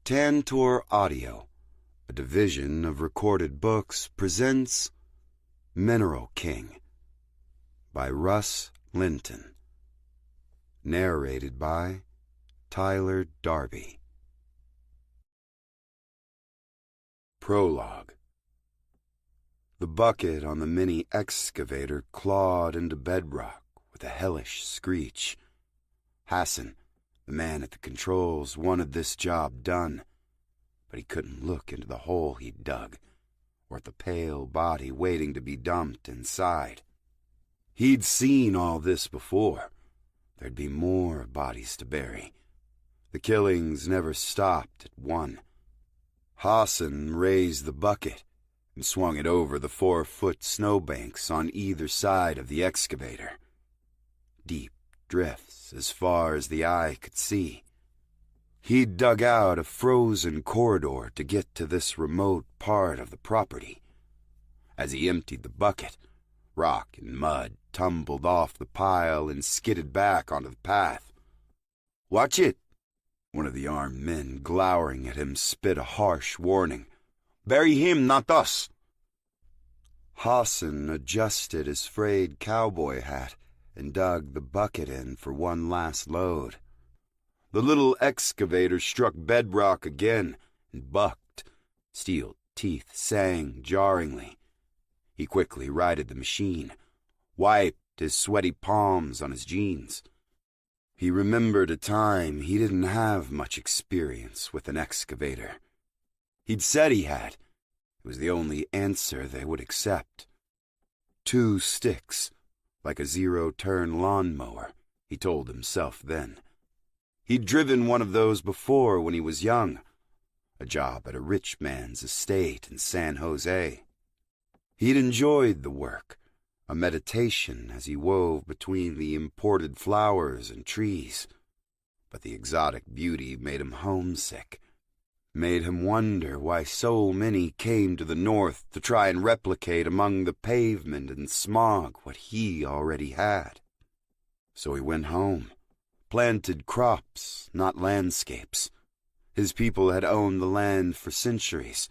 Tantor Audio, a division of Recorded Books, presents Mineral King by Russ, Linton. Narrated by Tyler Darby. Prologue. The bucket on the mini excavator clawed into bedrock with a hellish screech. Hassan, the man at the controls, wanted this job done, but he couldn't look into the hole he'd dug, or at the pale body waiting to be dumped inside. He'd seen all this before. There'd be more bodies to bury. The killings never stopped at one. Hassan raised the bucket and swung it over the 4-foot snowbanks on either side of the excavator. Deep drifts as far as the eye could see. He'd dug out a frozen corridor to get to this remote part of the property. As he emptied the bucket, rock and mud tumbled off the pile and skidded back onto the path. "Watch it!" One of the armed men glowering at him spit a harsh warning. "Bury him, not us." Hassan adjusted his frayed cowboy hat and dug the bucket in for one last load. The little excavator struck bedrock again and bucked. Steel teeth sang jarringly. He quickly righted the machine, wiped his sweaty palms on his jeans. He remembered a time he didn't have much experience with an excavator. He'd said he had. It was the only answer they would accept. 2 sticks, like a zero-turn lawnmower, he told himself then. He'd driven one of those before when he was young, a job at a rich man's estate in San Jose. He'd enjoyed the work, a meditation as he wove between the imported flowers and trees, but the exotic beauty made him homesick, made him wonder why so many came to the north to try and replicate among the pavement and smog what he already had. So he went home, planted crops, not landscapes. His people had owned the land for centuries.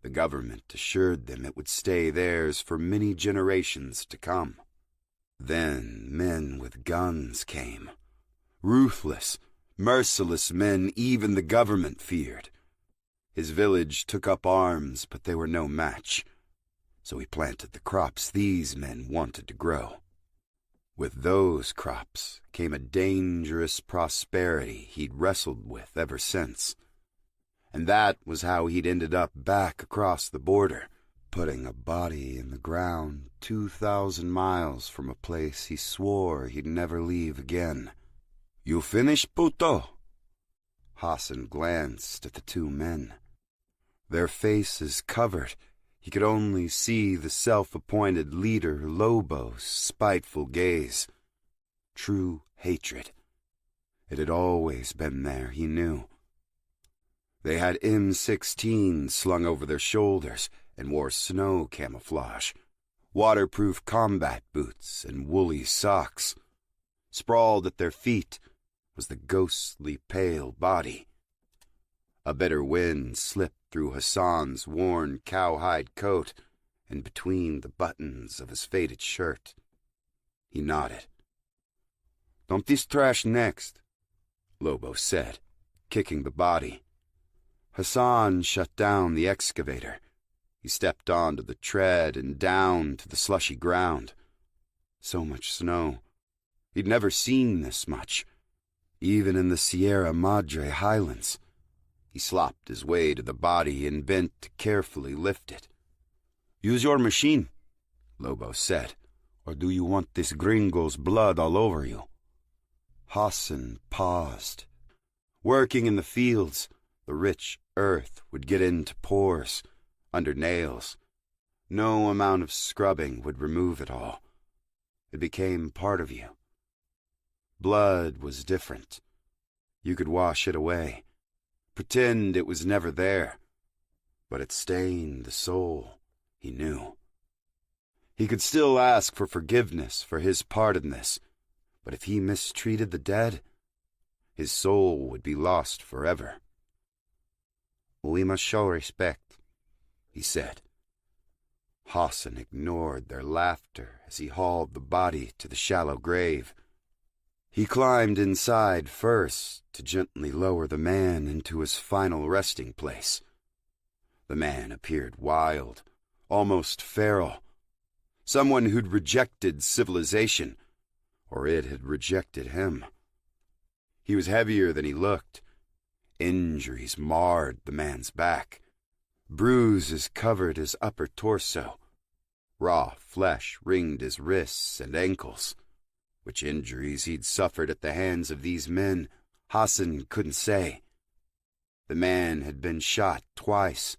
The government assured them it would stay theirs for many generations to come. Then men with guns came. Ruthless, merciless men even the government feared. His village took up arms, but they were no match. So he planted the crops these men wanted to grow. With those crops came a dangerous prosperity he'd wrestled with ever since. And that was how he'd ended up back across the border, putting a body in the ground 2,000 miles from a place he swore he'd never leave again. "You finished, puto?" Hassan glanced at the 2 men. Their faces covered, he could only see the self-appointed leader Lobo's spiteful gaze. True hatred. It had always been there, he knew. They had M16s slung over their shoulders and wore snow camouflage, waterproof combat boots and woolly socks. Sprawled at their feet was the ghostly pale body. A bitter wind slipped through Hassan's worn cowhide coat and between the buttons of his faded shirt. He nodded. "Dump this trash next," Lobo said, kicking the body. Hassan shut down the excavator. He stepped onto the tread and down to the slushy ground. So much snow. He'd never seen this much, even in the Sierra Madre highlands. He slopped his way to the body and bent to carefully lift it. "Use your machine," Lobo said, "or do you want this gringo's blood all over you?" Hassan paused. Working in the fields, the rich earth would get into pores, under nails. No amount of scrubbing would remove it all. It became part of you. Blood was different. You could wash it away, pretend it was never there, but it stained the soul, he knew. He could still ask for forgiveness for his part in this, but if he mistreated the dead, his soul would be lost forever. We must show respect, he said. Hassan ignored their laughter as he hauled the body to the shallow grave. He climbed inside first to gently lower the man into his final resting place. The man appeared wild, almost feral, someone who'd rejected civilization, or it had rejected him. He was heavier than he looked. Injuries marred the man's back. Bruises covered his upper torso. Raw flesh ringed his wrists and ankles. Which injuries he'd suffered at the hands of these men, Hassan couldn't say. The man had been shot twice,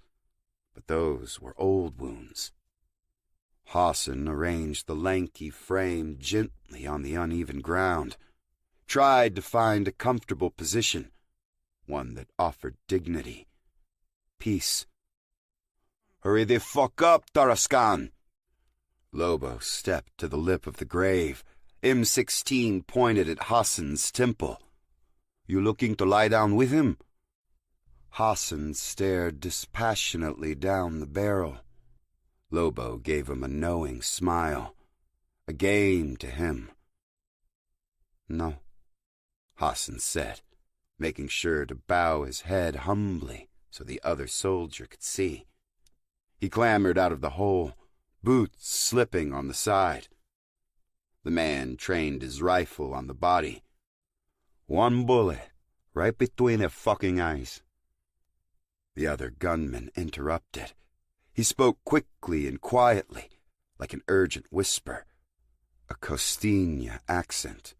but those were old wounds. Hassan arranged the lanky frame gently on the uneven ground, tried to find a comfortable position, one that offered dignity, peace. "Hurry the fuck up, Tarascan!" Lobo stepped to the lip of the grave, M16 pointed at Hassan's temple. "You looking to lie down with him?" Hassan stared dispassionately down the barrel. Lobo gave him a knowing smile, a game to him. "No," Hassan said, making sure to bow his head humbly so the other soldier could see. He clambered out of the hole, boots slipping on the side. The man trained his rifle on the body. "One bullet, right between their fucking eyes." The other gunman interrupted. He spoke quickly and quietly, like an urgent whisper, a Costeña accent.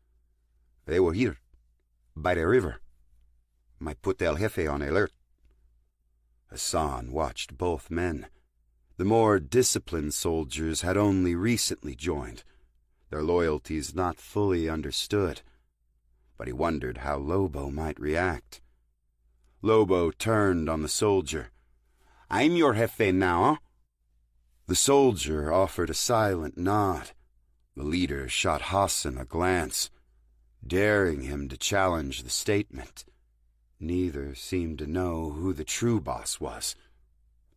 "They were here, by the river. Might put El Jefe on alert." Hassan watched both men. The more disciplined soldiers had only recently joined, their loyalties not fully understood, but he wondered how Lobo might react. Lobo turned on the soldier. "I'm your jefe now, huh?" The soldier offered a silent nod. The leader shot Hassan a glance, daring him to challenge the statement. Neither seemed to know who the true boss was.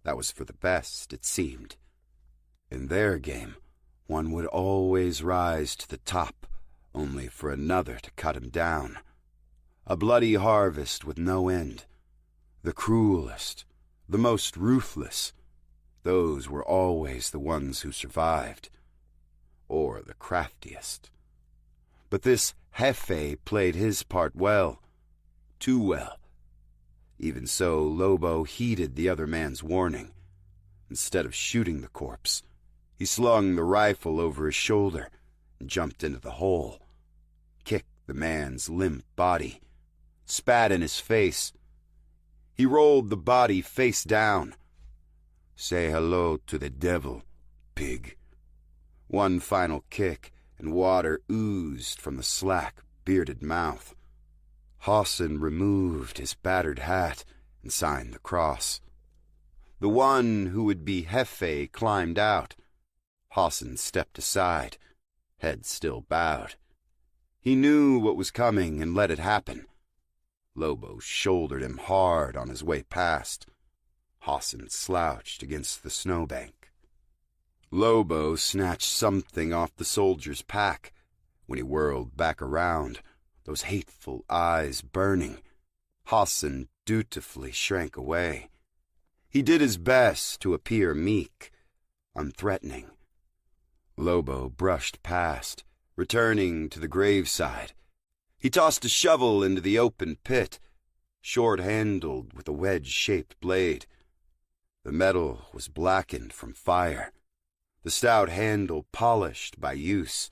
That was for the best, it seemed. In their game, one would always rise to the top, only for another to cut him down. A bloody harvest with no end. The cruelest, the most ruthless, those were always the ones who survived. Or the craftiest. But this jefe played his part well. Too well. Even so, Lobo heeded the other man's warning. Instead of shooting the corpse, he slung the rifle over his shoulder and jumped into the hole, kicked the man's limp body, spat in his face. He rolled the body face down. "Say hello to the devil, pig." One final kick, and water oozed from the slack, bearded mouth. Hassan removed his battered hat and signed the cross. The one who would be jefe climbed out. Hassan stepped aside, head still bowed. He knew what was coming and let it happen. Lobo shouldered him hard on his way past. Hassan slouched against the snowbank. Lobo snatched something off the soldier's pack. When he whirled back around, those hateful eyes burning, Hassan dutifully shrank away. He did his best to appear meek, unthreatening. Lobo brushed past, returning to the graveside. He tossed a shovel into the open pit, short-handled with a wedge-shaped blade. The metal was blackened from fire, the stout handle polished by use.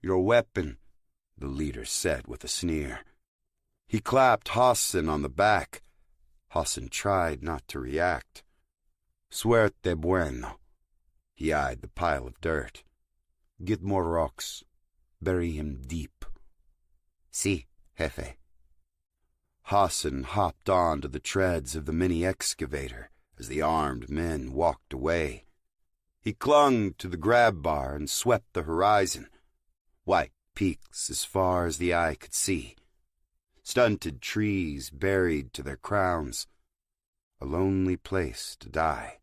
"Your weapon," the leader said with a sneer. He clapped Hassan on the back. Hassan tried not to react. "Suerte bueno." He eyed the pile of dirt. "Get more rocks. Bury him deep." "Si, jefe." Hassan hopped onto the treads of the mini-excavator as the armed men walked away. He clung to the grab bar and swept the horizon, white peaks as far as the eye could see, stunted trees buried to their crowns. a lonely place to die.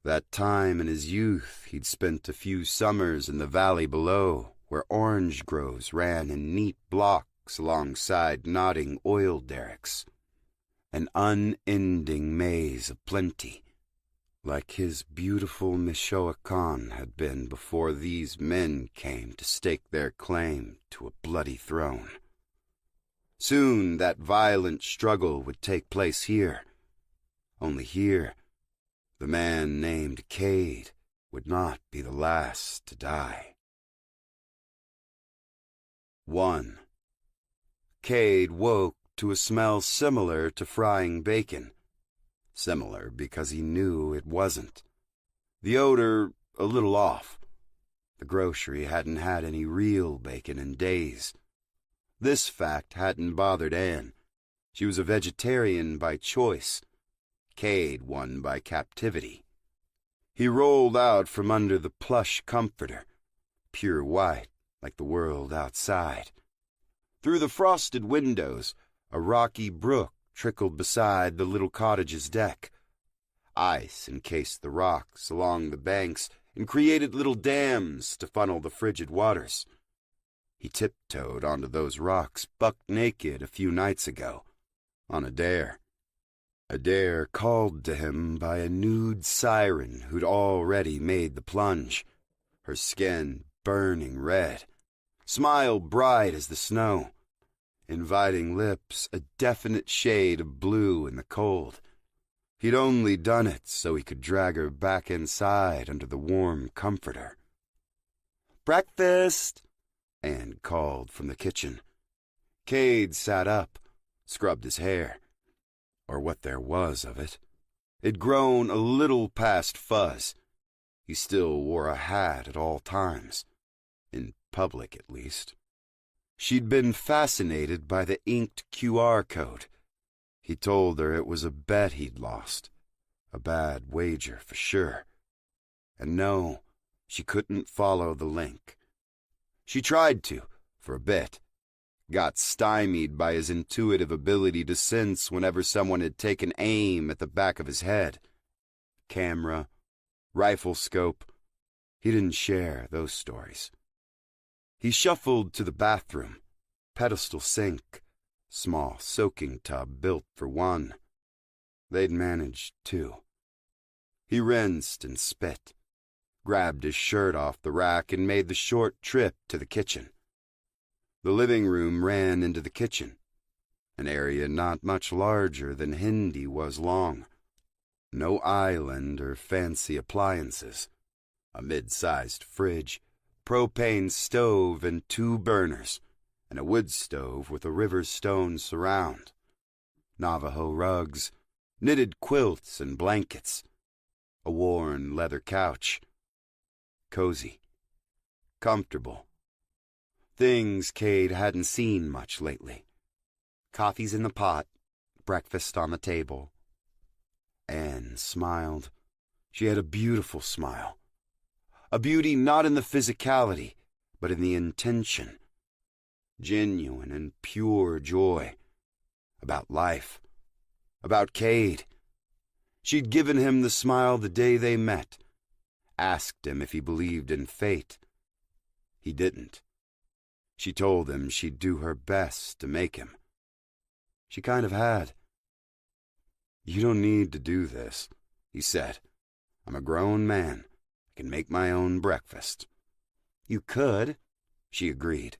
That time in his youth he'd spent a few summers in the valley below, where orange groves ran in neat blocks alongside nodding oil derricks. An unending maze of plenty, like his beautiful Michoacan had been before these men came to stake their claim to a bloody throne. Soon that violent struggle would take place here. Only here, the man named Cade would not be the last to die. 1. Cade woke to a smell similar to frying bacon. Similar because he knew it wasn't. The odor a little off. The grocery hadn't had any real bacon in days. This fact hadn't bothered Anne. She was a vegetarian by choice. Cade one by captivity. He rolled out from under the plush comforter, pure white like the world outside. Through the frosted windows, a rocky brook trickled beside the little cottage's deck. Ice encased the rocks along the banks and created little dams to funnel the frigid waters. He tiptoed onto those rocks buck naked a few nights ago, on a dare. A dare called to him by a nude siren who'd already made the plunge, her skin burning red, smile bright as the snow, inviting lips a definite shade of blue in the cold. He'd only done it so he could drag her back inside under the warm comforter. "Breakfast!" Anne called from the kitchen. Cade sat up, scrubbed his hair, or what there was of it. It'd grown a little past fuzz. He still wore a hat at all times, in public at least. She'd been fascinated by the inked QR code. He told her it was a bet he'd lost, a bad wager for sure. And no, she couldn't follow the link. She tried to, for a bit, got stymied by his intuitive ability to sense whenever someone had taken aim at the back of his head. Camera, rifle scope, he didn't share those stories. He shuffled to the bathroom, pedestal sink, small soaking tub built for one. They'd managed two. He rinsed and spit, grabbed his shirt off the rack and made the short trip to the kitchen. The living room ran into the kitchen, an area not much larger than Hindi was long. No island or fancy appliances, a mid-sized fridge, propane stove and 2 burners, and a wood stove with a river stone surround. Navajo rugs, knitted quilts and blankets, a worn leather couch. Cozy, comfortable. Things Cade hadn't seen much lately. Coffee's in the pot, breakfast on the table. Anne smiled. She had a beautiful smile. A beauty not in the physicality, but in the intention. Genuine and pure joy. About life. About Cade. She'd given him the smile the day they met. Asked him if he believed in fate. He didn't. She told him she'd do her best to make him. She kind of had. "You don't need to do this," he said. "I'm a grown man. I can make my own breakfast." "You could," she agreed.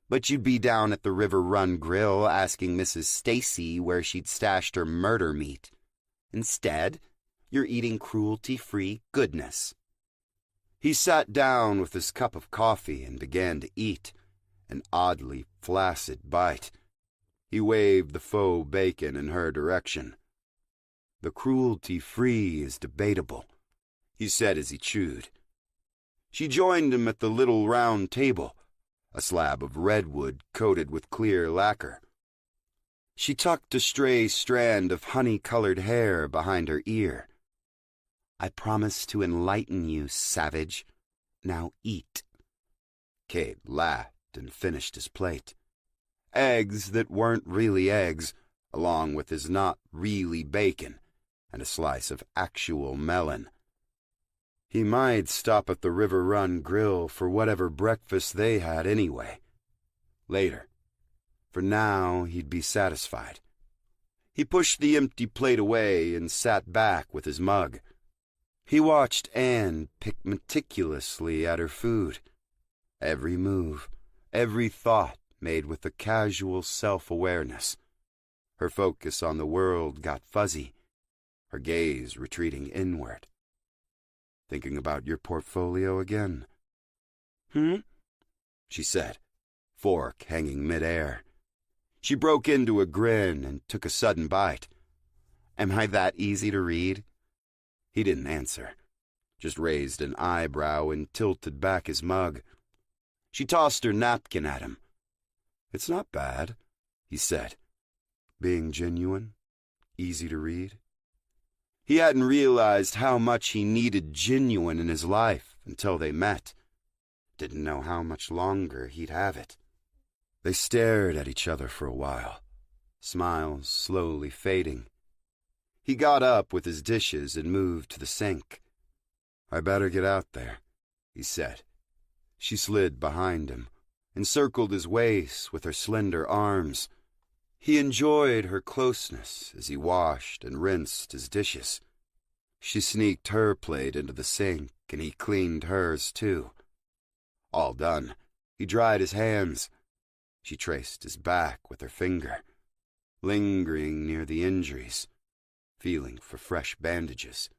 "But you'd be down at the River Run Grill asking Mrs. Stacy where she'd stashed her murder meat. Instead, you're eating cruelty-free goodness." He sat down with his cup of coffee and began to eat, an oddly flaccid bite. He waved the faux bacon in her direction. "The cruelty-free is debatable," he said as he chewed. She joined him at the little round table, a slab of redwood coated with clear lacquer. She tucked a stray strand of honey-colored hair behind her ear. "I promise to enlighten you, savage. Now eat." Cade laughed and finished his plate. Eggs that weren't really eggs, along with his not really bacon, and a slice of actual melon. He might stop at the River Run Grill for whatever breakfast they had anyway. Later. For now, he'd be satisfied. He pushed the empty plate away and sat back with his mug. He watched Anne pick meticulously at her food. Every move, every thought made with a casual self-awareness. Her focus on the world got fuzzy, her gaze retreating inward. "Thinking about your portfolio again?" She said, fork hanging midair. She broke into a grin and took a sudden bite. "Am I that easy to read?" He didn't answer, just raised an eyebrow and tilted back his mug. She tossed her napkin at him. "It's not bad," he said. "Being genuine, easy to read." He hadn't realized how much he needed genuine in his life until they met. Didn't know how much longer he'd have it. They stared at each other for a while, smiles slowly fading. He got up with his dishes and moved to the sink. "I better get out there," he said. She slid behind him, encircled his waist with her slender arms. He enjoyed her closeness as he washed and rinsed his dishes. She sneaked her plate into the sink, and he cleaned hers too. All done, he dried his hands. She traced his back with her finger, lingering near the injuries, feeling for fresh bandages.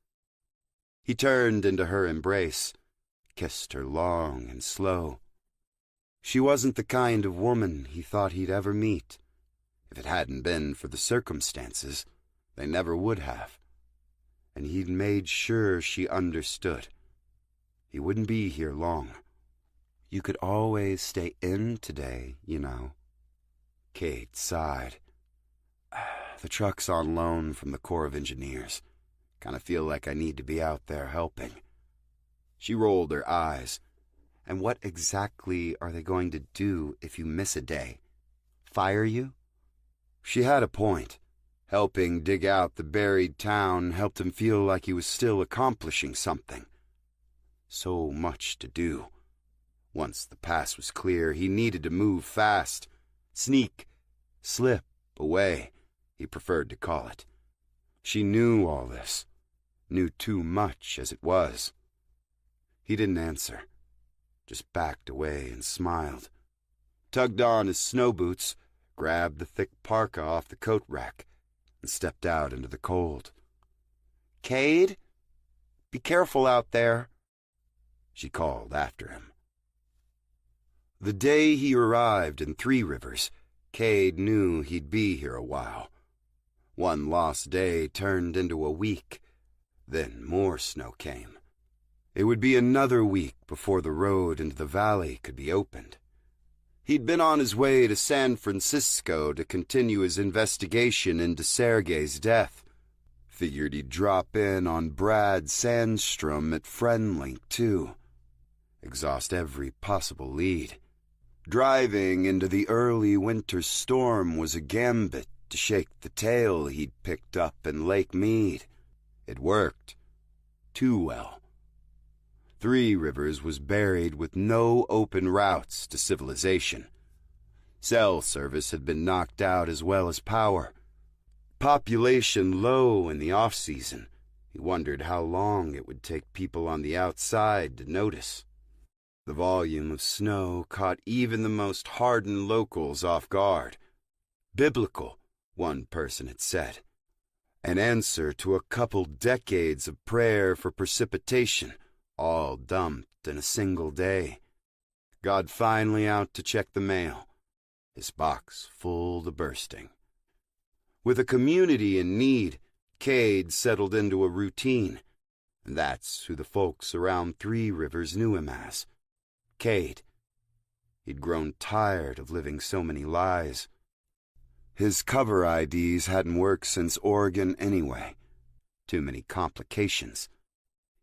He turned into her embrace, kissed her long and slow. She wasn't the kind of woman he thought he'd ever meet. If it hadn't been for the circumstances, they never would have. And he'd made sure she understood. He wouldn't be here long. "You could always stay in today, you know." Kate sighed. "The truck's on loan from the Corps of Engineers. Kind of feel like I need to be out there helping." She rolled her eyes. "And what exactly are they going to do if you miss a day? Fire you?" She had a point. Helping dig out the buried town helped him feel like he was still accomplishing something. So much to do. Once the pass was clear, he needed to move fast. Sneak, slip away, he preferred to call it. She knew all this. Knew too much as it was. He didn't answer. Just backed away and smiled. Tugged on his snow boots, grabbed the thick parka off the coat rack, and stepped out into the cold. "Cade, be careful out there," she called after him. The day he arrived in Three Rivers, Cade knew he'd be here a while. One lost day turned into a week. Then more snow came. It would be another week before the road into the valley could be opened. He'd been on his way to San Francisco to continue his investigation into Sergei's death. Figured he'd drop in on Brad Sandstrom at Friendlink, too. Exhaust every possible lead. Driving into the early winter storm was a gambit to shake the tail he'd picked up in Lake Mead. It worked. Too well. Three Rivers was buried with no open routes to civilization. Cell service had been knocked out as well as power. Population low in the off-season. He wondered how long it would take people on the outside to notice. The volume of snow caught even the most hardened locals off guard. Biblical, one person had said. An answer to a couple decades of prayer for precipitation, all dumped in a single day. God finally out to check the mail, his box full to bursting. With a community in need, Cade settled into a routine, and that's who the folks around Three Rivers knew him as. Cade. He'd grown tired of living so many lies. His cover IDs hadn't worked since Oregon anyway. Too many complications.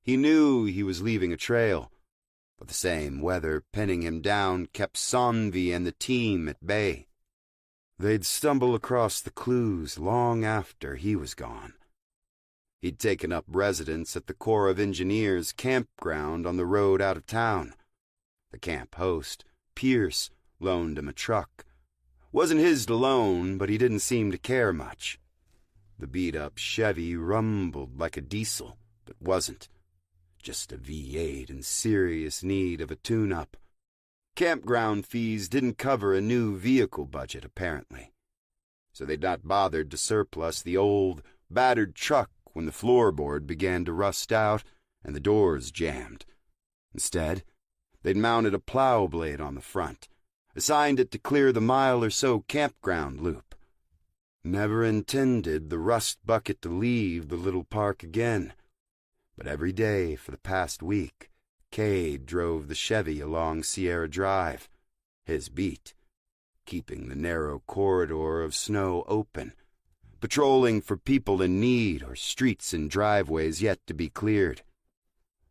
He knew he was leaving a trail, but the same weather pinning him down kept Sonvi and the team at bay. They'd stumble across the clues long after he was gone. He'd taken up residence at the Corps of Engineers campground on the road out of town. The camp host, Pierce, loaned him a truck. Wasn't his to loan, but he didn't seem to care much. The beat-up Chevy rumbled like a diesel, but wasn't. Just a V8 in serious need of a tune-up. Campground fees didn't cover a new vehicle budget, apparently. So they'd not bothered to surplus the old, battered truck when the floorboard began to rust out and the doors jammed. Instead, they'd mounted a plow blade on the front, assigned it to clear the mile-or-so campground loop. Never intended the rust bucket to leave the little park again. But every day for the past week, Cade drove the Chevy along Sierra Drive, his beat, keeping the narrow corridor of snow open, patrolling for people in need or streets and driveways yet to be cleared.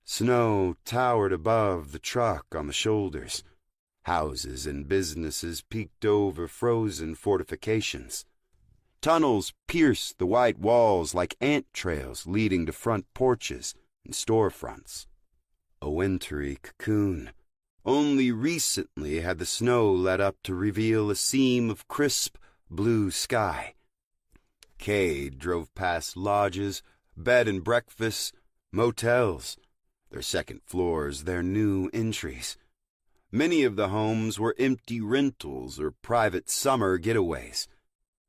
Snow towered above the truck on the shoulders. Houses and businesses peeked over frozen fortifications. Tunnels pierced the white walls like ant trails leading to front porches and storefronts. A wintry cocoon. Only recently had the snow let up to reveal a seam of crisp blue sky. Cade drove past lodges, bed and breakfasts, motels, their second floors, their new entries. Many of the homes were empty rentals or private summer getaways.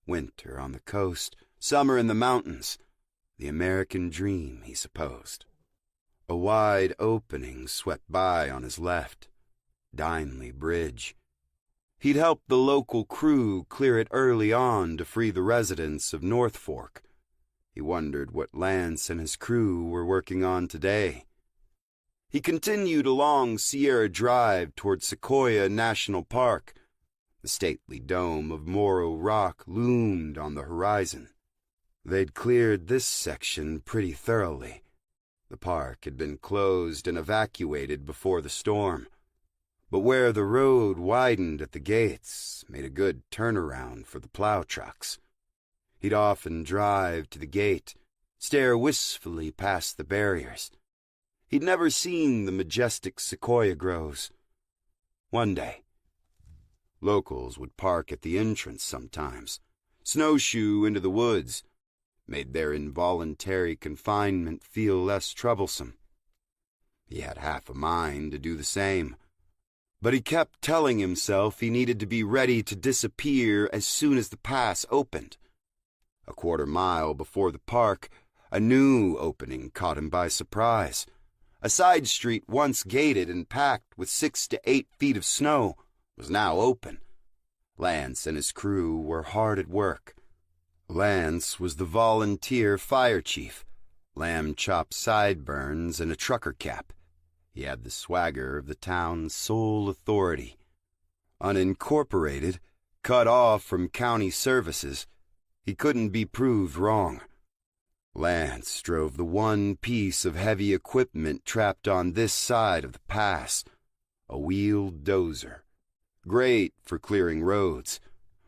Winter on the coast, summer in the mountains. The American dream, he supposed. A wide opening swept by on his left. Dinley Bridge. He'd helped the local crew clear it early on to free the residents of North Fork. He wondered what Lance and his crew were working on today. He continued along Sierra Drive toward Sequoia National Park. The stately dome of Morro Rock loomed on the horizon. They'd cleared this section pretty thoroughly. The park had been closed and evacuated before the storm. But where the road widened at the gates made a good turnaround for the plow trucks. He'd often drive to the gate, stare wistfully past the barriers. He'd never seen the majestic sequoia groves. One day, locals would park at the entrance sometimes, snowshoe into the woods, made their involuntary confinement feel less troublesome. He had half a mind to do the same, but he kept telling himself he needed to be ready to disappear as soon as the pass opened. A quarter mile before the park, a new opening caught him by surprise. A side street once gated and packed with 6 to 8 feet of snow was now open. Lance and his crew were hard at work. Lance was the volunteer fire chief, lamb-chop sideburns and a trucker cap. He had the swagger of the town's sole authority. Unincorporated, cut off from county services, he couldn't be proved wrong. Lance drove the one piece of heavy equipment trapped on this side of the pass, a wheeled dozer. Great for clearing roads,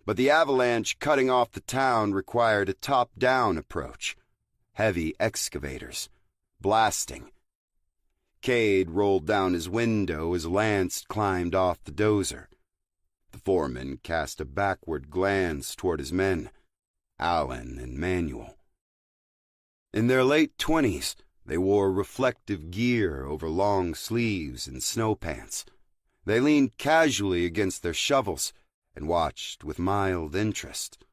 but the avalanche cutting off the town required a top-down approach. Heavy excavators, blasting. Cade rolled down his window as Lance climbed off the dozer. The foreman cast a backward glance toward his men, Allen and Manuel. In their late 20s, they wore reflective gear over long sleeves and snow pants. They leaned casually against their shovels and watched with mild interest.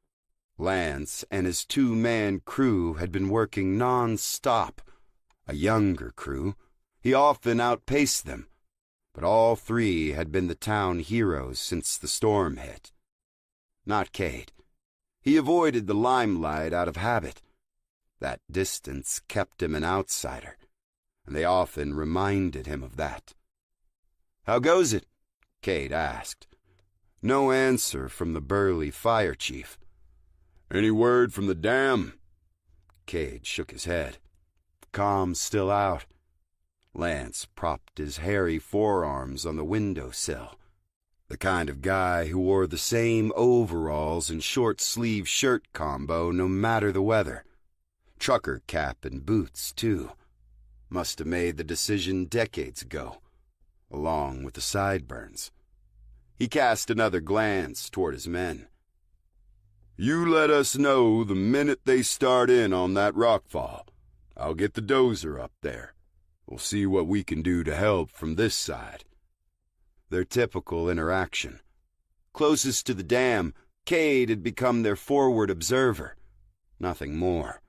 Lance and his 2-man crew had been working non-stop. A younger crew, he often outpaced them, but all 3 had been the town heroes since the storm hit. Not Cade. He avoided the limelight out of habit. That distance kept him an outsider, and they often reminded him of that. "How goes it?" Cade asked. No answer from the burly fire chief. "Any word from the dam?" Cade shook his head. Calm's still out. Lance propped his hairy forearms on the windowsill. The kind of guy who wore the same overalls and short-sleeve shirt combo no matter the weather. Trucker cap and boots, too. Must have made the decision decades ago, along with the sideburns. He cast another glance toward his men. You let us know the minute they start in on that rockfall. I'll get the dozer up there. We'll see what we can do to help from this side. Their typical interaction. Closest to the dam, Cade had become their forward observer. Nothing more.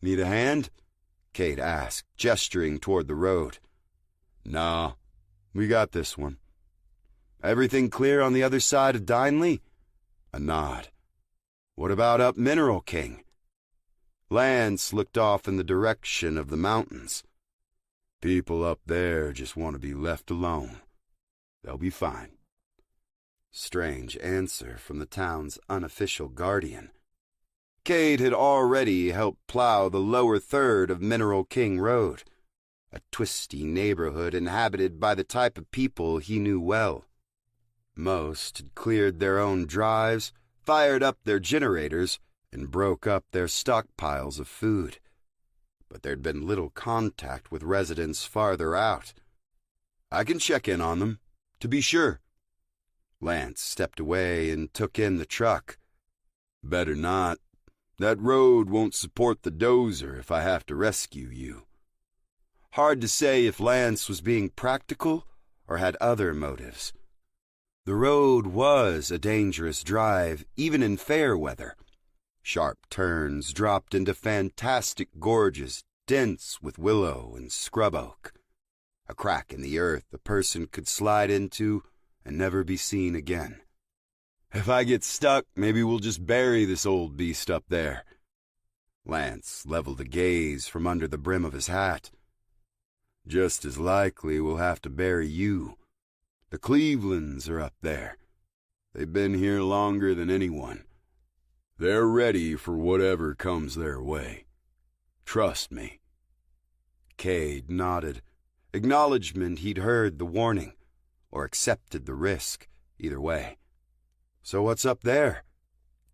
Need a hand? Cade asked, gesturing toward the road. Nah, we got this one. Everything clear on the other side of Dineley? A nod. What about up Mineral King? Lance looked off in the direction of the mountains. People up there just want to be left alone. They'll be fine. Strange answer from the town's unofficial guardian. Cade had already helped plow the lower third of Mineral King Road, a twisty neighborhood inhabited by the type of people he knew well. Most had cleared their own drives, fired up their generators, and broke up their stockpiles of food. But there'd been little contact with residents farther out. I can check in on them, to be sure. Lance stepped away and took in the truck. Better not. That road won't support the dozer if I have to rescue you. Hard to say if Lance was being practical or had other motives. The road was a dangerous drive, even in fair weather. Sharp turns dropped into fantastic gorges, dense with willow and scrub oak. A crack in the earth a person could slide into and never be seen again. If I get stuck, maybe we'll just bury this old beast up there. Lance leveled a gaze from under the brim of his hat. Just as likely we'll have to bury you. The Clevelands are up there. They've been here longer than anyone. They're ready for whatever comes their way. Trust me. Cade nodded, acknowledgement he'd heard the warning, or accepted the risk, either way. So what's up there?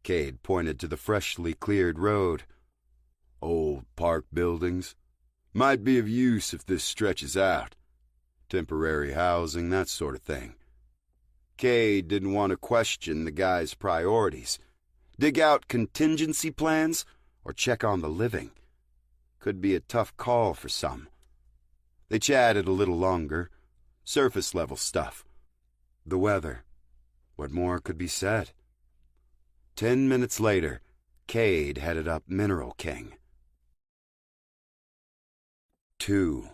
Cade pointed to the freshly cleared road. Old park buildings. Might be of use if this stretches out. Temporary housing, that sort of thing. Cade didn't want to question the guy's priorities. Dig out contingency plans or check on the living. Could be a tough call for some. They chatted a little longer. Surface level stuff. The weather. What more could be said? 10 minutes later, Cade headed up Mineral King. 2.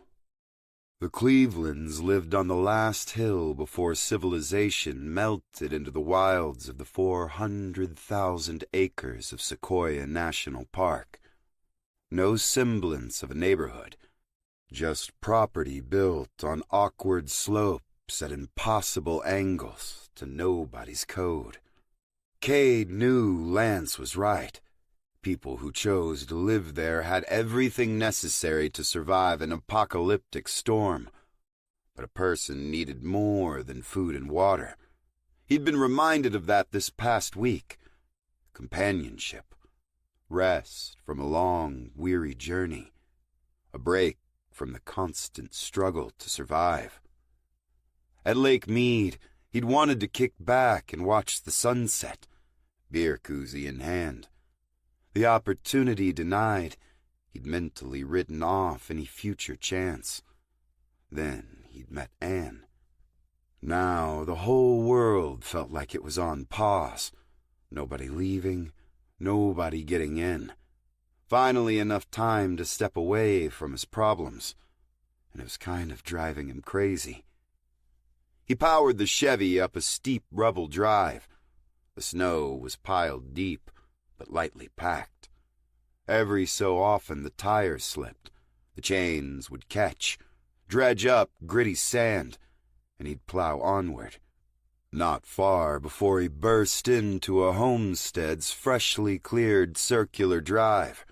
The Clevelands lived on the last hill before civilization melted into the wilds of the 400,000 acres of Sequoia National Park. No semblance of a neighborhood, just property built on awkward slopes at impossible angles to nobody's code. Cade knew Lance was right. People who chose to live there had everything necessary to survive an apocalyptic storm. But a person needed more than food and water. He'd been reminded of that this past week. Companionship. Rest from a long, weary journey. A break from the constant struggle to survive. At Lake Mead, he'd wanted to kick back and watch the sunset, beer koozie in hand. The opportunity denied, he'd mentally written off any future chance. Then he'd met Anne. Now the whole world felt like it was on pause. Nobody leaving, nobody getting in. Finally enough time to step away from his problems, and it was kind of driving him crazy. He powered the Chevy up a steep rubble drive. The snow was piled deep, but lightly packed. Every so often the tires slipped, the chains would catch, dredge up gritty sand, and he'd plow onward. Not far before he burst into a homestead's freshly cleared circular drive.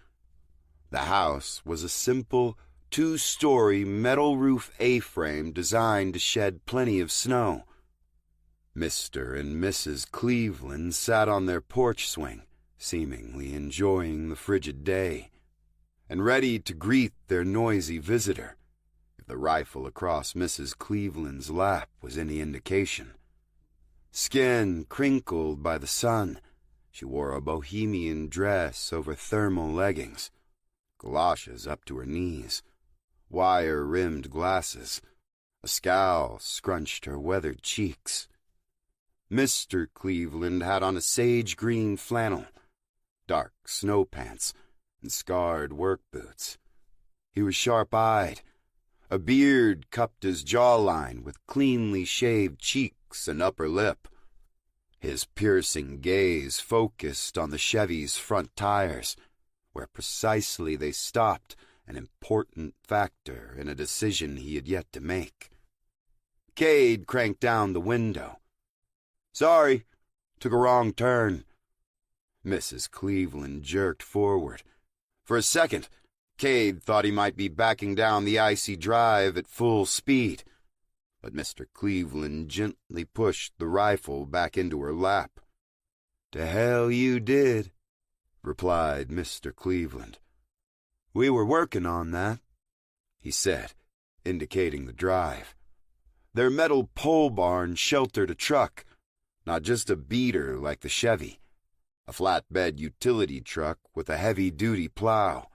The house was a simple, 2-story metal roof A-frame designed to shed plenty of snow. Mr. and Mrs. Cleveland sat on their porch swing, seemingly enjoying the frigid day. and ready to greet their noisy visitor, if the rifle across Mrs. Cleveland's lap was any indication. Skin crinkled by the sun, she wore a bohemian dress over thermal leggings, galoshes up to her knees, wire-rimmed glasses. A scowl scrunched her weathered cheeks. Mr. Cleveland had on a sage-green flannel, dark snow pants, and scarred work boots. He was sharp-eyed. A beard cupped his jawline with cleanly shaved cheeks and upper lip. His piercing gaze focused on the Chevy's front tires, where precisely they stopped, an important factor in a decision he had yet to make. Cade cranked down the window. "Sorry, took a wrong turn." Mrs. Cleveland jerked forward. For a second, Cade thought he might be backing down the icy drive at full speed, but Mr. Cleveland gently pushed the rifle back into her lap. "To hell you did," replied Mr. Cleveland. "We were working on that," he said, indicating the drive. Their metal pole barn sheltered a truck, not just a beater like the Chevy, a flatbed utility truck with a heavy-duty plow.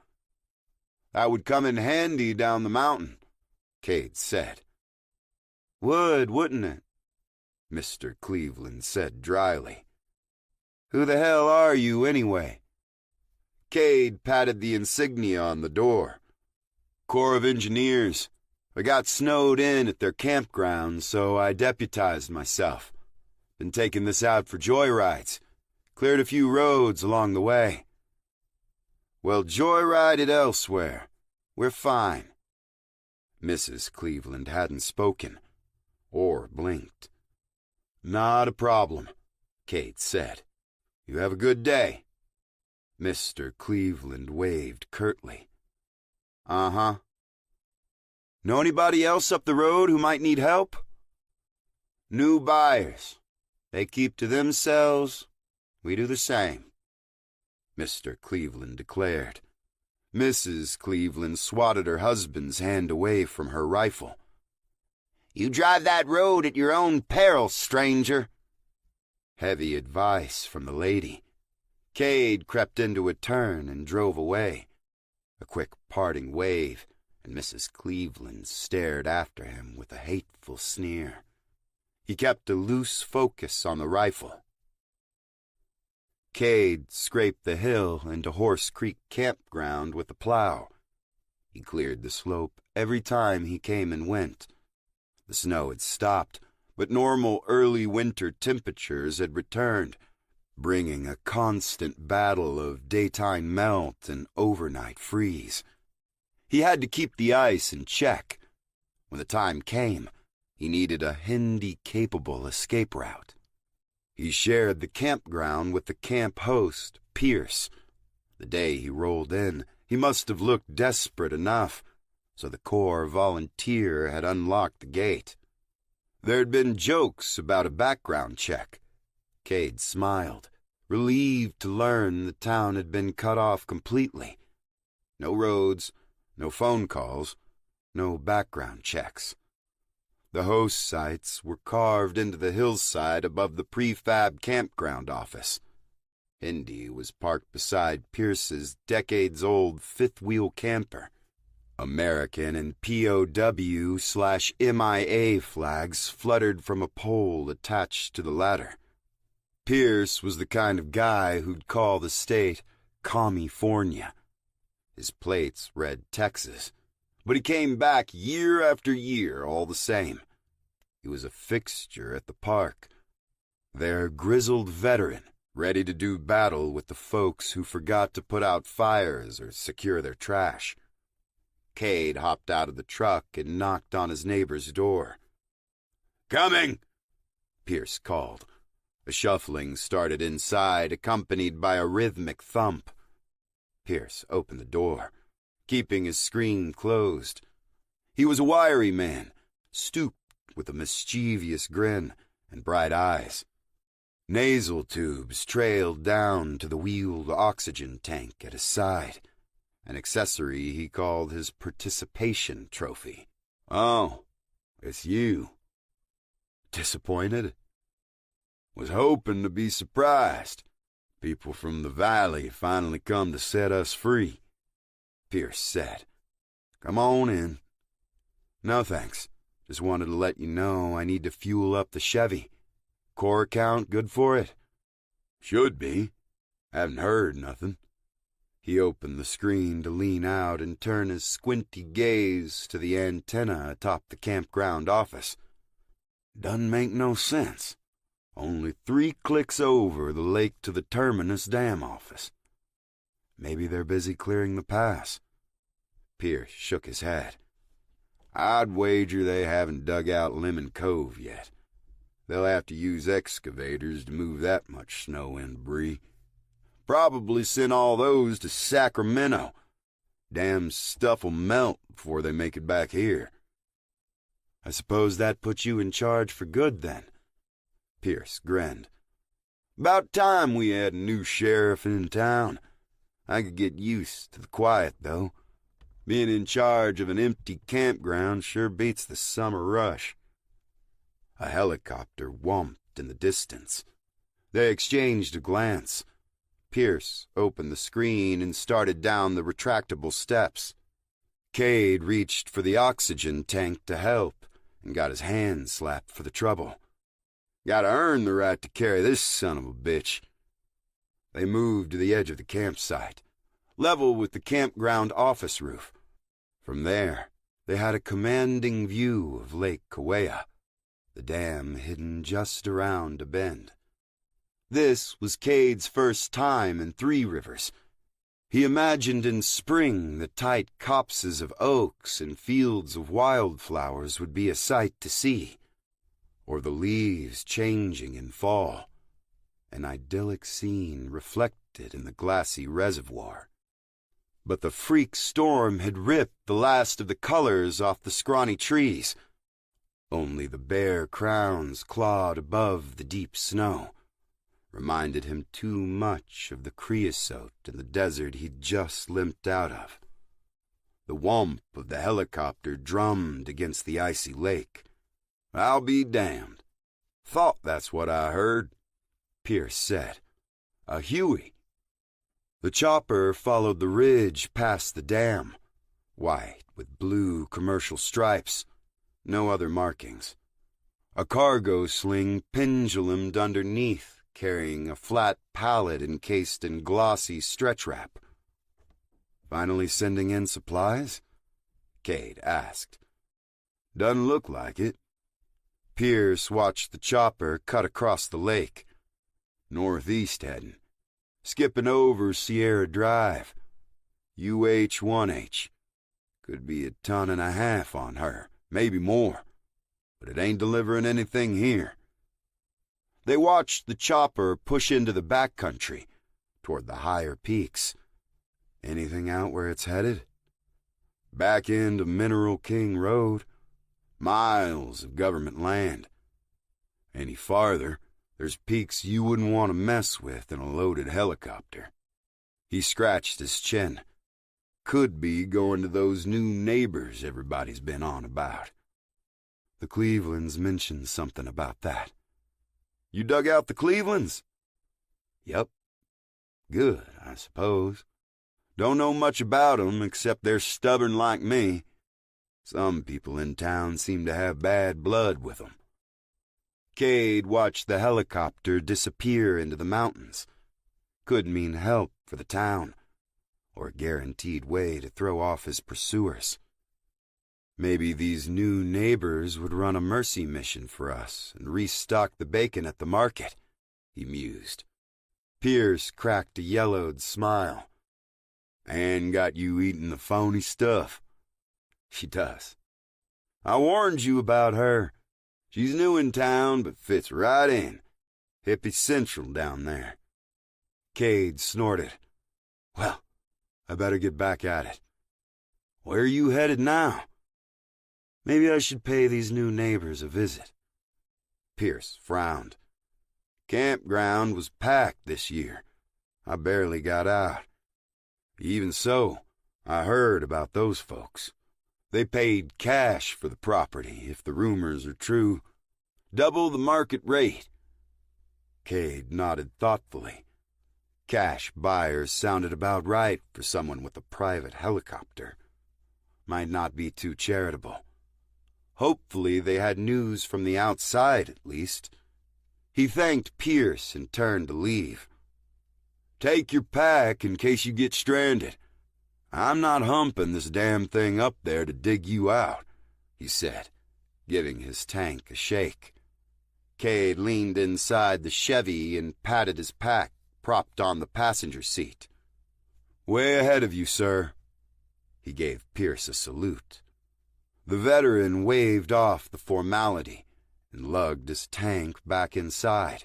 "That would come in handy down the mountain," Cade said. Wouldn't it?" Mr. Cleveland said dryly. "Who the hell are you, anyway?" Cade patted the insignia on the door. "Corps of Engineers. I got snowed in at their campground, so I deputized myself. Been taking this out for joyrides. Cleared a few roads along the way." "Well, joyride it elsewhere. We're fine." Mrs. Cleveland hadn't spoken, or blinked. "Not a problem," Cade said. "You have a good day." Mr. Cleveland waved curtly. "Uh-huh. Know anybody else up the road who might need help?" "New buyers. They keep to themselves. We do the same," Mr. Cleveland declared. Mrs. Cleveland swatted her husband's hand away from her rifle. "You drive that road at your own peril, stranger." Heavy advice from the lady. Cade crept into a turn and drove away. A quick parting wave, and Mrs. Cleveland stared after him with a hateful sneer. He kept a loose focus on the rifle. Cade scraped the hill into Horse Creek campground with the plow. He cleared the slope every time he came and went. The snow had stopped, but normal early winter temperatures had returned, bringing a constant battle of daytime melt and overnight freeze. He had to keep the ice in check. When the time came, he needed a Hindi-capable escape route. He shared the campground with the camp host, Pierce. The day he rolled in, he must have looked desperate enough, so the Corps volunteer had unlocked the gate. There had been jokes about a background check. Cade smiled, relieved to learn the town had been cut off completely. No roads, no phone calls, no background checks. The host sites were carved into the hillside above the prefab campground office. Indy was parked beside Pierce's decades-old fifth-wheel camper. American and POW/MIA flags fluttered from a pole attached to the latter. Pierce was the kind of guy who'd call the state California. His plates read Texas, but he came back year after year all the same. He was a fixture at the park, their grizzled veteran, ready to do battle with the folks who forgot to put out fires or secure their trash. Cade hopped out of the truck and knocked on his neighbor's door. "Coming!" Pierce called. A shuffling started inside, accompanied by a rhythmic thump. Pierce opened the door, keeping his screen closed. He was a wiry man, stooped with a mischievous grin and bright eyes. Nasal tubes trailed down to the wheeled oxygen tank at his side, an accessory he called his participation trophy. "Oh, it's you. Disappointed? Was hoping to be surprised. People from the valley finally come to set us free," Pierce said. "Come on in." "No thanks. Just wanted to let you know I need to fuel up the Chevy. Core count good for it?" "Should be. Haven't heard nothing." He opened the screen to lean out and turn his squinty gaze to the antenna atop the campground office. "Doesn't make no sense. Only 3 clicks over the lake to the Terminus Dam office. Maybe they're busy clearing the pass." Pierce shook his head. "I'd wager they haven't dug out Lemon Cove yet. They'll have to use excavators to move that much snow and debris. Probably send all those to Sacramento. Damn stuff'll melt before they make it back here." "I suppose that puts you in charge for good, then?" Pierce grinned. "About time we had a new sheriff in town. I could get used to the quiet, though. Being in charge of an empty campground sure beats the summer rush." A helicopter whomped in the distance. They exchanged a glance. Pierce opened the screen and started down the retractable steps. Cade reached for the oxygen tank to help and got his hand slapped for the trouble. "Gotta earn the right to carry this son of a bitch." They moved to the edge of the campsite, level with the campground office roof. From there, they had a commanding view of Lake Kauai, the dam hidden just around a bend. This was Cade's first time in Three Rivers. He imagined in spring the tight copses of oaks and fields of wildflowers would be a sight to see, or the leaves changing in fall, an idyllic scene reflected in the glassy reservoir. But the freak storm had ripped the last of the colors off the scrawny trees. Only the bare crowns clawed above the deep snow reminded him too much of the creosote in the desert he'd just limped out of. The whomp of the helicopter drummed against the icy lake. "I'll be damned. Thought that's what I heard," Pierce said. "A Huey." The chopper followed the ridge past the dam, white with blue commercial stripes, no other markings. A cargo sling pendulumed underneath, carrying a flat pallet encased in glossy stretch wrap. "Finally sending in supplies?" Cade asked. "Doesn't look like it." Pierce watched the chopper cut across the lake, northeast heading, skipping over Sierra Drive. UH-1H. Could be 1.5 tons on her, maybe more, but it ain't delivering anything here. They watched the chopper push into the backcountry, toward the higher peaks. "Anything out where it's headed?" "Back end of Mineral King Road. Miles of government land. Any farther, there's peaks you wouldn't want to mess with in a loaded helicopter." He scratched his chin. "Could be going to those new neighbors everybody's been on about." "The Clevelands mentioned something about that." "You dug out the Clevelands?" "Yep." "Good, I suppose. Don't know much about 'em except they're stubborn like me. Some people in town seem to have bad blood with 'em." Cade watched the helicopter disappear into the mountains. Could mean help for the town, or a guaranteed way to throw off his pursuers. "Maybe these new neighbors would run a mercy mission for us and restock the bacon at the market," he mused. Pierce cracked a yellowed smile. "Ann got you eating the phony stuff." "She does." "I warned you about her. She's new in town, but fits right in. Hippie Central down there." Cade snorted. "Well, I better get back at it. Where are you headed now?" "Maybe I should pay these new neighbors a visit." Pierce frowned. "Campground was packed this year. I barely got out. Even so, I heard about those folks. They paid cash for the property, if the rumors are true. Double the market rate. Cade nodded thoughtfully. Cash buyers sounded about right for someone with a private helicopter. Might not be too charitable. Hopefully they had news from the outside, at least. He thanked Pierce and turned to leave. Take your pack in case you get stranded. I'm not humping this damn thing up there to dig you out, he said, giving his tank a shake. Cade leaned inside the Chevy and patted his pack, propped on the passenger seat. Way ahead of you, sir. He gave Pierce a salute. The veteran waved off the formality and lugged his tank back inside.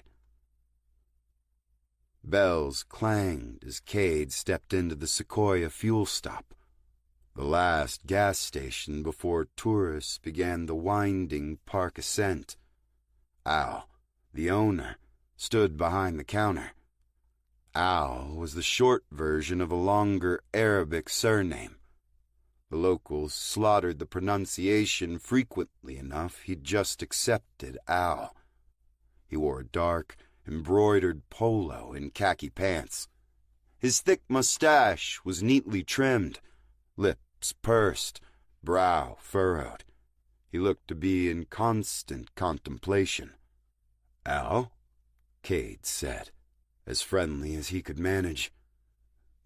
Bells clanged as Cade stepped into the Sequoia fuel stop, the last gas station before tourists began the winding park ascent. Al, the owner, stood behind the counter. Al was the short version of a longer Arabic surname. The locals slaughtered the pronunciation frequently enough he'd just accepted Al. He wore a dark, embroidered polo and khaki pants. His thick mustache was neatly trimmed, lips pursed, brow furrowed. He looked to be in constant contemplation. Al, Cade said, as friendly as he could manage.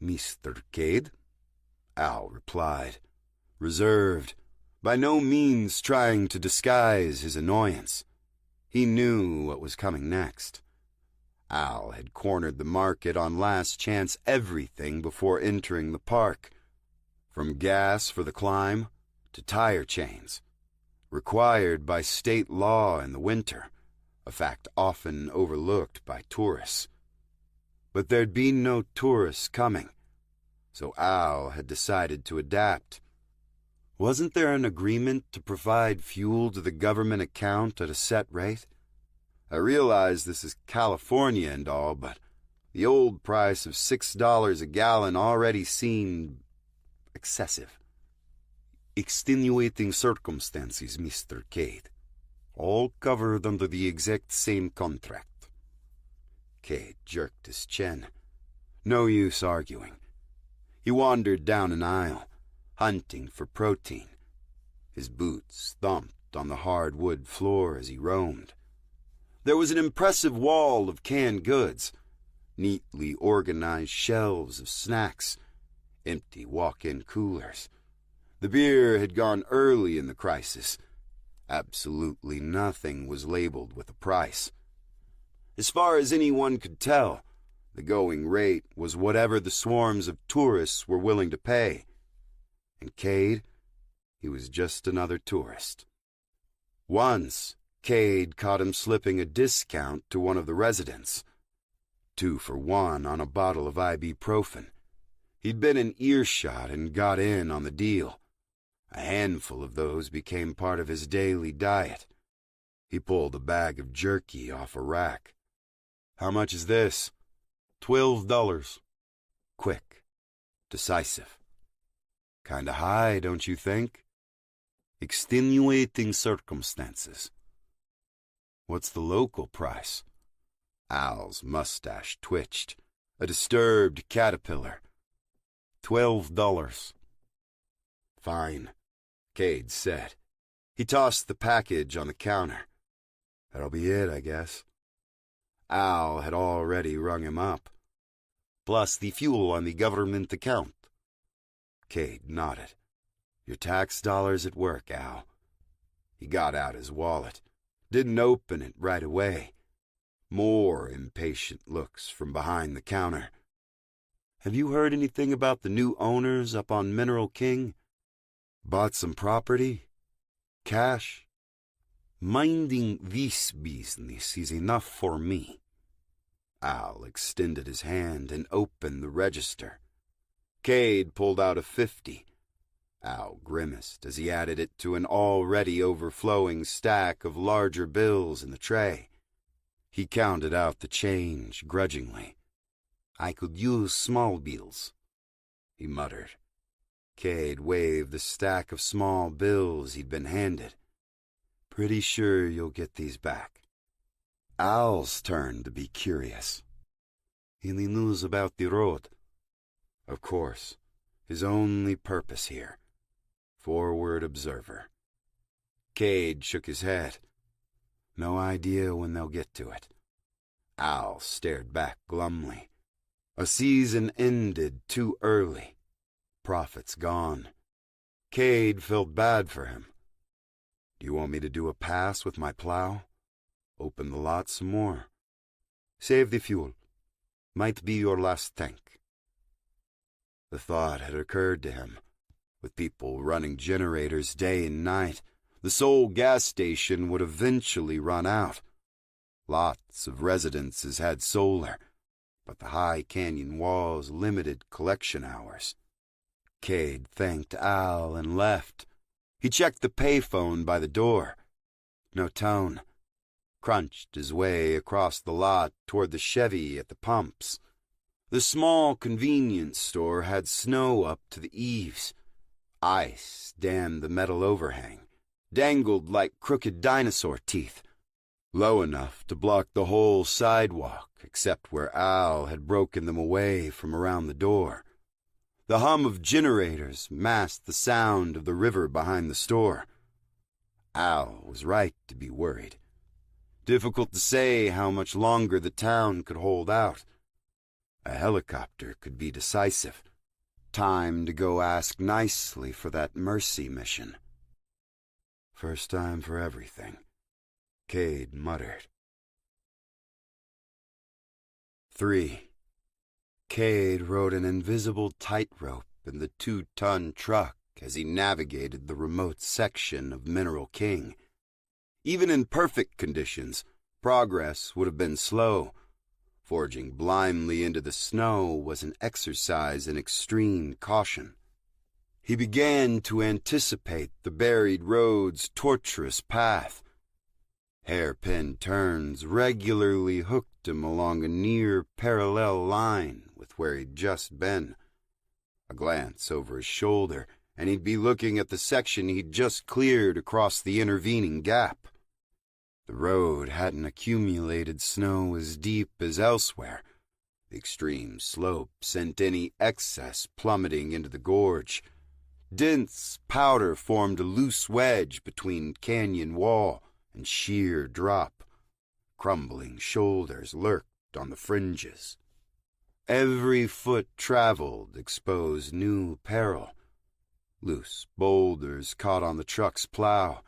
Mr. Cade? Al replied, reserved, by no means trying to disguise his annoyance. He knew what was coming next. Al had cornered the market on last chance everything before entering the park, from gas for the climb to tire chains, required by state law in the winter, a fact often overlooked by tourists. But there'd been no tourists coming, so Al had decided to adapt. Wasn't there an agreement to provide fuel to the government account at a set rate? I realize this is California and all, but the old price of $6 a gallon already seemed excessive. Extenuating circumstances, Mr. Cade. All covered under the exact same contract. Cade jerked his chin. No use arguing. He wandered down an aisle, hunting for protein. His boots thumped on the hardwood floor as he roamed. There was an impressive wall of canned goods, neatly organized shelves of snacks, empty walk-in coolers. The beer had gone early in the crisis. Absolutely nothing was labeled with a price. As far as anyone could tell, the going rate was whatever the swarms of tourists were willing to pay. And Cade, he was just another tourist. Once, Cade caught him slipping a discount to one of the residents. 2 for 1 on a bottle of ibuprofen. He'd been in earshot and got in on the deal. A handful of those became part of his daily diet. He pulled a bag of jerky off a rack. How much is this? $12. Quick. Decisive. Kinda high, don't you think? Extenuating circumstances. What's the local price? Al's mustache twitched, a disturbed caterpillar. $12. Fine, Cade said. He tossed the package on the counter. That'll be it, I guess. Al had already rung him up. Plus the fuel on the government account. Cade nodded. Your tax dollars at work, Al. He got out his wallet. Didn't open it right away. More impatient looks from behind the counter. Have you heard anything about the new owners up on Mineral King? Bought some property? Cash? Minding this business is enough for me. Al extended his hand and opened the register. Cade pulled out a 50. Al grimaced as he added it to an already overflowing stack of larger bills in the tray. He counted out the change grudgingly. I could use small bills, he muttered. Cade waved the stack of small bills he'd been handed. "Pretty sure you'll get these back." Al's turn to be curious. "Any news about the road?" Of course, his only purpose here. Forward observer. Cade shook his head. No idea when they'll get to it. Al stared back glumly. A season ended too early. Profits gone. Cade felt bad for him. "Do you want me to do a pass with my plow? Open the lot some more. Save the fuel. Might be your last tank." The thought had occurred to him. With people running generators day and night, the Seoul gas station would eventually run out. Lots of residences had solar, but the high canyon walls limited collection hours. Cade thanked Al and left. He checked the payphone by the door. No tone. Crunched his way across the lot toward the Chevy at the pumps. The small convenience store had snow up to the eaves. Ice dammed the metal overhang, dangled like crooked dinosaur teeth, low enough to block the whole sidewalk except where Al had broken them away from around the door. The hum of generators masked the sound of the river behind the store. Al was right to be worried. Difficult to say how much longer the town could hold out. A helicopter could be decisive. Time to go ask nicely for that mercy mission. First time for everything, Cade muttered. 3. Cade rode an invisible tightrope in the 2-ton truck as he navigated the remote section of Mineral King. Even in perfect conditions, progress would have been slow. Forging blindly into the snow was an exercise in extreme caution. He began to anticipate the buried road's tortuous path. Hairpin turns regularly hooked him along a near-parallel line with where he'd just been. A glance over his shoulder, and he'd be looking at the section he'd just cleared across the intervening gap. The road hadn't accumulated snow as deep as elsewhere. The extreme slope sent any excess plummeting into the gorge. Dense powder formed a loose wedge between canyon wall and sheer drop. Crumbling shoulders lurked on the fringes. Every foot traveled exposed new peril. Loose boulders caught on the truck's plow.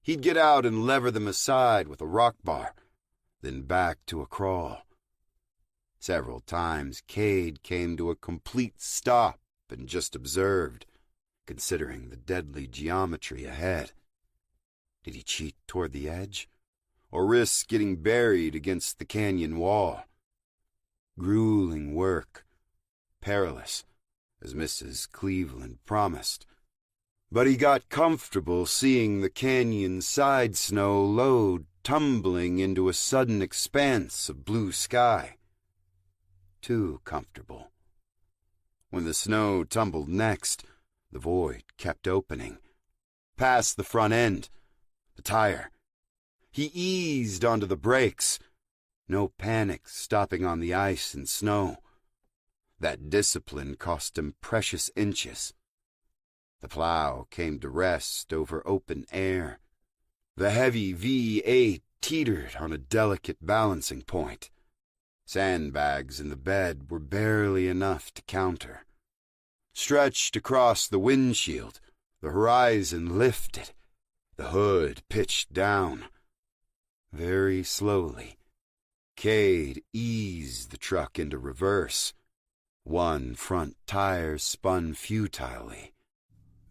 He'd get out and lever them aside with a rock bar, then back to a crawl. Several times Cade came to a complete stop and just observed, considering the deadly geometry ahead. Did he cheat toward the edge, or risk getting buried against the canyon wall? Grueling work, perilous, as Mrs. Cleveland promised. But he got comfortable seeing the canyon side snow load tumbling into a sudden expanse of blue sky. Too comfortable. When the snow tumbled next, the void kept opening. Past the front end, the tire. He eased onto the brakes. No panic stopping on the ice and snow. That discipline cost him precious inches. The plow came to rest over open air. The heavy V8 teetered on a delicate balancing point. Sandbags in the bed were barely enough to counter. Stretched across the windshield, the horizon lifted. The hood pitched down. Very slowly, Cade eased the truck into reverse. One front tire spun futilely.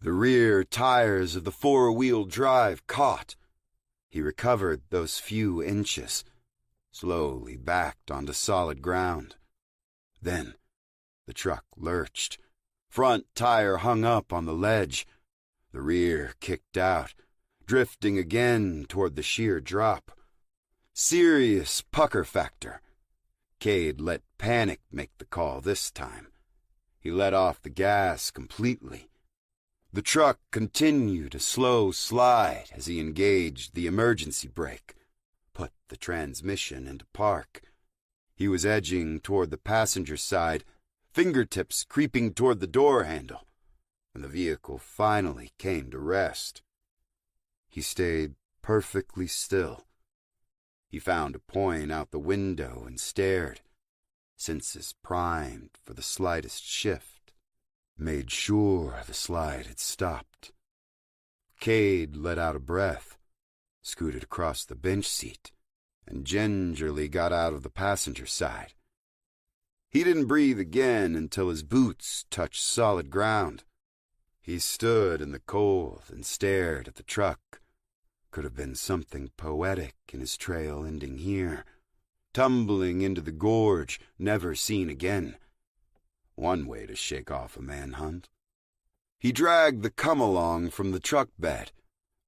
The rear tires of the 4-wheel drive caught. He recovered those few inches, slowly backed onto solid ground. Then the truck lurched. Front tire hung up on the ledge. The rear kicked out, drifting again toward the sheer drop. Serious pucker factor. Cade let panic make the call this time. He let off the gas completely, The truck continued a slow slide as he engaged the emergency brake, put the transmission into park. He was edging toward the passenger side, fingertips creeping toward the door handle, when the vehicle finally came to rest. He stayed perfectly still. He found a point out the window and stared, senses primed for the slightest shift, made sure the slide had stopped. Cade let out a breath, scooted across the bench seat, and gingerly got out of the passenger side. He didn't breathe again until his boots touched solid ground. He stood in the cold and stared at the truck. Could have been something poetic in his trail ending here, tumbling into the gorge, never seen again. One way to shake off a manhunt. He dragged the come-along from the truck bed,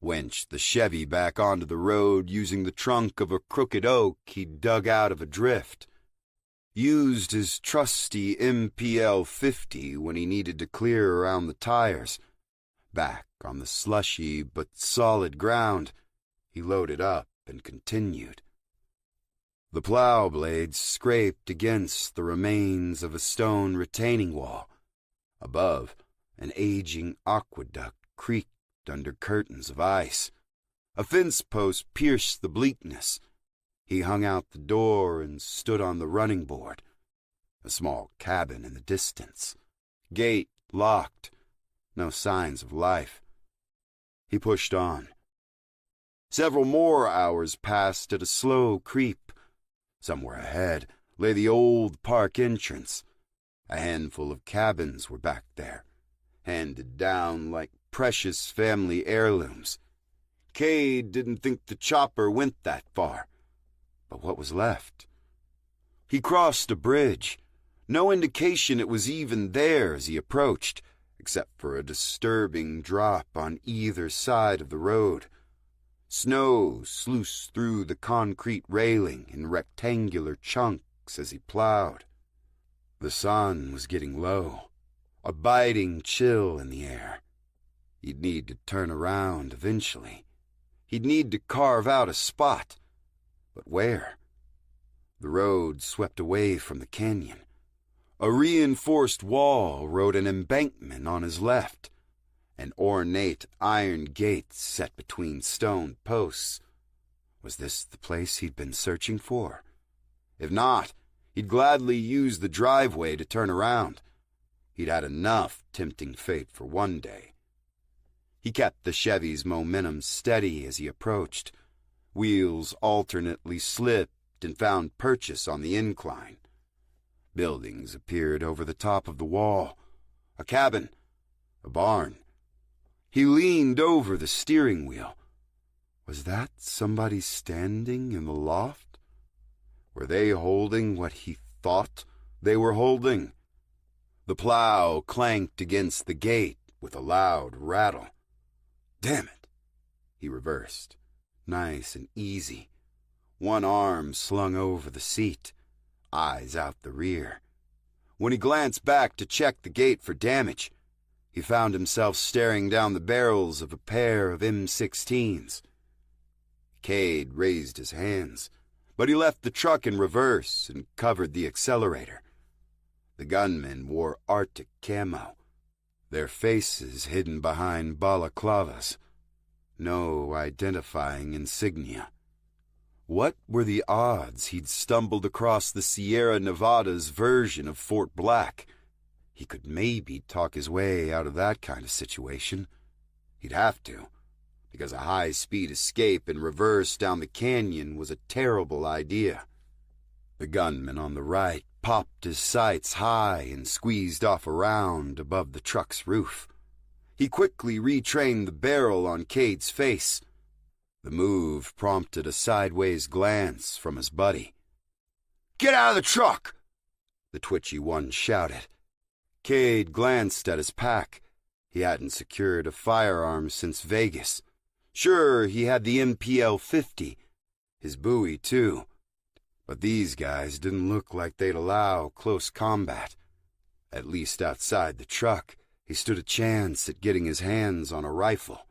wenched the Chevy back onto the road using the trunk of a crooked oak he'd dug out of a drift. Used his trusty MPL 50 when he needed to clear around the tires. Back on the slushy but solid ground, he loaded up and continued. The plow blades scraped against the remains of a stone retaining wall. Above, an aging aqueduct creaked under curtains of ice. A fence post pierced the bleakness. He hung out the door and stood on the running board. A small cabin in the distance. Gate locked. No signs of life. He pushed on. Several more hours passed at a slow creep. Somewhere ahead lay the old park entrance. A handful of cabins were back there, handed down like precious family heirlooms. Cade didn't think the chopper went that far. But what was left? He crossed a bridge. No indication it was even there as he approached, except for a disturbing drop on either side of the road. Snow sluiced through the concrete railing in rectangular chunks as he plowed. The sun was getting low, a biting chill in the air. He'd need to turn around eventually. He'd need to carve out a spot. But where? The road swept away from the canyon. A reinforced wall rode an embankment on his left. An ornate iron gate set between stone posts. Was this the place he'd been searching for? If not, he'd gladly use the driveway to turn around. He'd had enough tempting fate for one day. He kept the Chevy's momentum steady as he approached. Wheels alternately slipped and found purchase on the incline. Buildings appeared over the top of the wall. A cabin. A barn. He leaned over the steering wheel. Was that somebody standing in the loft? Were they holding what he thought they were holding? The plow clanked against the gate with a loud rattle. Damn it! He reversed. Nice and easy. One arm slung over the seat, eyes out the rear. When he glanced back to check the gate for damage, he found himself staring down the barrels of a pair of M16s. Cade raised his hands, but he left the truck in reverse and covered the accelerator. The gunmen wore Arctic camo, their faces hidden behind balaclavas. No identifying insignia. What were the odds he'd stumbled across the Sierra Nevadas version of Fort Black? He could maybe talk his way out of that kind of situation. He'd have to, because a high-speed escape in reverse down the canyon was a terrible idea. The gunman on the right popped his sights high and squeezed off a round above the truck's roof. He quickly retrained the barrel on Cade's face. The move prompted a sideways glance from his buddy. "Get out of the truck!" the twitchy one shouted. Cade glanced at his pack. He hadn't secured a firearm since Vegas. Sure, he had the MPL 50, his buoy too. But these guys didn't look like they'd allow close combat. At least outside the truck, he stood a chance at getting his hands on a rifle.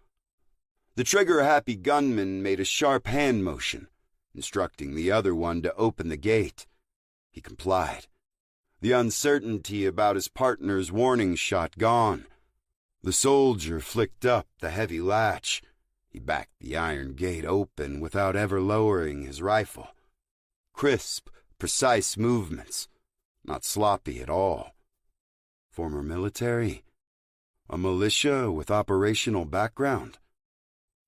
The trigger-happy gunman made a sharp hand motion, instructing the other one to open the gate. He complied, the uncertainty about his partner's warning shot gone. The soldier flicked up the heavy latch. He backed the iron gate open without ever lowering his rifle. Crisp, precise movements, not sloppy at all. Former military? A militia with operational background?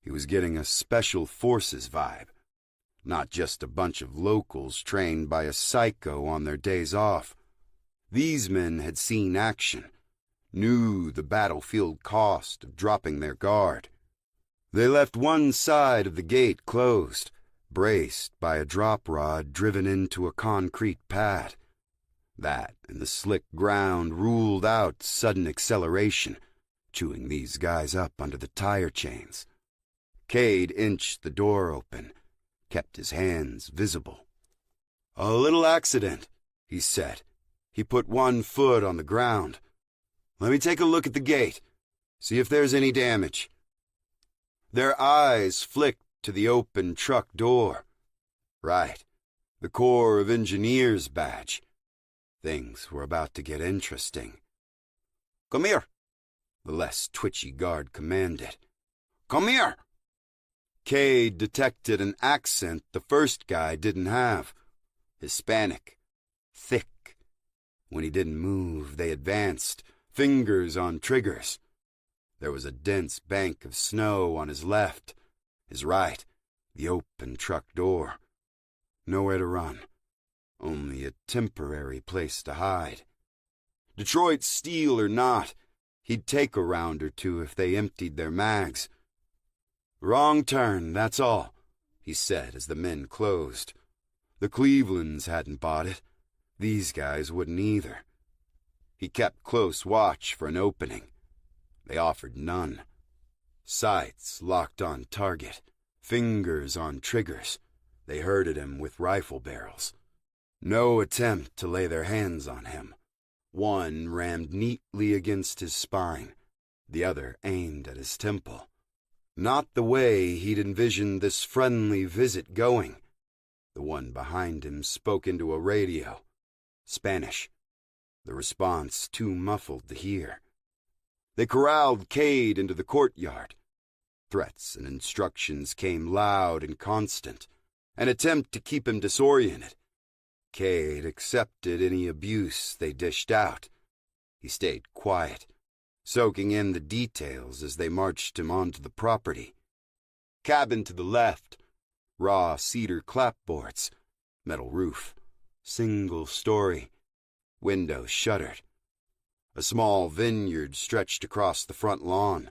He was getting a special forces vibe, not just a bunch of locals trained by a psycho on their days off. These men had seen action, knew the battlefield cost of dropping their guard. They left one side of the gate closed, braced by a drop rod driven into a concrete pad. That and the slick ground ruled out sudden acceleration, chewing these guys up under the tire chains. Cade inched the door open, kept his hands visible. "A little accident," he said. He put one foot on the ground. "Let me take a look at the gate, see if there's any damage." Their eyes flicked to the open truck door. Right, the Corps of Engineers badge. Things were about to get interesting. "Come here," the less twitchy guard commanded. "Come here." Cade detected an accent the first guy didn't have. Hispanic. Thick. When he didn't move, they advanced, fingers on triggers. There was a dense bank of snow on his left. His right, the open truck door. Nowhere to run. Only a temporary place to hide. Detroit steel or not, he'd take a round or two if they emptied their mags. "Wrong turn, that's all," he said as the men closed. The Clevelands hadn't bought it. These guys wouldn't either. He kept close watch for an opening. They offered none. Sights locked on target, fingers on triggers. They herded him with rifle barrels. No attempt to lay their hands on him. One rammed neatly against his spine, the other aimed at his temple. Not the way he'd envisioned this friendly visit going. The one behind him spoke into a radio. Spanish. The response too muffled to hear. They corralled Cade into the courtyard. Threats and instructions came loud and constant, an attempt to keep him disoriented. Cade accepted any abuse they dished out. He stayed quiet, soaking in the details as they marched him onto the property. Cabin to the left, raw cedar clapboards, metal roof, single story, windows shuttered. A small vineyard stretched across the front lawn,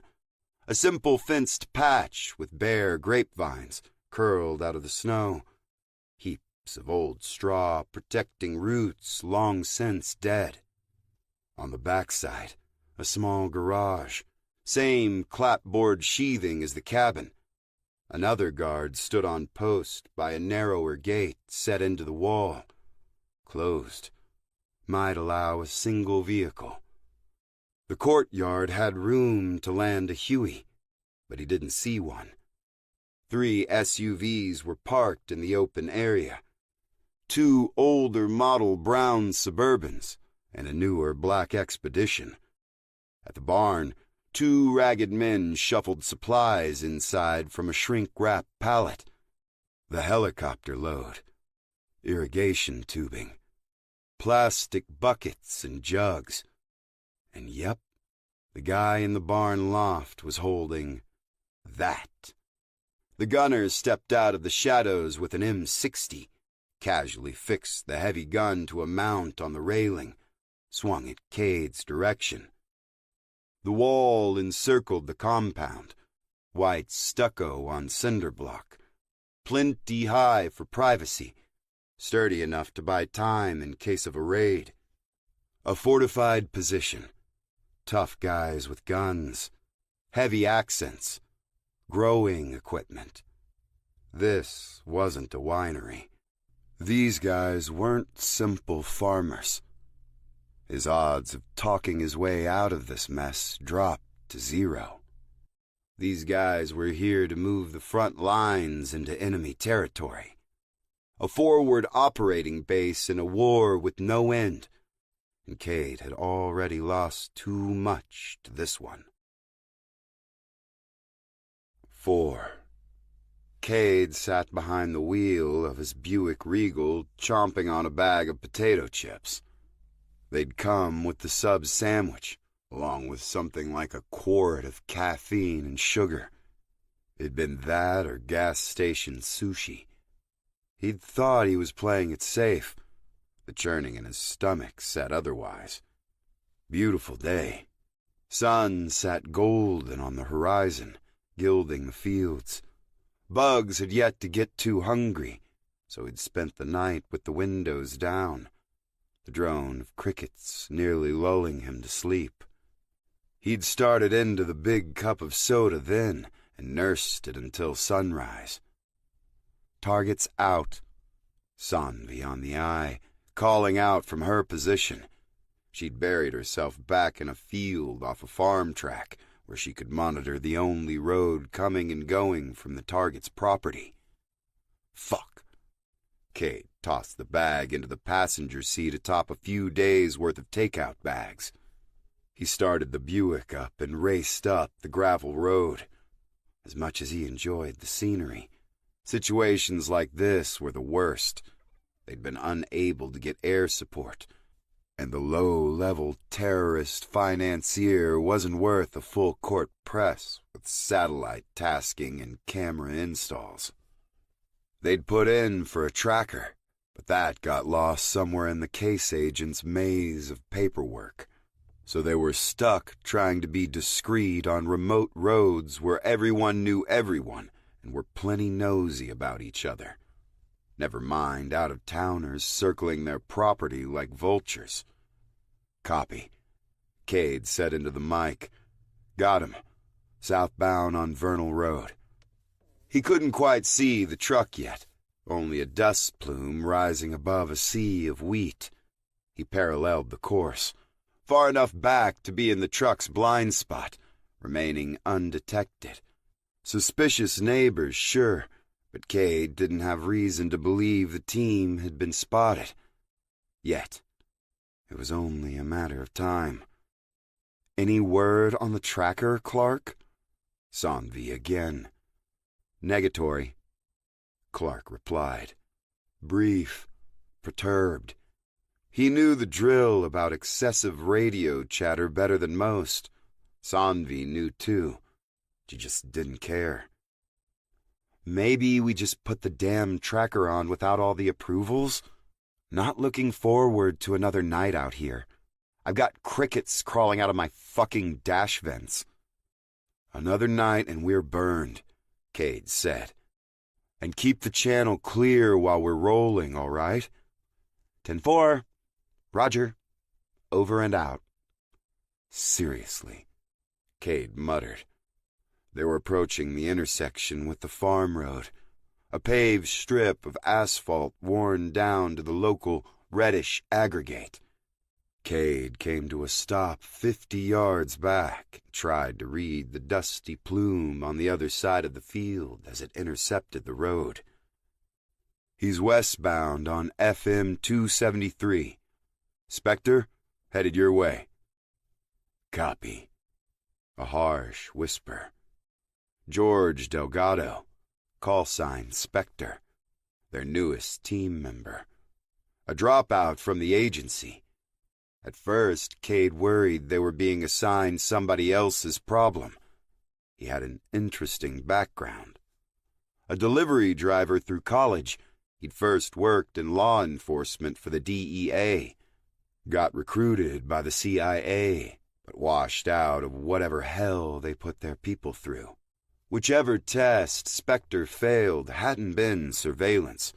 a simple fenced patch with bare grapevines curled out of the snow, heaps of old straw protecting roots long since dead. On the backside, a small garage, same clapboard sheathing as the cabin. Another guard stood on post by a narrower gate set into the wall. Closed. Might allow a single vehicle. The courtyard had room to land a Huey, but he didn't see one. 3 SUVs were parked in the open area. 2 older model brown Suburbans and a newer black Expedition. At the barn, 2 ragged men shuffled supplies inside from a shrink-wrap pallet. The helicopter load. Irrigation tubing. Plastic buckets and jugs. And yep, the guy in the barn loft was holding that. The gunner stepped out of the shadows with an M60, casually fixed the heavy gun to a mount on the railing, swung it Cade's direction. The wall encircled the compound, white stucco on cinder block, plenty high for privacy, sturdy enough to buy time in case of a raid. A fortified position, tough guys with guns, heavy accents, growing equipment. This wasn't a winery. These guys weren't simple farmers. His odds of talking his way out of this mess dropped to 0. These guys were here to move the front lines into enemy territory. A forward operating base in a war with no end, and Cade had already lost too much to this one. 4. Cade sat behind the wheel of his Buick Regal, chomping on a bag of potato chips. They'd come with the sub sandwich, along with something like a quart of caffeine and sugar. It'd been that or gas station sushi. He'd thought he was playing it safe. The churning in his stomach said otherwise. Beautiful day. Sun sat golden on the horizon, gilding the fields. Bugs had yet to get too hungry, so he'd spent the night with the windows down, the drone of crickets nearly lulling him to sleep. He'd started into the big cup of soda then and nursed it until sunrise. Targets out. Sanvi on the eye, calling out from her position. She'd buried herself back in a field off a farm track where she could monitor the only road coming and going from the target's property. Fuck. Cade tossed the bag into the passenger seat atop a few days' worth of takeout bags. He started the Buick up and raced up the gravel road. As much as he enjoyed the scenery, situations like this were the worst. They'd been unable to get air support, and the low-level terrorist financier wasn't worth a full-court press with satellite tasking and camera installs. They'd put in for a tracker, but that got lost somewhere in the case agent's maze of paperwork. So they were stuck trying to be discreet on remote roads where everyone knew everyone and were plenty nosy about each other. Never mind out-of-towners circling their property like vultures. Copy. Cade said into the mic. Got him. Southbound on Vernal Road. He couldn't quite see the truck yet, only a dust plume rising above a sea of wheat. He paralleled the course, far enough back to be in the truck's blind spot, remaining undetected. Suspicious neighbors, sure, but Cade didn't have reason to believe the team had been spotted. Yet, it was only a matter of time. Any word on the tracker, Clark? Sanvi again. Negatory. Clark replied. Brief, perturbed. He knew the drill about excessive radio chatter better than most. Sanvi knew too. She just didn't care. Maybe we just put the damn tracker on without all the approvals? Not looking forward to another night out here. I've got crickets crawling out of my fucking dash vents. Another night and we're burned, Cade said. And keep the channel clear while we're rolling, all right? 10-4. Roger. Over and out. Seriously, Cade muttered. They were approaching the intersection with the farm road, a paved strip of asphalt worn down to the local reddish aggregate. Cade came to a stop 50 yards back and tried to read the dusty plume on the other side of the field as it intercepted the road. He's westbound on FM 273. Spectre, headed your way. Copy. A harsh whisper. George Delgado, call sign Spectre, their newest team member. A dropout from the agency. At first, Cade worried they were being assigned somebody else's problem. He had an interesting background. A delivery driver through college, he'd first worked in law enforcement for the DEA. Got recruited by the CIA, but washed out of whatever hell they put their people through. Whichever test Spectre failed hadn't been surveillance.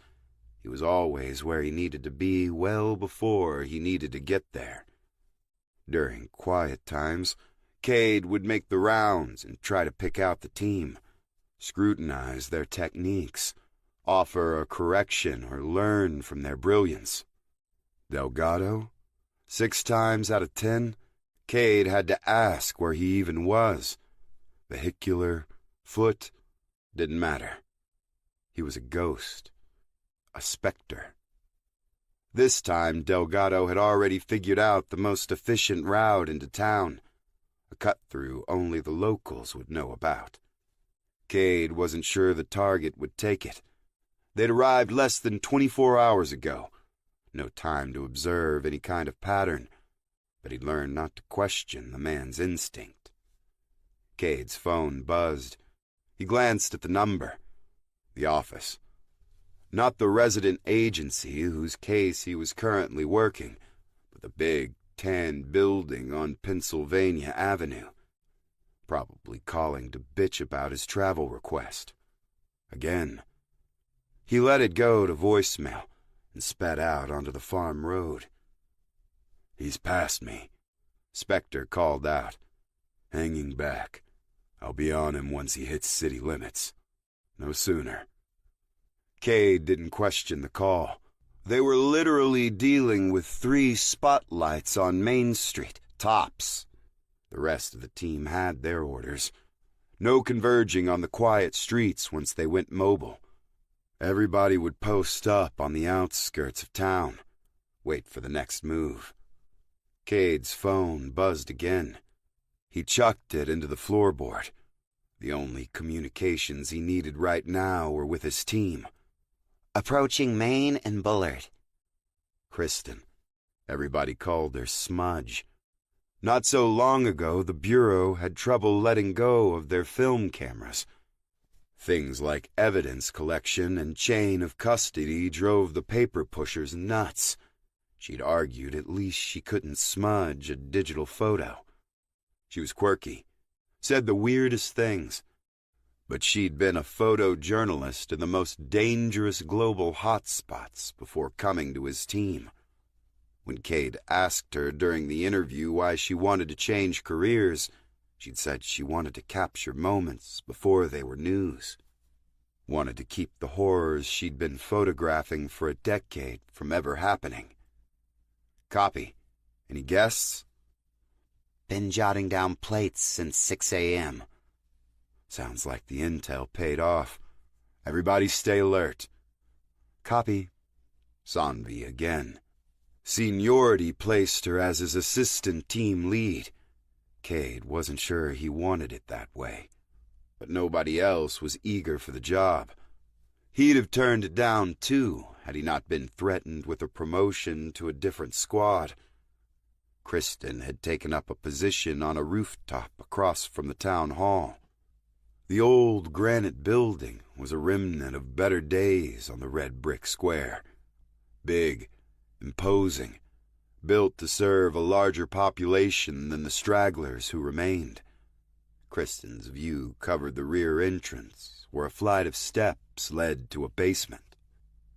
He was always where he needed to be well before he needed to get there. During quiet times, Cade would make the rounds and try to pick out the team, scrutinize their techniques, offer a correction or learn from their brilliance. Delgado? 6 times out of 10, Cade had to ask where he even was. Vehicular, foot, didn't matter. He was a ghost, a specter. This time, Delgado had already figured out the most efficient route into town, a cut-through only the locals would know about. Cade wasn't sure the target would take it. They'd arrived less than 24 hours ago. No time to observe any kind of pattern, but he'd learned not to question the man's instinct. Cade's phone buzzed. He glanced at the number. The office. Not the resident agency whose case he was currently working, but the big tan building on Pennsylvania Avenue. Probably calling to bitch about his travel request. Again. He let it go to voicemail and sped out onto the farm road. "He's past me," Spectre called out. "Hanging back. I'll be on him once he hits city limits. No sooner." Cade didn't question the call. They were literally dealing with 3 spotlights on Main Street, tops. The rest of the team had their orders. No converging on the quiet streets once they went mobile. Everybody would post up on the outskirts of town, wait for the next move. Cade's phone buzzed again. He chucked it into the floorboard. The only communications he needed right now were with his team. "Approaching Main and Bullard." Kristen. Everybody called her Smudge. Not so long ago, the Bureau had trouble letting go of their film cameras. Things like evidence collection and chain of custody drove the paper pushers nuts. She'd argued at least she couldn't smudge a digital photo. She was quirky, said the weirdest things, but she'd been a photojournalist in the most dangerous global hotspots before coming to his team. When Cade asked her during the interview why she wanted to change careers, she'd said she wanted to capture moments before they were news. Wanted to keep the horrors she'd been photographing for a decade from ever happening. "Copy. Any guests?" "Been jotting down plates since 6 a.m. Sounds like the intel paid off. Everybody stay alert." "Copy." Sanvi again. Seniority placed her as his assistant team lead. Cade wasn't sure he wanted it that way, but nobody else was eager for the job. He'd have turned it down too had he not been threatened with a promotion to a different squad. Kristen had taken up a position on a rooftop across from the town hall. The old granite building was a remnant of better days on the red brick square. Big, imposing, built to serve a larger population than the stragglers who remained. Kristen's view covered the rear entrance, where a flight of steps led to a basement,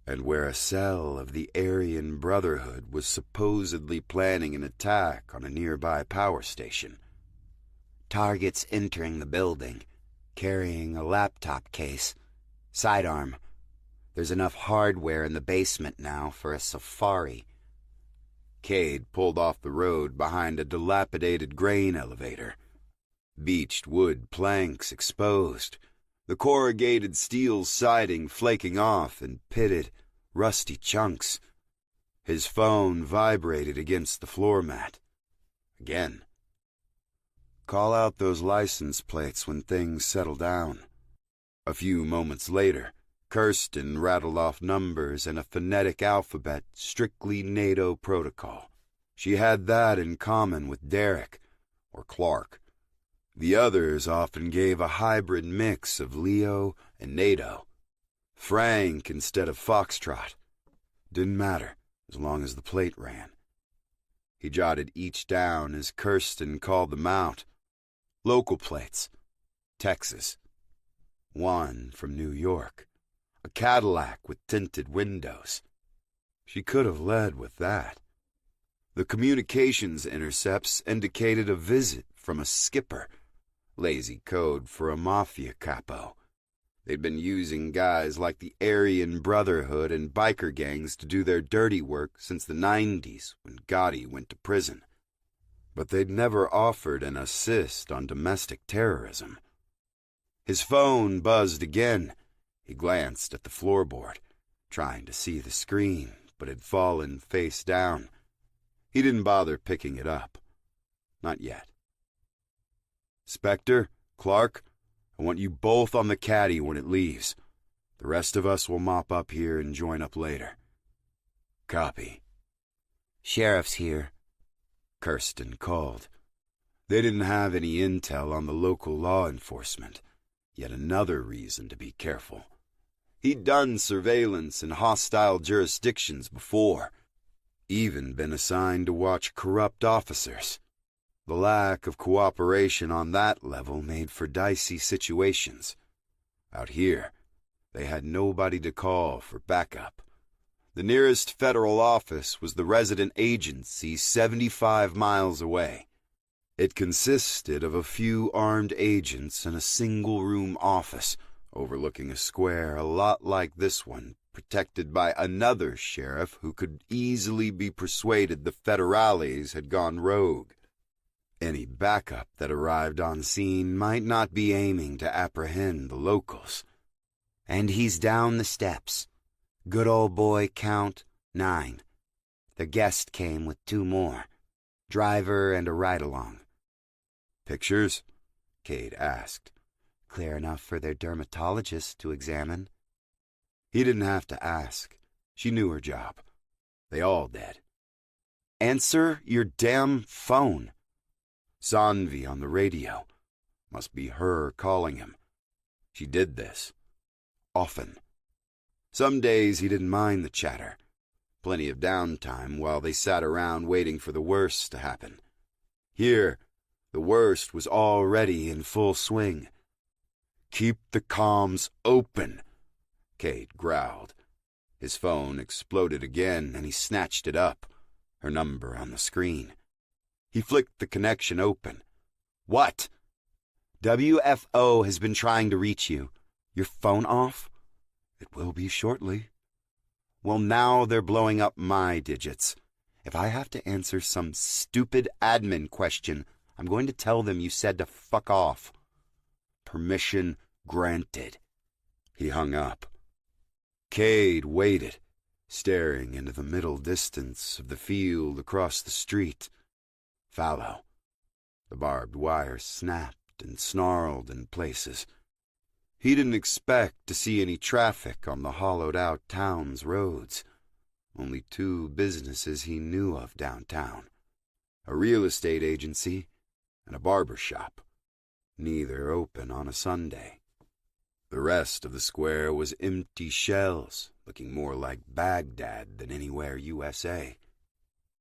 and where a cell of the Aryan Brotherhood was supposedly planning an attack on a nearby power station. "Targets entering the building, carrying a laptop case. Sidearm. There's enough hardware in the basement now for a safari." Cade pulled off the road behind a dilapidated grain elevator. Beached wood planks exposed, the corrugated steel siding flaking off in pitted, rusty chunks. His phone vibrated against the floor mat. Again. "Call out those license plates when things settle down." A few moments later, Kirsten rattled off numbers and a phonetic alphabet strictly NATO protocol. She had that in common with Derek, or Clark. The others often gave a hybrid mix of Leo and NATO. Frank instead of Foxtrot. Didn't matter, as long as the plate ran. He jotted each down as Kirsten called them out. Local plates. Texas. One from New York. A Cadillac with tinted windows. She could have led with that. The communications intercepts indicated a visit from a skipper, lazy code for a mafia capo. They'd been using guys like the Aryan Brotherhood and biker gangs to do their dirty work since the 90s when Gotti went to prison. But they'd never offered an assist on domestic terrorism. His phone buzzed again. He glanced at the floorboard, trying to see the screen, but had fallen face down. He didn't bother picking it up. Not yet. Spectre, Clark, I want you both on the caddy when it leaves. The rest of us will mop up here and join up later. Copy. Sheriff's here, Kirsten called. They didn't have any intel on the local law enforcement. Yet another reason to be careful. He'd done surveillance in hostile jurisdictions before, even been assigned to watch corrupt officers. The lack of cooperation on that level made for dicey situations. Out here, they had nobody to call for backup. The nearest federal office was the resident agency 75 miles away. It consisted of a few armed agents and a single-room office overlooking a square a lot like this one, protected by another sheriff who could easily be persuaded the federales had gone rogue. Any backup that arrived on scene might not be aiming to apprehend the locals. And he's down the steps. Good old boy count 9. The guest came with 2 more. Driver and a ride-along. Pictures? Cade asked. Clear enough for their dermatologist to examine. He didn't have to ask. She knew her job. They all did. Answer your damn phone. Sanvi on the radio. Must be her calling him. She did this. Often. Some days he didn't mind the chatter. Plenty of downtime while they sat around waiting for the worst to happen. Here, the worst was already in full swing. Keep the comms open, Cade growled. His phone exploded again, and he snatched it up, her number on the screen. He flicked the connection open. What? WFO has been trying to reach you. Your phone off? It will be shortly. Well, now they're blowing up my digits. If I have to answer some stupid admin question, I'm going to tell them you said to fuck off. Permission granted. He hung up. Cade waited, staring into the middle distance of the field across the street. Fallow. The barbed wire snapped and snarled in places. He didn't expect to see any traffic on the hollowed-out town's roads. Only 2 businesses he knew of downtown. A real estate agency and a barber shop, neither open on a Sunday. The rest of the square was empty shells, looking more like Baghdad than anywhere USA.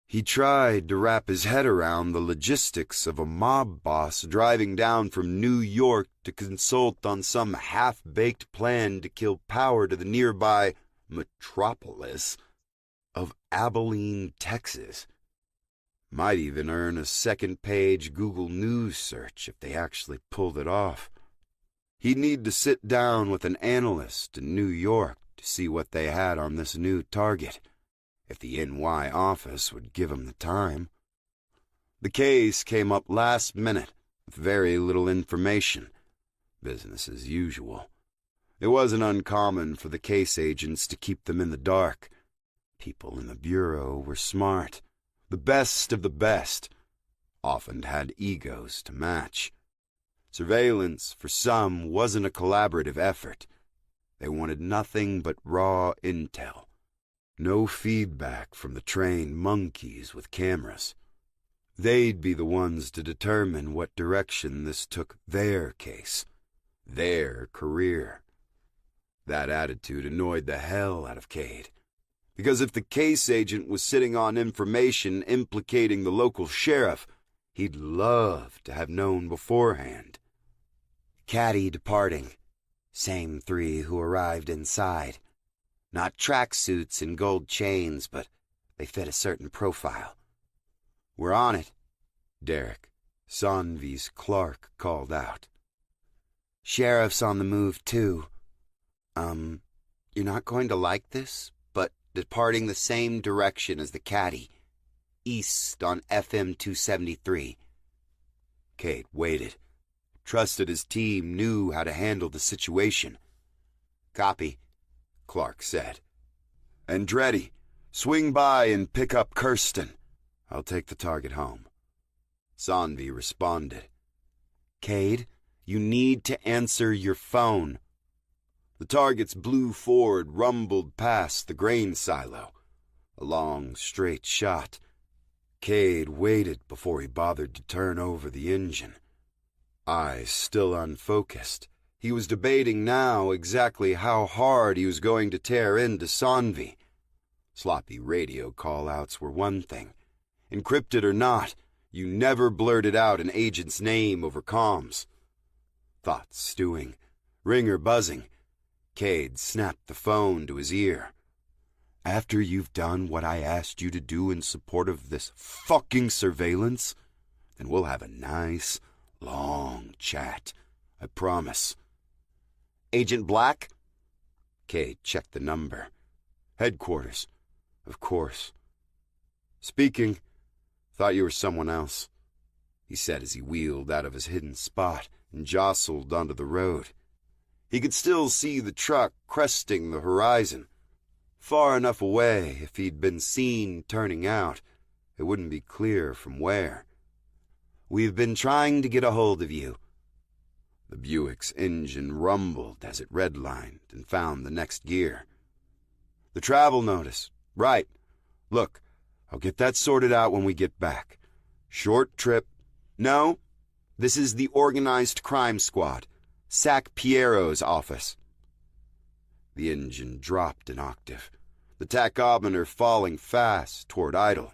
He tried to wrap his head around the logistics of a mob boss driving down from New York to consult on some half-baked plan to kill power to the nearby metropolis of Abilene, Texas. Might even earn a second-page Google News search if they actually pulled it off. He'd need to sit down with an analyst in New York to see what they had on this new target, if the NY office would give him the time. The case came up last minute, with very little information. Business as usual. It wasn't uncommon for the case agents to keep them in the dark. People in the bureau were smart. The best of the best, often had egos to match. Surveillance, for some, wasn't a collaborative effort. They wanted nothing but raw intel. No feedback from the trained monkeys with cameras. They'd be the ones to determine what direction this took their case, their career. That attitude annoyed the hell out of Cade. Because if the case agent was sitting on information implicating the local sheriff, he'd love to have known beforehand. Caddy departing. Same 3 who arrived inside. Not tracksuits and gold chains, but they fit a certain profile. We're on it, Derek, Sanvi's clerk, called out. Sheriff's on the move, too. You're not going to like this, but departing the same direction as the caddy, east on FM 273. Cade waited, trusted his team knew how to handle the situation. Copy, Clark said. Andretti, swing by and pick up Kirsten. I'll take the target home. Sanvi responded. Cade, you need to answer your phone. The target's blue Ford rumbled past the grain silo. A long, straight shot. Cade waited before he bothered to turn over the engine. Eyes still unfocused, he was debating now exactly how hard he was going to tear into Sanvi. Sloppy radio call-outs were one thing. Encrypted or not, you never blurted out an agent's name over comms. Thoughts stewing, ringer buzzing. Cade snapped the phone to his ear. After you've done what I asked you to do in support of this fucking surveillance, then we'll have a nice, long chat. I promise. Agent Black? Cade checked the number. Headquarters. Of course. Speaking. Thought you were someone else, he said as he wheeled out of his hidden spot and jostled onto the road. He could still see the truck cresting the horizon. Far enough away, if he'd been seen turning out, it wouldn't be clear from where. We've been trying to get a hold of you. The Buick's engine rumbled as it redlined and found the next gear. The travel notice. Right. Look, I'll get that sorted out when we get back. Short trip. No, this is the Organized Crime Squad. Sac Piero's office. The engine dropped an octave, the tachometer falling fast toward idle.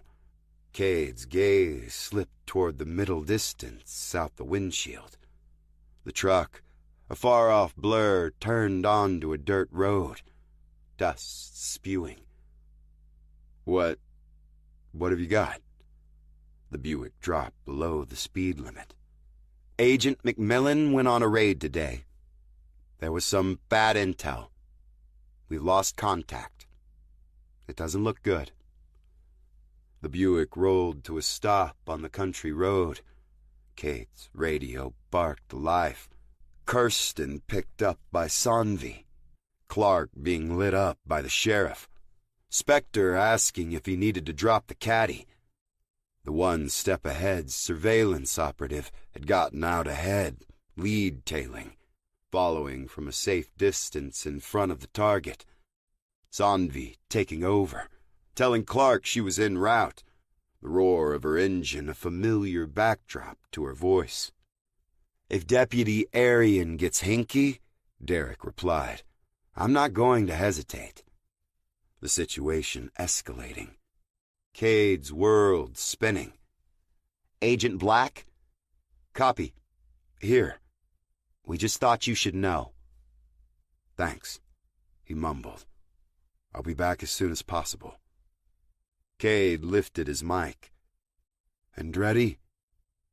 Cade's gaze slipped toward the middle distance out the windshield. The truck, a far-off blur, turned onto a dirt road, dust spewing. What have you got? The Buick dropped below the speed limit. Agent McMillan went on a raid today. There was some bad intel. We've lost contact. It doesn't look good. The Buick rolled to a stop on the country road. Cade's radio barked life. Kirsten picked up by Sanvi. Clark being lit up by the sheriff. Spectre asking if he needed to drop the caddy. The one step ahead surveillance operative had gotten out ahead, lead-tailing, following from a safe distance in front of the target. Sanvi taking over, telling Clark she was en route, the roar of her engine a familiar backdrop to her voice. If Deputy Arian gets hinky, Derek replied, I'm not going to hesitate. The situation escalating. Cade's world spinning. Agent Black? Copy. Here. We just thought you should know. Thanks, he mumbled. I'll be back as soon as possible. Cade lifted his mic. Andretti,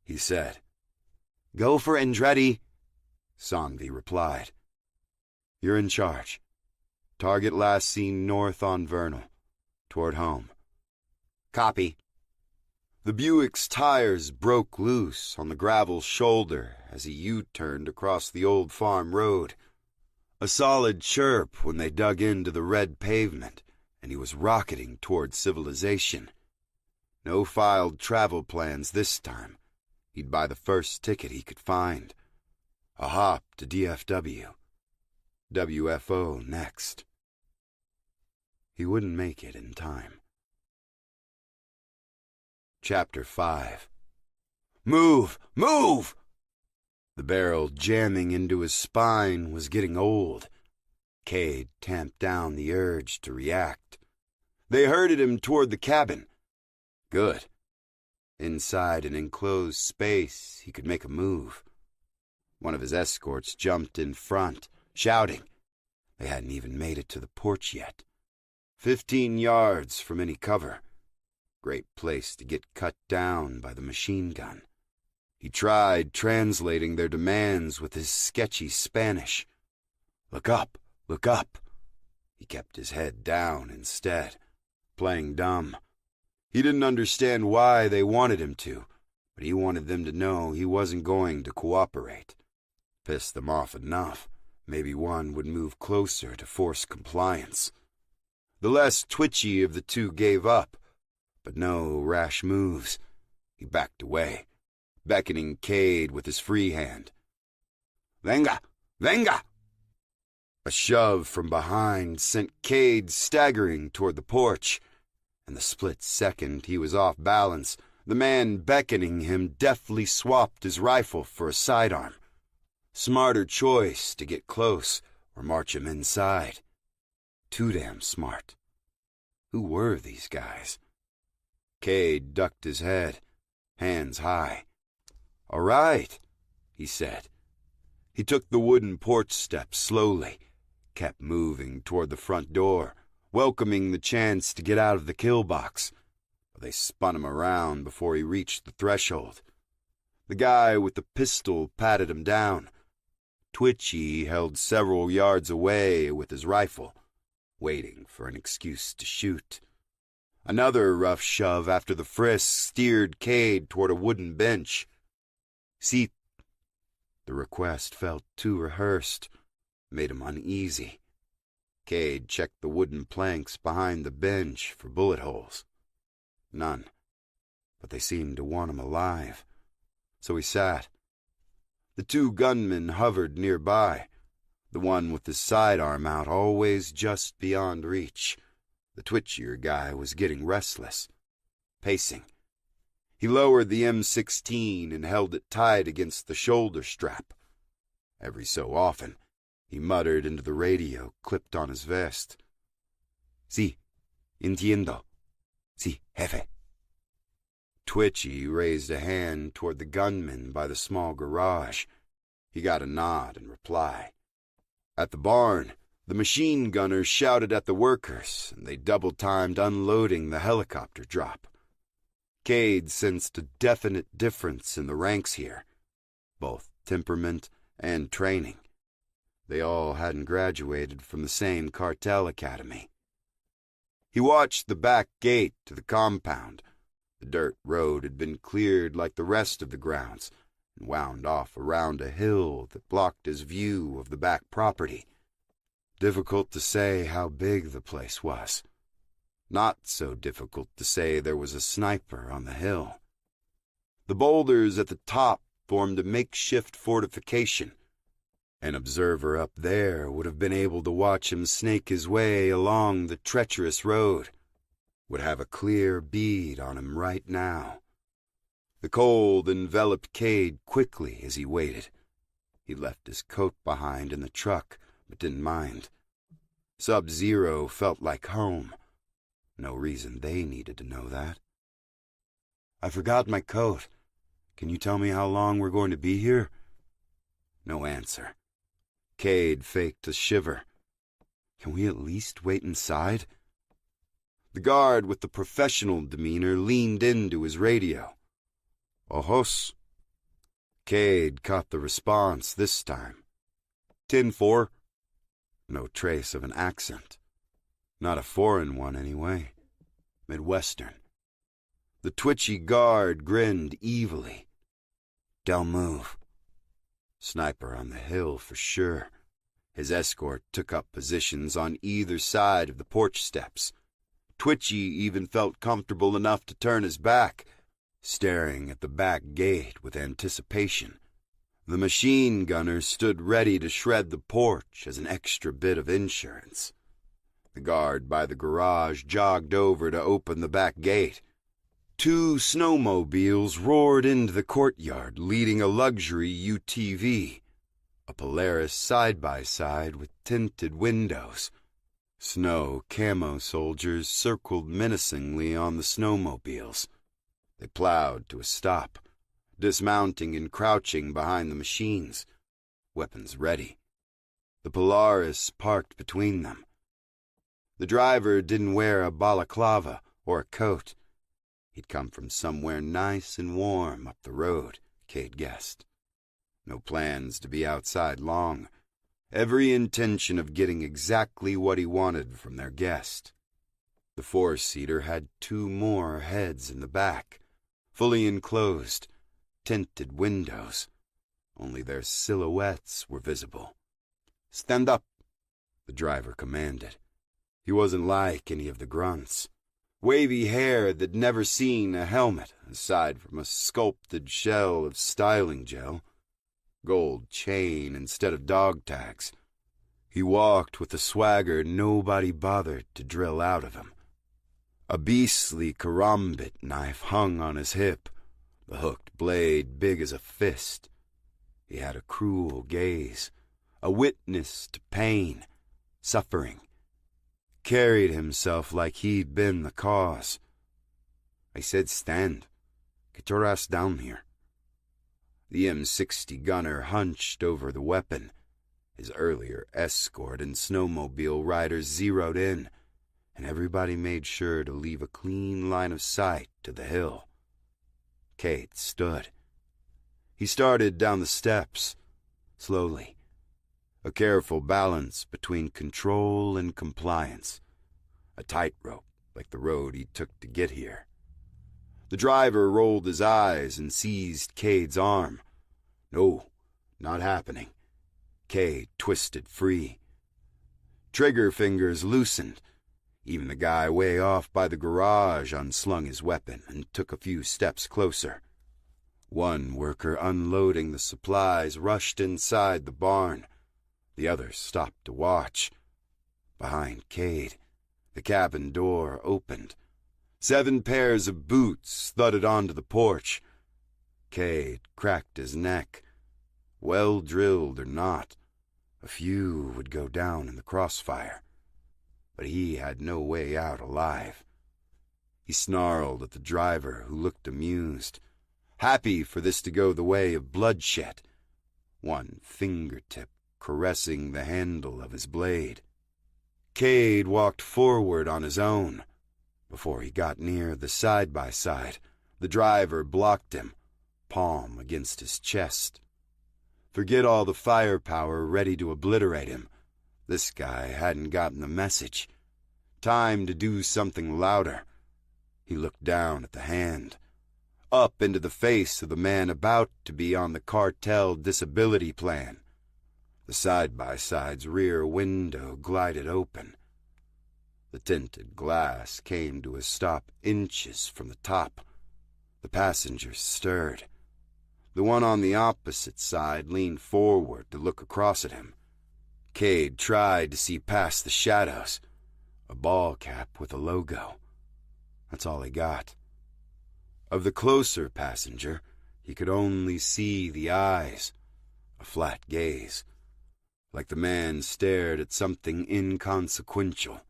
he said. Go for Andretti, Sanvi replied. You're in charge. Target last seen north on Vernal, toward home. Copy. The Buick's tires broke loose on the gravel shoulder as he U-turned across the old farm road. A solid chirp when they dug into the red pavement, and he was rocketing toward civilization. No filed travel plans this time. He'd buy the first ticket he could find. A hop to DFW. WFO next. He wouldn't make it in time. Chapter 5. Move! Move! The barrel jamming into his spine was getting old. Cade tamped down the urge to react. They herded him toward the cabin. Good. Inside an enclosed space, he could make a move. One of his escorts jumped in front, shouting. They hadn't even made it to the porch yet. 15 yards from any cover. Great place to get cut down by the machine gun. He tried translating their demands with his sketchy Spanish. Look up, Look up. He kept his head down instead, playing dumb. He didn't understand why they wanted him to, but he wanted them to know he wasn't going to cooperate. Pissed them off enough, maybe one would move closer to force compliance. The less twitchy of the two gave up, but no rash moves. He backed away, beckoning Cade with his free hand. Venga! Venga! A shove from behind sent Cade staggering toward the porch. In the split second he was off balance, the man beckoning him deftly swapped his rifle for a sidearm. Smarter choice to get close or march him inside. Too damn smart. Who were these guys? Cade ducked his head, hands high. All right, he said. He took the wooden porch steps slowly, kept moving toward the front door, welcoming the chance to get out of the kill box, but they spun him around before he reached the threshold. The guy with the pistol patted him down. Twitchy held several yards away with his rifle, waiting for an excuse to shoot. Another rough shove after the frisk steered Cade toward a wooden bench. Seat. The request felt too rehearsed, made him uneasy. Cade checked the wooden planks behind the bench for bullet holes. None, but they seemed to want him alive. So he sat. The two gunmen hovered nearby, the one with his sidearm out always just beyond reach. The twitchier guy was getting restless, pacing. He lowered the M16 and held it tight against the shoulder strap. Every so often, he muttered into the radio clipped on his vest. Sí, entiendo. Sí, jefe. Twitchy raised a hand toward the gunman by the small garage. He got a nod in reply. At the barn, the machine gunners shouted at the workers, and they double-timed unloading the helicopter drop. Cade sensed a definite difference in the ranks here, both temperament and training. They all hadn't graduated from the same cartel academy. He watched the back gate to the compound. The dirt road had been cleared like the rest of the grounds and wound off around a hill that blocked his view of the back property. Difficult to say how big the place was. Not so difficult to say there was a sniper on the hill. The boulders at the top formed a makeshift fortification. An observer up there would have been able to watch him snake his way along the treacherous road, would have a clear bead on him right now. The cold enveloped Cade quickly as he waited. He left his coat behind in the truck, but didn't mind. Sub-Zero felt like home. No reason they needed to know that. I forgot my coat. Can you tell me how long we're going to be here? No answer. Cade faked a shiver. Can we at least wait inside? The guard with the professional demeanor leaned into his radio. Ojos. Cade caught the response this time. 10-4. No trace of an accent. Not a foreign one, anyway. Midwestern. The twitchy guard grinned evilly. Don't move. Sniper on the hill for sure. His escort took up positions on either side of the porch steps. Twitchy even felt comfortable enough to turn his back, staring at the back gate with anticipation. The machine gunner stood ready to shred the porch as an extra bit of insurance. The guard by the garage jogged over to open the back gate. Two snowmobiles roared into the courtyard, leading a luxury UTV, a Polaris side-by-side with tinted windows. Snow camo soldiers circled menacingly on the snowmobiles. They plowed to a stop, dismounting and crouching behind the machines, weapons ready. The Polaris parked between them. The driver didn't wear a balaclava or a coat. He'd come from somewhere nice and warm up the road, Cade guessed. No plans to be outside long. every intention of getting exactly what he wanted from their guest. The four-seater had two more heads in the back, fully enclosed, tinted windows. Only their silhouettes were visible. "Stand up," the driver commanded. He wasn't like any of the grunts. Wavy hair that'd never seen a helmet, aside from a sculpted shell of styling gel. Gold chain instead of dog tags. He walked with a swagger nobody bothered to drill out of him. A beastly karambit knife hung on his hip, the hooked blade big as a fist. He had a cruel gaze, a witness to pain, suffering. Carried himself like he'd been the cause. I said, "Stand. Get your ass down here." The M60 gunner hunched over the weapon. His earlier escort and snowmobile riders zeroed in, and everybody made sure to leave a clean line of sight to the hill. Cade stood. He started down the steps, slowly, a careful balance between control and compliance, a tightrope like the road he took to get here. The driver rolled his eyes and seized Cade's arm. No, not happening. Cade twisted free. Trigger fingers loosened. Even the guy way off by the garage unslung his weapon and took a few steps closer. One worker unloading the supplies rushed inside the barn. The others stopped to watch. Behind Cade, the cabin door opened. 7 pairs of boots thudded onto the porch. Cade cracked his neck. Well drilled or not, a few would go down in the crossfire. But he had no way out alive. He snarled at the driver, who looked amused, happy for this to go the way of bloodshed, one fingertip caressing the handle of his blade. Cade walked forward on his own. Before he got near the side-by-side, the driver blocked him, palm against his chest. Forget all the firepower ready to obliterate him. This guy hadn't gotten the message. Time to do something louder. He looked down at the hand, up into the face of the man about to be on the cartel disability plan. The side-by-side's rear window glided open. The tinted glass came to a stop inches from the top. The passengers stirred. The one on the opposite side leaned forward to look across at him. Cade tried to see past the shadows. A ball cap with a logo. That's all he got. Of the closer passenger, he could only see the eyes, a flat gaze, like the man stared at something inconsequential,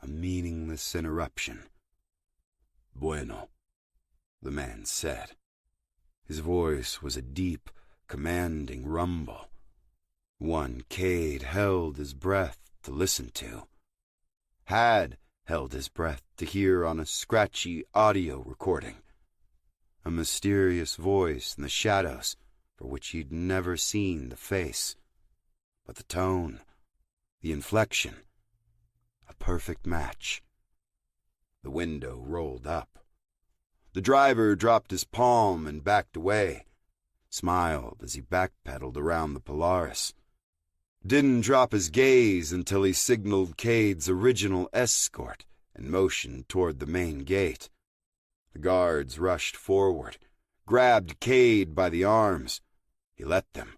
a meaningless interruption. "Bueno," the man said. His voice was a deep, commanding rumble, one Cade held his breath to listen to, had held his breath to hear on a scratchy audio recording, a mysterious voice in the shadows for which he'd never seen the face, but the tone, the inflection, a perfect match. The window rolled up. The driver dropped his palm and backed away, smiled as he backpedaled around the Polaris. Didn't drop his gaze until he signaled Cade's original escort and motioned toward the main gate. The guards rushed forward, grabbed Cade by the arms. He let them,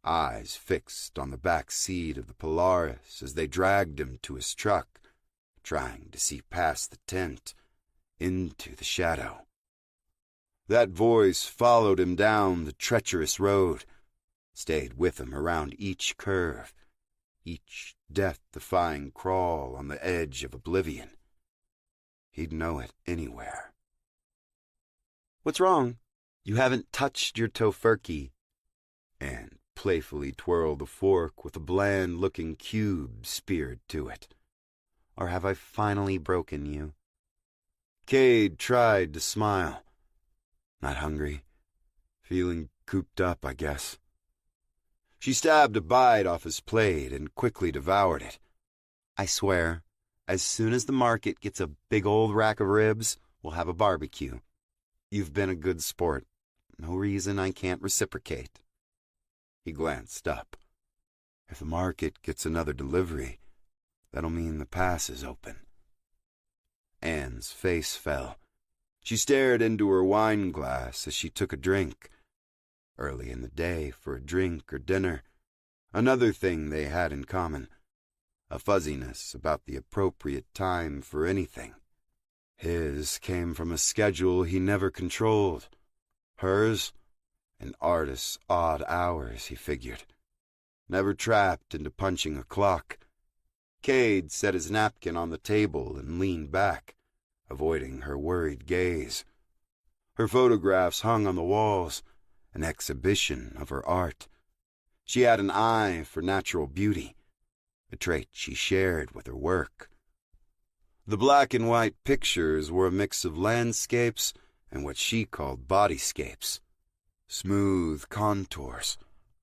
eyes fixed on the back seat of the Polaris as they dragged him to his truck, trying to see past the tent, into the shadow. That voice followed him down the treacherous road, stayed with him around each curve, each death-defying crawl on the edge of oblivion. He'd know it anywhere. "What's wrong? You haven't touched your tofurkey," and playfully twirled a fork with a bland-looking cube speared to it. "Or have I finally broken you?" Cade tried to smile. Not hungry. Feeling cooped up, I guess. She stabbed a bite off his plate and quickly devoured it. I swear, as soon as the market gets a big old rack of ribs, we'll have a barbecue. You've been a good sport. No reason I can't reciprocate. He glanced up. If the market gets another delivery, that'll mean the pass is open. Anne's face fell. She stared into her wine glass as she took a drink. Early in the day for a drink or dinner. Another thing they had in common. A fuzziness about the appropriate time for anything. His came from a schedule he never controlled. Hers, an artist's odd hours, he figured. Never trapped into punching a clock. Cade set his napkin on the table and leaned back, avoiding her worried gaze. Her photographs hung on the walls, an exhibition of her art. She had an eye for natural beauty, a trait she shared with her work. The black and white pictures were a mix of landscapes and what she called bodyscapes. Smooth contours,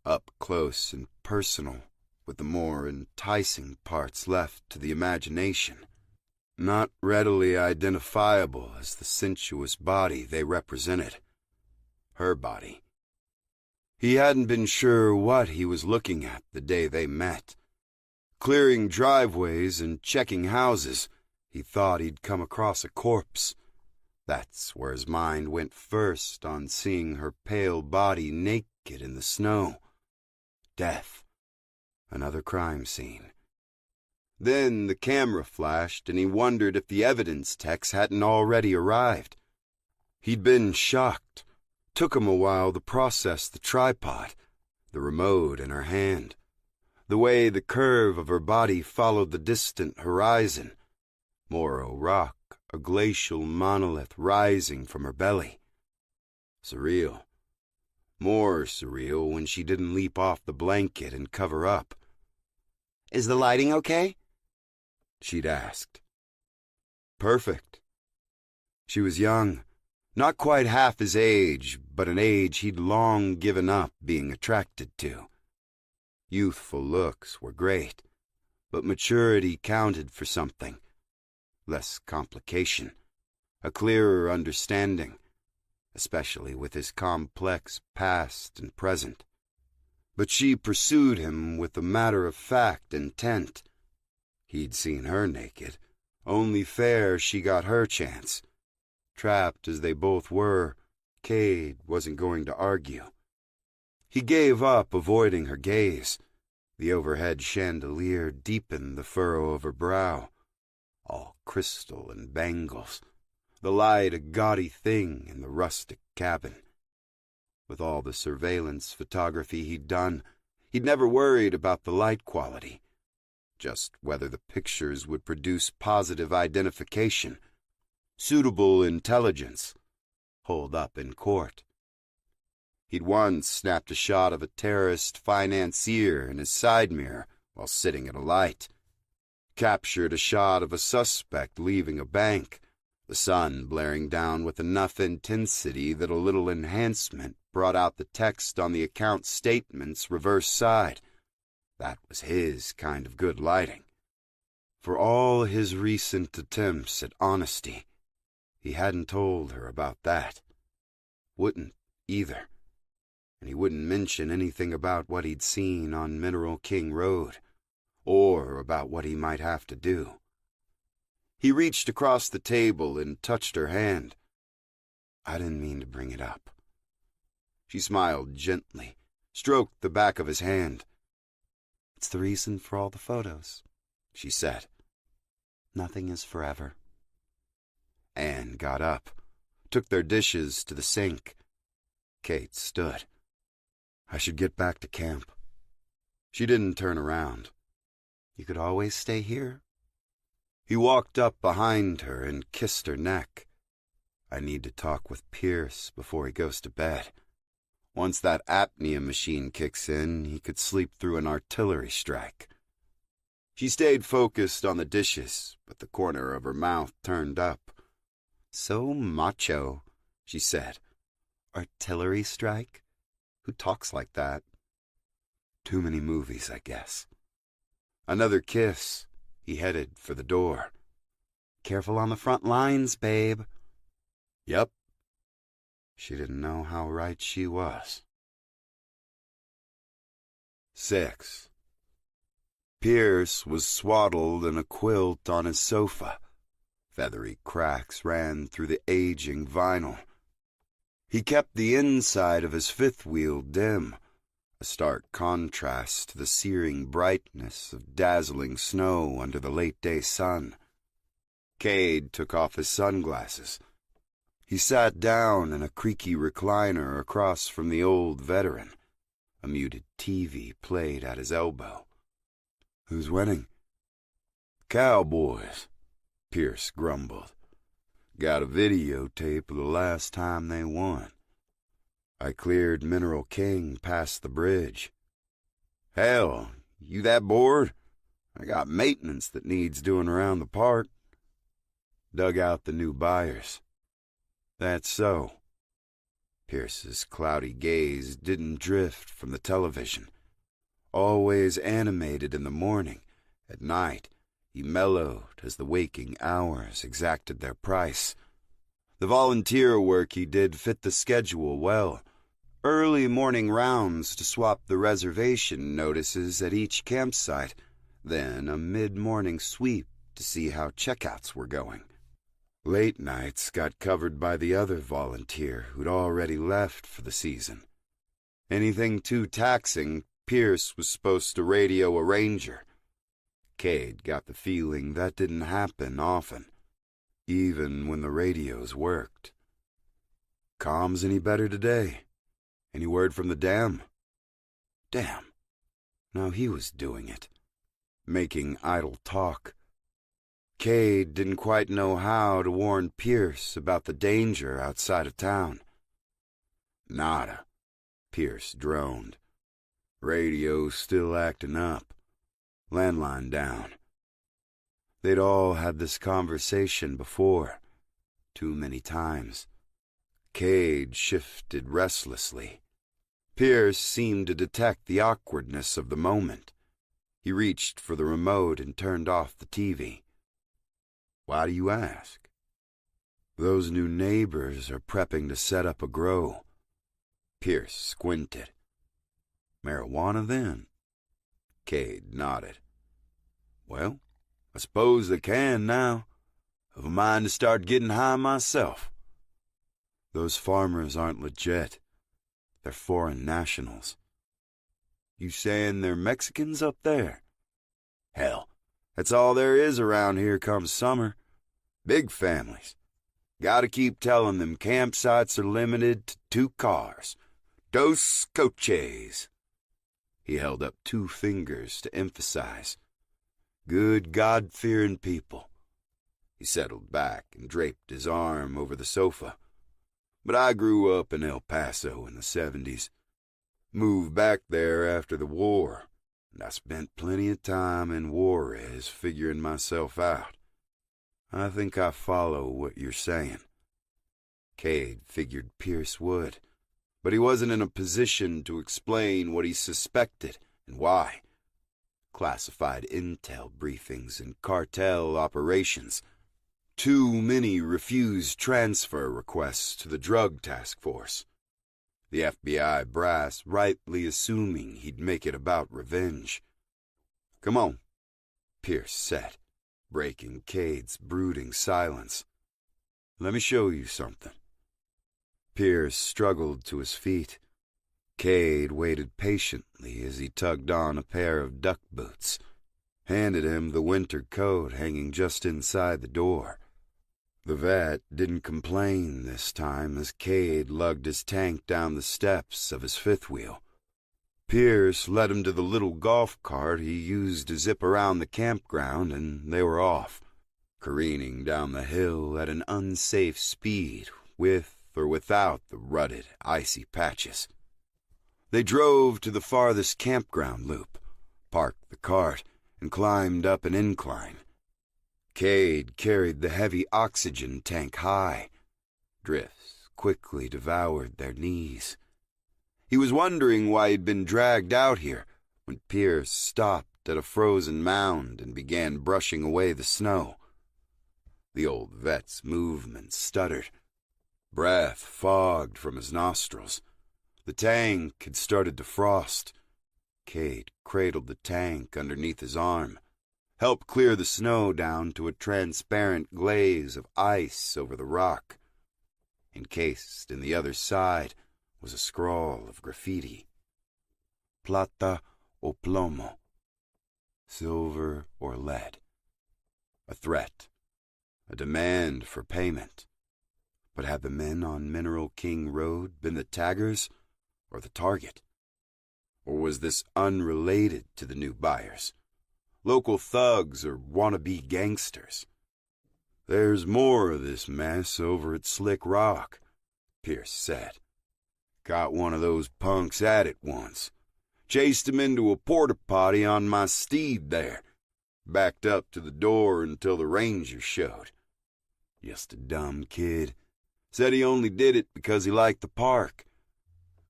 up close and personal, with the more enticing parts left to the imagination, not readily identifiable as the sensuous body they represented. Her body. He hadn't been sure what he was looking at the day they met. Clearing driveways and checking houses, he thought he'd come across a corpse. That's where his mind went first on seeing her pale body naked in the snow. Death. Another crime scene. Then the camera flashed, and he wondered if the evidence techs hadn't already arrived. He'd been shocked. Took him a while to process the tripod, the remote in her hand, the way the curve of her body followed the distant horizon. Moro rock, a glacial monolith rising from her belly. Surreal. More surreal when she didn't leap off the blanket and cover up. Is the lighting okay? She'd asked. Perfect. She was young, not quite half his age, but an age he'd long given up being attracted to. Youthful looks were great, but maturity counted for something. Less complication, a clearer understanding, especially with his complex past and present. But she pursued him with a matter-of-fact intent. He'd seen her naked. Only fair she got her chance. Trapped as they both were, Cade wasn't going to argue. He gave up avoiding her gaze. The overhead chandelier deepened the furrow of her brow. All crystal and bangles, the light a gaudy thing in the rustic cabin. With all the surveillance photography he'd done, he'd never worried about the light quality, just whether the pictures would produce positive identification, suitable intelligence, hold up in court. He'd once snapped a shot of a terrorist financier in his side mirror while sitting at a light. Captured a shot of a suspect leaving a bank, the sun blaring down with enough intensity that a little enhancement brought out the text on the account statement's reverse side. That was his kind of good lighting. For all his recent attempts at honesty, he hadn't told her about that. Wouldn't either. And he wouldn't mention anything about what he'd seen on Mineral King Road, or about what he might have to do. He reached across the table and touched her hand. I didn't mean to bring it up. She smiled gently, stroked the back of his hand. It's the reason for all the photos, she said. Nothing is forever. Anne got up, took their dishes to the sink. Kate stood. I should get back to camp. She didn't turn around. You could always stay here. He walked up behind her and kissed her neck. I need to talk with Pierce before he goes to bed. Once that apnea machine kicks in, he could sleep through an artillery strike. She stayed focused on the dishes, but the corner of her mouth turned up. So macho, she said. Artillery strike? Who talks like that? Too many movies, I guess. Another kiss. He headed for the door. Careful on the front lines, babe. Yep. She didn't know how right she was. 6. Pierce was swaddled in a quilt on his sofa. Feathery cracks ran through the aging vinyl. He kept the inside of his fifth wheel dim, a stark contrast to the searing brightness of dazzling snow under the late-day sun. Cade took off his sunglasses. He sat down in a creaky recliner across from the old veteran. A muted TV played at his elbow. Who's winning? Cowboys, Pierce grumbled. Got a videotape of the last time they won. I cleared Mineral King past the bridge. Hell, you that bored? I got maintenance that needs doing around the park. Dug out the new buyers. That's so. Pierce's cloudy gaze didn't drift from the television. Always animated in the morning, at night he mellowed as the waking hours exacted their price. The volunteer work he did fit the schedule well. Early morning rounds to swap the reservation notices at each campsite, then a mid-morning sweep to see how checkouts were going. Late nights got covered by the other volunteer who'd already left for the season. Anything too taxing, Pierce was supposed to radio a ranger. Cade got the feeling that didn't happen often, even when the radios worked. Comms any better today? Any word from the dam? Damn. Now he was doing it, making idle talk. Cade didn't quite know how to warn Pierce about the danger outside of town. Nada, Pierce droned. Radio's still acting up. Landline down. They'd all had this conversation before, too many times. Cade shifted restlessly. Pierce seemed to detect the awkwardness of the moment. He reached for the remote and turned off the TV. Why do you ask? Those new neighbors are prepping to set up a grow. Pierce squinted. Marijuana, then? Cade nodded. Well, I suppose they can now. I've a mind to start getting high myself. Those farmers aren't legit. They're foreign nationals. You saying they're Mexicans up there? Hell, that's all there is around here come summer. Big families. Gotta keep telling them campsites are limited to 2 cars. Dos coches. He held up 2 fingers to emphasize. Good God-fearing people. He settled back and draped his arm over the sofa. But I grew up in El Paso in the 70s. Moved back there after the war, and I spent plenty of time in Juarez figuring myself out. I think I follow what you're saying. Cade figured Pierce would, but he wasn't in a position to explain what he suspected and why. Classified intel briefings and cartel operations. Too many refused transfer requests to the drug task force. The FBI brass rightly assuming he'd make it about revenge. Come on, Pierce said, breaking Cade's brooding silence. Let me show you something. Pierce struggled to his feet. Cade waited patiently as he tugged on a pair of duck boots, handed him the winter coat hanging just inside the door. The vet didn't complain this time as Cade lugged his tank down the steps of his fifth wheel. Pierce led him to the little golf cart he used to zip around the campground, and they were off, careening down the hill at an unsafe speed, with or without the rutted, icy patches. They drove to the farthest campground loop, parked the cart, and climbed up an incline. Cade carried the heavy oxygen tank high. Drifts quickly devoured their knees. He was wondering why he'd been dragged out here, when Pierce stopped at a frozen mound and began brushing away the snow. The old vet's movements stuttered. Breath fogged from his nostrils. The tank had started to frost. Cade cradled the tank underneath his arm, helped clear the snow down to a transparent glaze of ice over the rock. Encased in the other side was a scrawl of graffiti. Plata o plomo. Silver or lead. A threat. A demand for payment. But had the men on Mineral King Road been the taggers or the target? Or was this unrelated to the new buyers? Local thugs or wannabe gangsters? "There's more of this mess over at Slick Rock," Pierce said. "Got one of those punks at it once. Chased him into a porta-potty on my steed there. Backed up to the door until the ranger showed. Just a dumb kid. Said he only did it because he liked the park.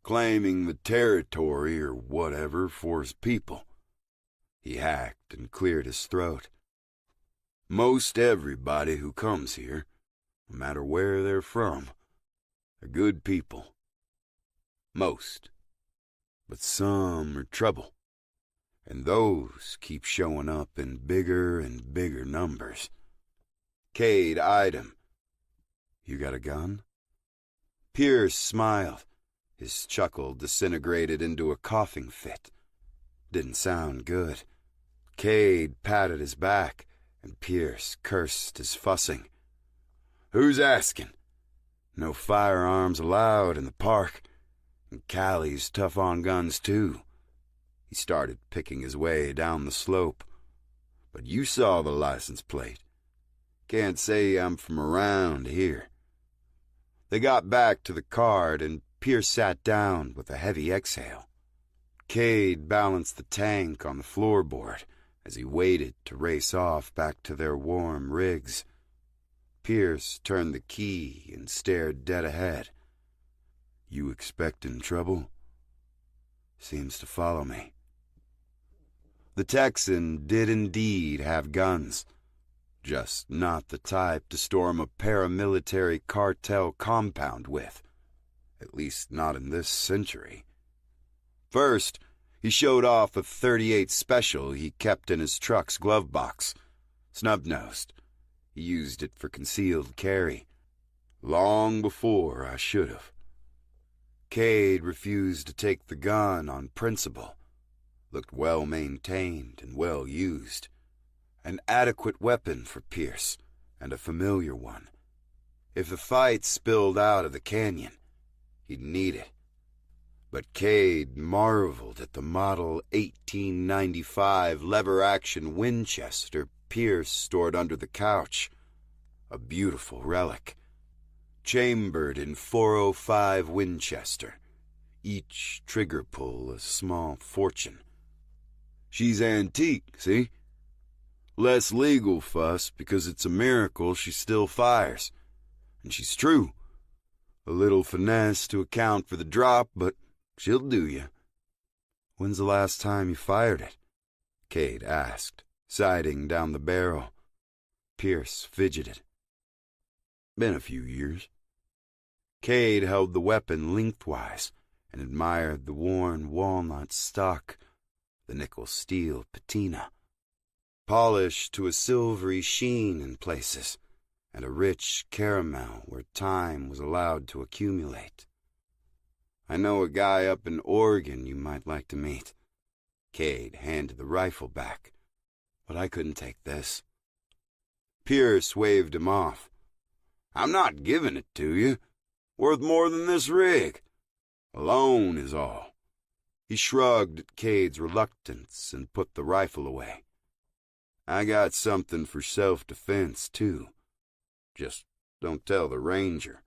Claiming the territory or whatever for his people." He hacked and cleared his throat. "Most everybody who comes here, no matter where they're from, are good people. Most. But some are trouble. And those keep showing up in bigger and bigger numbers." Cade eyed him. "You got a gun?" Pierce smiled. His chuckle disintegrated into a coughing fit. Didn't sound good. Cade patted his back, and Pierce cursed his fussing. "Who's asking? No firearms allowed in the park. And Callie's tough on guns, too." He started picking his way down the slope. "But you saw the license plate. Can't say I'm from around here." They got back to the cart, and Pierce sat down with a heavy exhale. Cade balanced the tank on the floorboard as he waited to race off back to their warm rigs. Pierce turned the key and stared dead ahead. "You expectin' trouble?" "Seems to follow me." The Texan did indeed have guns, just not the type to storm a paramilitary cartel compound with, at least not in this century. First, he showed off a .38 Special he kept in his truck's glove box, snub-nosed. He used it for concealed carry, long before I should have. Cade refused to take the gun on principle. Looked well-maintained and well-used. An adequate weapon for Pierce, and a familiar one. If the fight spilled out of the canyon, he'd need it. But Cade marveled at the model 1895 lever-action Winchester Pierce stored under the couch. A beautiful relic. Chambered in .405 Winchester. Each trigger pull a small fortune. "She's antique, see? Less legal fuss because it's a miracle she still fires. And she's true. A little finesse to account for the drop, but she'll do you." "When's the last time you fired it?" Cade asked, sighting down the barrel. Pierce fidgeted. "Been a few years." Cade held the weapon lengthwise and admired the worn walnut stock, the nickel steel patina, polished to a silvery sheen in places, and a rich caramel where time was allowed to accumulate. "I know a guy up in Oregon you might like to meet." Cade handed the rifle back. "But I couldn't take this." Pierce waved him off. "I'm not giving it to you. Worth more than this rig. Alone is all." He shrugged at Cade's reluctance and put the rifle away. "I got something for self-defense, too. Just don't tell the ranger."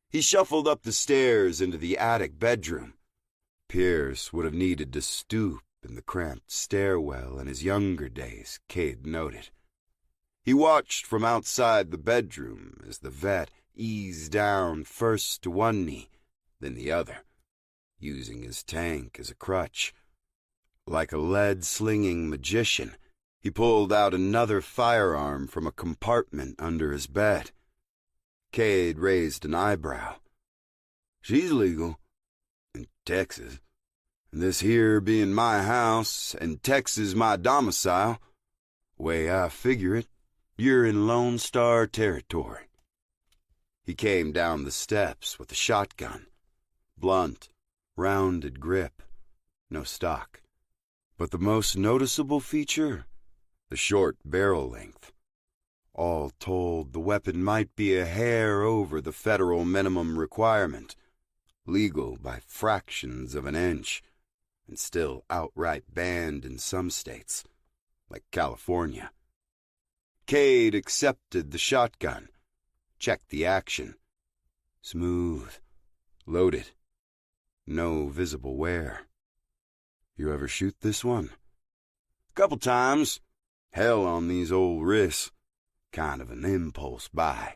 He shuffled up the stairs into the attic bedroom. Pierce would have needed to stoop in the cramped stairwell in his younger days, Cade noted. He watched from outside the bedroom as the vet eased down first to one knee, then the other, using his tank as a crutch. Like a lead-slinging magician, he pulled out another firearm from a compartment under his bed. Cade raised an eyebrow. She's legal. In Texas. And this here being my house, and Texas my domicile, way I figure it, you're in Lone Star territory. He came down the steps with a shotgun. Blunt, rounded grip, no stock. But the most noticeable feature, the short barrel length. All told, the weapon might be a hair over the federal minimum requirement, legal by fractions of an inch, and still outright banned in some states, like California. Cade accepted the shotgun, checked the action. Smooth, loaded, no visible wear. You ever shoot this one? Couple times. Hell on these old wrists. Kind of an impulse buy.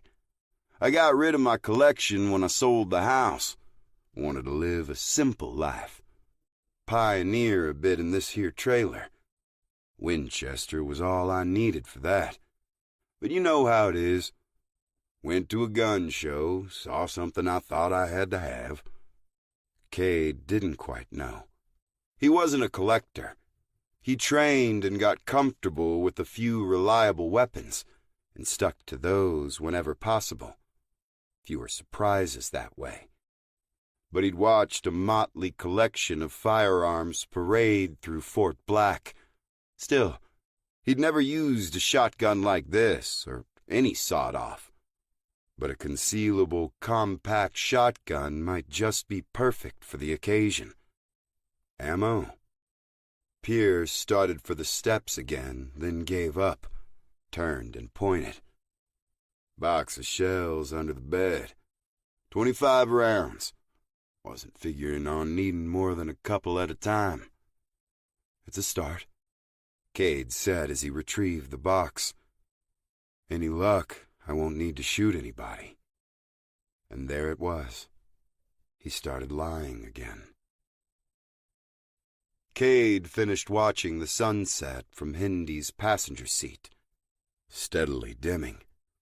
I got rid of my collection when I sold the house. Wanted to live a simple life. Pioneer a bit in this here trailer. Winchester was all I needed for that. But you know how it is. Went to a gun show, saw something I thought I had to have. Cade didn't quite know. He wasn't a collector. He trained and got comfortable with a few reliable weapons and stuck to those whenever possible. Fewer surprises that way. But he'd watched a motley collection of firearms parade through Fort Black. Still, he'd never used a shotgun like this, or any sawed-off. But a concealable, compact shotgun might just be perfect for the occasion. Ammo. Pierce started for the steps again, then gave up, turned and pointed. Box of shells under the bed. 25 rounds. Wasn't figuring on needing more than a couple at a time. It's a start, Cade said as he retrieved the box. Any luck, I won't need to shoot anybody. And there it was. He started lying again. Cade finished watching the sunset from Hindy's passenger seat. Steadily dimming,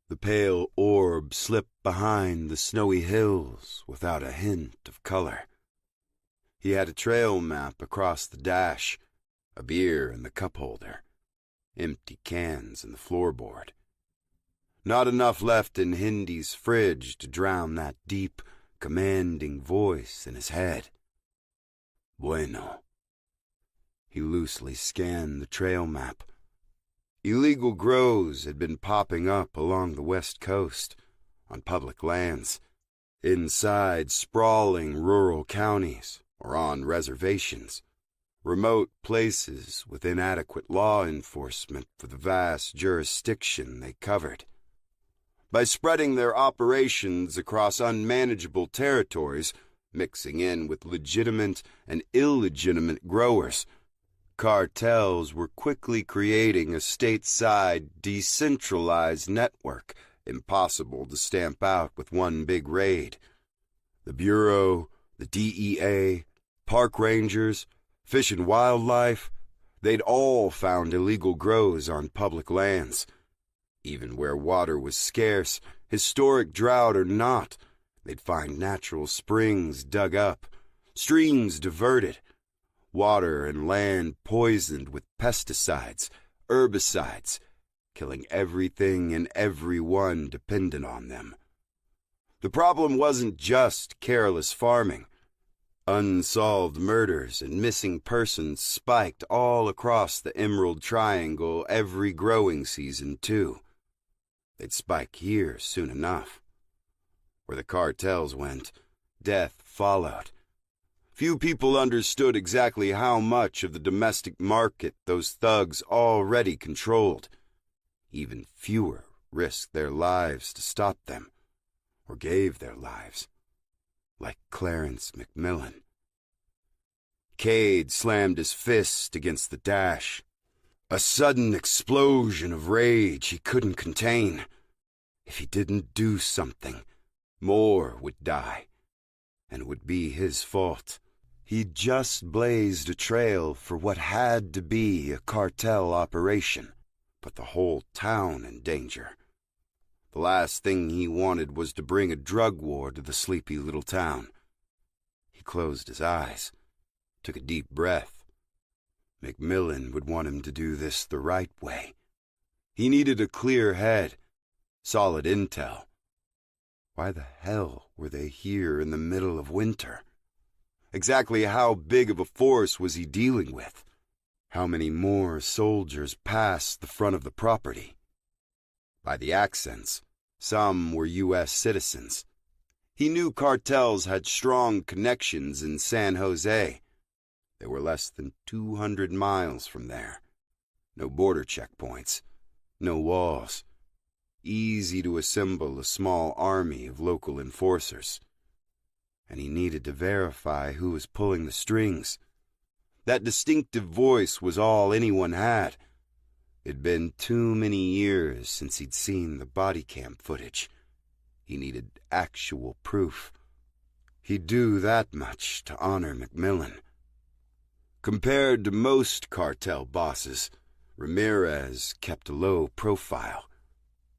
the pale orb slipped behind the snowy hills without a hint of color. He had a trail map across the dash, a beer in the cup holder, empty cans in the floorboard. Not enough left in Hindy's fridge to drown that deep, commanding voice in his head. Bueno. He loosely scanned the trail map. Illegal grows had been popping up along the west coast, on public lands, inside sprawling rural counties, or on reservations, remote places with inadequate law enforcement for the vast jurisdiction they covered. By spreading their operations across unmanageable territories, mixing in with legitimate and illegitimate growers, cartels were quickly creating a stateside, decentralized network impossible to stamp out with one big raid. The Bureau, the DEA, park rangers, Fish and Wildlife, they'd all found illegal grows on public lands. Even where water was scarce, historic drought or not, they'd find natural springs dug up, streams diverted, water and land poisoned with pesticides, herbicides, killing everything and everyone dependent on them. The problem wasn't just careless farming. Unsolved murders and missing persons spiked all across the Emerald Triangle every growing season, too. They'd spike here soon enough. Where the cartels went, death followed. Few people understood exactly how much of the domestic market those thugs already controlled. Even fewer risked their lives to stop them, or gave their lives, like Clarence McMillan. Cade slammed his fist against the dash. A sudden explosion of rage he couldn't contain. If he didn't do something, more would die, and it would be his fault. He'd just blazed a trail for what had to be a cartel operation, but the whole town in danger. The last thing he wanted was to bring a drug war to the sleepy little town. He closed his eyes, took a deep breath. McMillan would want him to do this the right way. He needed a clear head, solid intel. Why the hell were they here in the middle of winter? Exactly how big of a force was he dealing with? How many more soldiers passed the front of the property? By the accents, some were U.S. citizens. He knew cartels had strong connections in San Jose. They were less than 200 miles from there. No border checkpoints, no walls. Easy to assemble a small army of local enforcers. And he needed to verify who was pulling the strings. That distinctive voice was all anyone had. It'd been too many years since he'd seen the body cam footage. He needed actual proof. He'd do that much to honor McMillan. Compared to most cartel bosses, Ramirez kept a low profile.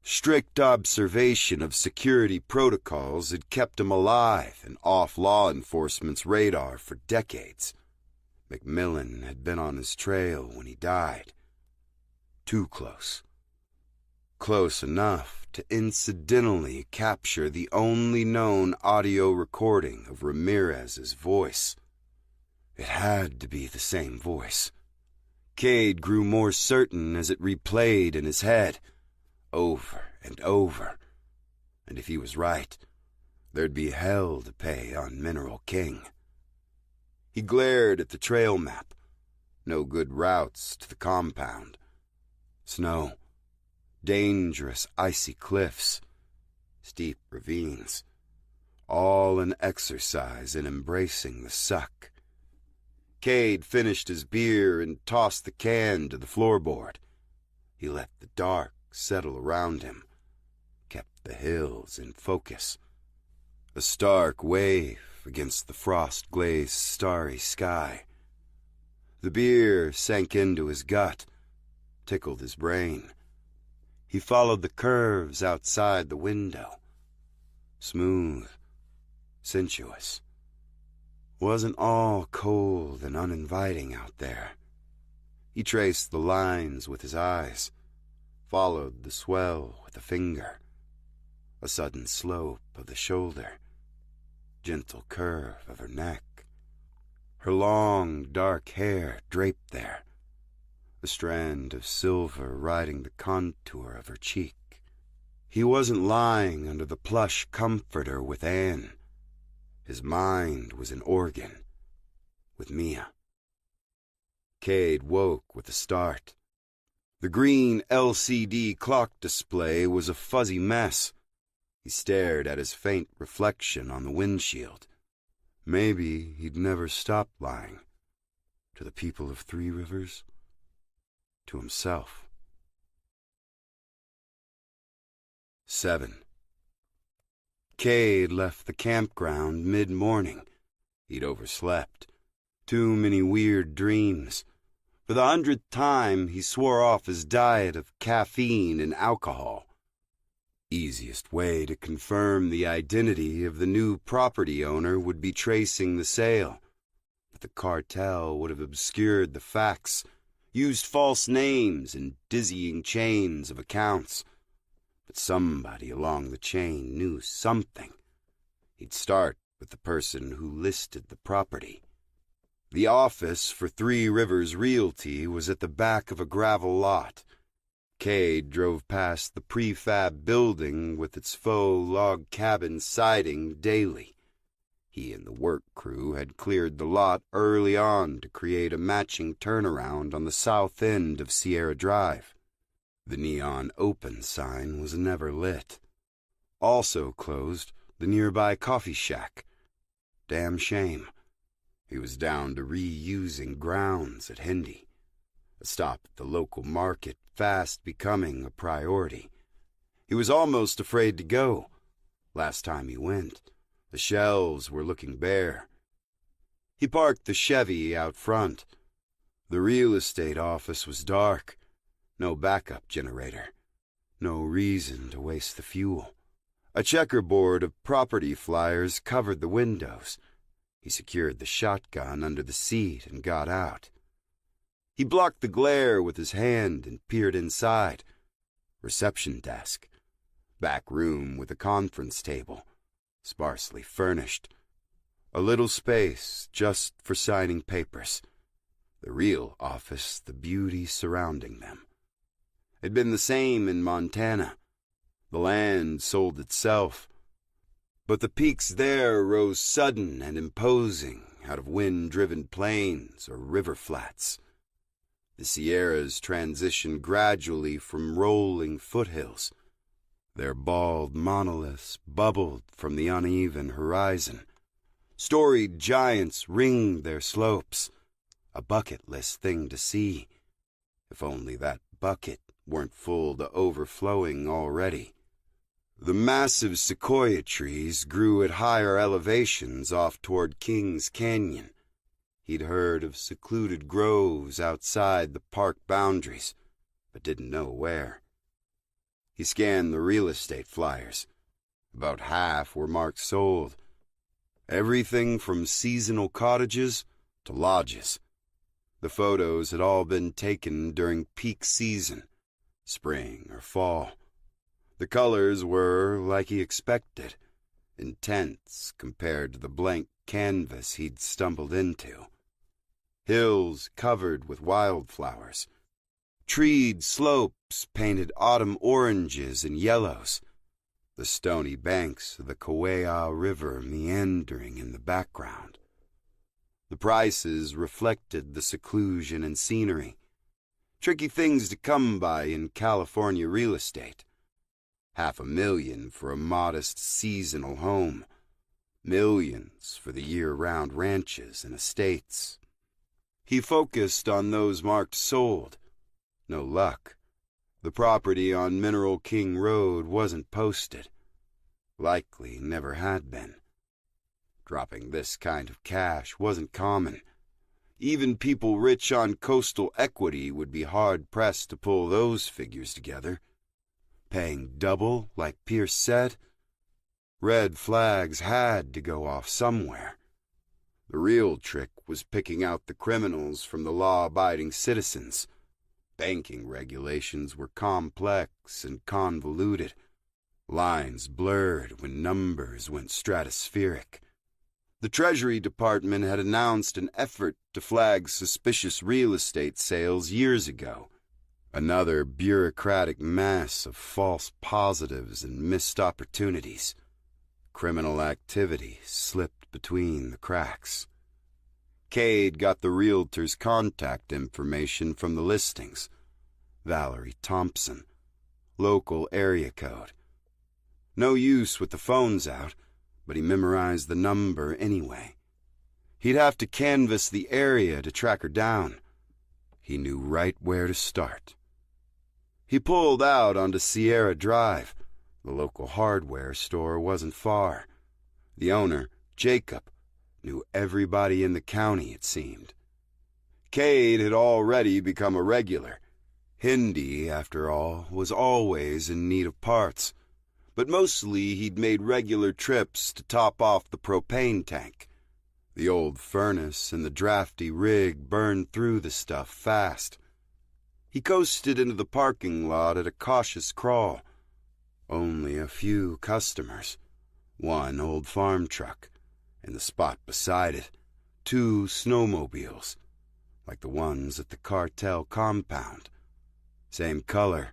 Strict observation of security protocols had kept him alive and off law enforcement's radar for decades. McMillan had been on his trail when he died. Too close. Close enough to incidentally capture the only known audio recording of Ramirez's voice. It had to be the same voice. Cade grew more certain as it replayed in his head, over and over. And if he was right, there'd be hell to pay on Mineral King. He glared at the trail map. No good routes to the compound. Snow. Dangerous icy cliffs. Steep ravines. All an exercise in embracing the suck. Cade finished his beer and tossed the can to the floorboard. He let the dark settle around him, kept the hills in focus. A stark wave against the frost-glazed starry sky. The beer sank into his gut, tickled his brain. He followed the curves outside the window. Smooth, sensuous. Wasn't all cold and uninviting out there. He traced the lines with his eyes, followed the swell with a finger. A sudden slope of the shoulder, gentle curve of her neck. Her long, dark hair draped there, a strand of silver riding the contour of her cheek. He wasn't lying under the plush comforter with Anne. His mind was an organ, with Mia. Cade woke with a start. The green LCD clock display was a fuzzy mess. He stared at his faint reflection on the windshield. Maybe he'd never stop lying. To the people of Three Rivers. To himself. 7. Cade left the campground mid-morning. He'd overslept. Too many weird dreams. For the 100th time, he swore off his diet of caffeine and alcohol. Easiest way to confirm the identity of the new property owner would be tracing the sale. But the cartel would have obscured the facts, used false names and dizzying chains of accounts. But somebody along the chain knew something. He'd start with the person who listed the property. The office for Three Rivers Realty was at the back of a gravel lot. Cade drove past the prefab building with its faux log cabin siding daily. He and the work crew had cleared the lot early on to create a matching turnaround on the south end of Sierra Drive. The neon open sign was never lit. Also closed the nearby coffee shack. Damn shame. He was down to reusing grounds at Hendy. A stop at the local market fast becoming a priority. He was almost afraid to go. Last time he went, the shelves were looking bare. He parked the Chevy out front. The real estate office was dark. No backup generator. No reason to waste the fuel. A checkerboard of property flyers covered the windows. He secured the shotgun under the seat and got out. He blocked the glare with his hand and peered inside. Reception desk. Back room with a conference table. Sparsely furnished. A little space just for signing papers. The real office, the beauty surrounding them. It'd been the same in Montana. The land sold itself. But the peaks there rose sudden and imposing out of wind-driven plains or river flats. The Sierras transitioned gradually from rolling foothills. Their bald monoliths bubbled from the uneven horizon. Storied giants ringed their slopes, a bucket list thing to see. If only that bucket weren't full to overflowing already. The massive sequoia trees grew at higher elevations off toward Kings Canyon. He'd heard of secluded groves outside the park boundaries, but didn't know where. He scanned the real estate flyers. About half were marked sold. Everything from seasonal cottages to lodges. The photos had all been taken during peak season, spring or fall. The colors were, like he expected, intense compared to the blank canvas he'd stumbled into. Hills covered with wildflowers. Treed slopes painted autumn oranges and yellows. The stony banks of the Kauai River meandering in the background. The prices reflected the seclusion and scenery. Tricky things to come by in California real estate. $500,000 for a modest seasonal home. Millions for the year-round ranches and estates. He focused on those marked sold. No luck. The property on Mineral King Road wasn't posted. Likely never had been. Dropping this kind of cash wasn't common. Even people rich on coastal equity would be hard-pressed to pull those figures together. Paying double, like Pierce said? Red flags had to go off somewhere. The real trick was picking out the criminals from the law-abiding citizens. Banking regulations were complex and convoluted. Lines blurred when numbers went stratospheric. The Treasury Department had announced an effort to flag suspicious real estate sales years ago. Another bureaucratic mess of false positives and missed opportunities. Criminal activity slipped between the cracks. Cade got the realtor's contact information from the listings. Valerie Thompson. Local area code. No use with the phones out, but he memorized the number anyway. He'd have to canvass the area to track her down. He knew right where to start. He pulled out onto Sierra Drive. The local hardware store wasn't far. The owner, Jacob, knew everybody in the county, it seemed. Cade had already become a regular. Hindi, after all, was always in need of parts. But mostly he'd made regular trips to top off the propane tank. The old furnace and the drafty rig burned through the stuff fast. He coasted into the parking lot at a cautious crawl. Only a few customers. One old farm truck. In the spot beside it, 2 snowmobiles, like the ones at the cartel compound. Same color,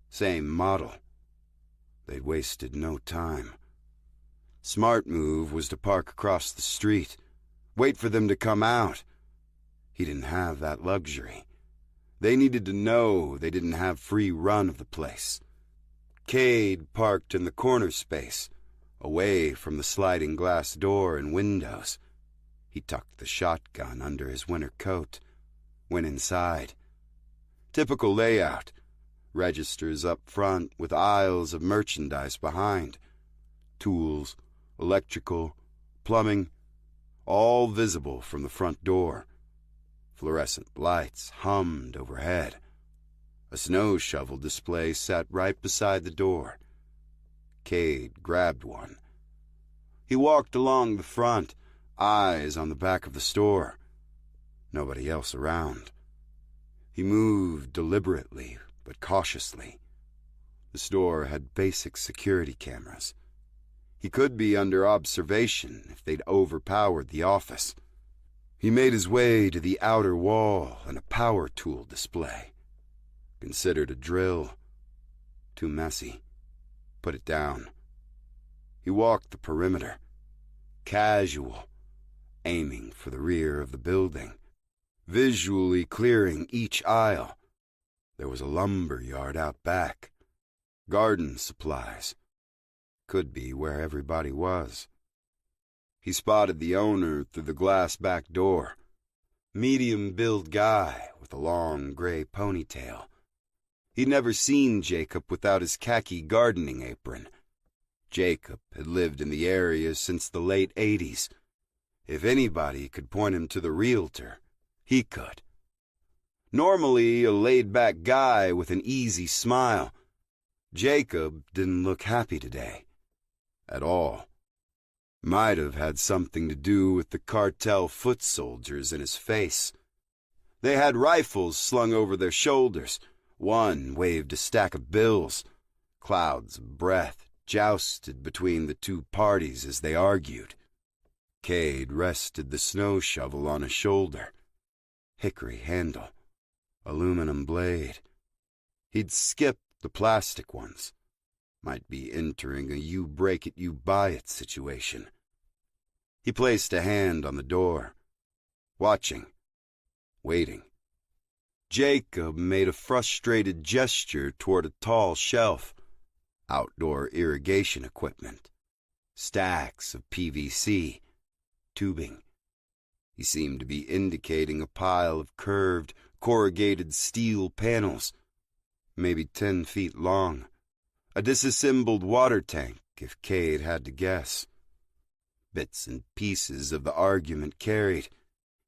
same model. They'd wasted no time. Smart move was to park across the street, wait for them to come out. He didn't have that luxury. They needed to know they didn't have free run of the place. Cade parked in the corner space, away from the sliding glass door and windows. He tucked the shotgun under his winter coat, went inside. Typical layout. Registers up front with aisles of merchandise behind. Tools, electrical, plumbing, all visible from the front door. Fluorescent lights hummed overhead. A snow shovel display sat right beside the door. Cade grabbed one. He walked along the front, eyes on the back of the store. Nobody else around. He moved deliberately but cautiously. The store had basic security cameras. He could be under observation if they'd overpowered the office. He made his way to the outer wall and a power tool display. Considered a drill. Too messy. Put it down. He walked the perimeter. Casual. Aiming for the rear of the building. Visually clearing each aisle. There was a lumber yard out back. Garden supplies. Could be where everybody was. He spotted the owner through the glass back door. Medium-built guy with a long gray ponytail. He'd never seen Jacob without his khaki gardening apron. Jacob had lived in the area since the late 80s. If anybody could point him to the realtor, he could. Normally a laid-back guy with an easy smile, Jacob didn't look happy today. At all. Might have had something to do with the cartel foot soldiers in his face. They had rifles slung over their shoulders. One waved a stack of bills. Clouds of breath jousted between the two parties as they argued. Cade rested the snow shovel on his shoulder. Hickory handle. Aluminum blade. He'd skipped the plastic ones. Might be entering a you break it, you buy it situation. He placed a hand on the door. Watching. Waiting. Jacob made a frustrated gesture toward a tall shelf. Outdoor irrigation equipment. Stacks of PVC. Tubing. He seemed to be indicating a pile of curved, corrugated steel panels. Maybe 10 feet long. A disassembled water tank, if Cade had to guess. Bits and pieces of the argument carried.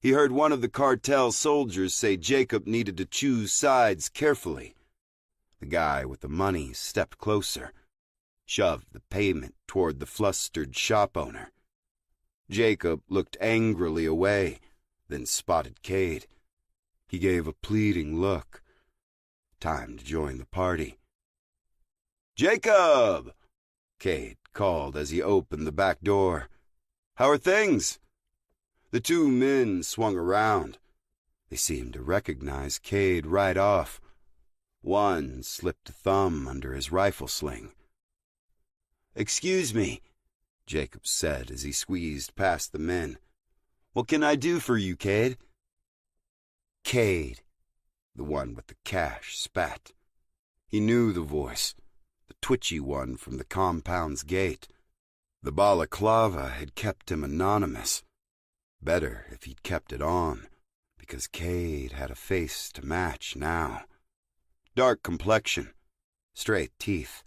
He heard one of the cartel soldiers say Jacob needed to choose sides carefully. The guy with the money stepped closer, shoved the payment toward the flustered shop owner. Jacob looked angrily away, then spotted Cade. He gave a pleading look. Time to join the party. "Jacob!" Cade called as he opened the back door. "How are things?" The two men swung around. They seemed to recognize Cade right off. One slipped a thumb under his rifle sling. "Excuse me," Jacob said as he squeezed past the men. "What can I do for you, Cade?" "Cade," the one with the cash spat. He knew the voice, the twitchy one from the compound's gate. The balaclava had kept him anonymous. Better if he'd kept it on, because Cade had a face to match now. Dark complexion, straight teeth.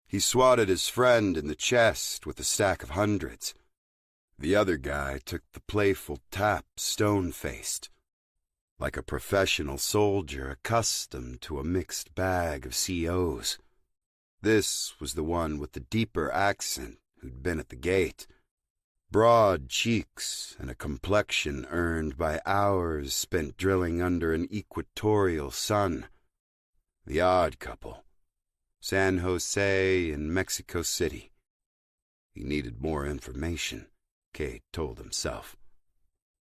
He swatted his friend in the chest with a stack of hundreds. The other guy took the playful tap stone-faced, like a professional soldier accustomed to a mixed bag of COs. This was the one with the deeper accent who'd been at the gate. Broad cheeks and a complexion earned by hours spent drilling under an equatorial sun. The odd couple. San Jose and Mexico City. He needed more information, Cade told himself.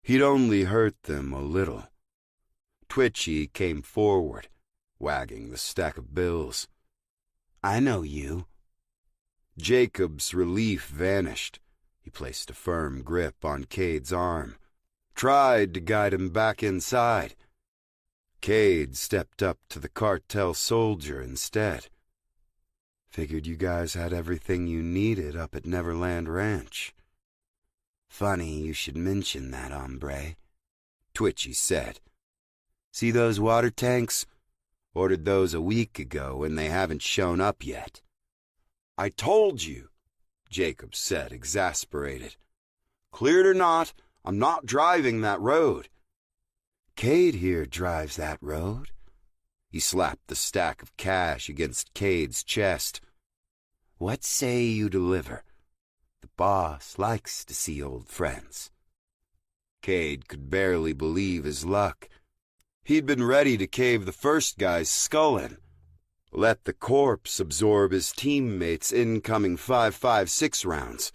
He'd only hurt them a little. Twitchy came forward, wagging the stack of bills. "I know you." Jacob's relief vanished. He placed a firm grip on Cade's arm, tried to guide him back inside. Cade stepped up to the cartel soldier instead. "Figured you guys had everything you needed up at Neverland Ranch." "Funny you should mention that, hombre," Twitchy said. "See those water tanks? Ordered those a week ago and they haven't shown up yet." "I told you," Jacob said, exasperated. Cleared or not, I'm not driving that road." "Cade here drives that road." He slapped the stack of cash against Cade's chest. "What say you deliver? The boss likes to see old friends." Cade could barely believe his luck. He'd been ready to cave the first guy's skull in, let the corpse absorb his teammates' incoming 5.56 rounds.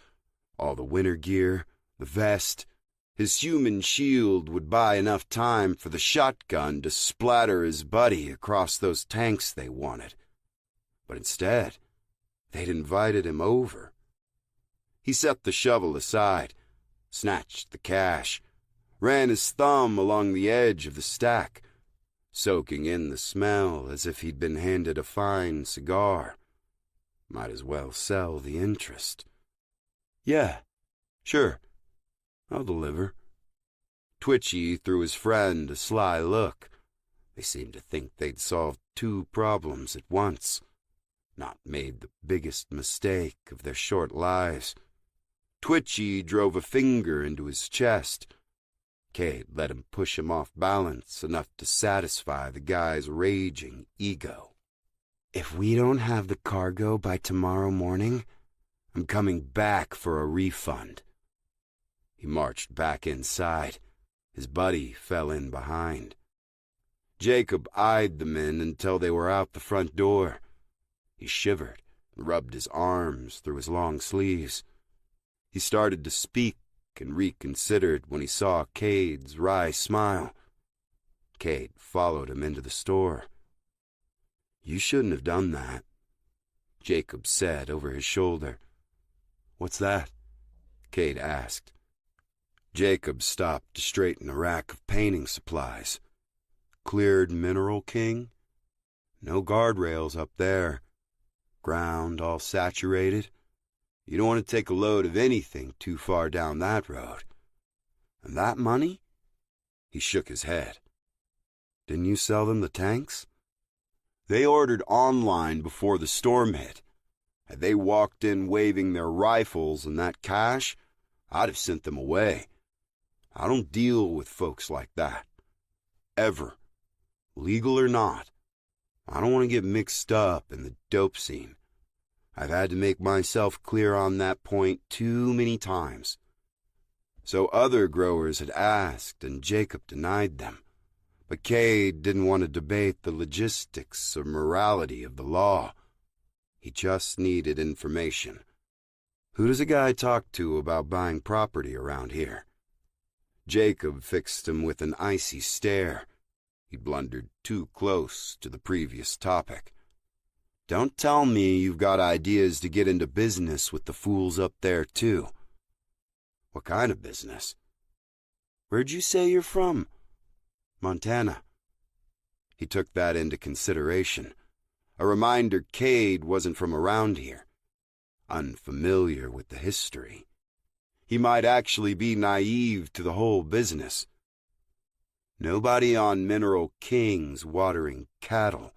All the winter gear, the vest, his human shield would buy enough time for the shotgun to splatter his buddy across those tanks they wanted. But instead, they'd invited him over. He set the shovel aside, snatched the cash, ran his thumb along the edge of the stack, soaking in the smell as if he'd been handed a fine cigar. Might as well sell the interest. "Yeah, sure, I'll deliver." Twitchy threw his friend a sly look. They seemed to think they'd solved two problems at once, not made the biggest mistake of their short lives. Twitchy drove a finger into his chest. Cade let him push him off balance enough to satisfy the guy's raging ego. "If we don't have the cargo by tomorrow morning, I'm coming back for a refund." He marched back inside. His buddy fell in behind. Jacob eyed the men until they were out the front door. He shivered and rubbed his arms through his long sleeves. He started to speak and reconsidered when he saw Cade's wry smile. Cade followed him into the store. "You shouldn't have done that," Jacob said over his shoulder. "What's that?" Cade asked. Jacob stopped to straighten a rack of painting supplies. "Cleared Mineral King? No guardrails up there. Ground all saturated. You don't want to take a load of anything too far down that road. And that money?" He shook his head. "Didn't you sell them the tanks?" "They ordered online before the storm hit. Had they walked in waving their rifles and that cash, I'd have sent them away. I don't deal with folks like that. Ever. Legal or not. I don't want to get mixed up in the dope scene. I've had to make myself clear on that point too many times." So other growers had asked, and Jacob denied them. But Cade didn't want to debate the logistics or morality of the law. He just needed information. "Who does a guy talk to about buying property around here?" Jacob fixed him with an icy stare. He blundered too close to the previous topic. "Don't tell me you've got ideas to get into business with the fools up there, too." "What kind of business?" "Where'd you say you're from?" "Montana." He took that into consideration. A reminder Cade wasn't from around here. Unfamiliar with the history. He might actually be naive to the whole business. "Nobody on Mineral King's watering cattle.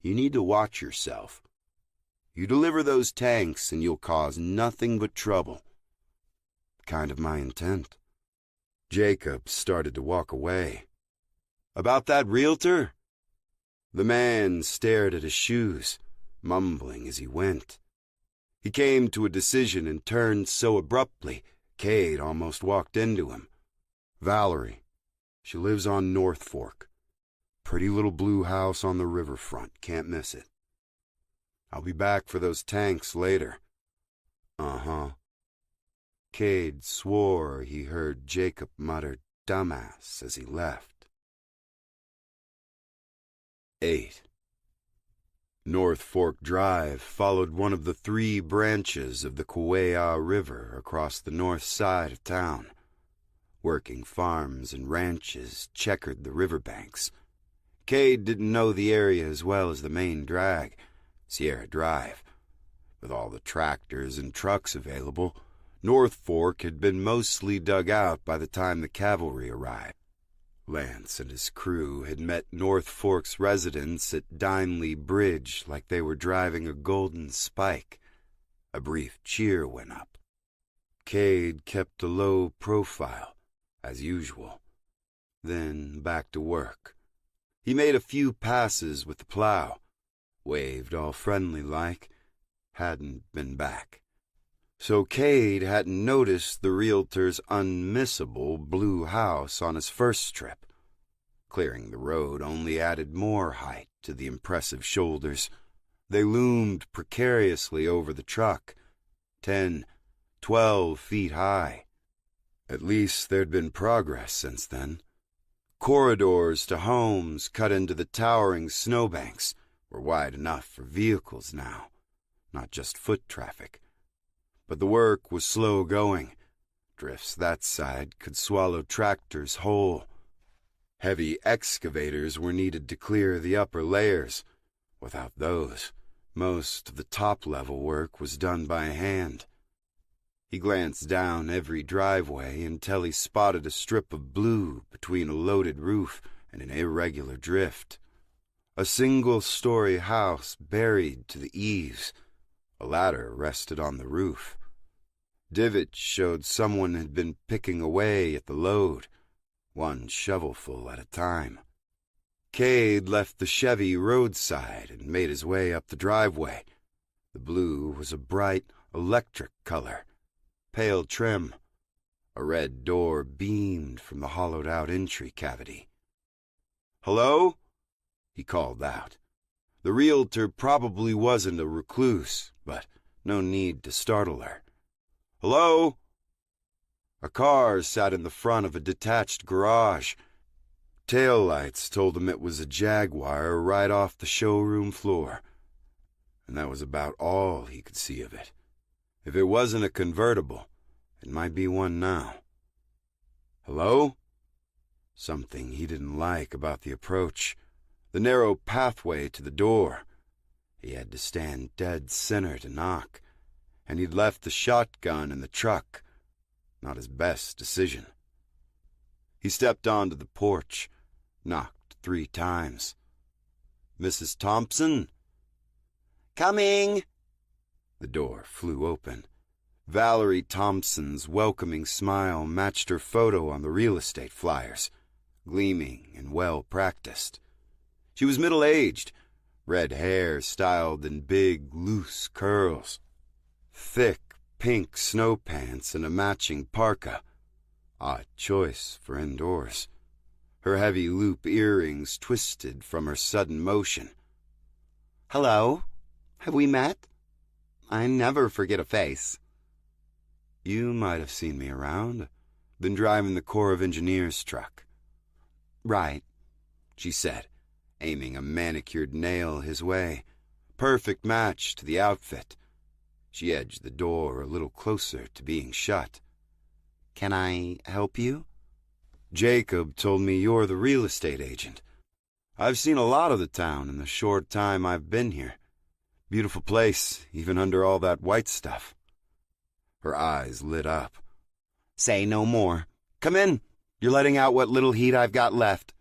You need to watch yourself. You deliver those tanks and you'll cause nothing but trouble." "Kind of my intent." Jacob started to walk away. "About that realtor?" The man stared at his shoes, mumbling as he went. He came to a decision and turned so abruptly, Cade almost walked into him. "Valerie. She lives on North Fork. Pretty little blue house on the riverfront. Can't miss it. I'll be back for those tanks later." "Uh-huh." Cade swore he heard Jacob mutter "dumbass" as he left. 8. North Fork Drive followed one of the 3 branches of the Kauai River across the north side of town. Working farms and ranches checkered the riverbanks. Cade didn't know the area as well as the main drag, Sierra Drive. With all the tractors and trucks available, North Fork had been mostly dug out by the time the cavalry arrived. Lance and his crew had met North Fork's residents at Dineley Bridge like they were driving a golden spike. A brief cheer went up. Cade kept a low profile, as usual. Then back to work. He made a few passes with the plow, waved all friendly-like, hadn't been back. So Cade hadn't noticed the realtor's unmissable blue house on his first trip. Clearing the road only added more height to the impressive shoulders. They loomed precariously over the truck, 10, 12 feet high. At least there'd been progress since then. Corridors to homes cut into the towering snowbanks were wide enough for vehicles now, not just foot traffic. But the work was slow going. Drifts that side could swallow tractors whole. Heavy excavators were needed to clear the upper layers. Without those, most of the top-level work was done by hand. He glanced down every driveway until he spotted a strip of blue between a loaded roof and an irregular drift. A single-story house buried to the eaves. A ladder rested on the roof. Divots showed someone had been picking away at the load, one shovelful at a time. Cade left the Chevy roadside and made his way up the driveway. The blue was a bright electric color, pale trim. A red door beamed from the hollowed-out entry cavity. "Hello?" he called out. The realtor probably wasn't a recluse, but no need to startle her. "Hello?" A car sat in the front of a detached garage. Taillights told him it was a Jaguar right off the showroom floor. And that was about all he could see of it. If it wasn't a convertible, it might be one now. "Hello?" Something he didn't like about the approach. The narrow pathway to the door. He had to stand dead center to knock, and he'd left the shotgun in the truck. Not his best decision. He stepped onto the porch, knocked 3 times. "Mrs. Thompson?" "Coming!" The door flew open. Valerie Thompson's welcoming smile matched her photo on the real estate flyers, gleaming and well-practiced. She was middle-aged, red hair styled in big, loose curls, thick pink snow pants and a matching parka. Odd choice for indoors. Her heavy loop earrings twisted from her sudden motion. "Hello? Have we met? I never forget a face." "You might have seen me around. Been driving the Corps of Engineers truck." "Right," she said, aiming a manicured nail his way. Perfect match to the outfit. She edged the door a little closer to being shut. "Can I help you?" "Jacob told me you're the real estate agent. I've seen a lot of the town in the short time I've been here. Beautiful place, even under all that white stuff." Her eyes lit up. "Say no more. Come in. You're letting out what little heat I've got left."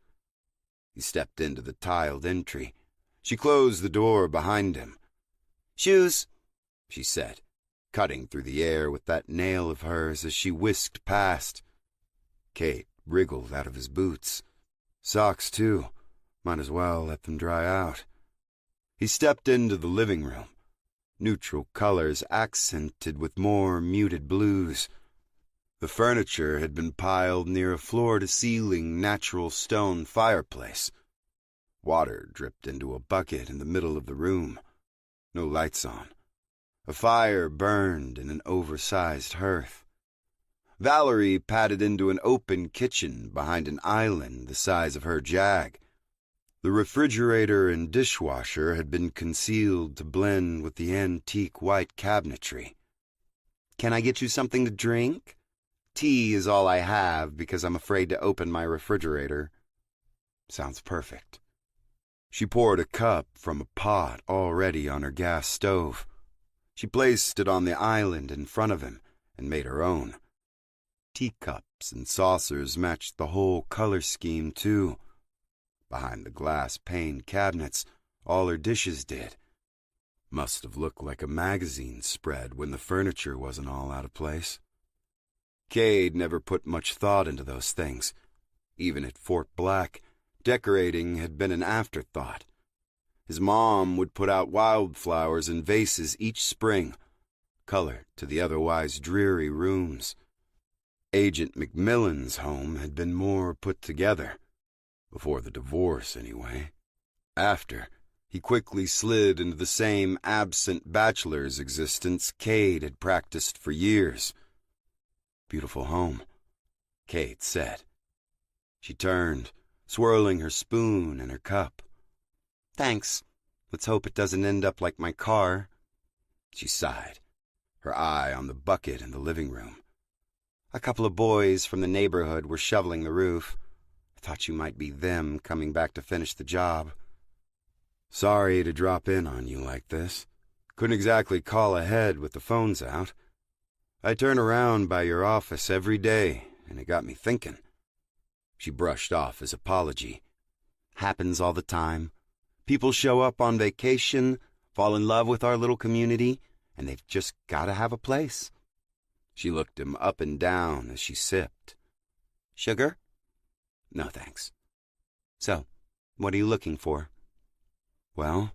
He stepped into the tiled entry. She closed the door behind him. "Shoes," she said, cutting through the air with that nail of hers as she whisked past. Kate wriggled out of his boots. Socks, too. Might as well let them dry out. He stepped into the living room. Neutral colors accented with more muted blues. The furniture had been piled near a floor-to-ceiling natural stone fireplace. Water dripped into a bucket in the middle of the room. No lights on. A fire burned in an oversized hearth. Valerie padded into an open kitchen behind an island the size of her Jag. The refrigerator and dishwasher had been concealed to blend with the antique white cabinetry. "Can I get you something to drink? Tea is all I have because I'm afraid to open my refrigerator." "Sounds perfect." She poured a cup from a pot already on her gas stove. She placed it on the island in front of him and made her own. Teacups and saucers matched the whole color scheme, too. Behind the glass-paned cabinets, all her dishes did. Must have looked like a magazine spread when the furniture wasn't all out of place. Cade never put much thought into those things. Even at Fort Black, decorating had been an afterthought. His mom would put out wildflowers in vases each spring, color to the otherwise dreary rooms. Agent McMillan's home had been more put together. Before the divorce, anyway. After, he quickly slid into the same absent bachelor's existence Cade had practiced for years. Beautiful home, Cade said. She turned, swirling her spoon in her cup. Thanks. Let's hope it doesn't end up like my car. She sighed, her eye on the bucket in the living room. A couple of boys from the neighborhood were shoveling the roof. I thought you might be them coming back to finish the job. Sorry to drop in on you like this. Couldn't exactly call ahead with the phones out. I turn around by your office every day, and it got me thinking. She brushed off his apology. Happens all the time. People show up on vacation, fall in love with our little community, and they've just got to have a place. She looked him up and down as she sipped. Sugar? No, thanks. So, what are you looking for? Well,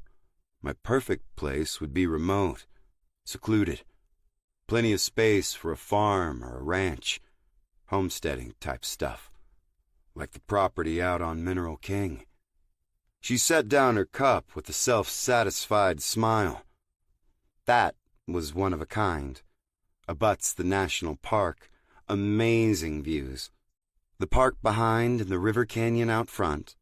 my perfect place would be remote, secluded. Plenty of space for a farm or a ranch, homesteading type stuff, like the property out on Mineral King. She set down her cup with a self-satisfied smile. That was one of a kind. Abuts the national park, amazing views. The park behind and the river canyon out front.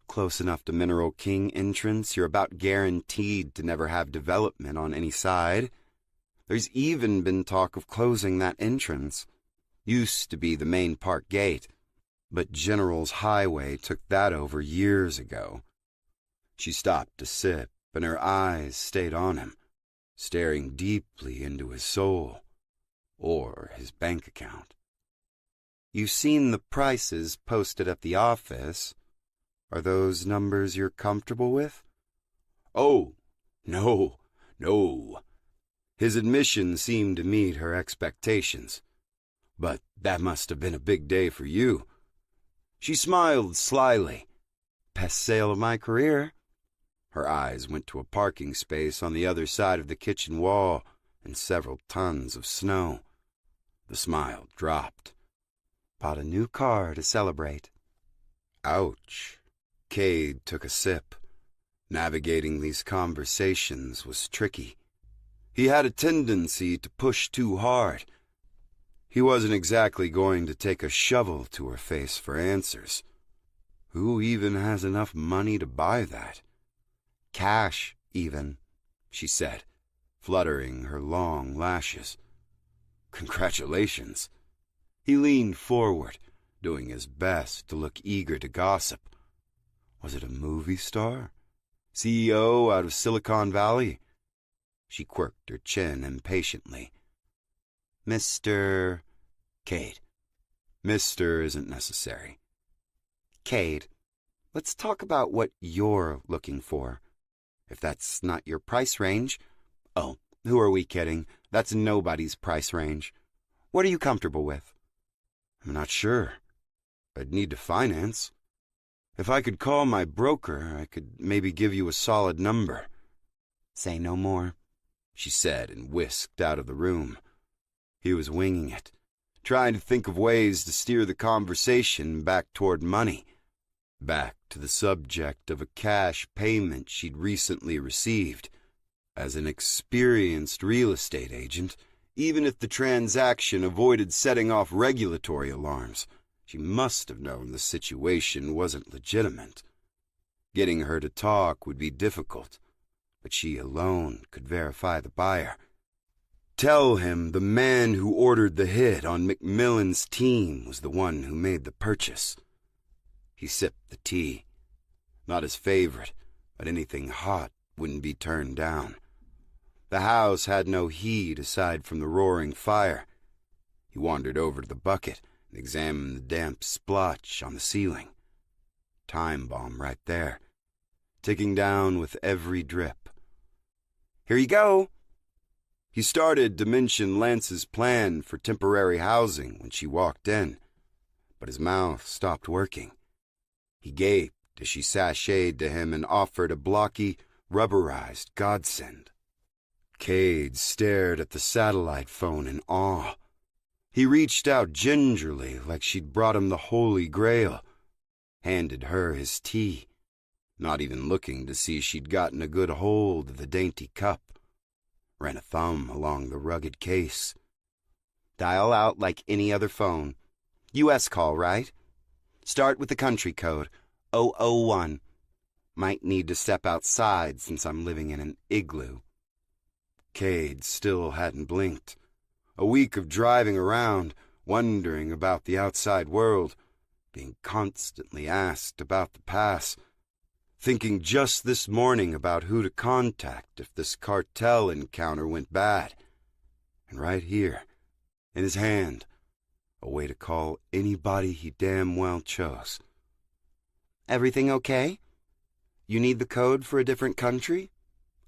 Close enough to Mineral King entrance, you're about guaranteed to never have development on any side. There's even been talk of closing that entrance. Used to be the main park gate, but General's Highway took that over years ago. She stopped to sip, and her eyes stayed on him, staring deeply into his soul, or his bank account. You've seen the prices posted at the office. Are those numbers you're comfortable with? Oh, no. His admission seemed to meet her expectations. But that must have been a big day for you. She smiled slyly. Best sale of my career. Her eyes went to a parking space on the other side of the kitchen wall and several tons of snow. The smile dropped. Bought a new car to celebrate. Ouch. Cade took a sip. Navigating these conversations was tricky. He had a tendency to push too hard. He wasn't exactly going to take a shovel to her face for answers. Who even has enough money to buy that? Cash, even, she said, fluttering her long lashes. Congratulations. He leaned forward, doing his best to look eager to gossip. Was it a movie star? CEO out of Silicon Valley? She quirked her chin impatiently. Mr. Cade. Mr. isn't necessary. Cade, let's talk about what you're looking for. If that's not your price range... Oh, who are we kidding? That's nobody's price range. What are you comfortable with? I'm not sure. I'd need to finance. If I could call my broker, I could maybe give you a solid number. Say no more, she said and whisked out of the room. He was winging it, trying to think of ways to steer the conversation back toward money, back to the subject of a cash payment she'd recently received. As an experienced real estate agent, even if the transaction avoided setting off regulatory alarms, she must have known the situation wasn't legitimate. Getting her to talk would be difficult, but she alone could verify the buyer. Tell him the man who ordered the hit on McMillan's team was the one who made the purchase. He sipped the tea. Not his favorite, but anything hot wouldn't be turned down. The house had no heat aside from the roaring fire. He wandered over to the bucket and examined the damp splotch on the ceiling. Time bomb right there, ticking down with every drip. Here you go. He started to mention Lance's plan for temporary housing when she walked in, but his mouth stopped working. He gaped as she sashayed to him and offered a blocky, rubberized godsend. Cade stared at the satellite phone in awe. He reached out gingerly like she'd brought him the Holy Grail, handed her his tea, not even looking to see she'd gotten a good hold of the dainty cup, ran a thumb along the rugged case. Dial out like any other phone. U.S. call, right? Start with the country code, 001. Might need to step outside since I'm living in an igloo. Cade still hadn't blinked. A week of driving around, wondering about the outside world, being constantly asked about the pass, thinking just this morning about who to contact if this cartel encounter went bad. And right here, in his hand, a way to call anybody he damn well chose. Everything okay? You need the code for a different country?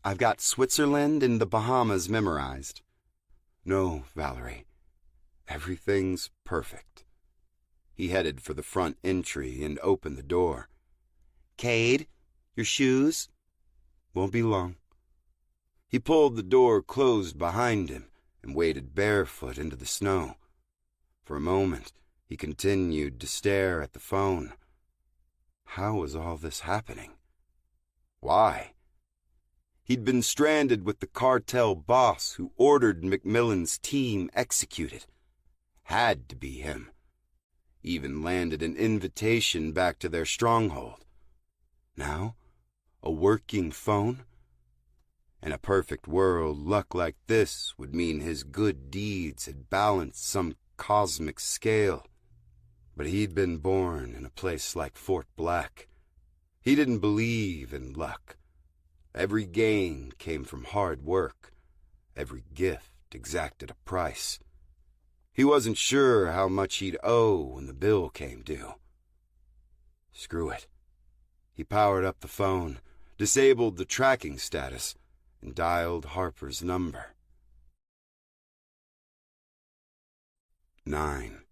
I've got Switzerland and the Bahamas memorized. No, Valerie. Everything's perfect. He headed for the front entry and opened the door. Cade, your shoes? Won't be long. He pulled the door closed behind him and waded barefoot into the snow. For a moment, he continued to stare at the phone. How was all this happening? Why? He'd been stranded with the cartel boss who ordered McMillan's team executed. Had to be him. Even landed an invitation back to their stronghold. Now, a working phone? In a perfect world, luck like this would mean his good deeds had balanced some cosmic scale. But he'd been born in a place like Fort Black. He didn't believe in luck. Every gain came from hard work. Every gift exacted a price. He wasn't sure how much he'd owe when the bill came due. Screw it. He powered up the phone, disabled the tracking status, and dialed Harper's number. 9.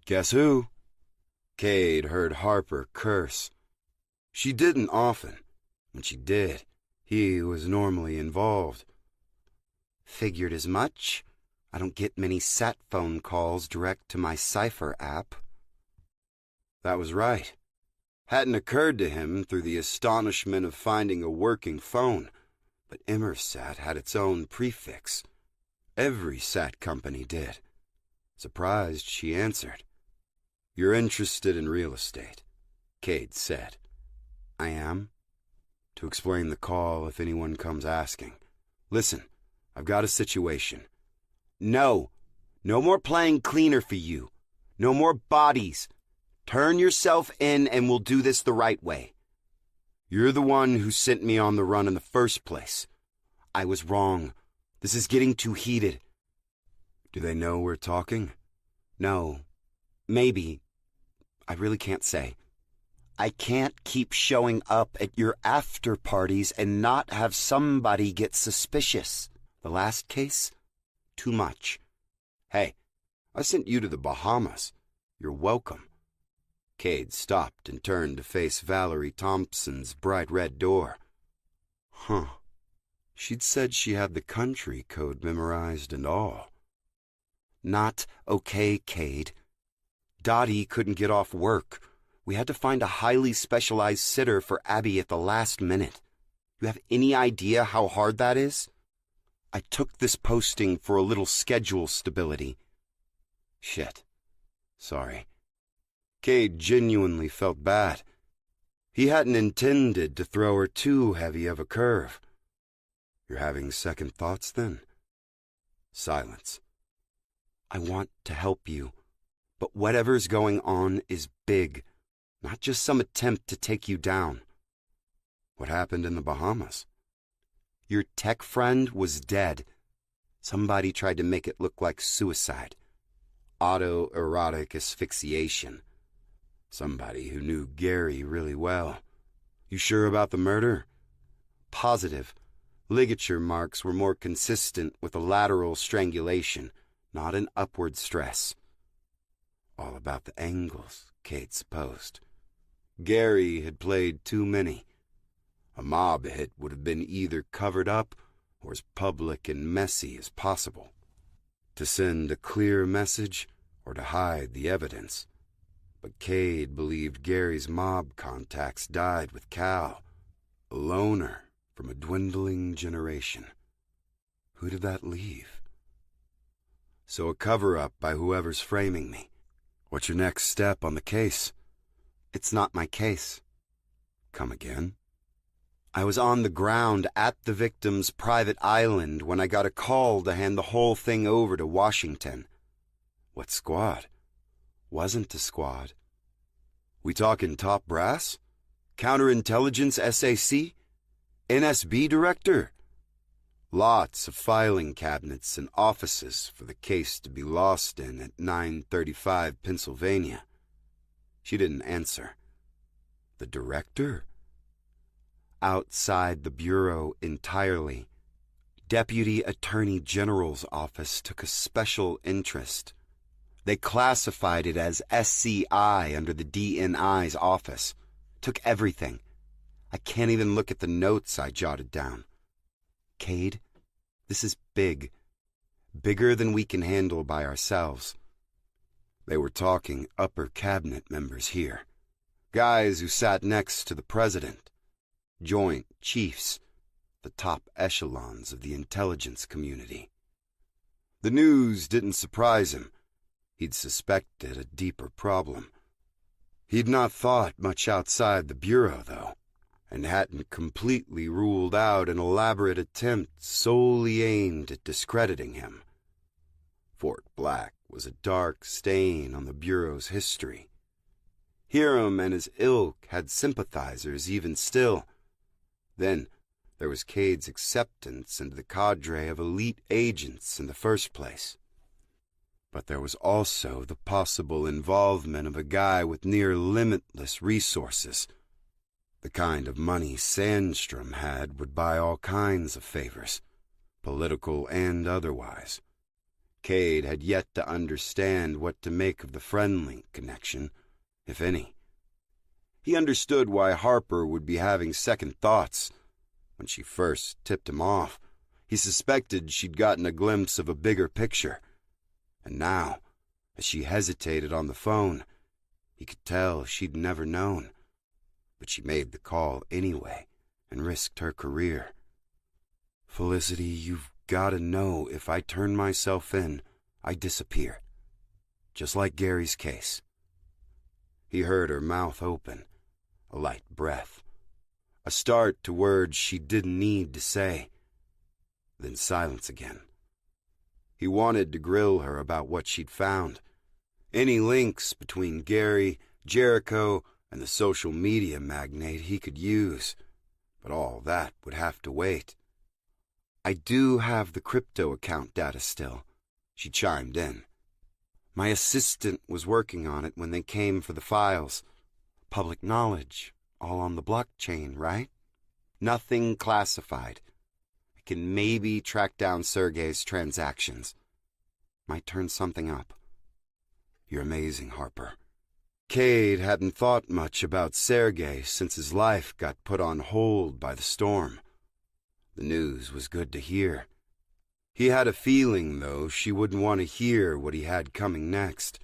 Guess who? Cade heard Harper curse. She didn't often. When she did, he was normally involved. Figured as much. I don't get many sat phone calls direct to my Cypher app. That was right. Hadn't occurred to him through the astonishment of finding a working phone, but Immersat had its own prefix. Every sat company did. Surprised, she answered. You're interested in real estate, Cade said. I am. To explain the call if anyone comes asking. Listen, I've got a situation. No. No more playing cleaner for you. No more bodies. Turn yourself in and we'll do this the right way. You're the one who sent me on the run in the first place. I was wrong. This is getting too heated. Do they know we're talking? No. Maybe. I really can't say. I can't keep showing up at your after parties and not have somebody get suspicious. The last case? Too much. Hey, I sent you to the Bahamas. You're welcome. Cade stopped and turned to face Valerie Thompson's bright red door. Huh. She'd said she had the country code memorized and all. Not okay, Cade. Dottie couldn't get off work. We had to find a highly specialized sitter for Abby at the last minute. You have any idea how hard that is? I took this posting for a little schedule stability. Shit. Sorry. Cade genuinely felt bad. He hadn't intended to throw her too heavy of a curve. You're having second thoughts, then? Silence. I want to help you, but whatever's going on is big. Not just some attempt to take you down. What happened in the Bahamas? Your tech friend was dead. Somebody tried to make it look like suicide. Autoerotic asphyxiation. Somebody who knew Gary really well. You sure about the murder? Positive. Ligature marks were more consistent with a lateral strangulation, not an upward stress. All about the angles, Cade supposed. Gary had played too many. A mob hit would have been either covered up or as public and messy as possible. To send a clear message or to hide the evidence. But Cade believed Gary's mob contacts died with Cal, a loner from a dwindling generation. Who did that leave? So a cover-up by whoever's framing me. What's your next step on the case? It's not my case. Come again? I was on the ground at the victim's private island when I got a call to hand the whole thing over to Washington. What squad? Wasn't a squad. We talking top brass? Counterintelligence SAC? NSB director? Lots of filing cabinets and offices for the case to be lost in at 935 Pennsylvania. She didn't answer. The director? Outside the bureau entirely. Deputy Attorney General's office took a special interest. They classified it as SCI under the DNI's office. Took everything. I can't even look at the notes I jotted down. Cade, this is big. Bigger than we can handle by ourselves. They were talking upper cabinet members here. Guys who sat next to the president. Joint chiefs. The top echelons of the intelligence community. The news didn't surprise him. He'd suspected a deeper problem. He'd not thought much outside the bureau, though, and hadn't completely ruled out an elaborate attempt solely aimed at discrediting him. Fort Black was a dark stain on the bureau's history. Hiram and his ilk had sympathizers even still. Then there was Cade's acceptance into the cadre of elite agents in the first place. But there was also the possible involvement of a guy with near limitless resources. The kind of money Sandstrom had would buy all kinds of favors, political and otherwise. Cade had yet to understand what to make of the Friendlink connection, if any. He understood why Harper would be having second thoughts. When she first tipped him off, he suspected she'd gotten a glimpse of a bigger picture. And now, as she hesitated on the phone, he could tell she'd never known. But she made the call anyway and risked her career. Felicity, you've got to know if I turn myself in, I disappear. Just like Gary's case. He heard her mouth open, a light breath. A start to words she didn't need to say. Then silence again. He wanted to grill her about what she'd found. Any links between Gary, Jericho, and the social media magnate he could use. But all that would have to wait. I do have the crypto account data still, she chimed in. My assistant was working on it when they came for the files. Public knowledge, all on the blockchain, right? Nothing classified. I can maybe track down Sergei's transactions. Might turn something up. You're amazing, Harper. Cade hadn't thought much about Sergei since his life got put on hold by the storm. The news was good to hear. He had a feeling, though, she wouldn't want to hear what he had coming next.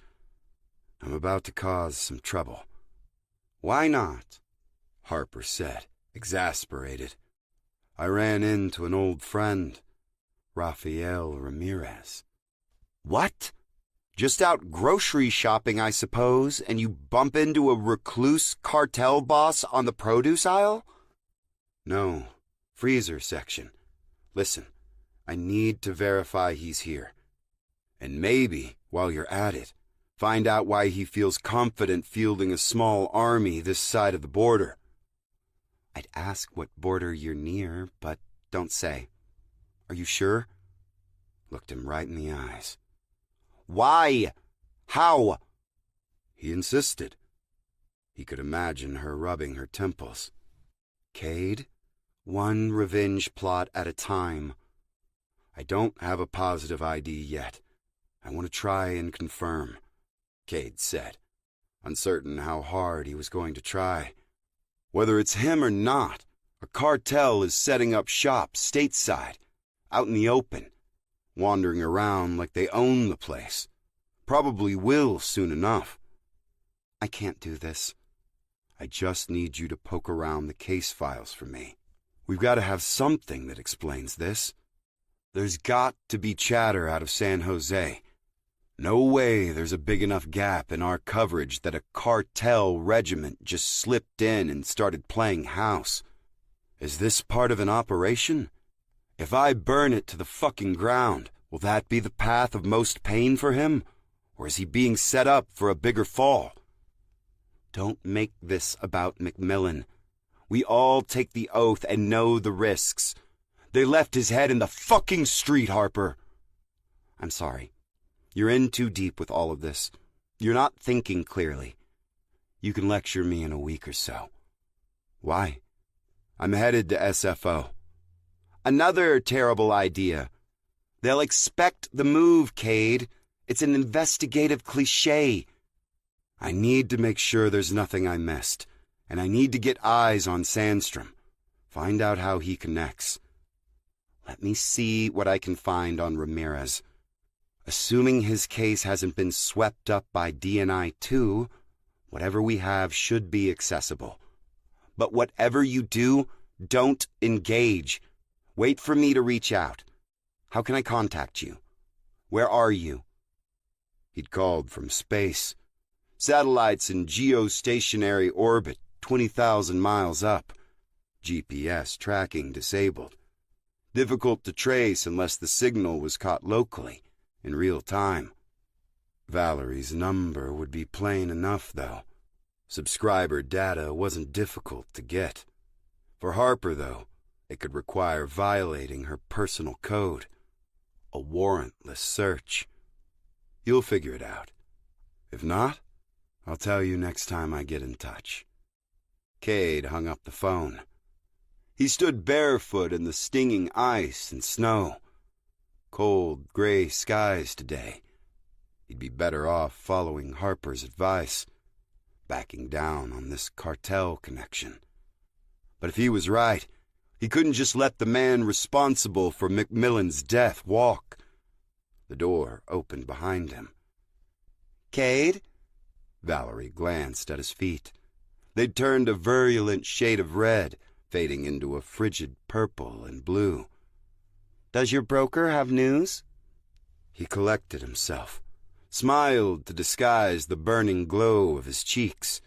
I'm about to cause some trouble. Why not? Harper said, exasperated. I ran into an old friend, Rafael Ramirez. What? Just out grocery shopping, I suppose, and you bump into a recluse cartel boss on the produce aisle? No, freezer section. Listen, I need to verify he's here. And maybe, while you're at it, find out why he feels confident fielding a small army this side of the border. I'd ask what border you're near, but don't say. Are you sure? Looked him right in the eyes. Why? How? He insisted. He could imagine her rubbing her temples. Cade, One revenge plot at a time. I don't have a positive ID yet. I want to try and confirm, Cade said, uncertain how hard he was going to try. Whether it's him or not, a cartel is setting up shop stateside, out in the open, wandering around like they own the place. Probably will soon enough. I can't do this. I just need you to poke around the case files for me. We've got to have something that explains this. There's got to be chatter out of San Jose. No way there's a big enough gap in our coverage that a cartel regiment just slipped in and started playing house. Is this part of an operation? If I burn it to the fucking ground, will that be the path of most pain for him? Or is he being set up for a bigger fall? Don't make this about McMillan. We all take the oath and know the risks. They left his head in the fucking street, Harper. I'm sorry. You're in too deep with all of this. You're not thinking clearly. You can lecture me in a week or so. Why? I'm headed to SFO. Another terrible idea. They'll expect the move, Cade. It's an investigative cliché. I need to make sure there's nothing I missed, and I need to get eyes on Sandstrom. Find out how he connects. Let me see what I can find on Ramirez. Assuming his case hasn't been swept up by DNI 2, whatever we have should be accessible. But whatever you do, don't engage. Wait for me to reach out. How can I contact you? Where are you? He'd called from space. Satellites in geostationary orbit 20,000 miles up. GPS tracking disabled. Difficult to trace unless the signal was caught locally, in real time. Valerie's number would be plain enough, though. Subscriber data wasn't difficult to get. For Harper, though, it could require violating her personal code. A warrantless search. You'll figure it out. If not, I'll tell you next time I get in touch. Cade hung up the phone. He stood barefoot in the stinging ice and snow. Cold, gray skies today. He'd be better off following Harper's advice, backing down on this cartel connection. But if he was right, he couldn't just let the man responsible for McMillan's death walk. The door opened behind him. Cade? Valerie glanced at his feet. They'd turned a virulent shade of red, fading into a frigid purple and blue. Does your broker have news? He collected himself, smiled to disguise the burning glow of his cheeks,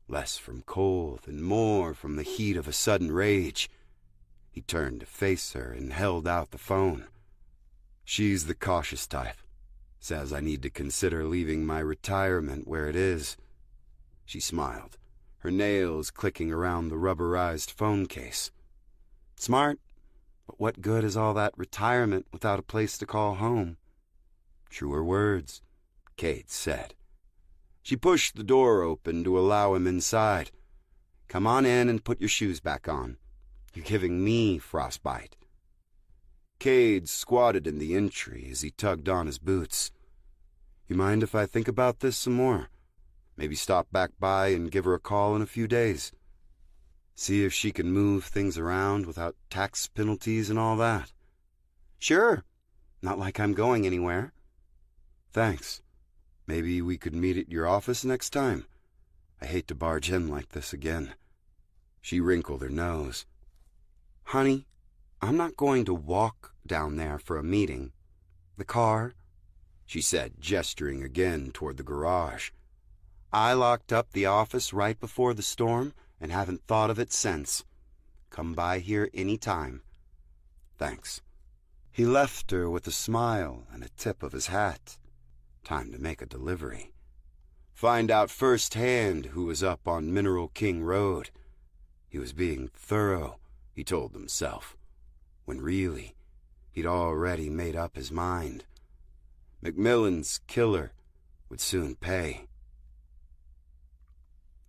less from cold and more from the heat of a sudden rage. He turned to face her and held out the phone. She's the cautious type. Says I need to consider leaving my retirement where it is. She smiled, her nails clicking around the rubberized phone case. Smart, but what good is all that retirement without a place to call home? Truer words, Cade said. She pushed the door open to allow him inside. Come on in and put your shoes back on. You're giving me frostbite. Cade squatted in the entry as he tugged on his boots. You mind if I think about this some more? Maybe stop back by and give her a call in a few days. See if she can move things around without tax penalties and all that. Sure. Not like I'm going anywhere. Thanks. Maybe we could meet at your office next time. I hate to barge in like this again. She wrinkled her nose. Honey, I'm not going to walk down there for a meeting. The car, she said, gesturing again toward the garage. I locked up the office right before the storm and haven't thought of it since. Come by here any time. Thanks. He left her with a smile and a tip of his hat. Time to make a delivery. Find out firsthand who was up on Mineral King Road. He was being thorough, he told himself, when really he'd already made up his mind. McMillan's killer would soon pay.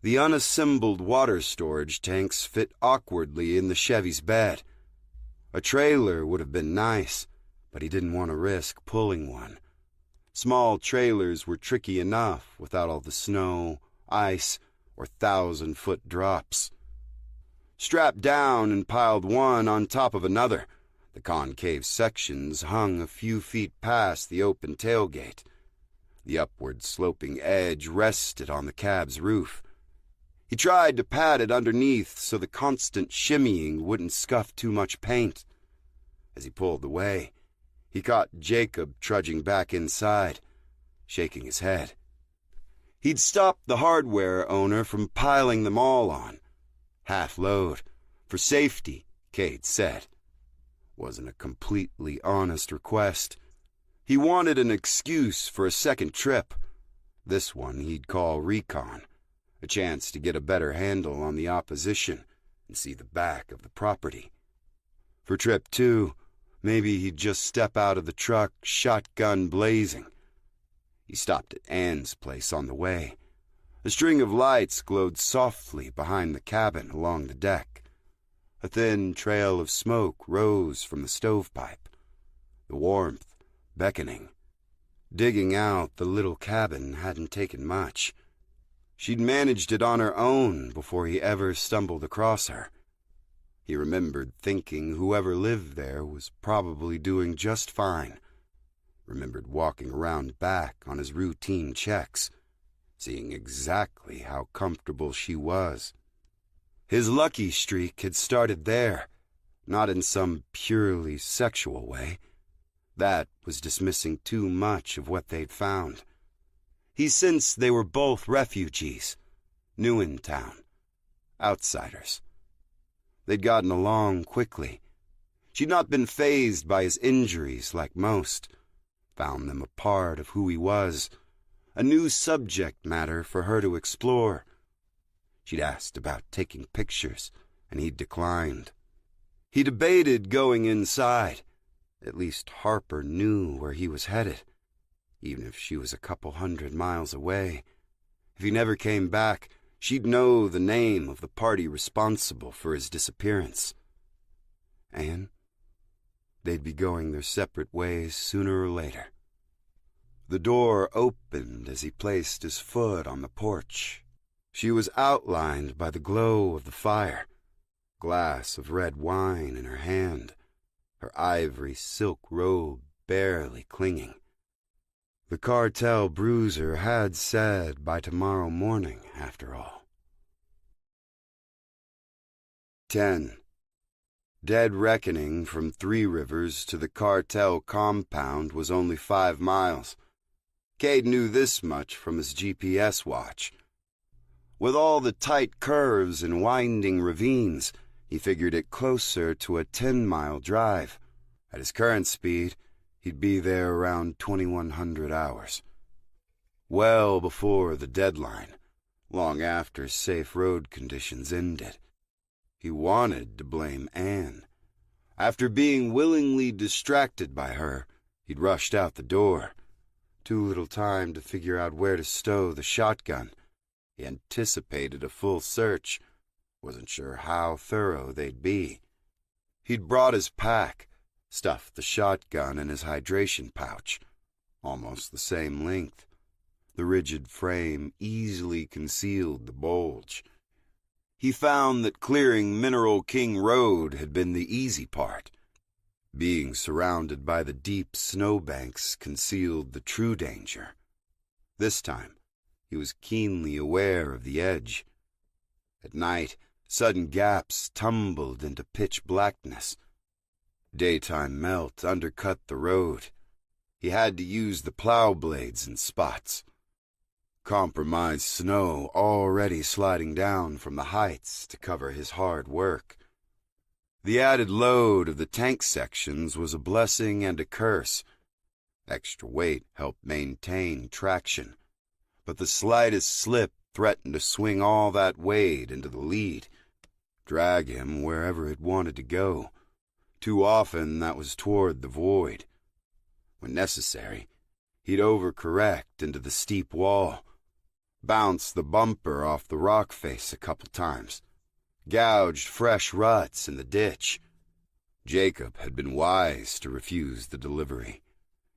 The unassembled water storage tanks fit awkwardly in the Chevy's bed. A trailer would have been nice, but he didn't want to risk pulling one. Small trailers were tricky enough without all the snow, ice, or 1,000-foot drops. Strapped down and piled one on top of another, the concave sections hung a few feet past the open tailgate. The upward-sloping edge rested on the cab's roof. He tried to pad it underneath so the constant shimmying wouldn't scuff too much paint. As he pulled away, he caught Jacob trudging back inside, shaking his head. He'd stopped the hardware owner from piling them all on. Half load, for safety, Cade said. Wasn't a completely honest request. He wanted an excuse for a second trip. This one he'd call recon, a chance to get a better handle on the opposition and see the back of the property. For trip 2, maybe he'd just step out of the truck, shotgun blazing. He stopped at Anne's place on the way. A string of lights glowed softly behind the cabin along the deck. A thin trail of smoke rose from the stovepipe, the warmth beckoning. Digging out the little cabin hadn't taken much. She'd managed it on her own before he ever stumbled across her. He remembered thinking whoever lived there was probably doing just fine. Remembered walking around back on his routine checks, seeing exactly how comfortable she was. His lucky streak had started there, not in some purely sexual way. That was dismissing too much of what they'd found. He sensed they were both refugees, new in town, outsiders. They'd gotten along quickly. She'd not been fazed by his injuries like most, found them a part of who he was, a new subject matter for her to explore. She'd asked about taking pictures, and he'd declined. He debated going inside. At least Harper knew where he was headed, even if she was a couple 100 miles away. If he never came back, she'd know the name of the party responsible for his disappearance. And they'd be going their separate ways sooner or later. The door opened as he placed his foot on the porch. She was outlined by the glow of the fire, glass of red wine in her hand, her ivory silk robe barely clinging. The cartel bruiser had said by tomorrow morning, after all. 10. Dead reckoning from 3 Rivers to the cartel compound was only 5 miles. Cade knew this much from his GPS watch. With all the tight curves and winding ravines, he figured it closer to a 10-mile drive. At his current speed, he'd be there around 2100 hours. Well before the deadline, long after safe road conditions ended. He wanted to blame Anne. After being willingly distracted by her, he'd rushed out the door. Too little time to figure out where to stow the shotgun. He anticipated a full search. Wasn't sure how thorough they'd be. He'd brought his pack, stuffed the shotgun in his hydration pouch, almost the same length. The rigid frame easily concealed the bulge. He found that clearing Mineral King Road had been the easy part. Being surrounded by the deep snowbanks concealed the true danger. This time, he was keenly aware of the edge. At night, sudden gaps tumbled into pitch blackness. Daytime melt undercut the road. He had to use the plow blades in spots. Compromised snow already sliding down from the heights to cover his hard work. The added load of the tank sections was a blessing and a curse. Extra weight helped maintain traction, but the slightest slip threatened to swing all that weight into the lead, drag him wherever it wanted to go. Too often that was toward the void. When necessary, he'd overcorrect into the steep wall. bounced the bumper off the rock face a couple times, gouged fresh ruts in the ditch. Jacob had been wise to refuse the delivery.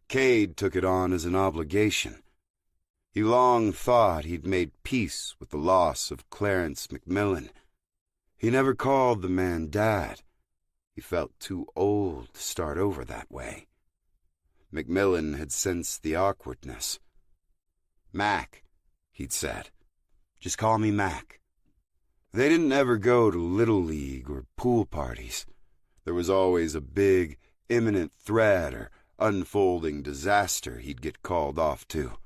Cade took it on as an obligation. He long thought he'd made peace with the loss of Clarence McMillan. He never called the man Dad. He felt too old to start over that way. McMillan had sensed the awkwardness. "Mac," he'd said. "Just call me Mac." They didn't ever go to Little League or pool parties. There was always a big, imminent threat or unfolding disaster he'd get called off to.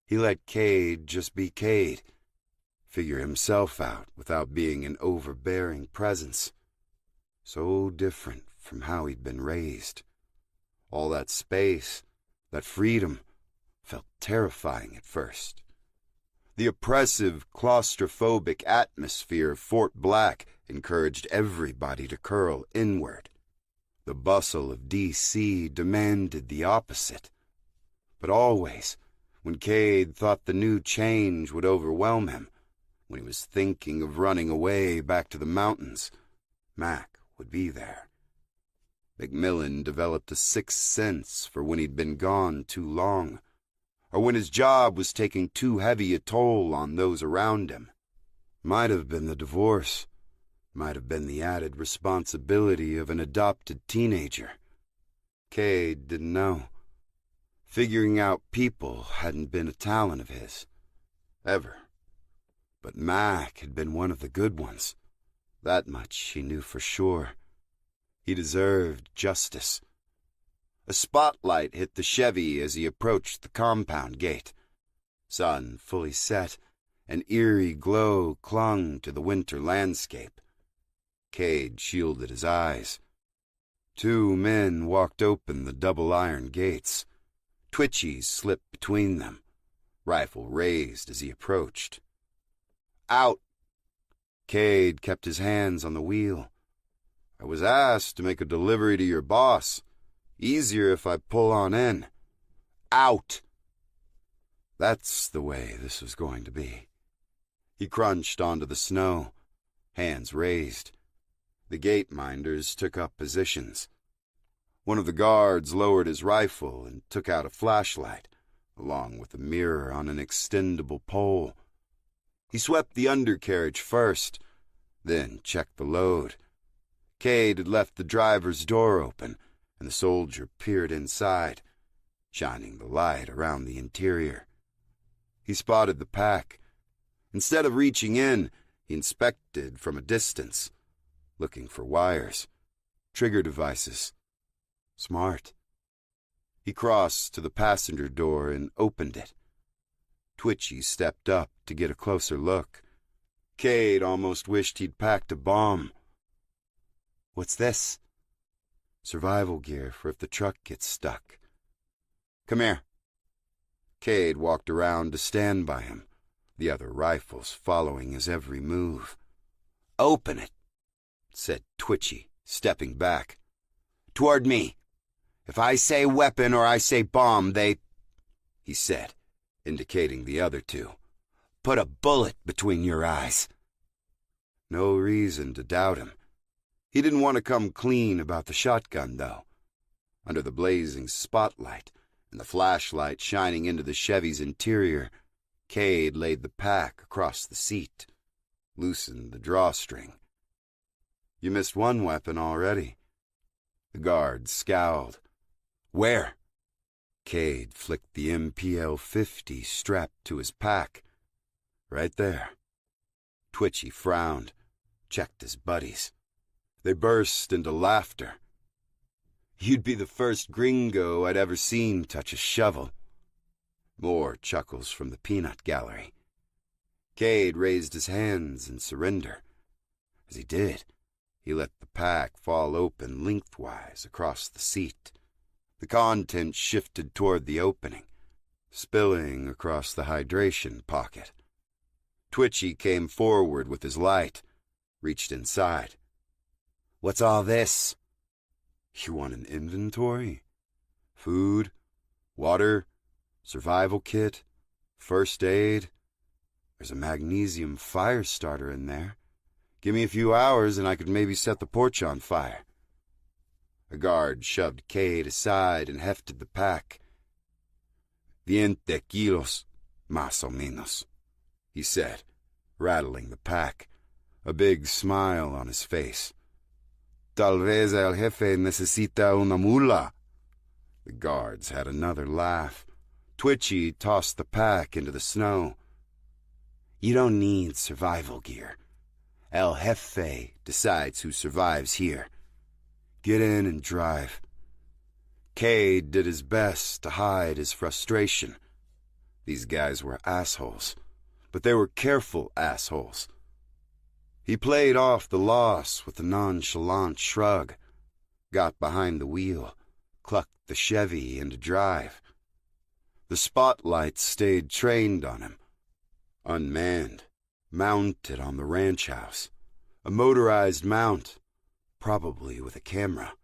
He let Cade just be Cade, figure himself out without being an overbearing presence. So different from how he'd been raised. All that space, that freedom, felt terrifying at first. The oppressive, claustrophobic atmosphere of Fort Black encouraged everybody to curl inward. The bustle of D.C. demanded the opposite. But always, when Cade thought the new change would overwhelm him, when he was thinking of running away back to the mountains, Mac would be there. McMillan developed a sixth sense for when he'd been gone too long, or when his job was taking too heavy a toll on those around him. Might have been the divorce. Might have been the added responsibility of an adopted teenager. Cade didn't know. Figuring out people hadn't been a talent of his. Ever. But Mac had been one of the good ones. That much he knew for sure. He deserved justice. A spotlight hit the Chevy as he approached the compound gate. Sun fully set, an eerie glow clung to the winter landscape. Cade shielded his eyes. Two men walked open the double-iron gates. Twitchies slipped between them, rifle raised as he approached. "Out!" Cade kept his hands on the wheel. "I was asked to make a delivery to your boss. Easier if I pull on in." "Out!" That's the way this was going to be. He crunched onto the snow, hands raised. The gate minders took up positions. One of the guards lowered his rifle and took out a flashlight, along with a mirror on an extendable pole. He swept the undercarriage first, then checked the load. Cade had left the driver's door open, and the soldier peered inside, shining the light around the interior. He spotted the pack. Instead of reaching in, he inspected from a distance, looking for wires, trigger devices. Smart. He crossed to the passenger door and opened it. Twitchy stepped up to get a closer look. Cade almost wished he'd packed a bomb. "What's this?" "Survival gear for if the truck gets stuck." "Come here." Cade walked around to stand by him, the other rifles following his every move. "Open it," said Twitchy, stepping back. "Toward me. If I say weapon or I say bomb, he said, indicating the other two. "Put a bullet between your eyes." No reason to doubt him. He didn't want to come clean about the shotgun, though. Under the blazing spotlight and the flashlight shining into the Chevy's interior, Cade laid the pack across the seat, loosened the drawstring. "You missed one weapon already." The guard scowled. "Where?" Cade flicked the MPL-50 strapped to his pack. "Right there." Twitchy frowned, checked his buddies. They burst into laughter. "You'd be the first gringo I'd ever seen touch a shovel." More chuckles from the peanut gallery. Cade raised his hands in surrender. As he did, he let the pack fall open lengthwise across the seat. The contents shifted toward the opening, spilling across the hydration pocket. Twitchy came forward with his light, reached inside. "What's all this?" "You want an inventory? Food, water, survival kit, first aid, There's a magnesium fire starter in there. Give me a few hours and I could maybe set the porch on fire. A guard shoved Cade aside and hefted the pack. 20 kilos, más o menos, he said, rattling the pack, a big smile on his face. Tal vez el jefe necesita una mula. The guards had another laugh. Twitchy tossed the pack into the snow. You don't need survival gear. El jefe decides who survives here. Get in and drive. Cade did his best to hide his frustration. These guys were assholes, but they were careful assholes. He played off the loss with a nonchalant shrug, got behind the wheel, clucked the Chevy into drive. The spotlights stayed trained on him, unmanned, mounted on the ranch house, a motorized mount, probably with a camera.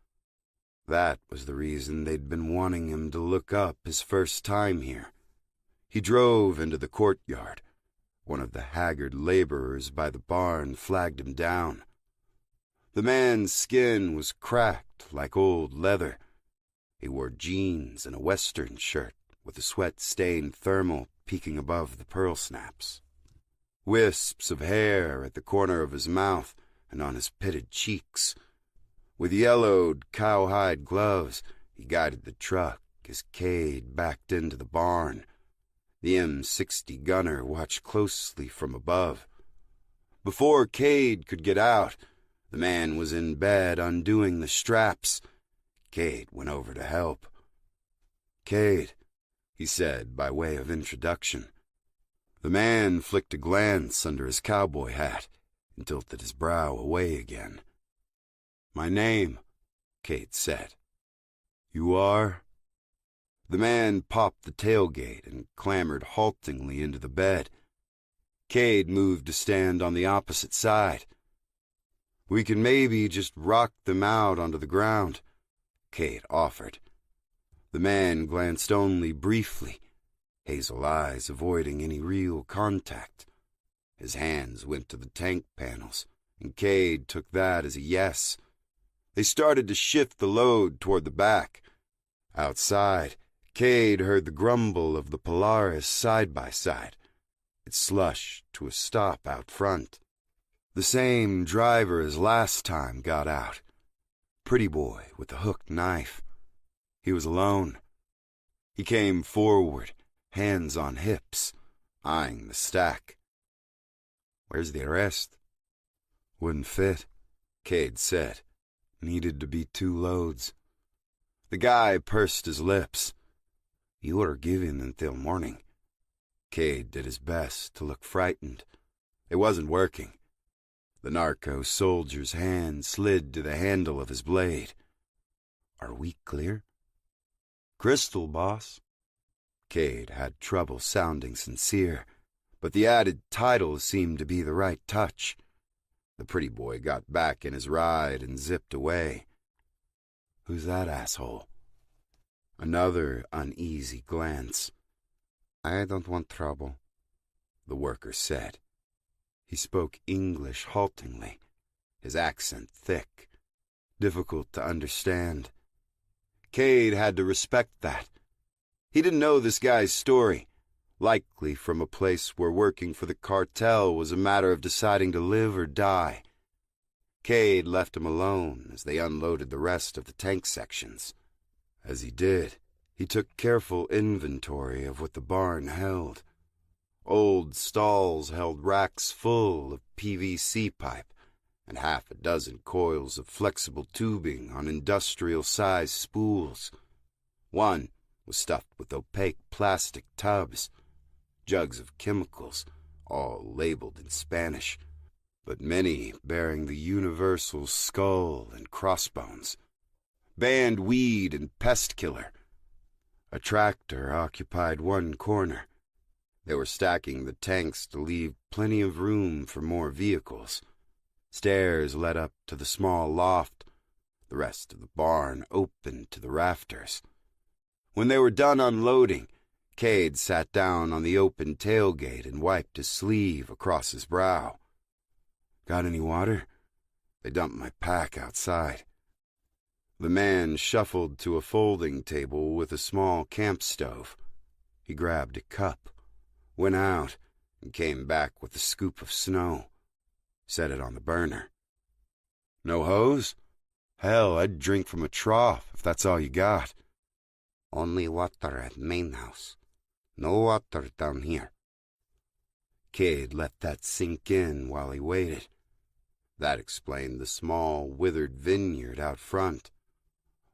That was the reason they'd been wanting him to look up his first time here. He drove into the courtyard. One of the haggard laborers by the barn flagged him down. The man's skin was cracked like old leather. He wore jeans and a western shirt with a sweat-stained thermal peeking above the pearl snaps. Wisps of hair at the corner of his mouth and on his pitted cheeks. With yellowed cowhide gloves, he guided the truck as Cade backed into the barn. The M60 gunner watched closely from above. Before Cade could get out, the man was in bed undoing the straps. Cade went over to help. Cade, he said by way of introduction. The man flicked a glance under his cowboy hat and tilted his brow away again. My name, Cade said. You are? The man popped the tailgate and clambered haltingly into the bed. Cade moved to stand on the opposite side. We can maybe just rock them out onto the ground, Cade offered. The man glanced only briefly, hazel eyes avoiding any real contact. His hands went to the tank panels, and Cade took that as a yes. They started to shift the load toward the back. Outside, Cade heard the grumble of the Polaris side-by-side. It slushed to a stop out front. The same driver as last time got out. Pretty boy with a hooked knife. He was alone. He came forward, hands on hips, eyeing the stack. Where's the rest? Wouldn't fit, Cade said. Needed to be 2 loads. The guy pursed his lips. You are given until morning. Cade did his best to look frightened. It wasn't working. The narco soldier's hand slid to the handle of his blade. Are we clear? Crystal, boss. Cade had trouble sounding sincere, but the added title seemed to be the right touch. The pretty boy got back in his ride and zipped away. Who's that asshole? Another uneasy glance. I don't want trouble, the worker said. He spoke English haltingly, his accent thick, difficult to understand. Cade had to respect that. He didn't know this guy's story, likely from a place where working for the cartel was a matter of deciding to live or die. Cade left him alone as they unloaded the rest of the tank sections. As he did, he took careful inventory of what the barn held. Old stalls held racks full of PVC pipe and half a dozen coils of flexible tubing on industrial-sized spools. One was stuffed with opaque plastic tubs, jugs of chemicals, all labeled in Spanish, but many bearing the universal skull and crossbones. Banned weed and pest killer. A tractor occupied one corner. They were stacking the tanks to leave plenty of room for more vehicles. Stairs led up to the small loft. The rest of the barn opened to the rafters. When they were done unloading, Cade sat down on the open tailgate and wiped his sleeve across his brow. "Got any water? They dumped my pack outside." The man shuffled to a folding table with a small camp stove. He grabbed a cup, went out, and came back with a scoop of snow. Set it on the burner. "No hose? Hell, I'd drink from a trough if that's all you got." "Only water at main house. No water down here." Cade let that sink in while he waited. That explained the small, withered vineyard out front.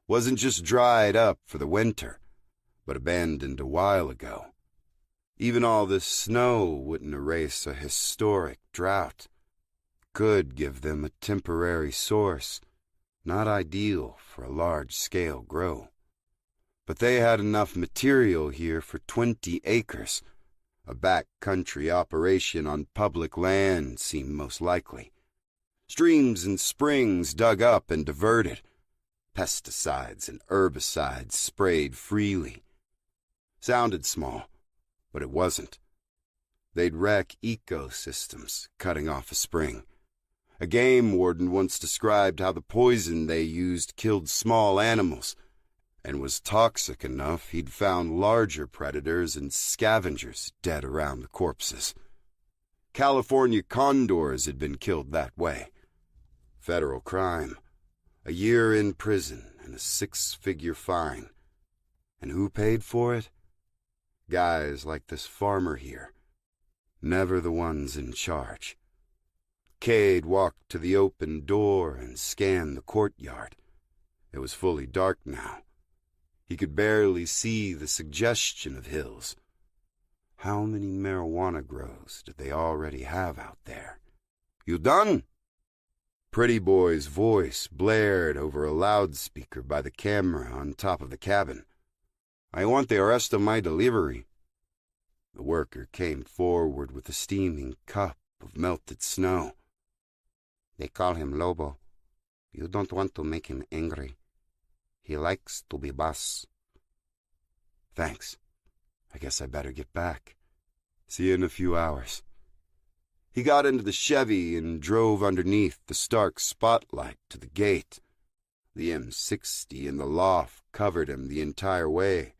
Wasn't just dried up for the winter, but abandoned a while ago. Even all this snow wouldn't erase a historic drought. Could give them a temporary source, not ideal for a large-scale grow. But they had enough material here for 20 acres. A backcountry operation on public land seemed most likely. Streams and springs dug up and diverted. Pesticides and herbicides sprayed freely. Sounded small, but it wasn't. They'd wreck ecosystems, cutting off a spring. A game warden once described how the poison they used killed small animals, and was toxic enough he'd found larger predators and scavengers dead around the corpses. California condors had been killed that way. Federal crime. A year in prison and a 6-figure fine. And who paid for it? Guys like this farmer here. Never the ones in charge. Cade walked to the open door and scanned the courtyard. It was fully dark now. He could barely see the suggestion of hills. How many marijuana grows did they already have out there? "You done?" Pretty Boy's voice blared over a loudspeaker by the camera on top of the cabin. "I want the rest of my delivery." The worker came forward with a steaming cup of melted snow. "They call him Lobo. You don't want to make him angry. He likes to be boss." "Thanks. I guess I better get back. See you in a few hours." He got into the Chevy and drove underneath the stark spotlight to the gate. The M60 in the loft covered him the entire way.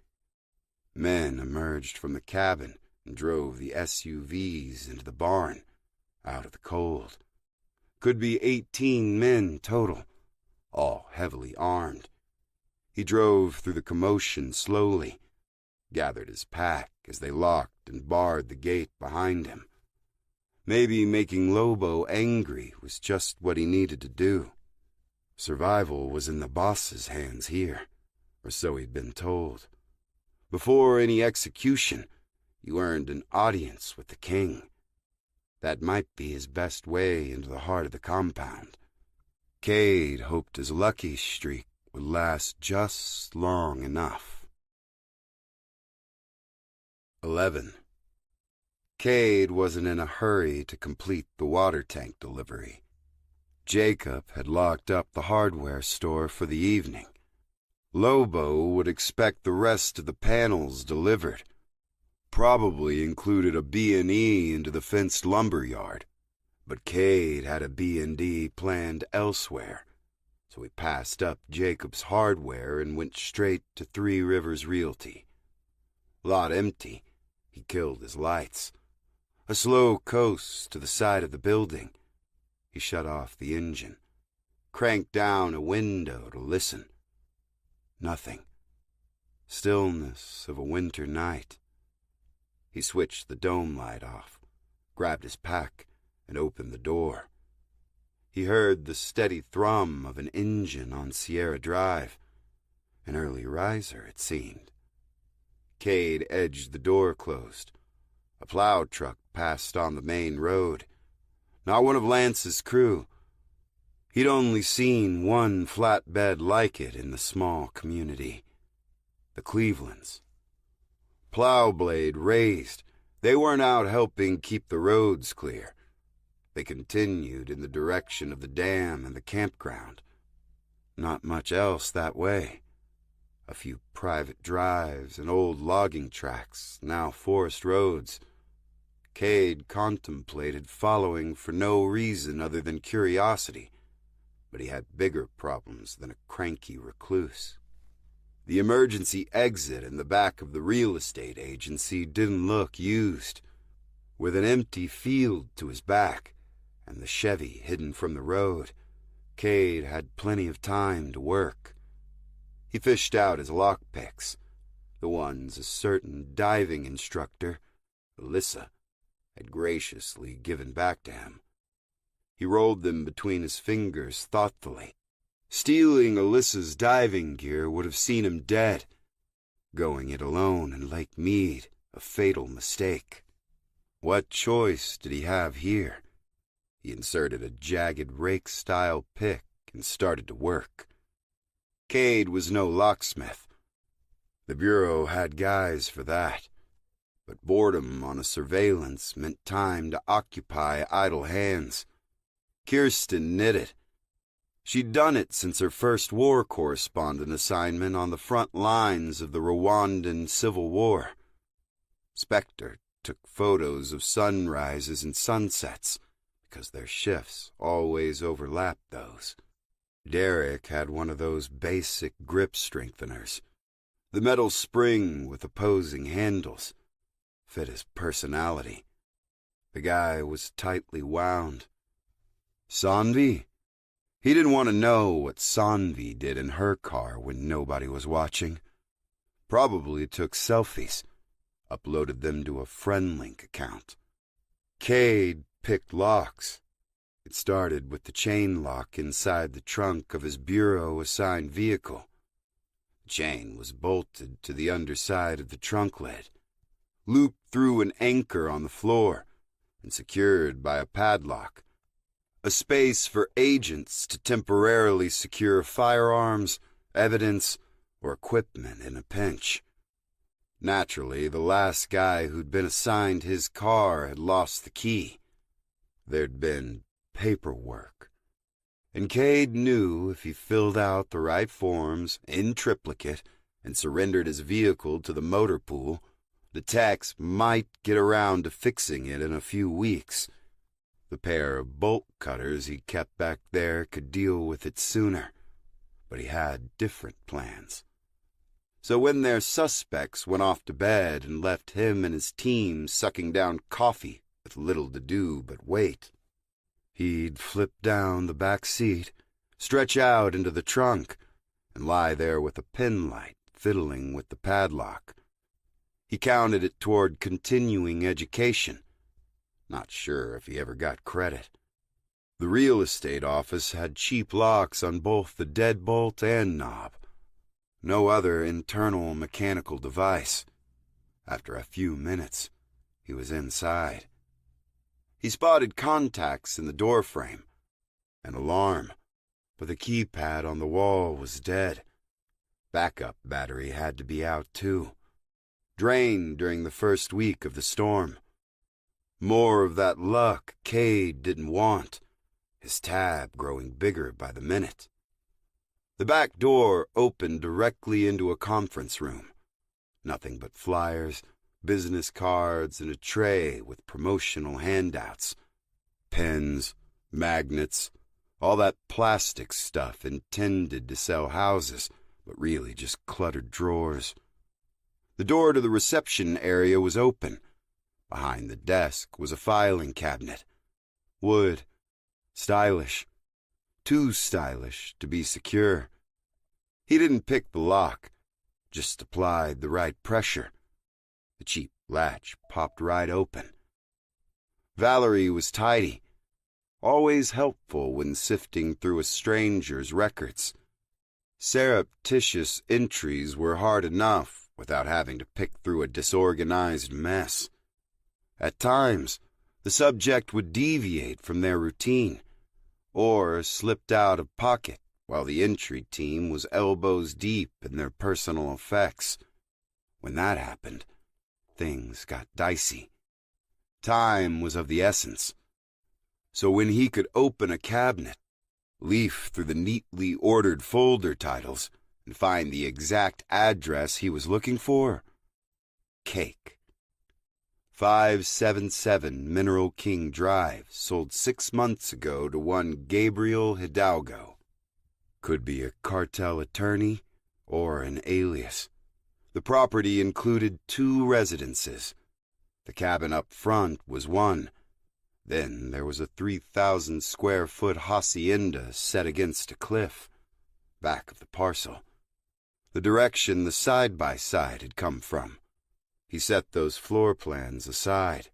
Men emerged from the cabin and drove the SUVs into the barn, out of the cold. Could be 18 men total, all heavily armed. He drove through the commotion slowly, gathered his pack as they locked and barred the gate behind him. Maybe making Lobo angry was just what he needed to do. Survival was in the boss's hands here, or so he'd been told. Before any execution, you earned an audience with the king. That might be his best way into the heart of the compound. Cade hoped his lucky streak would last just long enough. 11. Cade wasn't in a hurry to complete the water tank delivery. Jacob had locked up the hardware store for the evening. Lobo would expect the rest of the panels delivered. Probably included a B&E into the fenced lumber yard. But Cade had a B&D planned elsewhere, so he passed up Jacob's hardware and went straight to Three Rivers Realty. Lot empty, he killed his lights. A slow coast to the side of the building. He shut off the engine, cranked down a window to listen. Nothing. Stillness of a winter night. He switched the dome light off, grabbed his pack, and opened the door. He heard the steady thrum of an engine on Sierra Drive. An early riser, it seemed. Cade edged the door closed. A plow truck passed on the main road. Not one of Lance's crew. He'd only seen one flatbed like it in the small community. The Clevelands. Plow blade raised. They weren't out helping keep the roads clear. They continued in the direction of the dam and the campground. Not much else that way. A few private drives and old logging tracks, now forest roads. Cade contemplated following for no reason other than curiosity, but he had bigger problems than a cranky recluse. The emergency exit in the back of the real estate agency didn't look used. With an empty field to his back and the Chevy hidden from the road, Cade had plenty of time to work. He fished out his lockpicks, the ones a certain diving instructor, Alyssa, had graciously given back to him. He rolled them between his fingers thoughtfully. Stealing Alyssa's diving gear would have seen him dead. Going it alone in Lake Mead, a fatal mistake. What choice did he have here? He inserted a jagged rake-style pick and started to work. Cade was no locksmith. The Bureau had guys for that. But boredom on a surveillance meant time to occupy idle hands. Kirsten knitted. She'd done it since her first war correspondent assignment on the front lines of the Rwandan Civil War. Spectre took photos of sunrises and sunsets, because their shifts always overlapped those. Derek had one of those basic grip strengtheners. The metal spring with opposing handles fit his personality. The guy was tightly wound. Sanvi? He didn't want to know what Sanvi did in her car when nobody was watching. Probably took selfies, uploaded them to a FriendLink account. Cade picked locks. It started with the chain lock inside the trunk of his Bureau-assigned vehicle. The chain was bolted to the underside of the trunk lid, looped through an anchor on the floor, and secured by a padlock, a space for agents to temporarily secure firearms, evidence, or equipment in a pinch. Naturally, the last guy who'd been assigned his car had lost the key. There'd been paperwork, and Cade knew if he filled out the right forms in triplicate and surrendered his vehicle to the motor pool, the techs might get around to fixing it in a few weeks. The pair of bolt cutters he kept back there could deal with it sooner, but he had different plans. So when their suspects went off to bed and left him and his team sucking down coffee with little to do but wait, he'd flip down the back seat, stretch out into the trunk, and lie there with a pin light fiddling with the padlock. He counted it toward continuing education. Not sure if he ever got credit. The real estate office had cheap locks on both the deadbolt and knob. No other internal mechanical device. After a few minutes, he was inside. He spotted contacts in the doorframe, an alarm, but the keypad on the wall was dead. Backup battery had to be out too. Drained during the first week of the storm. More of that luck Cade didn't want, his tab growing bigger by the minute. The back door opened directly into a conference room. Nothing but flyers, business cards, and a tray with promotional handouts. Pens, magnets, all that plastic stuff intended to sell houses, but really just cluttered drawers. The door to the reception area was open. Behind the desk was a filing cabinet. Wood. Stylish. Too stylish to be secure. He didn't pick the lock, just applied the right pressure. The cheap latch popped right open. Valerie was tidy, always helpful when sifting through a stranger's records. Surreptitious entries were hard enough without having to pick through a disorganized mess. At times, the subject would deviate from their routine, or slipped out of pocket while the entry team was elbows deep in their personal effects. When that happened, things got dicey. Time was of the essence. So when he could open a cabinet, leaf through the neatly ordered folder titles, and find the exact address he was looking for? Cake. 577 Mineral King Drive, sold 6 months ago to one Gabriel Hidalgo. Could be a cartel attorney or an alias. The property included 2 residences. The cabin up front was one. Then there was a 3,000-square-foot hacienda set against a cliff, back of the parcel. The direction the side-by-side had come from. He set those floor plans aside.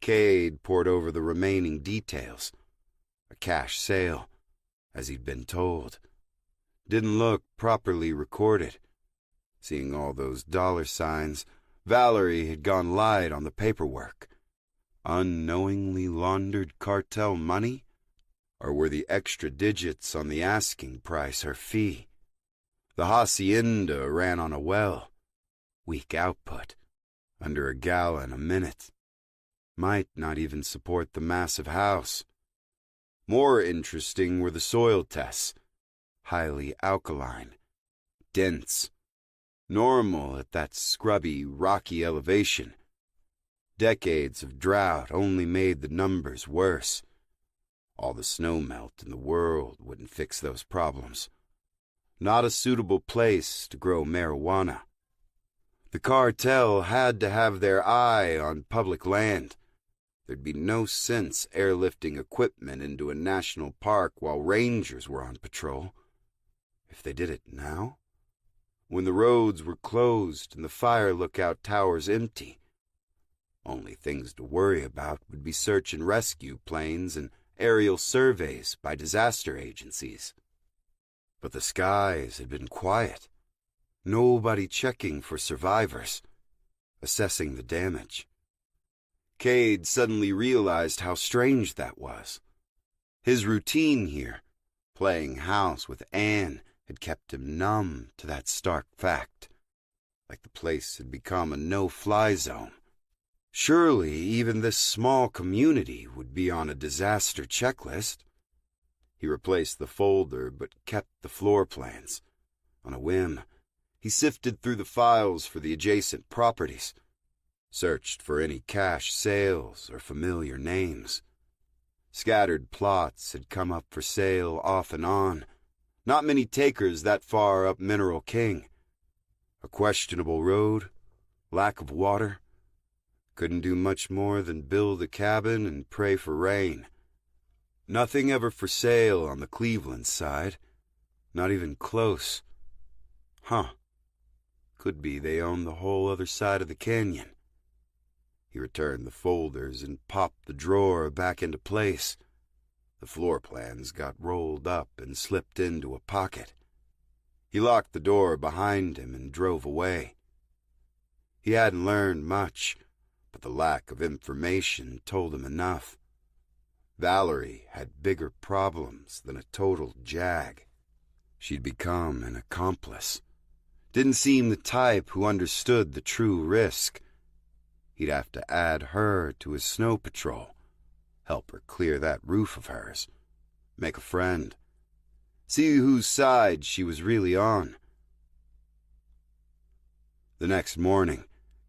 Cade pored over the remaining details. A cash sale, as he'd been told. Didn't look properly recorded. Seeing all those dollar signs, Valerie had gone light on the paperwork. Unknowingly laundered cartel money? Or were the extra digits on the asking price her fee? The hacienda ran on a well. Weak output. Under a gallon a minute. Might not even support the massive house. More interesting were the soil tests. Highly alkaline. Dense. Normal at that scrubby, rocky elevation. Decades of drought only made the numbers worse. All the snow melt in the world wouldn't fix those problems. Not a suitable place to grow marijuana. The cartel had to have their eye on public land. There'd be no sense airlifting equipment into a national park while rangers were on patrol. If they did it now, when the roads were closed and the fire lookout towers empty, only things to worry about would be search and rescue planes and aerial surveys by disaster agencies. But the skies had been quiet. Nobody checking for survivors, assessing the damage. Cade suddenly realized how strange that was. His routine here, playing house with Anne, had kept him numb to that stark fact, like the place had become a no-fly zone. Surely even this small community would be on a disaster checklist. He replaced the folder but kept the floor plans. On a whim, he sifted through the files for the adjacent properties, searched for any cash sales or familiar names. Scattered plots had come up for sale off and on. Not many takers that far up Mineral King. A questionable road, lack of water. Couldn't do much more than build a cabin and pray for rain. Nothing ever for sale on the Cleveland side. Not even close. Huh. Could be they own the whole other side of the canyon. He returned the folders and popped the drawer back into place. The floor plans got rolled up and slipped into a pocket. He locked the door behind him and drove away. He hadn't learned much, but the lack of information told him enough. Valerie had bigger problems than a total jag. She'd become an accomplice. Didn't seem the type who understood the true risk. He'd have to add her to his snow patrol, help her clear that roof of hers, make a friend, see whose side she was really on. The next morning,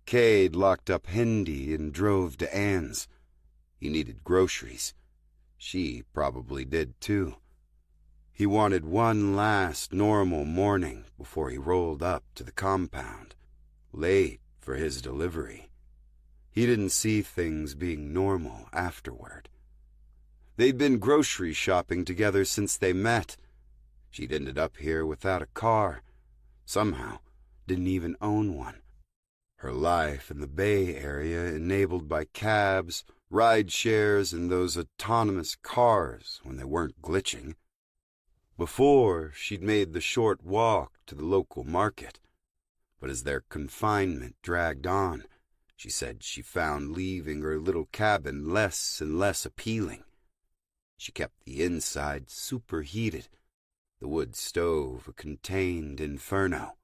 Cade locked up Hendy and drove to Anne's. He needed groceries. She probably did too. He wanted one last normal morning before he rolled up to the compound, late for his delivery. He didn't see things being normal afterward. They'd been grocery shopping together since they met. She'd ended up here without a car. Somehow, didn't even own one. Her life in the Bay Area enabled by cabs, ride shares, and those autonomous cars when they weren't glitching. Before, she'd made the short walk to the local market, but as their confinement dragged on, she said she found leaving her little cabin less and less appealing. She kept the inside superheated, the wood stove a contained inferno.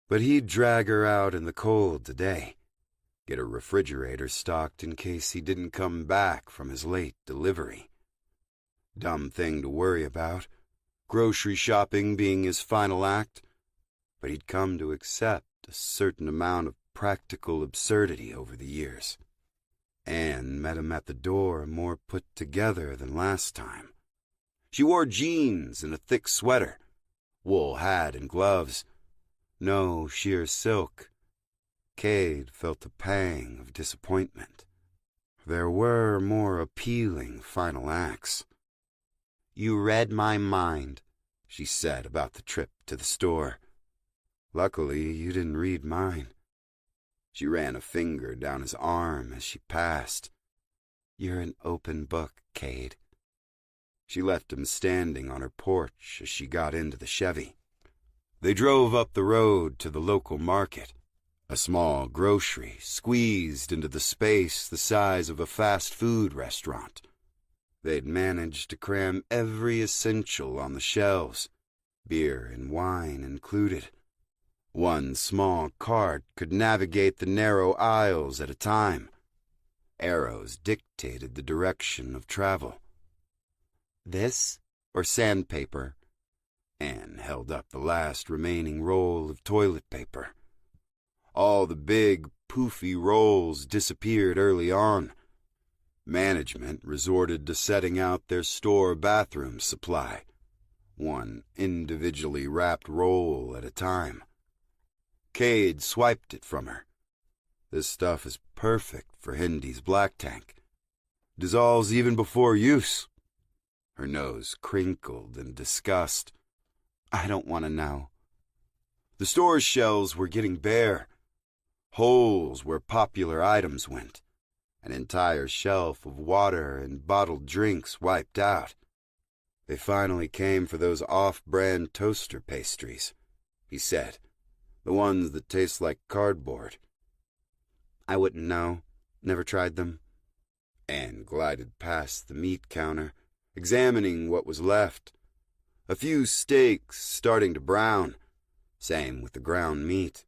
But he'd drag her out in the cold today, get her refrigerator stocked in case he didn't come back from his late delivery. Dumb thing to worry about. grocery shopping being his final act, but he'd come to accept a certain amount of practical absurdity over the years. Anne met him at the door more put together than last time. She wore jeans and a thick sweater, wool hat and gloves, no sheer silk. Cade felt a pang of disappointment. There were more appealing final acts. "You read my mind," she said about the trip to the store. "Luckily, you didn't read mine." She ran a finger down his arm as she passed. "You're an open book, Cade." She left him standing on her porch as she got into the Chevy. They drove up the road to the local market, a small grocery squeezed into the space the size of a fast food restaurant. They'd managed to cram every essential on the shelves, beer and wine included. One small cart could navigate the narrow aisles at a time. Arrows dictated the direction of travel. "This or sandpaper?" Anne held up the last remaining roll of toilet paper. All the big, poofy rolls disappeared early on. Management resorted to setting out their store bathroom supply, one individually wrapped roll at a time. Cade swiped it from her. "This stuff is perfect for Hindy's black tank. Dissolves even before use." Her nose crinkled in disgust. "I don't want to know." The store's shelves were getting bare. Holes where popular items went. An entire shelf of water and bottled drinks wiped out. "They finally came for those off-brand toaster pastries," he said. "The ones that taste like cardboard." "I wouldn't know. Never tried them." Anne glided past the meat counter, examining what was left. A few steaks starting to brown. Same with the ground meat.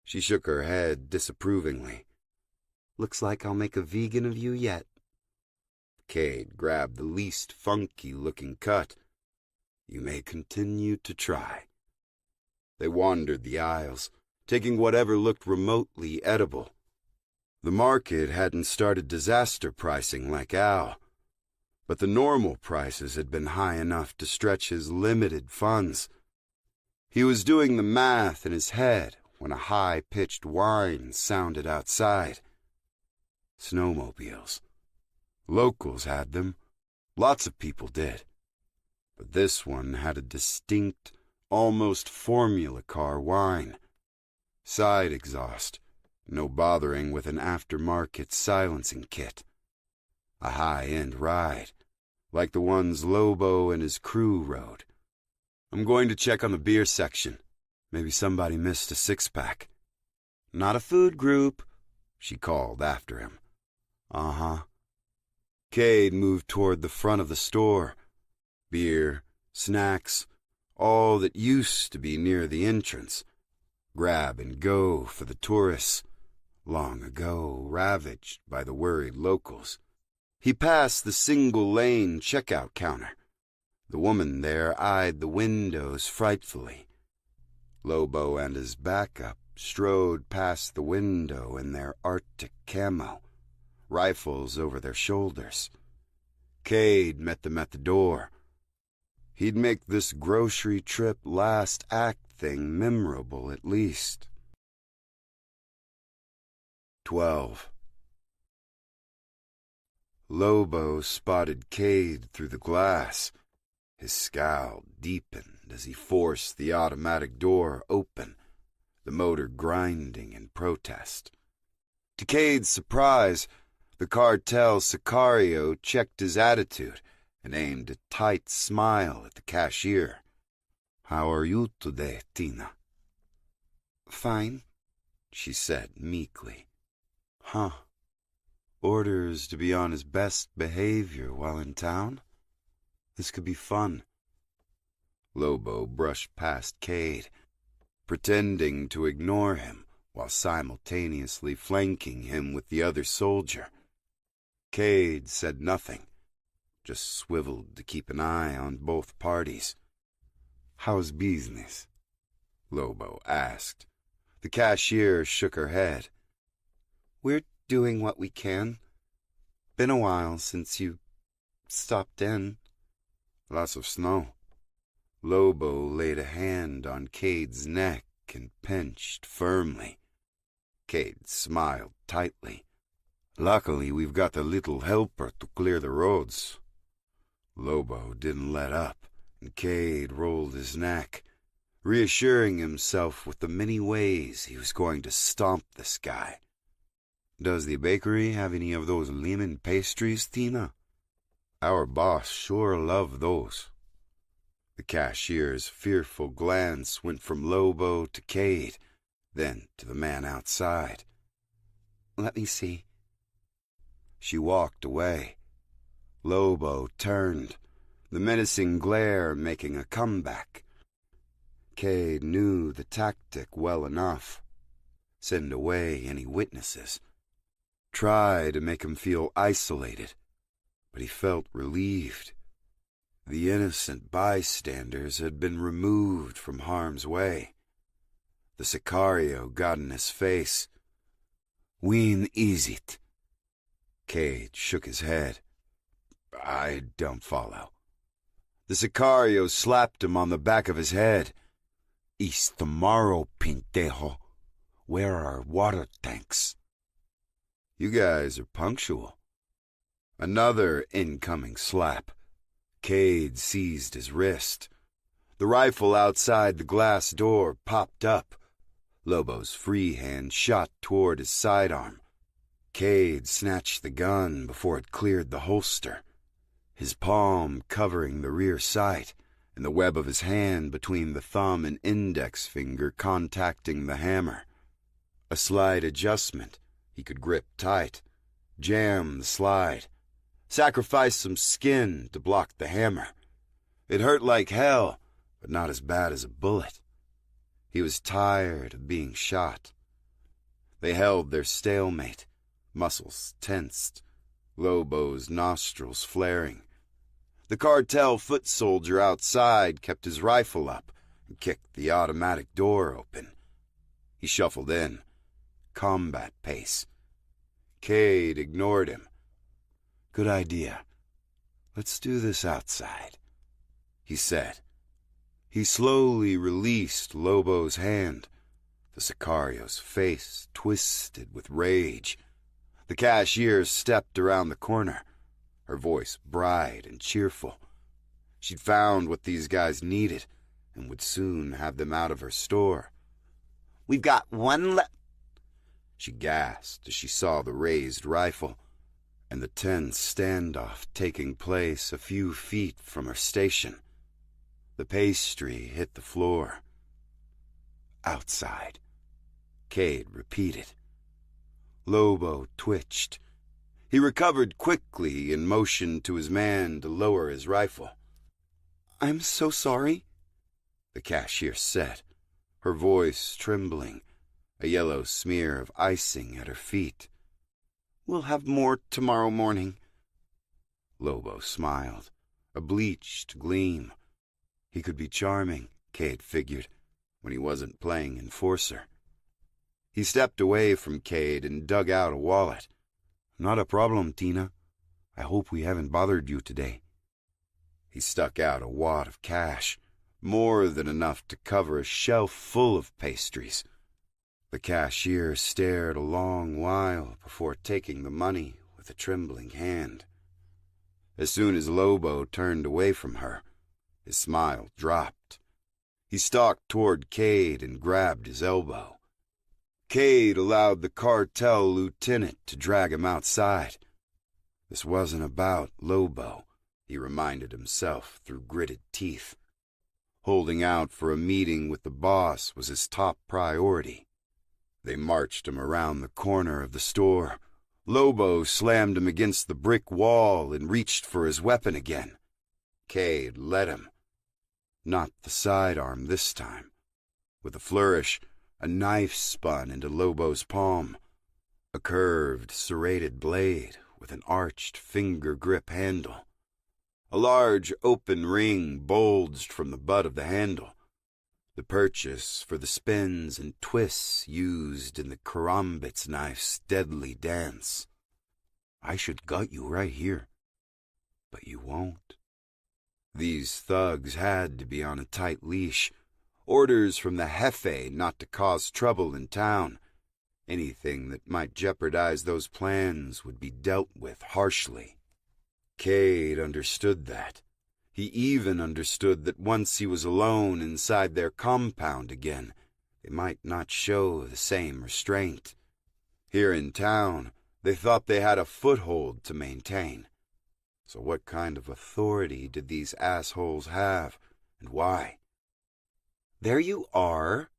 She shook her head disapprovingly. "Looks like I'll make a vegan of you yet." Cade grabbed the least funky-looking cut. "You may continue to try." They wandered the aisles, taking whatever looked remotely edible. The market hadn't started disaster pricing like Al, but the normal prices had been high enough to stretch his limited funds. He was doing the math in his head when a high-pitched whine sounded outside. Snowmobiles. Locals had them. Lots of people did. But this one had a distinct, almost formula car whine. Side exhaust. No bothering with an aftermarket silencing kit. A high-end ride, like the ones Lobo and his crew rode. "I'm going to check on the beer section. Maybe somebody missed a six-pack." "Not a food group," she called after him. "Uh-huh." Cade moved toward the front of the store. Beer, snacks, all that used to be near the entrance. Grab and go for the tourists, long ago ravaged by the worried locals. He passed the single-lane checkout counter. The woman there eyed the windows frightfully. Lobo and his backup strode past the window in their Arctic camo, rifles over their shoulders. Cade met them at the door. He'd make this grocery trip last act thing memorable at least. 12. Lobo spotted Cade through the glass. His scowl deepened as he forced the automatic door open, the motor grinding in protest. To Cade's surprise, the cartel Sicario checked his attitude and aimed a tight smile at the cashier. "How are you today, Tina?" "Fine," she said meekly. "Huh. Orders to be on his best behavior while in town? This could be fun." Lobo brushed past Cade, pretending to ignore him while simultaneously flanking him with the other soldier. Cade said nothing, just swiveled to keep an eye on both parties. How's business? Lobo asked. The cashier shook her head. We're doing what we can. Been a while since you stopped in. Lots of snow. Lobo laid a hand on Cade's neck and pinched firmly. Cade smiled tightly. Luckily, we've got a little helper to clear the roads. Lobo didn't let up, and Cade rolled his neck, reassuring himself with the many ways he was going to stomp this guy. Does the bakery have any of those lemon pastries, Tina? Our boss sure loved those. The cashier's fearful glance went from Lobo to Cade, then to the man outside. Let me see. She walked away. Lobo turned, the menacing glare making a comeback. Cade knew the tactic well enough. Send away any witnesses. Try to make him feel isolated, but he felt relieved. The innocent bystanders had been removed from harm's way. The Sicario got in his face. When is it? Cade shook his head. I don't follow. The Sicario slapped him on the back of his head. It's tomorrow, Pintejo. Where are our water tanks? You guys are punctual. Another incoming slap. Cade seized his wrist. The rifle outside the glass door popped up. Lobo's free hand shot toward his sidearm. Cade snatched the gun before it cleared the holster, his palm covering the rear sight and the web of his hand between the thumb and index finger contacting the hammer. A slight adjustment, he could grip tight, jam the slide, sacrifice some skin to block the hammer. It hurt like hell, but not as bad as a bullet. He was tired of being shot. They held their stalemate, muscles tensed, Lobo's nostrils flaring. The cartel foot soldier outside kept his rifle up and kicked the automatic door open. He shuffled in, combat pace. Cade ignored him. Good idea. Let's do this outside, he said. He slowly released Lobo's hand. The Sicario's face twisted with rage. The cashier stepped around the corner, her voice bright and cheerful. She'd found what these guys needed and would soon have them out of her store. We've got one left. She gasped as she saw the raised rifle and the tense standoff taking place a few feet from her station. The pastry hit the floor. Outside, Cade repeated. Lobo twitched. He recovered quickly and motioned to his man to lower his rifle. I'm so sorry, the cashier said, her voice trembling, a yellow smear of icing at her feet. We'll have more tomorrow morning. Lobo smiled, a bleached gleam. He could be charming, Cade figured, when he wasn't playing enforcer. He stepped away from Cade and dug out a wallet. Not a problem, Tina. I hope we haven't bothered you today. He stuck out a wad of cash, more than enough to cover a shelf full of pastries. The cashier stared a long while before taking the money with a trembling hand. As soon as Lobo turned away from her, his smile dropped. He stalked toward Cade and grabbed his elbow. Cade allowed the cartel lieutenant to drag him outside. This wasn't about Lobo, he reminded himself through gritted teeth. Holding out for a meeting with the boss was his top priority. They marched him around the corner of the store. Lobo slammed him against the brick wall and reached for his weapon again. Cade let him. Not the sidearm this time. With a flourish, a knife spun into Lobo's palm. A curved, serrated blade with an arched finger grip handle. A large open ring bulged from the butt of the handle, the purchase for the spins and twists used in the karambit's knife's deadly dance. I should gut you right here, but you won't. These thugs had to be on a tight leash. Orders from the Jefe not to cause trouble in town. Anything that might jeopardize those plans would be dealt with harshly. Cade understood that. He even understood that once he was alone inside their compound again, they might not show the same restraint. Here in town, they thought they had a foothold to maintain. So what kind of authority did these assholes have, and why? There you are.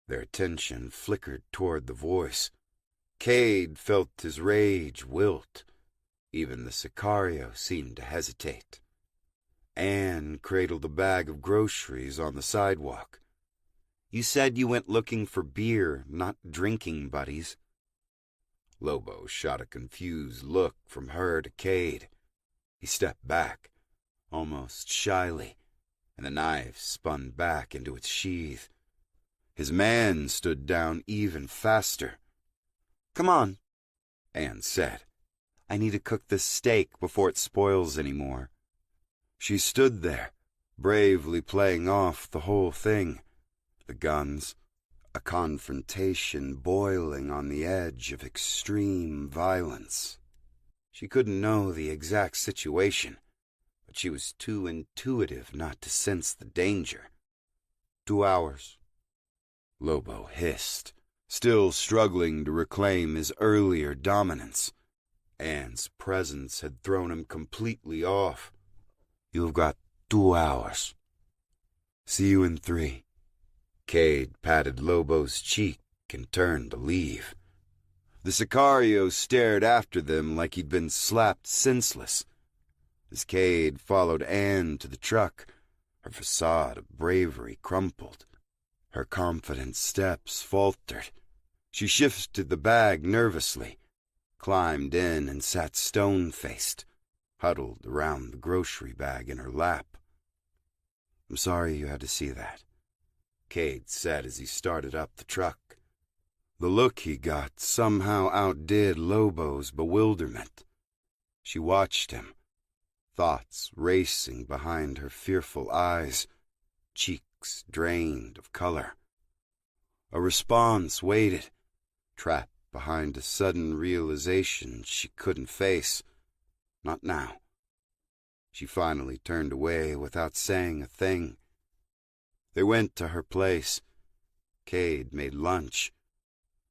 Their attention flickered toward the voice. Cade felt his rage wilt. Even the Sicario seemed to hesitate. Anne cradled a bag of groceries on the sidewalk. You said you went looking for beer, not drinking buddies. Lobo shot a confused look from her to Cade. He stepped back, almost shyly, and the knife spun back into its sheath. His man stood down even faster. Come on, Anne said. I need to cook this steak before it spoils any more. She stood there, bravely playing off the whole thing. The guns, a confrontation boiling on the edge of extreme violence. She couldn't know the exact situation, but she was too intuitive not to sense the danger. 2 hours. Lobo hissed, still struggling to reclaim his earlier dominance. Anne's presence had thrown him completely off. You've got 2 hours. See you in 3. Cade patted Lobo's cheek and turned to leave. The Sicario stared after them like he'd been slapped senseless. As Cade followed Anne to the truck, her facade of bravery crumpled. Her confident steps faltered. She shifted the bag nervously, climbed in and sat stone-faced, huddled around the grocery bag in her lap. I'm sorry you had to see that, Cade said as he started up the truck. The look he got somehow outdid Lobo's bewilderment. She watched him, thoughts racing behind her fearful eyes, cheeks drained of color. A response waited, trapped behind a sudden realization she couldn't face. Not now. She finally turned away without saying a thing. They went to her place. Cade made lunch.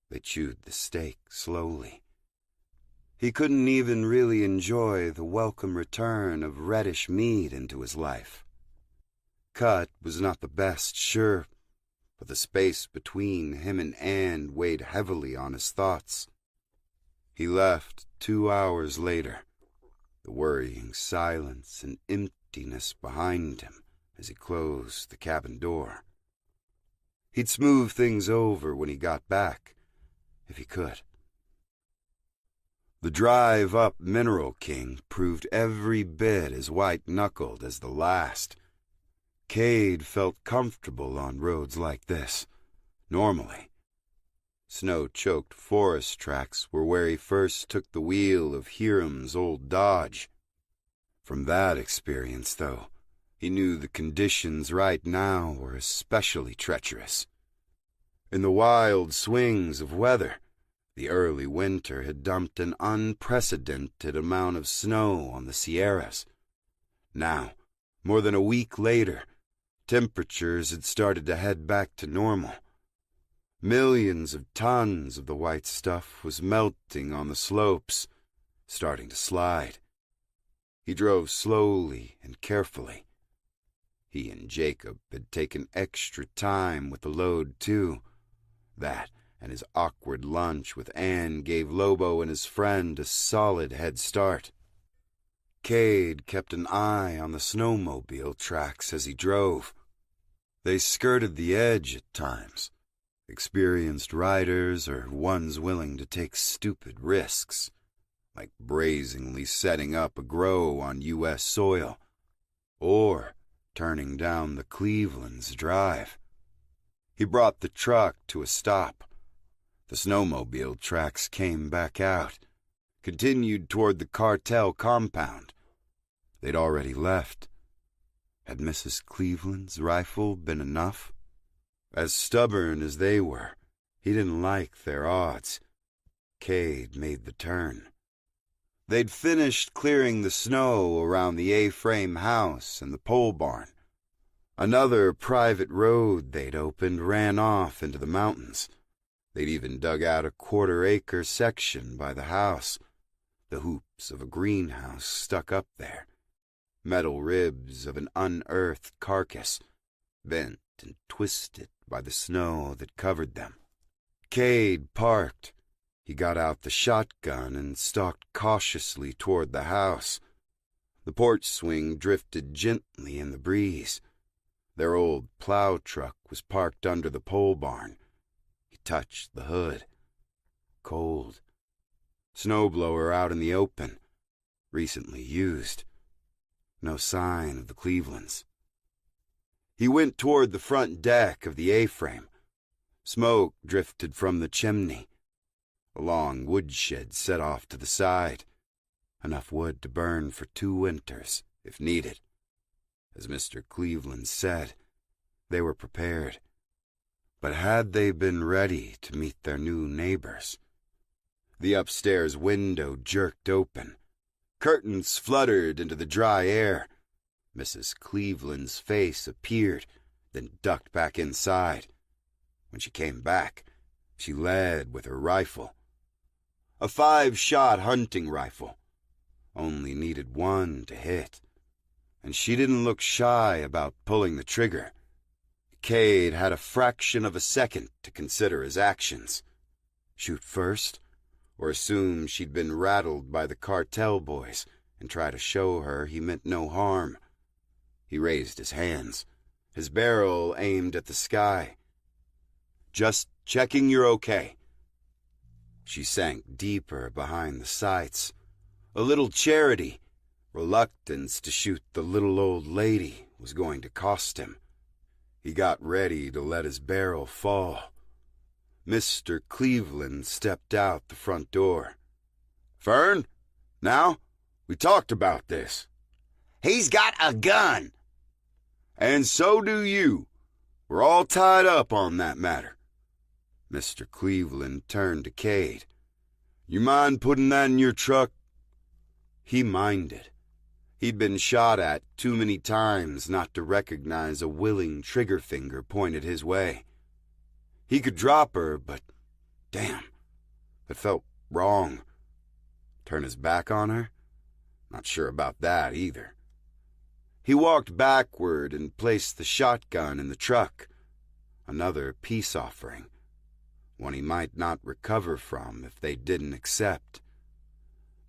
They chewed the steak slowly. He couldn't even really enjoy the welcome return of reddish meat into his life. Cut was not the best, sure, but the space between him and Anne weighed heavily on his thoughts. He left 2 hours later, the worrying silence and emptiness behind him as he closed the cabin door. He'd smooth things over when he got back, if he could. The drive up Mineral King proved every bit as white-knuckled as the last. Cade felt comfortable on roads like this, normally. Snow-choked forest tracks were where he first took the wheel of Hiram's old Dodge. From that experience, though, he knew the conditions right now were especially treacherous. In the wild swings of weather, the early winter had dumped an unprecedented amount of snow on the Sierras. Now, more than a week later, temperatures had started to head back to normal. Millions of tons of the white stuff was melting on the slopes, starting to slide. He drove slowly and carefully. He and Jacob had taken extra time with the load, too. That and his awkward lunch with Anne gave Lobo and his friend a solid head start. Cade kept an eye on the snowmobile tracks as he drove. They skirted the edge at times, experienced riders or ones willing to take stupid risks, like brazenly setting up a grow on U.S. soil or turning down the Cleveland's drive. He brought the truck to a stop. The snowmobile tracks came back out, continued toward the cartel compound. They'd already left. Had Mrs. Cleveland's rifle been enough? As stubborn as they were, he didn't like their odds. Cade made the turn. They'd finished clearing the snow around the A-frame house and the pole barn. Another private road they'd opened ran off into the mountains. They'd even dug out a quarter-acre section by the house. The hoops of a greenhouse stuck up there. Metal ribs of an unearthed carcass, bent and twisted by the snow that covered them. Cade parked. He got out the shotgun and stalked cautiously toward the house. The porch swing drifted gently in the breeze. Their old plow truck was parked under the pole barn. He touched the hood. Cold. Snowblower out in the open. Recently used. No sign of the Clevelands. He went toward the front deck of the A-frame. Smoke drifted from the chimney. A long woodshed set off to the side. Enough wood to burn for 2 winters, if needed. As Mr. Cleveland said, they were prepared. But had they been ready to meet their new neighbors? The upstairs window jerked open. Curtains fluttered into the dry air. Mrs. Cleveland's face appeared, then ducked back inside. When she came back, she led with her rifle. A 5-shot hunting rifle. Only needed one to hit. And she didn't look shy about pulling the trigger. Cade had a fraction of a second to consider his actions. Shoot first, or assume she'd been rattled by the cartel boys and try to show her he meant no harm. He raised his hands, his barrel aimed at the sky. Just checking you're okay. She sank deeper behind the sights. A little charity, reluctance to shoot the little old lady, was going to cost him. He got ready to let his barrel fall. Mr. Cleveland stepped out the front door. "Fern, now, we talked about this." He's got a gun. "And so do you. We're all tied up on that matter." Mr. Cleveland turned to Cade. "You mind putting that in your truck?" He minded. He'd been shot at too many times not to recognize a willing trigger finger pointed his way. He could drop her, but damn, it felt wrong. Turn his back on her? Not sure about that either. He walked backward and placed the shotgun in the truck. Another peace offering. One he might not recover from if they didn't accept.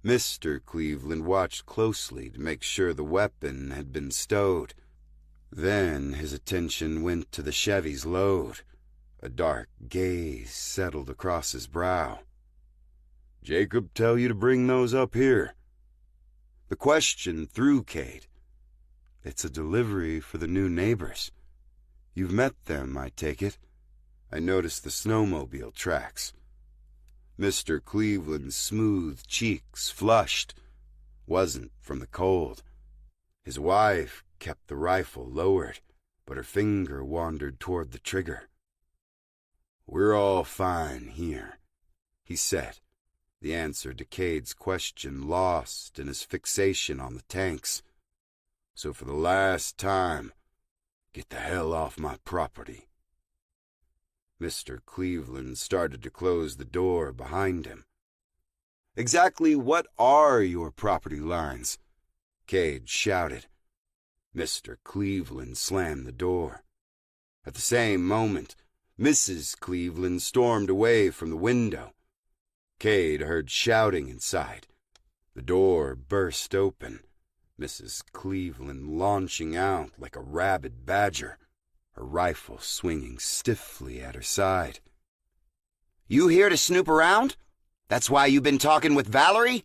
Mr. Cleveland watched closely to make sure the weapon had been stowed. Then his attention went to the Chevy's load. A dark gaze settled across his brow. "Jacob tell you to bring those up here?" The question threw Cade. "It's a delivery for the new neighbors. You've met them, I take it. I noticed the snowmobile tracks." Mr. Cleveland's smooth cheeks flushed. Wasn't from the cold. His wife kept the rifle lowered, but her finger wandered toward the trigger. "We're all fine here," he said, the answer to Cade's question lost in his fixation on the tanks. "So for the last time, get the hell off my property." Mr. Cleveland started to close the door behind him. "Exactly what are your property lines?" Cade shouted. Mr. Cleveland slammed the door. At the same moment, Mrs. Cleveland stormed away from the window. Cade heard shouting inside. The door burst open, Mrs. Cleveland launching out like a rabid badger, her rifle swinging stiffly at her side. "You here to snoop around? That's why you've been talking with Valerie?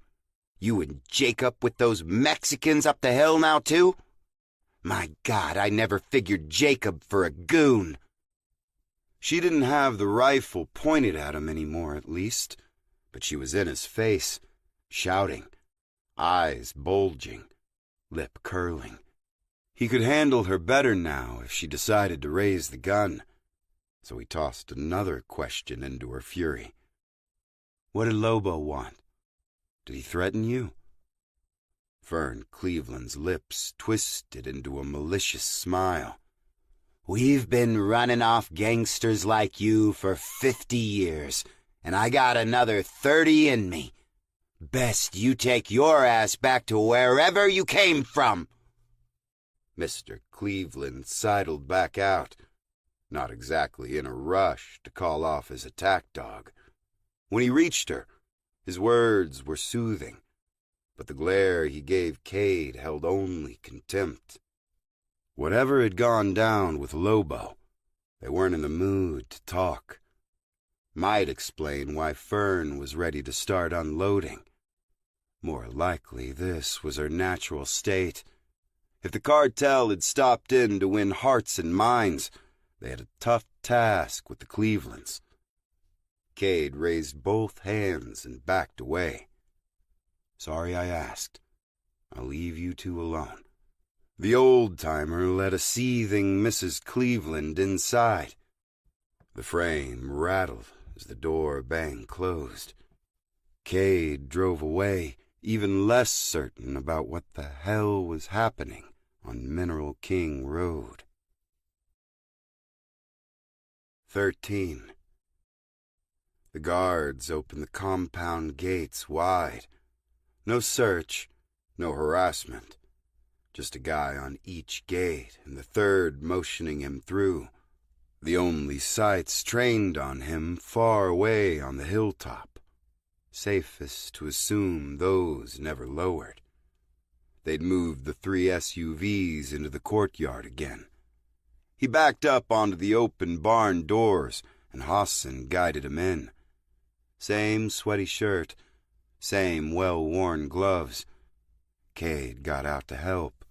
You and Jacob with those Mexicans up the hill now, too?" My God, I never figured Jacob for a goon. She didn't have the rifle pointed at him anymore, at least, but she was in his face, shouting, eyes bulging, lip curling. He could handle her better now if she decided to raise the gun, so he tossed another question into her fury. What did Lobo want? Did he threaten you? Fern Cleveland's lips twisted into a malicious smile. We've been running off gangsters like you for 50 years, and I got another 30 in me. Best you take your ass back to wherever you came from. Mr. Cleveland sidled back out, not exactly in a rush to call off his attack dog. When he reached her, his words were soothing, but the glare he gave Cade held only contempt. Whatever had gone down with Lobo, they weren't in the mood to talk. Might explain why Fern was ready to start unloading. More likely, this was her natural state. If the cartel had stopped in to win hearts and minds, they had a tough task with the Clevelands. Cade raised both hands and backed away. Sorry I asked. I'll leave you two alone. The old-timer led a seething Mrs. Cleveland inside. The frame rattled as the door banged closed. Cade drove away, even less certain about what the hell was happening on Mineral King Road. 13. The guards opened the compound gates wide. No search, no harassment. Just a guy on each gate and the third motioning him through. The only sights trained on him far away on the hilltop. Safest to assume those never lowered. They'd moved the 3 SUVs into the courtyard again. He backed up onto the open barn doors, and Hassan guided him in. Same sweaty shirt, same well-worn gloves. Cade got out to help.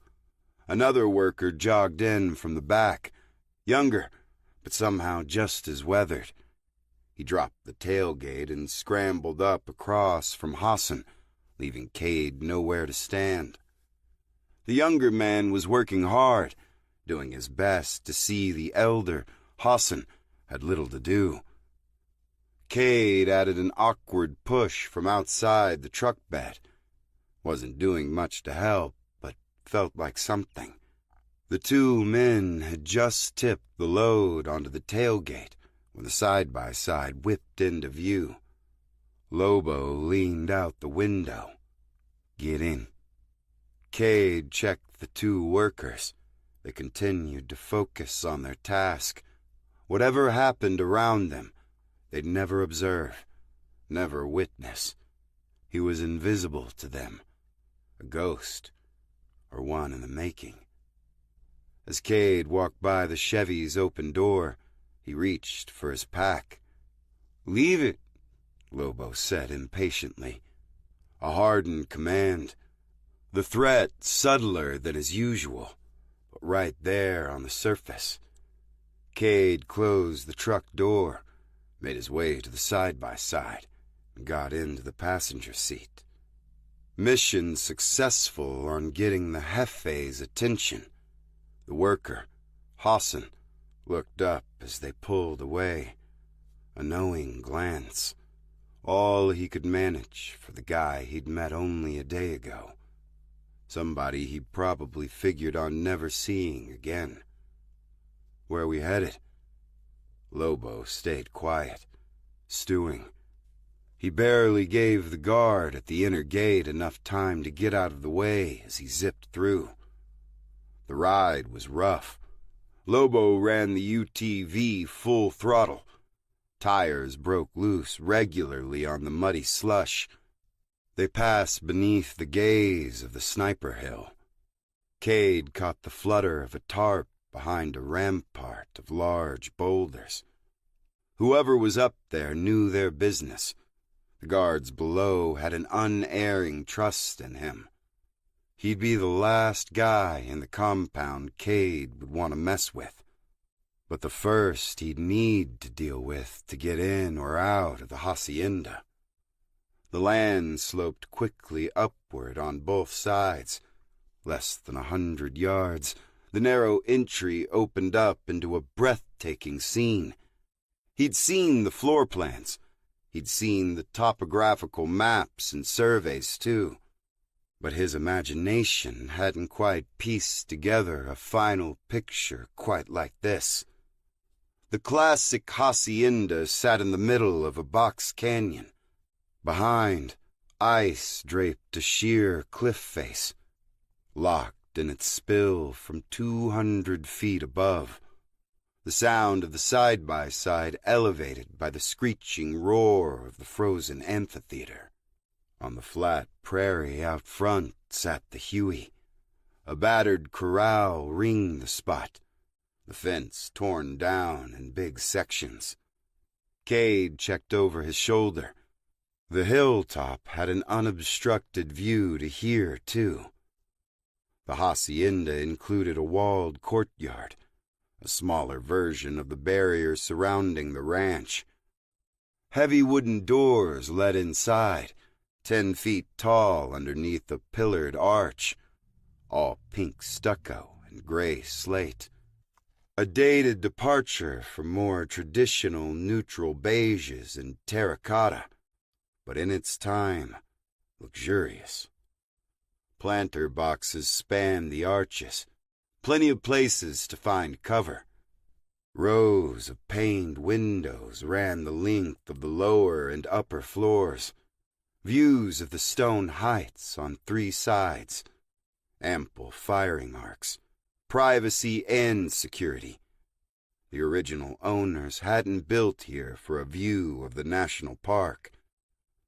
Another worker jogged in from the back, younger, but somehow just as weathered. He dropped the tailgate and scrambled up across from Hassan, leaving Cade nowhere to stand. The younger man was working hard, doing his best to see the elder. Hassan had little to do. Cade added an awkward push from outside the truck bed. Wasn't doing much to help, but felt like something. The 2 men had just tipped the load onto the tailgate when the side-by-side whipped into view. Lobo leaned out the window. Get in. Cade checked the 2 workers. They continued to focus on their task. Whatever happened around them, they'd never observe, never witness. He was invisible to them, a ghost, or one in the making. As Cade walked by the Chevy's open door, he reached for his pack. "Leave it," Lobo said impatiently. A hardened command. The threat subtler than as usual, but right there on the surface. Cade closed the truck door, made his way to the side-by-side, and got into the passenger seat. Mission successful on getting the Hefe's attention. The worker, Hassan, looked up as they pulled away. A knowing glance. All he could manage for the guy he'd met only a day ago. Somebody he probably figured on never seeing again. Where we headed? Lobo stayed quiet, stewing. He barely gave the guard at the inner gate enough time to get out of the way as he zipped through. The ride was rough. Lobo ran the UTV full throttle. Tires broke loose regularly on the muddy slush. They passed beneath the gaze of the sniper hill. Cade caught the flutter of a tarp behind a rampart of large boulders. Whoever was up there knew their business. The guards below had an unerring trust in him. He'd be the last guy in the compound Cade would want to mess with, but the first he'd need to deal with to get in or out of the hacienda. The land sloped quickly upward on both sides. Less than 100 yards, the narrow entry opened up into a breathtaking scene. He'd seen the floor plans. He'd seen the topographical maps and surveys, too. But his imagination hadn't quite pieced together a final picture quite like this. The classic hacienda sat in the middle of a box canyon. Behind, ice draped a sheer cliff face, locked in its spill from 200 feet above. The sound of the side-by-side elevated by the screeching roar of the frozen amphitheater. On the flat prairie out front sat the Huey. A battered corral ringed the spot, the fence torn down in big sections. Cade checked over his shoulder. The hilltop had an unobstructed view to here, too. The hacienda included a walled courtyard, a smaller version of the barrier surrounding the ranch. Heavy wooden doors led inside, 10 feet tall underneath a pillared arch, all pink stucco and gray slate. A dated departure from more traditional neutral beiges and terracotta, but in its time, luxurious. Planter boxes spanned the arches, plenty of places to find cover. Rows of paned windows ran the length of the lower and upper floors. Views of the stone heights on 3 sides. Ample firing arcs. Privacy and security. The original owners hadn't built here for a view of the national park.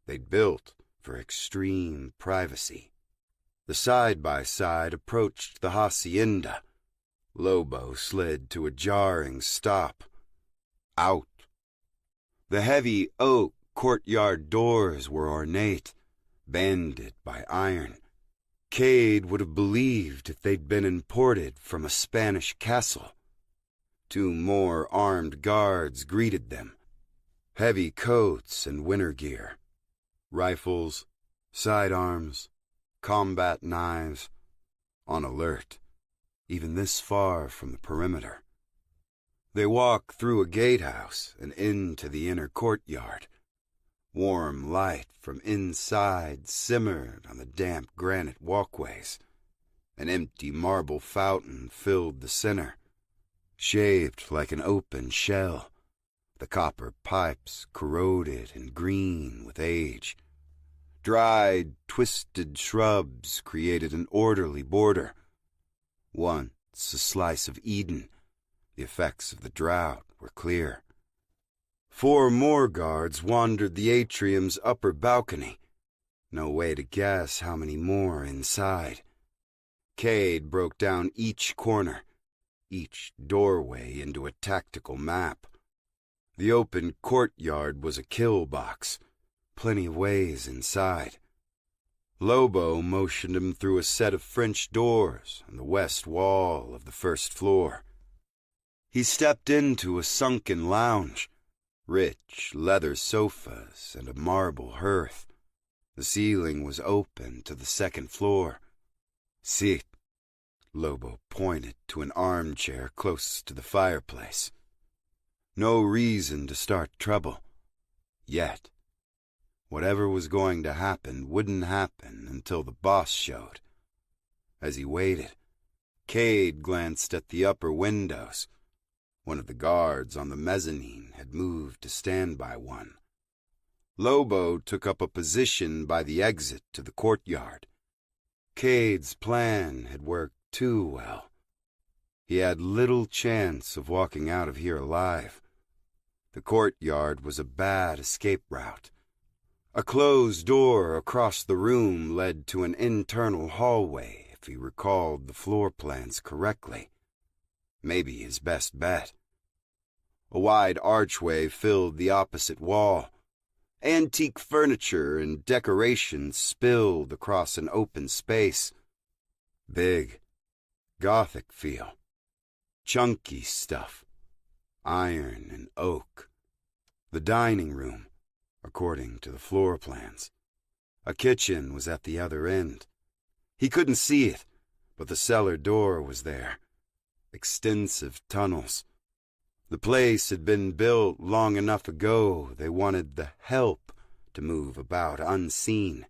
They'd built for extreme privacy. The side-by-side approached the hacienda. Lobo slid to a jarring stop. Out. The heavy oak courtyard doors were ornate, banded by iron. Cade would have believed if they'd been imported from a Spanish castle. 2 more armed guards greeted them. Heavy coats and winter gear. Rifles, sidearms, combat knives, on alert, even this far from the perimeter. They walked through a gatehouse and into the inner courtyard. Warm light from inside simmered on the damp granite walkways. An empty marble fountain filled the center, shaped like an open shell, the copper pipes corroded and green with age. Dried, twisted shrubs created an orderly border. Once a slice of Eden, the effects of the drought were clear. 4 more guards wandered the atrium's upper balcony. No way to guess how many more inside. Cade broke down each corner, each doorway into a tactical map. The open courtyard was a kill box, plenty of ways inside. Lobo motioned him through a set of French doors on the west wall of the first floor. He stepped into a sunken lounge, rich leather sofas and a marble hearth. The ceiling was open to the second floor. Sit. Lobo pointed to an armchair close to the fireplace. No reason to start trouble. Yet. Whatever was going to happen wouldn't happen until the boss showed. As he waited, Cade glanced at the upper windows. One of the guards on the mezzanine had moved to stand by one. Lobo took up a position by the exit to the courtyard. Cade's plan had worked too well. He had little chance of walking out of here alive. The courtyard was a bad escape route. A closed door across the room led to an internal hallway, if he recalled the floor plans correctly. Maybe his best bet. A wide archway filled the opposite wall. Antique furniture and decorations spilled across an open space. Big, Gothic feel. Chunky stuff. Iron and oak. The dining room, according to the floor plans. A kitchen was at the other end. He couldn't see it, but the cellar door was there. Extensive tunnels. The place had been built long enough ago they wanted the help to move about unseen.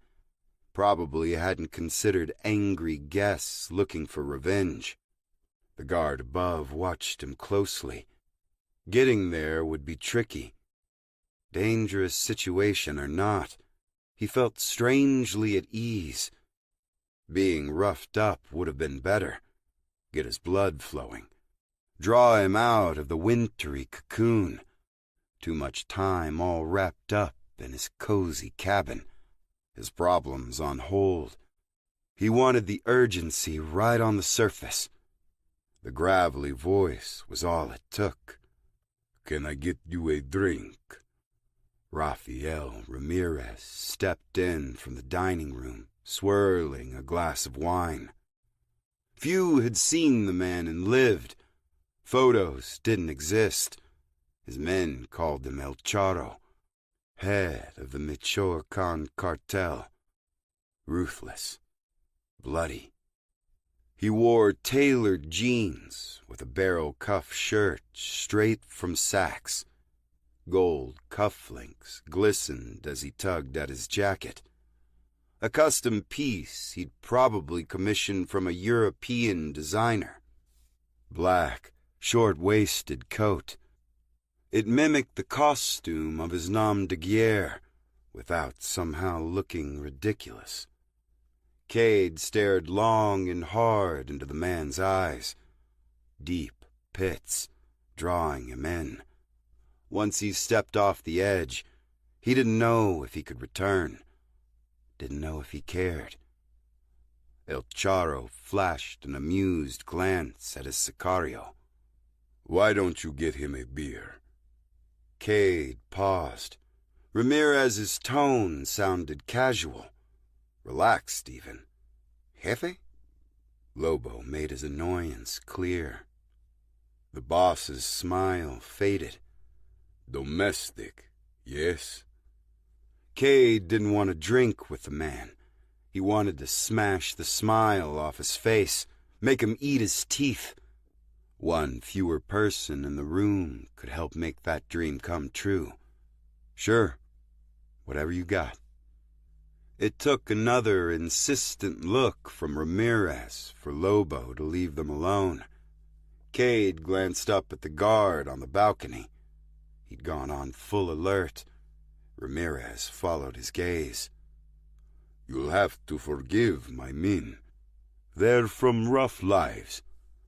Probably hadn't considered angry guests looking for revenge. The guard above watched him closely. Getting there would be tricky. Dangerous situation or not, he felt strangely at ease. Being roughed up would have been better. Get his blood flowing. Draw him out of the wintry cocoon. Too much time all wrapped up in his cozy cabin. His problems on hold. He wanted the urgency right on the surface. The gravelly voice was all it took. "Can I get you a drink?" Rafael Ramirez stepped in from the dining room, swirling a glass of wine. Few had seen the man and lived. Photos didn't exist. His men called him El Charro, head of the Michoacan cartel. Ruthless, bloody. He wore tailored jeans with a barrel cuff shirt straight from Saks. Gold cufflinks glistened as he tugged at his jacket. A custom piece he'd probably commissioned from a European designer. Black, short-waisted coat. It mimicked the costume of his nom de guerre, without somehow looking ridiculous. Cade stared long and hard into the man's eyes. Deep pits, drawing him in. Once he stepped off the edge, he didn't know if he could return. Didn't know if he cared. El Charro flashed an amused glance at his sicario. "Why don't you get him a beer?" Cade paused. Ramirez's tone sounded casual. Relaxed, even. "Jefe?" Lobo made his annoyance clear. The boss's smile faded. "Domestic, yes?" Cade didn't want to drink with the man. He wanted to smash the smile off his face, make him eat his teeth. One fewer person in the room could help make that dream come true. "Sure, whatever you got." It took another insistent look from Ramirez for Lobo to leave them alone. Cade glanced up at the guard on the balcony. He'd gone on full alert. Ramirez followed his gaze. "You'll have to forgive my men. They're from rough lives,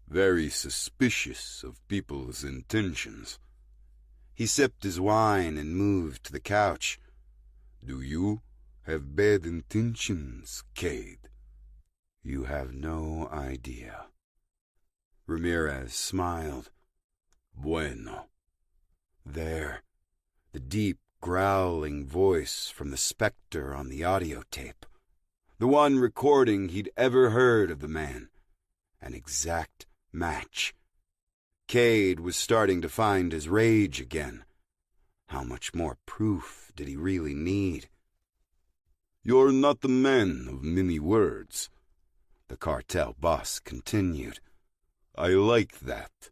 very suspicious of people's intentions." He sipped his wine and moved to the couch. "Do you have bad intentions, Cade?" "You have no idea." Ramirez smiled. "Bueno." There, the deep, growling voice from the specter on the audio tape. The one recording he'd ever heard of the man. An exact match. Cade was starting to find his rage again. How much more proof did he really need? "You're not a man of many words," the cartel boss continued. "I like that.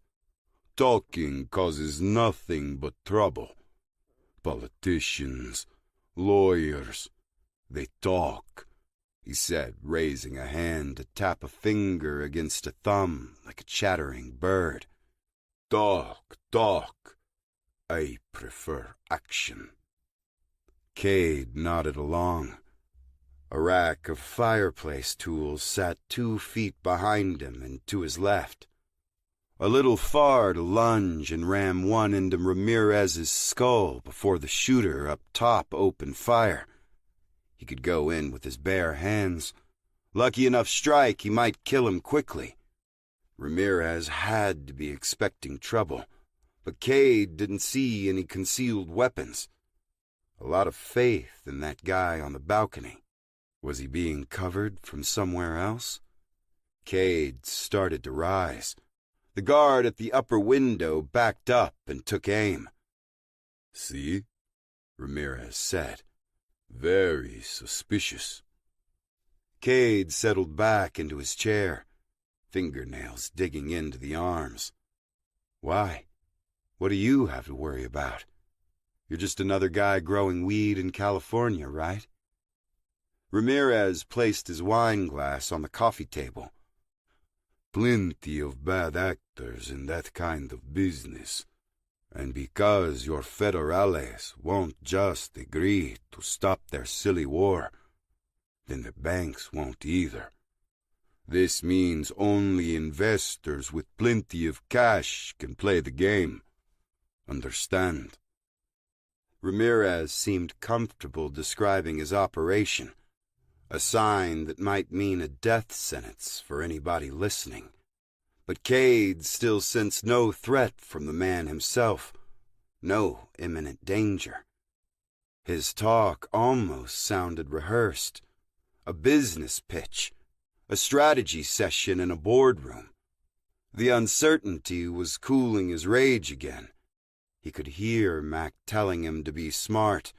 Talking causes nothing but trouble. Politicians, lawyers, they talk," he said, raising a hand to tap a finger against a thumb like a chattering bird. "Talk, talk. I prefer action." Cade nodded along. A rack of fireplace tools sat 2 feet behind him and to his left. A little far to lunge and ram one into Ramirez's skull before the shooter up top opened fire. He could go in with his bare hands. Lucky enough strike, he might kill him quickly. Ramirez had to be expecting trouble, but Cade didn't see any concealed weapons. A lot of faith in that guy on the balcony. Was he being covered from somewhere else? Cade started to rise. The guard at the upper window backed up and took aim. "See?" Ramirez said. "Very suspicious." Cade settled back into his chair, fingernails digging into the arms. "Why? What do you have to worry about? You're just another guy growing weed in California, right?" Ramirez placed his wine glass on the coffee table. "Plenty of bad actors in that kind of business. And because your federales won't just agree to stop their silly war, then the banks won't either. This means only investors with plenty of cash can play the game. Understand?" Ramirez seemed comfortable describing his operation, a sign that might mean a death sentence for anybody listening. But Cade still sensed no threat from the man himself, no imminent danger. His talk almost sounded rehearsed, a business pitch, a strategy session in a boardroom. The uncertainty was cooling his rage again. He could hear Mac telling him to be smart,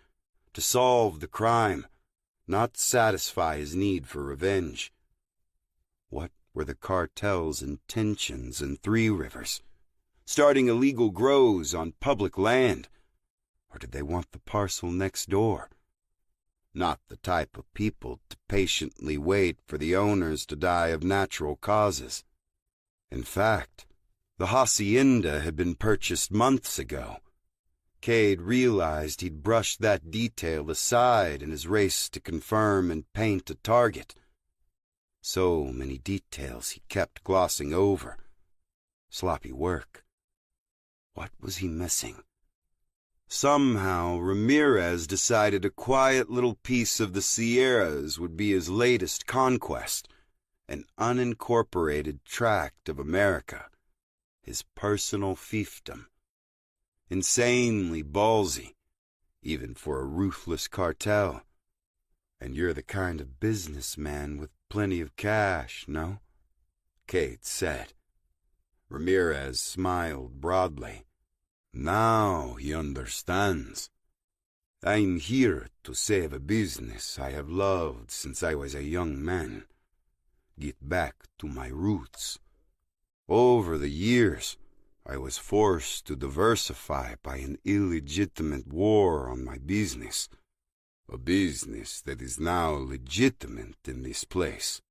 to solve the crime, not satisfy his need for revenge. What were the cartel's intentions in Three Rivers? Starting illegal grows on public land? Or did they want the parcel next door? Not the type of people to patiently wait for the owners to die of natural causes. In fact, the hacienda had been purchased months ago. Cade realized he'd brushed that detail aside in his race to confirm and paint a target. So many details he kept glossing over. Sloppy work. What was he missing? Somehow, Ramirez decided a quiet little piece of the Sierras would be his latest conquest, an unincorporated tract of America, his personal fiefdom. Insanely ballsy, even for a ruthless cartel. And you're the kind of businessman with plenty of cash, no? Cade said. Ramirez smiled broadly. Now he understands. I'm here to save a business I have loved since I was a young man. Get back to my roots. Over the years, I was forced to diversify by an illegitimate war on my business. A business that is now legitimate in this place.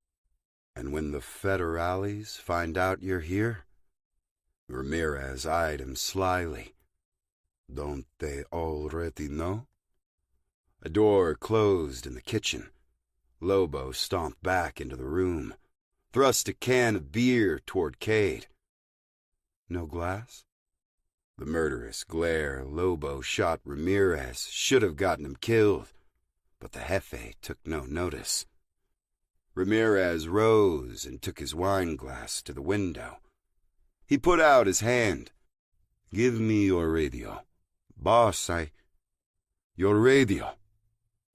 And when the federales find out you're here? Ramirez eyed him slyly. Don't they already know? A door closed in the kitchen. Lobo stomped back into the room, thrust a can of beer toward Cade. No glass? The murderous glare Lobo shot Ramirez should have gotten him killed, but the Jefe took no notice. Ramirez rose and took his wine glass to the window. He put out his hand. Give me your radio. Boss, Your radio.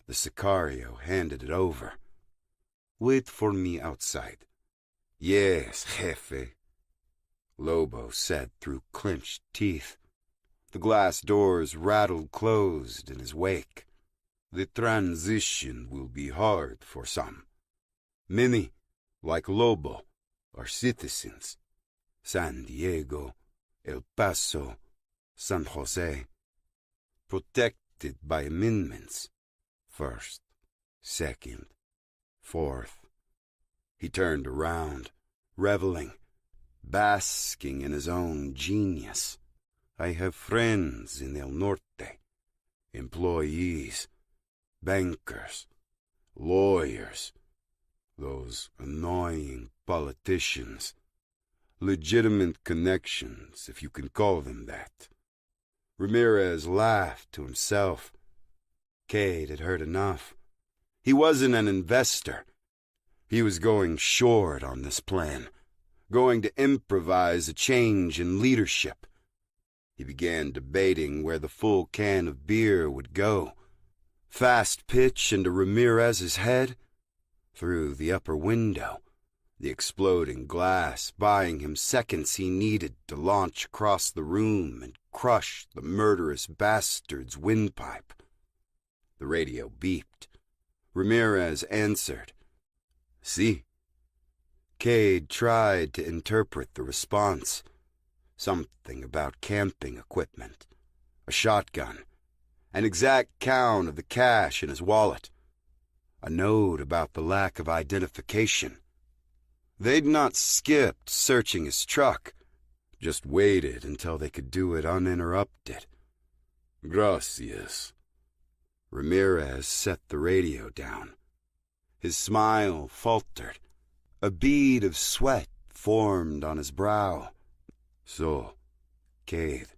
The Sicario handed it over. Wait for me outside. Yes, Jefe. Lobo said through clenched teeth. The glass doors rattled closed in his wake. The transition will be hard for some. Many, like Lobo, are citizens. San Diego, El Paso, San Jose. Protected by amendments. First, second, fourth. He turned around, reveling, basking in his own genius. I have friends in El Norte, employees, bankers, lawyers, those annoying politicians, legitimate connections, if you can call them that. Ramirez laughed to himself. Cade had heard enough. He wasn't an investor. He was going short on this plan, going to improvise a change in leadership. He began debating where the full can of beer would go. Fast pitch into Ramirez's head, through the upper window, the exploding glass buying him seconds he needed to launch across the room and crush the murderous bastard's windpipe. The radio beeped. Ramirez answered. "Si." Cade tried to interpret the response. Something about camping equipment, a shotgun, an exact count of the cash in his wallet, a note about the lack of identification. They'd not skipped searching his truck, just waited until they could do it uninterrupted. "Gracias." Ramirez set the radio down. His smile faltered. A bead of sweat formed on his brow. "So, Cade,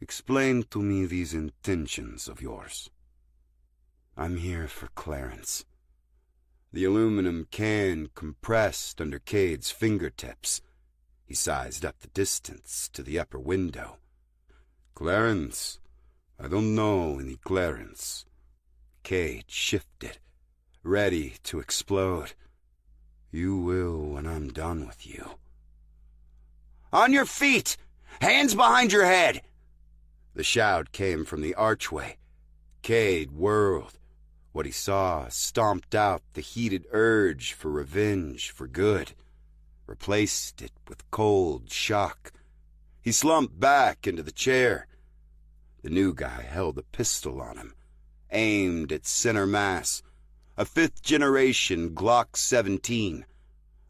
explain to me these intentions of yours." "I'm here for Clarence." The aluminum can compressed under Cade's fingertips. He sized up the distance to the upper window. "Clarence? I don't know any Clarence." Cade shifted, ready to explode. "You will when I'm done with you." "On your feet! Hands behind your head!" The shout came from the archway. Cade whirled. What he saw stomped out the heated urge for revenge for good, replaced it with cold shock. He slumped back into the chair. The new guy held a pistol on him, aimed at center mass, a fifth-generation Glock 17,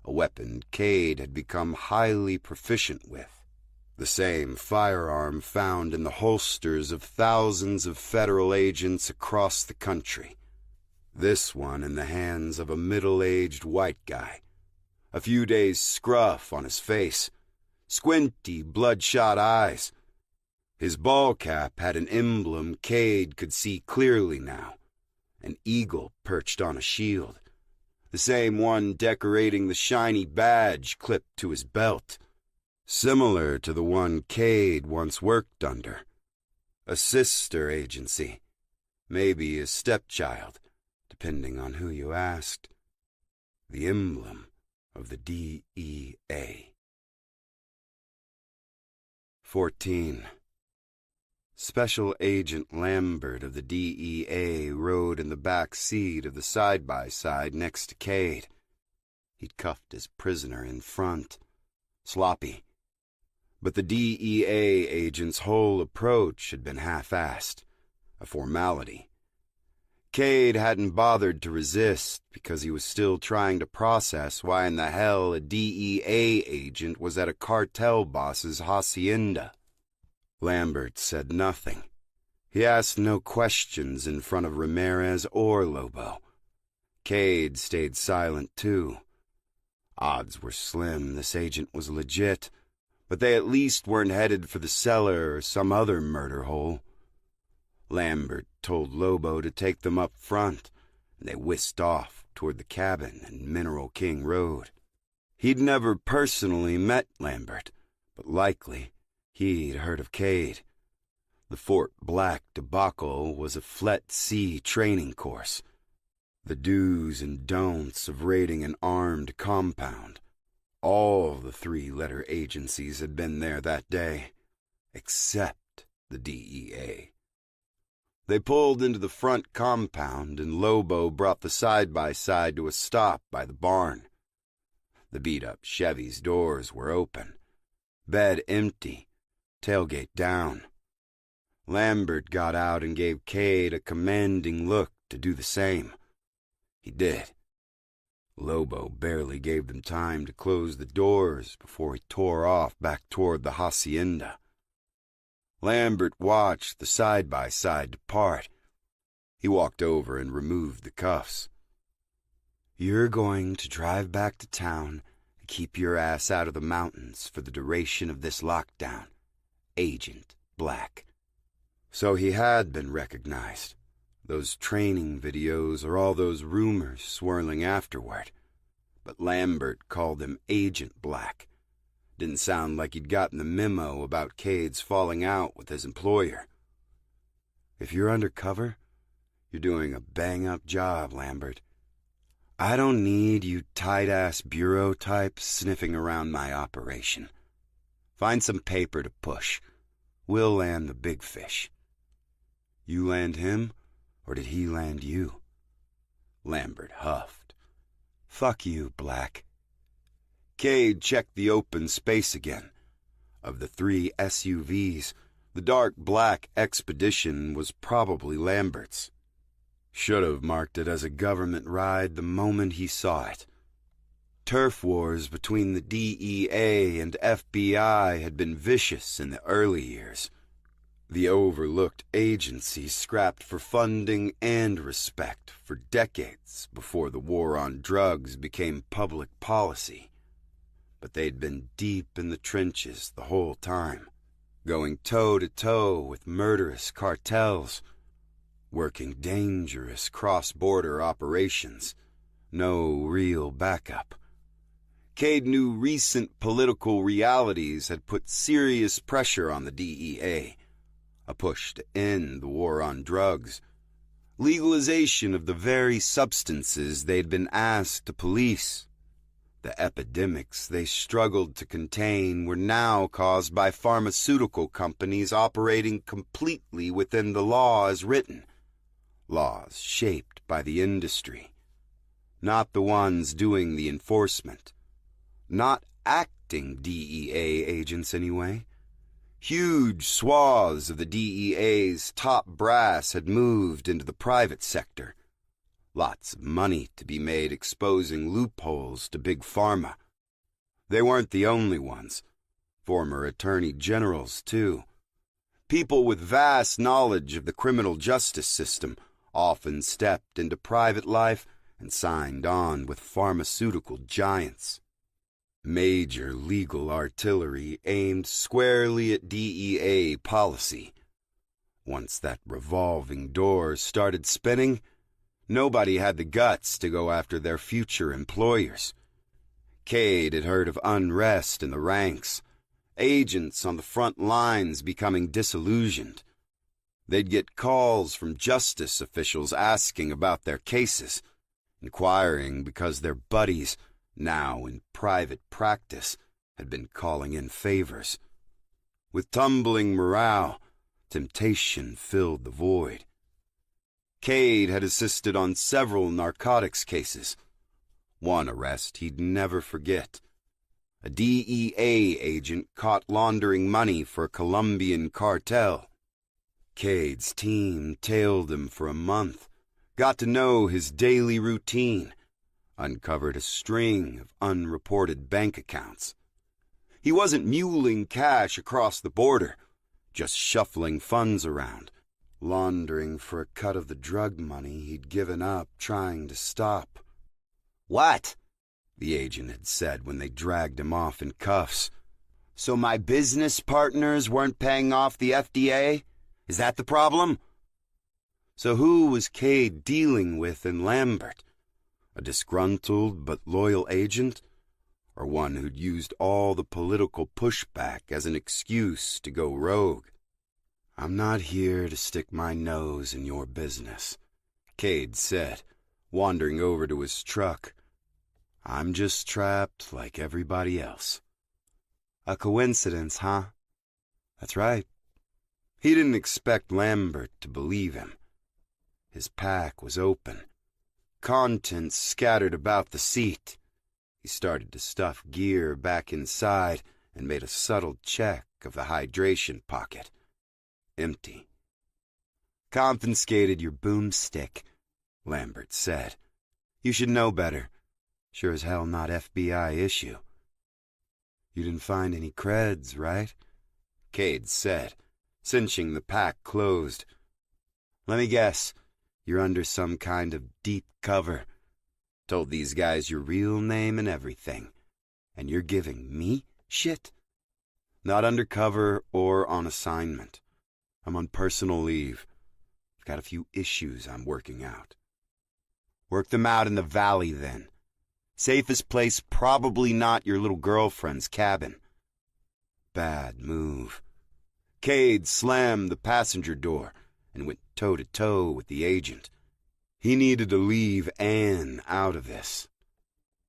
a weapon Cade had become highly proficient with. The same firearm found in the holsters of thousands of federal agents across the country. This one in the hands of a middle-aged white guy, a few days' scruff on his face, squinty, bloodshot eyes. His ball cap had an emblem Cade could see clearly now, an eagle perched on a shield, the same one decorating the shiny badge clipped to his belt, similar to the one Cade once worked under. A sister agency, maybe a stepchild, depending on who you asked. The emblem of the DEA. 14. Special Agent Lambert of the DEA rode in the back seat of the side-by-side next to Cade. He'd cuffed his prisoner in front. Sloppy. But the DEA agent's whole approach had been half-assed, a formality. Cade hadn't bothered to resist because he was still trying to process why in the hell a DEA agent was at a cartel boss's hacienda. Lambert said nothing. He asked no questions in front of Ramirez or Lobo. Cade stayed silent too. Odds were slim this agent was legit, but they at least weren't headed for the cellar or some other murder hole. Lambert told Lobo to take them up front, and they whisked off toward the cabin in Mineral King Road. He'd never personally met Lambert, but likely he'd heard of Cade. The Fort Black debacle was a Flet C training course. The do's and don'ts of raiding an armed compound. All the three-letter agencies had been there that day, except the DEA. They pulled into the front compound, and Lobo brought the side-by-side to a stop by the barn. The beat-up Chevy's doors were open. Bed empty. Tailgate down. Lambert got out and gave Cade a commanding look to do the same. He did. Lobo barely gave them time to close the doors before he tore off back toward the hacienda. Lambert watched the side-by-side depart. He walked over and removed the cuffs. "You're going to drive back to town and keep your ass out of the mountains for the duration of this lockdown. Agent Black." So he had been recognized. Those training videos or all those rumors swirling afterward. But Lambert called him Agent Black. Didn't sound like he'd gotten the memo about Cade's falling out with his employer. "If you're undercover, you're doing a bang-up job, Lambert." I don't need you tight-ass bureau types sniffing around my operation. Find some paper to push. We'll land the big fish. You land him, or did he land you? Lambert huffed. Fuck you, Black. Cade checked the open space again. Of the 3 SUVs, the dark black Expedition was probably Lambert's. Should have marked it as a government ride the moment he saw it. Turf wars between the DEA and FBI had been vicious in the early years. The overlooked agency scrapped for funding and respect for decades before the war on drugs became public policy. But they'd been deep in the trenches the whole time, going toe-to-toe with murderous cartels, working dangerous cross-border operations. No real backup. Cade knew recent political realities had put serious pressure on the DEA. A push to end the war on drugs. Legalization of the very substances they'd been asked to police. The epidemics they struggled to contain were now caused by pharmaceutical companies operating completely within the law as written. Laws shaped by the industry. Not the ones doing the enforcement. Not acting DEA agents anyway. Huge swaths of the DEA's top brass had moved into the private sector. Lots of money to be made exposing loopholes to big pharma. They weren't the only ones. Former attorney generals, too. People with vast knowledge of the criminal justice system often stepped into private life and signed on with pharmaceutical giants. Major legal artillery aimed squarely at DEA policy. Once that revolving door started spinning, nobody had the guts to go after their future employers. Cade had heard of unrest in the ranks, agents on the front lines becoming disillusioned. They'd get calls from justice officials asking about their cases, inquiring because their buddies, now in private practice, had been calling in favors. With tumbling morale, temptation filled the void. Cade had assisted on several narcotics cases. One arrest he'd never forget. A DEA agent caught laundering money for a Colombian cartel. Cade's team tailed him for a month, got to know his daily routine, uncovered a string of unreported bank accounts. He wasn't muling cash across the border, just shuffling funds around, laundering for a cut of the drug money he'd given up trying to stop. "What?" the agent had said when they dragged him off in cuffs. "So my business partners weren't paying off the FDA? Is that the problem?" So who was Cade dealing with in Lambert? A disgruntled but loyal agent? Or one who'd used all the political pushback as an excuse to go rogue? "I'm not here to stick my nose in your business," Cade said, wandering over to his truck. "I'm just trapped like everybody else." A coincidence, huh? That's right. He didn't expect Lambert to believe him. His pack was open. Contents scattered about the seat. He started to stuff gear back inside and made a subtle check of the hydration pocket. Empty. "Confiscated your boomstick," Lambert said. "You should know better. Sure as hell not FBI issue." "You didn't find any creds, right?" Cade said, cinching the pack closed. "Let me guess. You're under some kind of deep cover. Told these guys your real name and everything. And you're giving me shit?" "Not undercover or on assignment. I'm on personal leave. I've got a few issues I'm working out." "Work them out in the valley, then. Safest place probably not your little girlfriend's cabin." Bad move. Cade slammed the passenger door and went toe-to-toe with the agent. He needed to leave Anne out of this.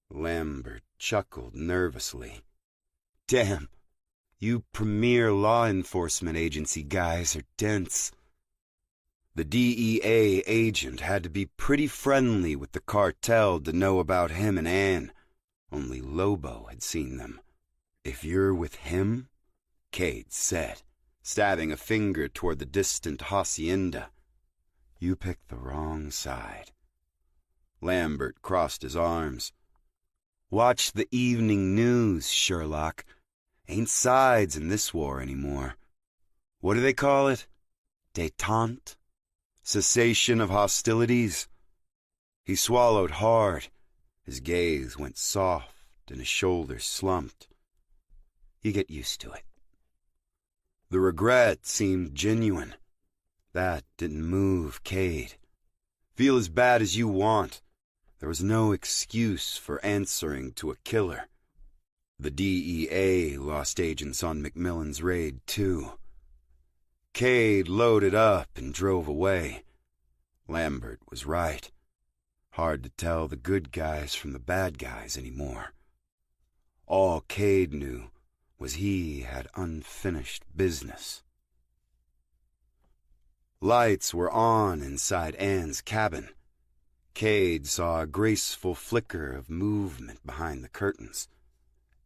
Lambert chuckled nervously. Damn, you premier law enforcement agency guys are dense. The DEA agent had to be pretty friendly with the cartel to know about him and Anne. Only Lobo had seen them. If you're with him, Cade said, stabbing a finger toward the distant hacienda, you picked the wrong side. Lambert crossed his arms. Watch the evening news, Sherlock. Ain't sides in this war anymore. What do they call it? Détente? Cessation of hostilities? He swallowed hard. His gaze went soft and his shoulders slumped. You get used to it. The regret seemed genuine. That didn't move Cade. Feel as bad as you want. There was no excuse for answering to a killer. The DEA lost agents on McMillan's raid, too. Cade loaded up and drove away. Lambert was right. Hard to tell the good guys from the bad guys anymore. All Cade knew was he had unfinished business. Lights were on inside Anne's cabin. Cade saw a graceful flicker of movement behind the curtains.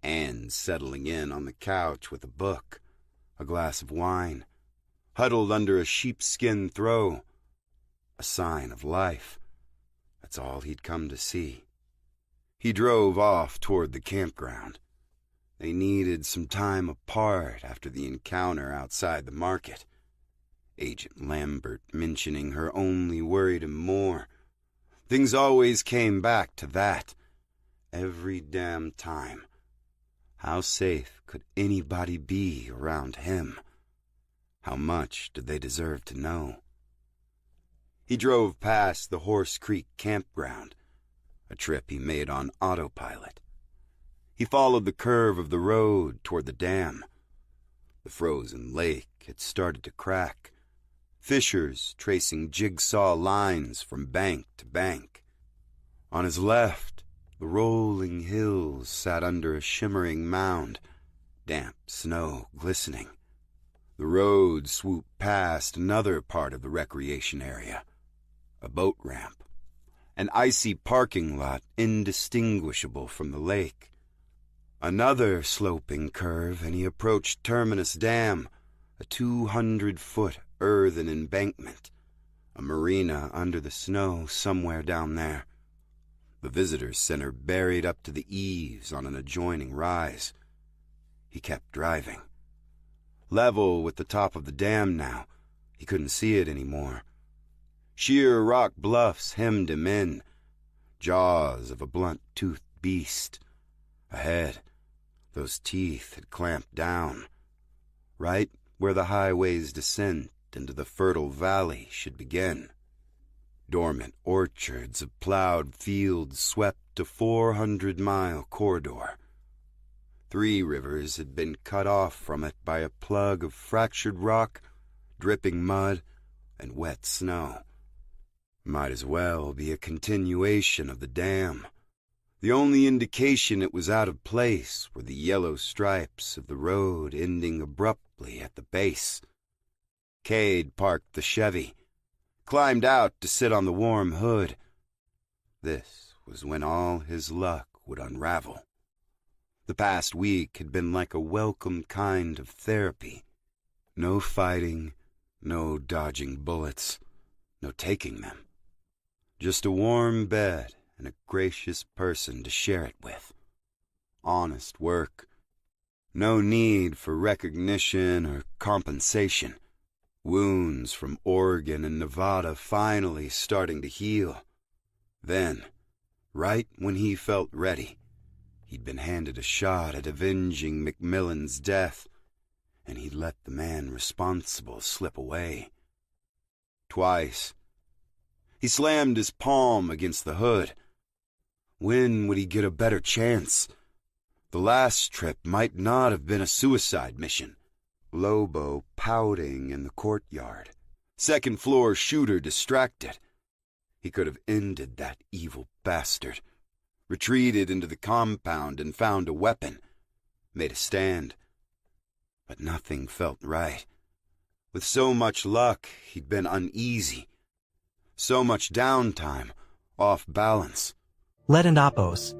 Anne settling in on the couch with a book, a glass of wine, huddled under a sheepskin throw. A sign of life. That's all he'd come to see. He drove off toward the campground. They needed some time apart after the encounter outside the market. Agent Lambert mentioning her only worried him more. Things always came back to that. Every damn time. How safe could anybody be around him? How much did they deserve to know? He drove past the Horse Creek campground, a trip he made on autopilot. He followed the curve of the road toward the dam. The frozen lake had started to crack, fissures tracing jigsaw lines from bank to bank. On his left, the rolling hills sat under a shimmering mound, damp snow glistening. The road swooped past another part of the recreation area, a boat ramp, an icy parking lot indistinguishable from the lake. Another sloping curve, and he approached Terminus Dam, a 200-foot earthen embankment, a marina under the snow somewhere down there. The visitor's center buried up to the eaves on an adjoining rise. He kept driving. Level with the top of the dam now, he couldn't see it anymore. Sheer rock bluffs hemmed him in, jaws of a blunt-toothed beast. Ahead, those teeth had clamped down, right where the highway's descent into the fertile valley should begin. Dormant orchards of plowed fields swept a 400-mile corridor. 3 rivers had been cut off from it by a plug of fractured rock, dripping mud, and wet snow. Might as well be a continuation of the dam. The only indication it was out of place were the yellow stripes of the road ending abruptly at the base. Cade parked the Chevy, climbed out to sit on the warm hood. This was when all his luck would unravel. The past week had been like a welcome kind of therapy. No fighting, no dodging bullets, no taking them. Just a warm bed and a gracious person to share it with. Honest work. No need for recognition or compensation. Wounds from Oregon and Nevada finally starting to heal. Then, right when he felt ready, he'd been handed a shot at avenging McMillan's death, and he'd let the man responsible slip away. Twice. He slammed his palm against the hood. When would he get a better chance? The last trip might not have been a suicide mission. Lobo pouting in the courtyard. Second-floor shooter distracted. He could have ended that evil bastard, retreated into the compound and found a weapon, made a stand. But nothing felt right. With so much luck, he'd been uneasy. So much downtime, off balance. Let Anapos.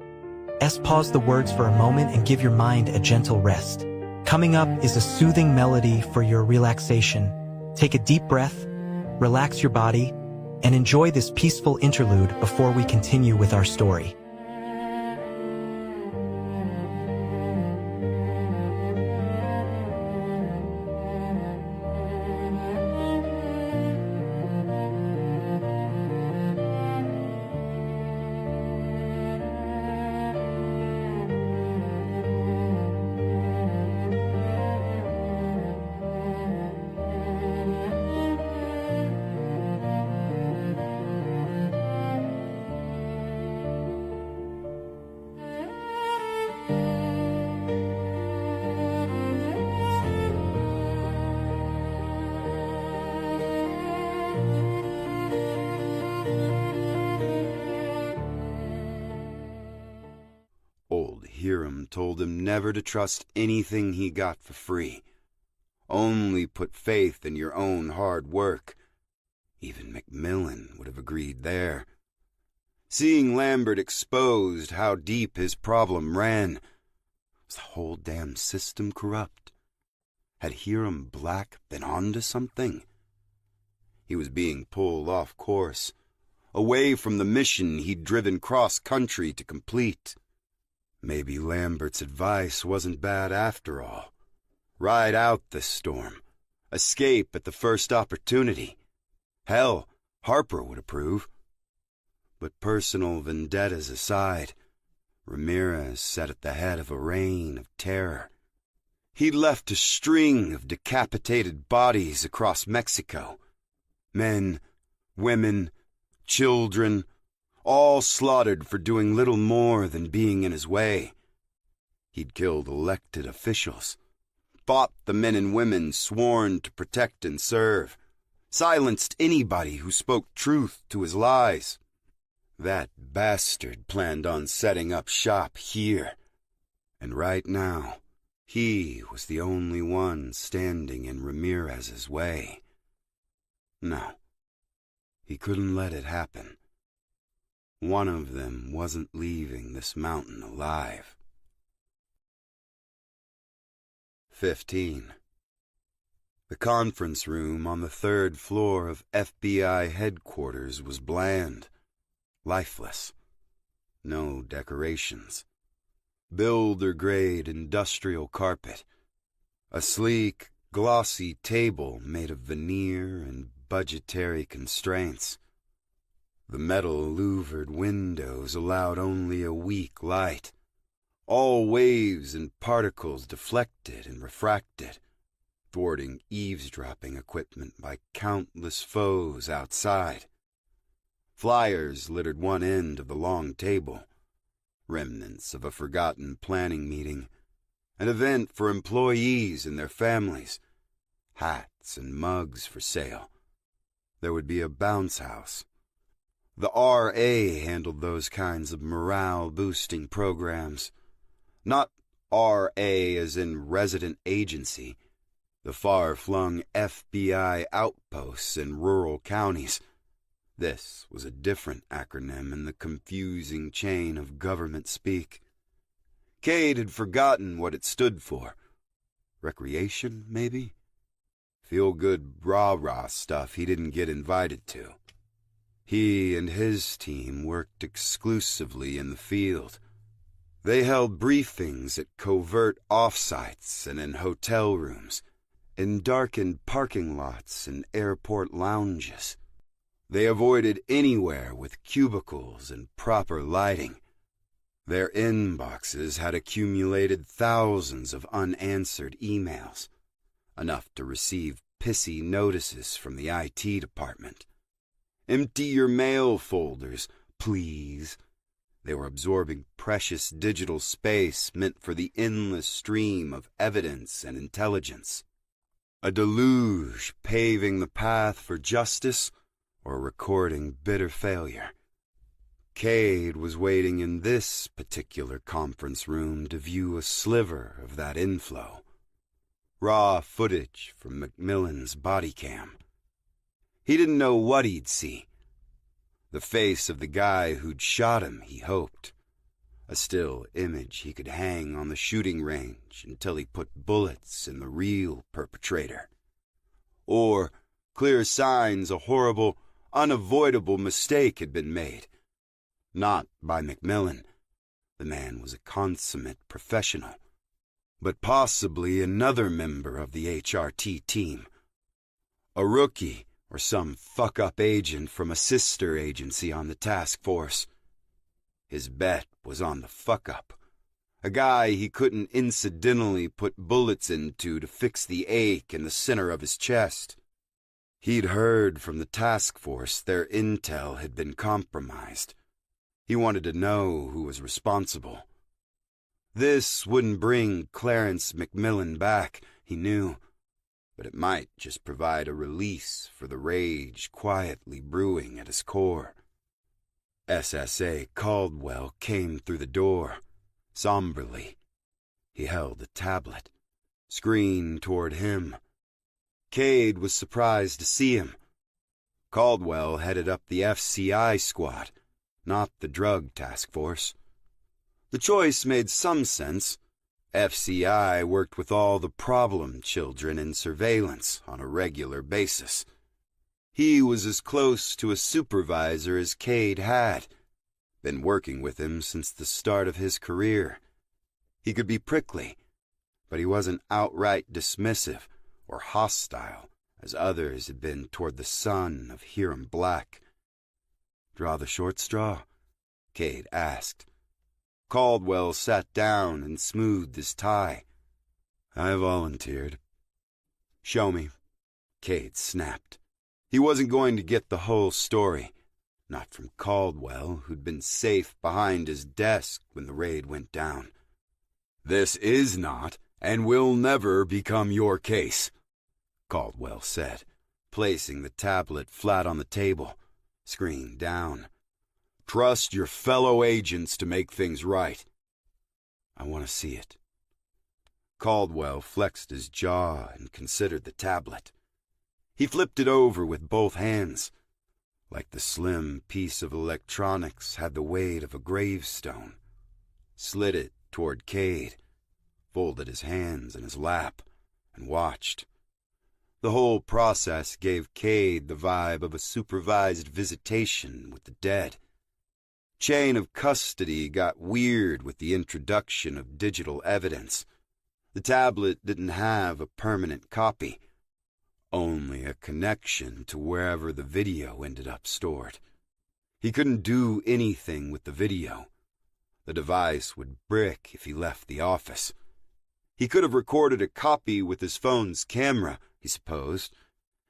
Pause the words for a moment and give your mind a gentle rest. Coming up is a soothing melody for your relaxation. Take a deep breath, relax your body, and enjoy this peaceful interlude before we continue with our story. Old Hiram told him never to trust anything he got for free. Only put faith in your own hard work. Even Macmillan would have agreed there. Seeing Lambert exposed how deep his problem ran. Was the whole damn system corrupt? Had Hiram Black been onto something? He was being pulled off course, away from the mission he'd driven cross-country to complete. Maybe Lambert's advice wasn't bad after all. Ride out this storm. Escape at the first opportunity. Hell, Harper would approve. But personal vendettas aside, Ramirez sat at the head of a reign of terror. He'd left a string of decapitated bodies across Mexico. Men, women, children, all slaughtered for doing little more than being in his way. He'd killed elected officials, fought the men and women sworn to protect and serve, silenced anybody who spoke truth to his lies. That bastard planned on setting up shop here, and right now, he was the only one standing in Ramirez's way. No, he couldn't let it happen. One of them wasn't leaving this mountain alive. 15. The conference room on the 3rd floor of FBI headquarters was bland, lifeless. No decorations. Builder-grade industrial carpet. A sleek, glossy table made of veneer and budgetary constraints. The metal louvered windows allowed only a weak light. All waves and particles deflected and refracted, thwarting eavesdropping equipment by countless foes outside. Flyers littered one end of the long table, remnants of a forgotten planning meeting, an event for employees and their families, hats and mugs for sale. There would be a bounce house. The RA handled those kinds of morale-boosting programs. Not RA as in resident agency, the far-flung FBI outposts in rural counties. This was a different acronym in the confusing chain of government speak. Cade had forgotten what it stood for. Recreation, maybe? Feel-good rah-rah stuff he didn't get invited to. He and his team worked exclusively in the field. They held briefings at covert offsites and in hotel rooms, in darkened parking lots and airport lounges. They avoided anywhere with cubicles and proper lighting. Their inboxes had accumulated thousands of unanswered emails, enough to receive pissy notices from the IT department. Empty your mail folders, please. They were absorbing precious digital space meant for the endless stream of evidence and intelligence. A deluge paving the path for justice or recording bitter failure. Cade was waiting in this particular conference room to view a sliver of that inflow. Raw footage from McMillan's body cam. He didn't know what he'd see. The face of the guy who'd shot him, he hoped. A still image he could hang on the shooting range until he put bullets in the real perpetrator. Or clear signs a horrible, unavoidable mistake had been made. Not by McMillan. The man was a consummate professional. But possibly another member of the HRT team. A rookie or some fuck-up agent from a sister agency on the task force. His bet was on the fuck-up. A guy he couldn't incidentally put bullets into to fix the ache in the center of his chest. He'd heard from the task force their intel had been compromised. He wanted to know who was responsible. This wouldn't bring Clarence McMillan back, he knew, but it might just provide a release for the rage quietly brewing at his core. SSA Caldwell came through the door, somberly. He held a tablet, screen toward him. Cade was surprised to see him. Caldwell headed up the FCI squad, not the drug task force. The choice made some sense. FCI worked with all the problem children in surveillance on a regular basis. He was as close to a supervisor as Cade had, been working with him since the start of his career. He could be prickly, but he wasn't outright dismissive or hostile as others had been toward the son of Hiram Black. "Draw the short straw?" Cade asked. Caldwell sat down and smoothed his tie. "I volunteered." "Show me," Cade snapped. He wasn't going to get the whole story, not from Caldwell, who'd been safe behind his desk when the raid went down. "This is not and will never become your case," Caldwell said, placing the tablet flat on the table, screen down. "Trust your fellow agents to make things right." "I want to see it." Caldwell flexed his jaw and considered the tablet. He flipped it over with both hands, like the slim piece of electronics had the weight of a gravestone. Slid it toward Cade, folded his hands in his lap, and watched. The whole process gave Cade the vibe of a supervised visitation with the dead. Chain of custody got weird with the introduction of digital evidence. The tablet didn't have a permanent copy, only a connection to wherever the video ended up stored. He couldn't do anything with the video. The device would brick if he left the office. He could have recorded a copy with his phone's camera, he supposed,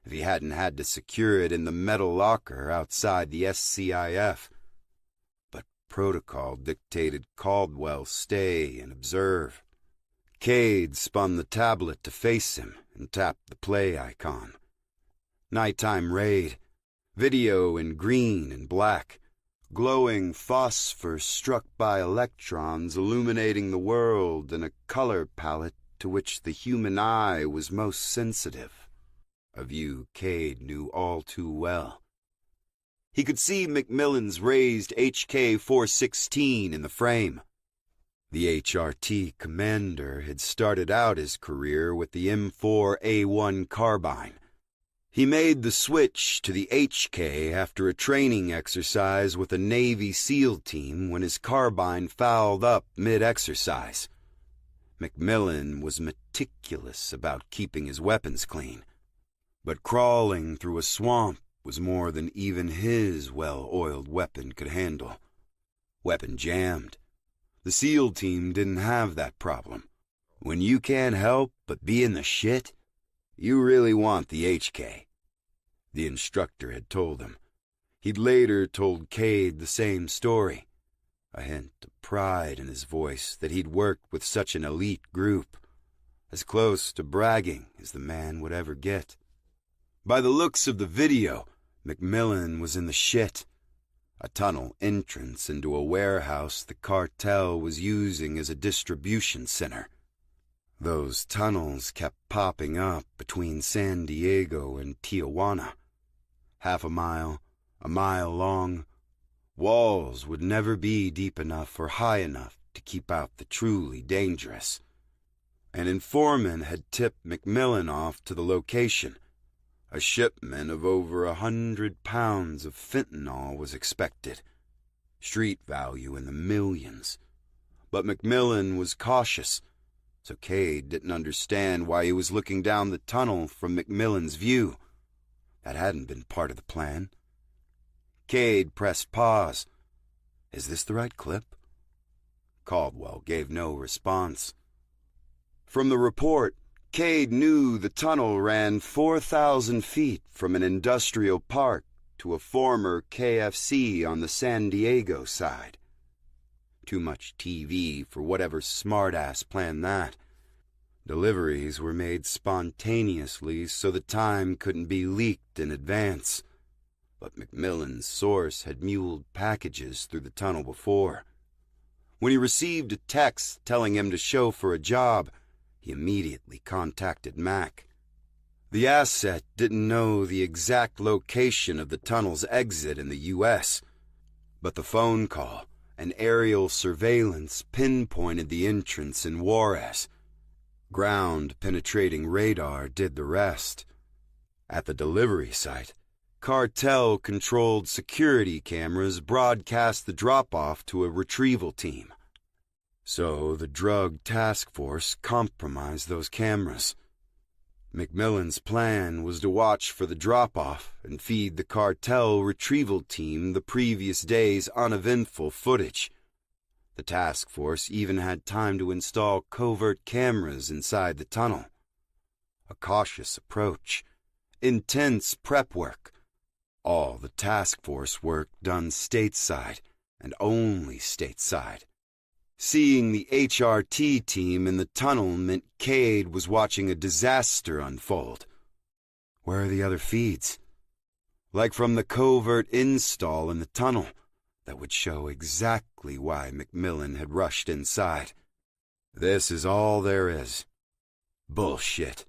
if he hadn't had to secure it in the metal locker outside the SCIF. But protocol dictated Caldwell stay and observe. Cade spun the tablet to face him and tapped the play icon. Nighttime raid. Video in green and black. Glowing phosphor struck by electrons illuminating the world in a color palette to which the human eye was most sensitive. A view Cade knew all too well. He could see McMillan's raised HK-416 in the frame. The HRT commander had started out his career with the M4A1 carbine. He made the switch to the HK after a training exercise with a Navy SEAL team when his carbine fouled up mid-exercise. McMillan was meticulous about keeping his weapons clean, but crawling through a swamp was more than even his well-oiled weapon could handle. Weapon jammed. The SEAL team didn't have that problem. When you can't help but be in the shit, you really want the HK. The instructor had told him. He'd later told Cade the same story, a hint of pride in his voice that he'd worked with such an elite group, as close to bragging as the man would ever get. By the looks of the video, McMillan was in the shit. A tunnel entrance into a warehouse the cartel was using as a distribution center. Those tunnels kept popping up between San Diego and Tijuana. Half a mile long. Walls would never be deep enough or high enough to keep out the truly dangerous. An informant had tipped McMillan off to the location. A shipment of over 100 pounds of fentanyl was expected. Street value in the millions. But McMillan was cautious, so Cade didn't understand why he was looking down the tunnel from McMillan's view. That hadn't been part of the plan. Cade pressed pause. Is this the right clip? Caldwell gave no response. From the report, Cade knew the tunnel ran 4,000 feet from an industrial park to a former KFC on the San Diego side. Too much TV for whatever smartass planned that. Deliveries were made spontaneously so the time couldn't be leaked in advance. But McMillan's source had muled packages through the tunnel before. When he received a text telling him to show for a job, he immediately contacted Mac. The asset didn't know the exact location of the tunnel's exit in the U.S., but the phone call and aerial surveillance pinpointed the entrance in Juarez. Ground-penetrating radar did the rest. At the delivery site, cartel-controlled security cameras broadcast the drop-off to a retrieval team. So the drug task force compromised those cameras. McMillan's plan was to watch for the drop-off and feed the cartel retrieval team the previous day's uneventful footage. The task force even had time to install covert cameras inside the tunnel. A cautious approach, intense prep work, all the task force work done stateside and only stateside. Seeing the HRT team in the tunnel meant Cade was watching a disaster unfold. Where are the other feeds? Like from the covert install in the tunnel that would show exactly why McMillan had rushed inside. This is all there is. Bullshit.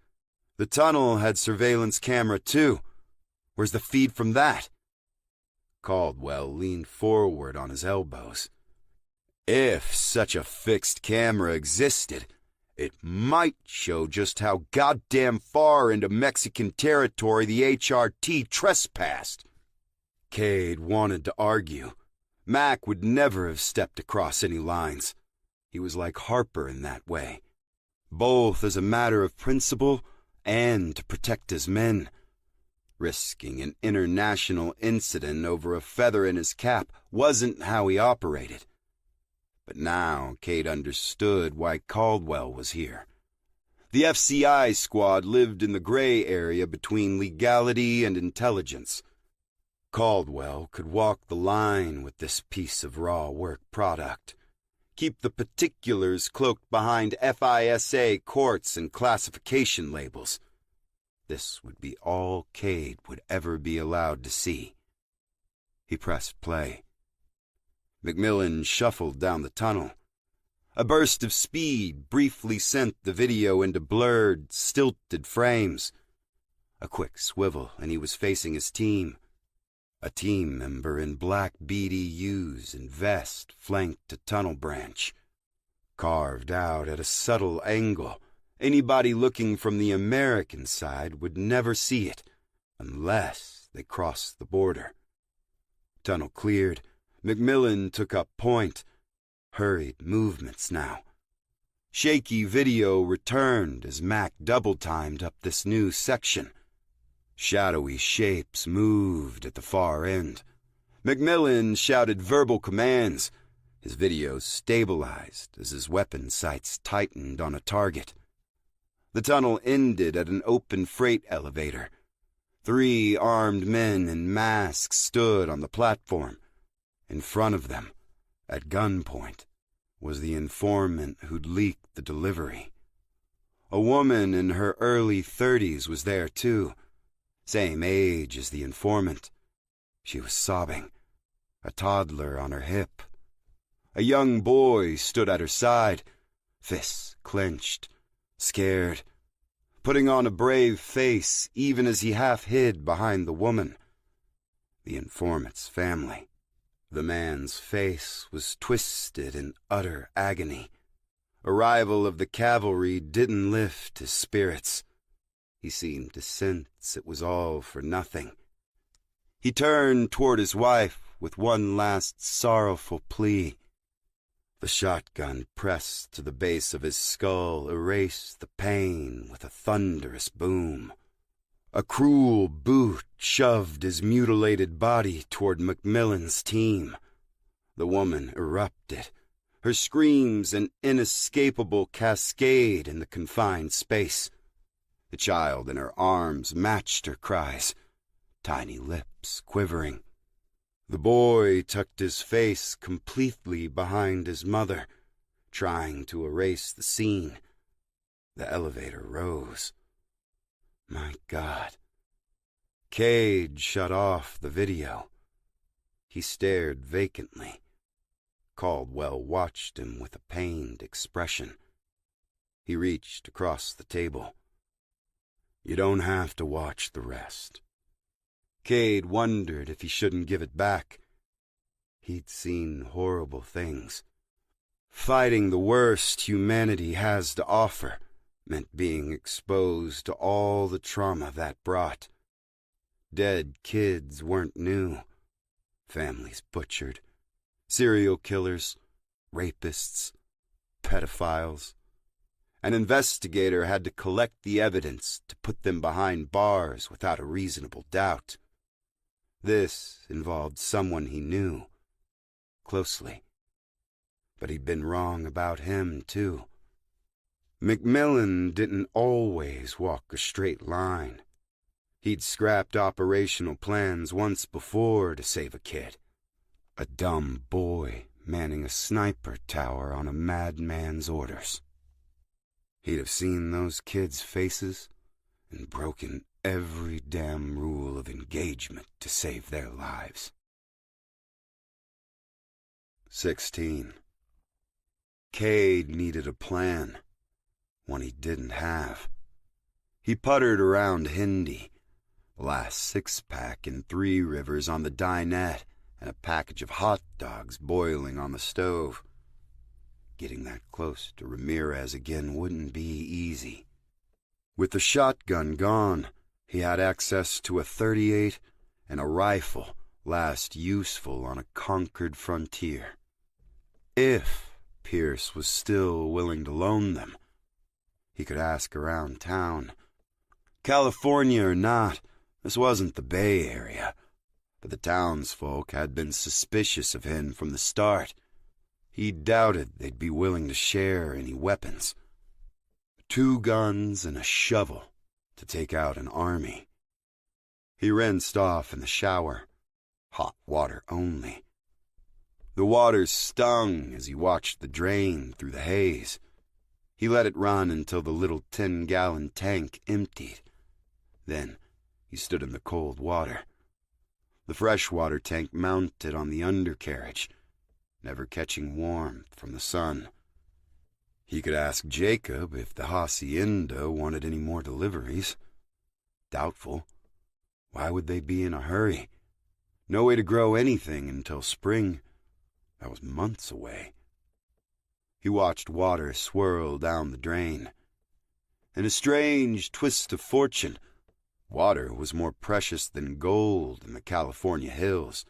The tunnel had surveillance camera too. Where's the feed from that? Caldwell leaned forward on his elbows. If such a fixed camera existed, it might show just how goddamn far into Mexican territory the HRT trespassed. Cade wanted to argue. Mac would never have stepped across any lines. He was like Harper in that way, both as a matter of principle and to protect his men. Risking an international incident over a feather in his cap wasn't how he operated. But now Cade understood why Caldwell was here. The FCI squad lived in the gray area between legality and intelligence. Caldwell could walk the line with this piece of raw work product. Keep the particulars cloaked behind FISA courts and classification labels. This would be all Cade would ever be allowed to see. He pressed play. McMillan shuffled down the tunnel. A burst of speed briefly sent the video into blurred, stilted frames. A quick swivel, and he was facing his team. A team member in black BDUs and vest flanked a tunnel branch. Carved out at a subtle angle, anybody looking from the American side would never see it, unless they crossed the border. Tunnel cleared. McMillan took up point. Hurried movements now. Shaky video returned as Mac double-timed up this new section. Shadowy shapes moved at the far end. McMillan shouted verbal commands. His video stabilized as his weapon sights tightened on a target. The tunnel ended at an open freight elevator. 3 armed men in masks stood on the platform. In front of them, at gunpoint, was the informant who'd leaked the delivery. A woman in her early 30s was there too, same age as the informant, She was sobbing, a toddler on her hip. A young boy stood at her side, fists clenched, scared, putting on a brave face even as he half hid behind the woman, the informant's family. The man's face was twisted in utter agony. Arrival of the cavalry didn't lift his spirits. He seemed to sense it was all for nothing. He turned toward his wife with one last sorrowful plea. The shotgun pressed to the base of his skull erased the pain with a thunderous boom. A cruel boot shoved his mutilated body toward Macmillan's team. The woman erupted, her screams an inescapable cascade in the confined space. The child in her arms matched her cries, tiny lips quivering. The boy tucked his face completely behind his mother, trying to erase the scene. The elevator rose. My God. Cade shut off the video. He stared vacantly. Caldwell watched him with a pained expression. He reached across the table. You don't have to watch the rest. Cade wondered if he shouldn't give it back. He'd seen horrible things. Fighting the worst humanity has to offer meant being exposed to all the trauma that brought. Dead kids weren't new. Families butchered. Serial killers, rapists, pedophiles. An investigator had to collect the evidence to put them behind bars without a reasonable doubt. This involved someone he knew closely. But he'd been wrong about him, too. Macmillan didn't always walk a straight line. He'd scrapped operational plans once before to save a kid. A dumb boy manning a sniper tower on a madman's orders. He'd have seen those kids' faces and broken every damn rule of engagement to save their lives. 16. Cade needed a plan, one he didn't have. He puttered around Hindi, the last six-pack in Three Rivers on the dinette, and a package of hot dogs boiling on the stove. Getting that close to Ramirez again wouldn't be easy. With the shotgun gone, he had access to a .38 and a rifle, last useful on a conquered frontier. If Pierce was still willing to loan them, he could ask around town. California or not, this wasn't the Bay Area, but the townsfolk had been suspicious of him from the start. He doubted they'd be willing to share any weapons. 2 guns and a shovel to take out an army. He rinsed off in the shower, hot water only. The water stung as he watched the drain through the haze. He let it run until the little 10-gallon tank emptied. Then he stood in the cold water. The freshwater tank mounted on the undercarriage, never catching warmth from the sun. He could ask Jacob if the hacienda wanted any more deliveries. Doubtful. Why would they be in a hurry? No way to grow anything until spring. That was months away. He watched water swirl down the drain. In a strange twist of fortune, water was more precious than gold in the California hills.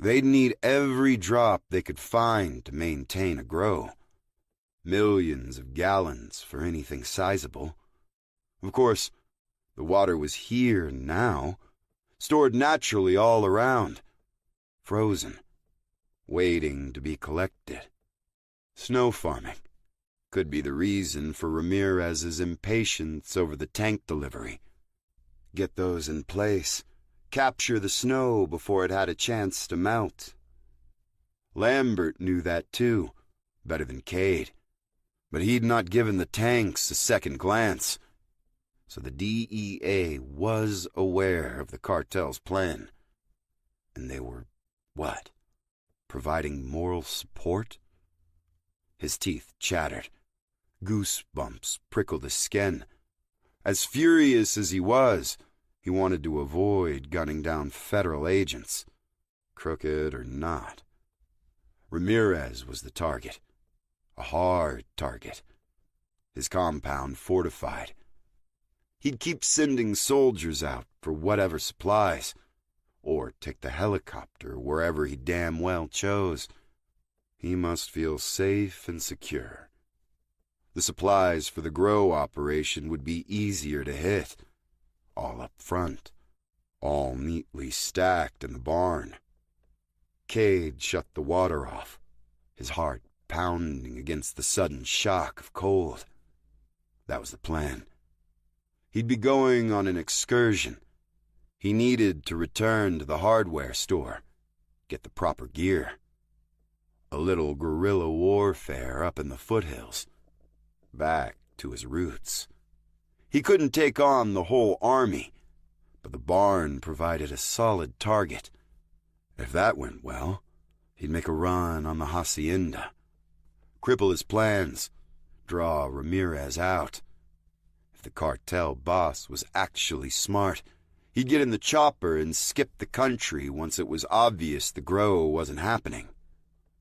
They'd need every drop they could find to maintain a grow. Millions of gallons for anything sizable. Of course, the water was here now, stored naturally all around, frozen, waiting to be collected. Snow farming could be the reason for Ramirez's impatience over the tank delivery. Get those in place, capture the snow before it had a chance to melt. Lambert knew that too, better than Cade, but he'd not given the tanks a second glance. So the DEA was aware of the cartel's plan. And they were, what? Providing moral support? His teeth chattered. Goosebumps prickled his skin. As furious as he was, he wanted to avoid gunning down federal agents, crooked or not. Ramirez was the target. A hard target. His compound fortified. He'd keep sending soldiers out for whatever supplies, or take the helicopter wherever he damn well chose. He must feel safe and secure. The supplies for the grow operation would be easier to hit, all up front, all neatly stacked in the barn. Cade shut the water off, his heart pounding against the sudden shock of cold. That was the plan. He'd be going on an excursion. He needed to return to the hardware store, get the proper gear. A little guerrilla warfare up in the foothills, back to his roots. He couldn't take on the whole army, but the barn provided a solid target. If that went well, he'd make a run on the hacienda, cripple his plans, draw Ramirez out. If the cartel boss was actually smart, he'd get in the chopper and skip the country once it was obvious the grow wasn't happening.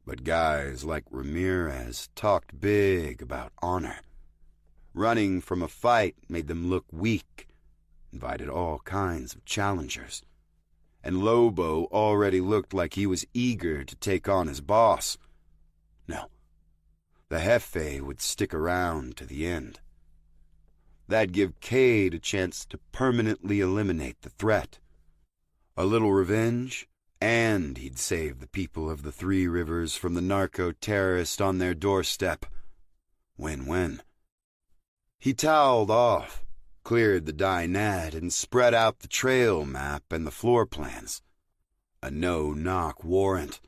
But guys like Ramirez talked big about honor. Running from a fight made them look weak, invited all kinds of challengers. And Lobo already looked like he was eager to take on his boss. No, the Jefe would stick around to the end. That'd give Cade a chance to permanently eliminate the threat. A little revenge, and he'd save the people of the Three Rivers from the narco-terrorist on their doorstep. Win-win. He toweled off, cleared the dinette, and spread out the trail map and the floor plans. A no-knock warrant,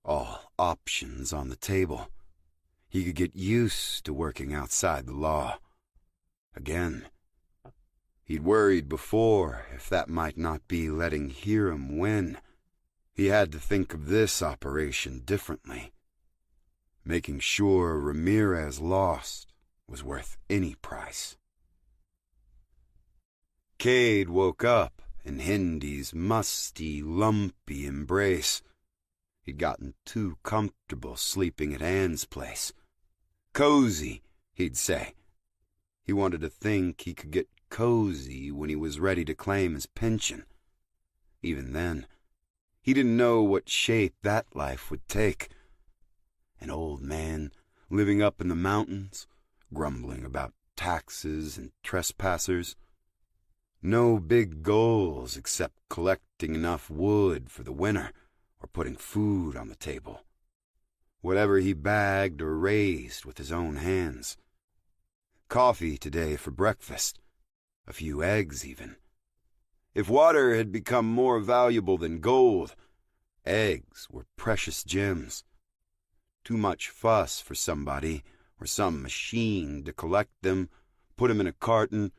all options on the table. He could get used to working outside the law. Again. He'd worried before if that might not be letting Hiram win. He had to think of this operation differently. Making sure Ramirez lost was worth any price. Cade woke up in Hindy's musty, lumpy embrace. He'd gotten too comfortable sleeping at Ann's place. Cozy, he'd say. He wanted to think he could get cozy when he was ready to claim his pension. Even then, he didn't know what shape that life would take. An old man living up in the mountains, grumbling about taxes and trespassers. No big goals except collecting enough wood for the winter or putting food on the table. Whatever he bagged or raised with his own hands. Coffee today for breakfast. A few eggs even. If water had become more valuable than gold, eggs were precious gems. Too much fuss for somebody or some machine to collect them, put them in a carton,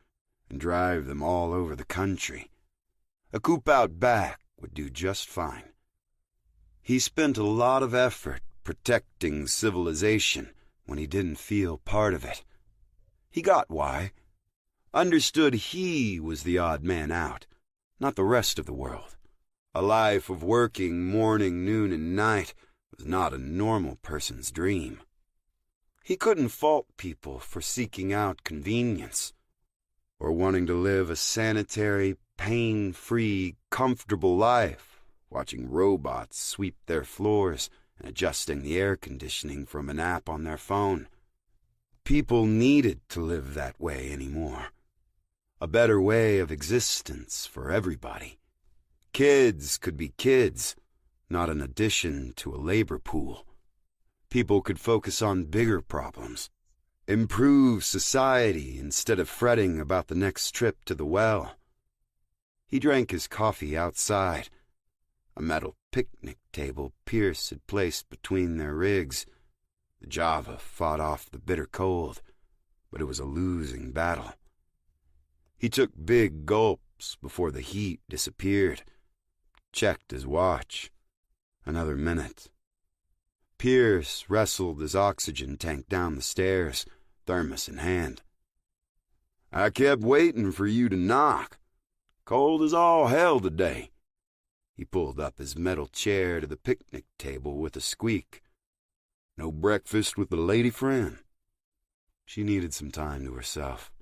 and drive them all over the country. A coop out back would do just fine. He spent a lot of effort protecting civilization when he didn't feel part of it. He got why. Understood he was the odd man out, not the rest of the world. A life of working morning, noon, and night was not a normal person's dream. He couldn't fault people for seeking out convenience, or wanting to live a sanitary, pain-free, comfortable life, watching robots sweep their floors and adjusting the air conditioning from an app on their phone. People needed to live that way anymore. A better way of existence for everybody. Kids could be kids, not an addition to a labor pool. People could focus on bigger problems. Improve society instead of fretting about the next trip to the well. He drank his coffee outside. A metal picnic table Pierce had placed between their rigs. The Java fought off the bitter cold, but it was a losing battle. He took big gulps before the heat disappeared. checked his watch. Another minute. Pierce wrestled his oxygen tank down the stairs, thermos in hand. I kept waiting for you to knock. Cold as all hell today. He pulled up his metal chair to the picnic table with a squeak. No breakfast with the lady friend? She needed some time to herself.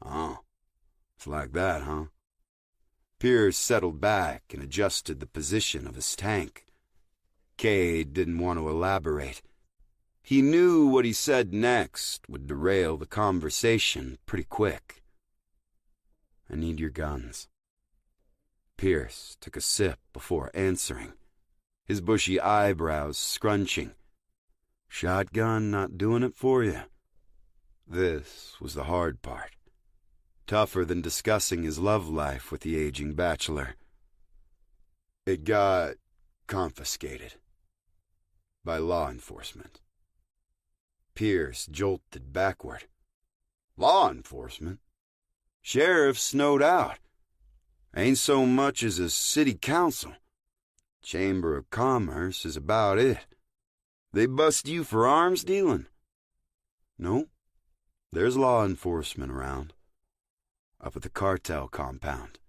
Oh, it's like that, huh? Pierce settled back and adjusted the position of his tank. Cade didn't want to elaborate. He knew what he said next would derail the conversation pretty quick. I need your guns. Pierce took a sip before answering, his bushy eyebrows scrunching. Shotgun not doing it for you? This was the hard part. Tougher than discussing his love life with the aging bachelor. It got confiscated by law enforcement. Pierce jolted backward. Law enforcement? Sheriff snowed out. Ain't so much as a city council. Chamber of Commerce is about it. They bust you for arms dealing? No, there's law enforcement around. Up at the cartel compound.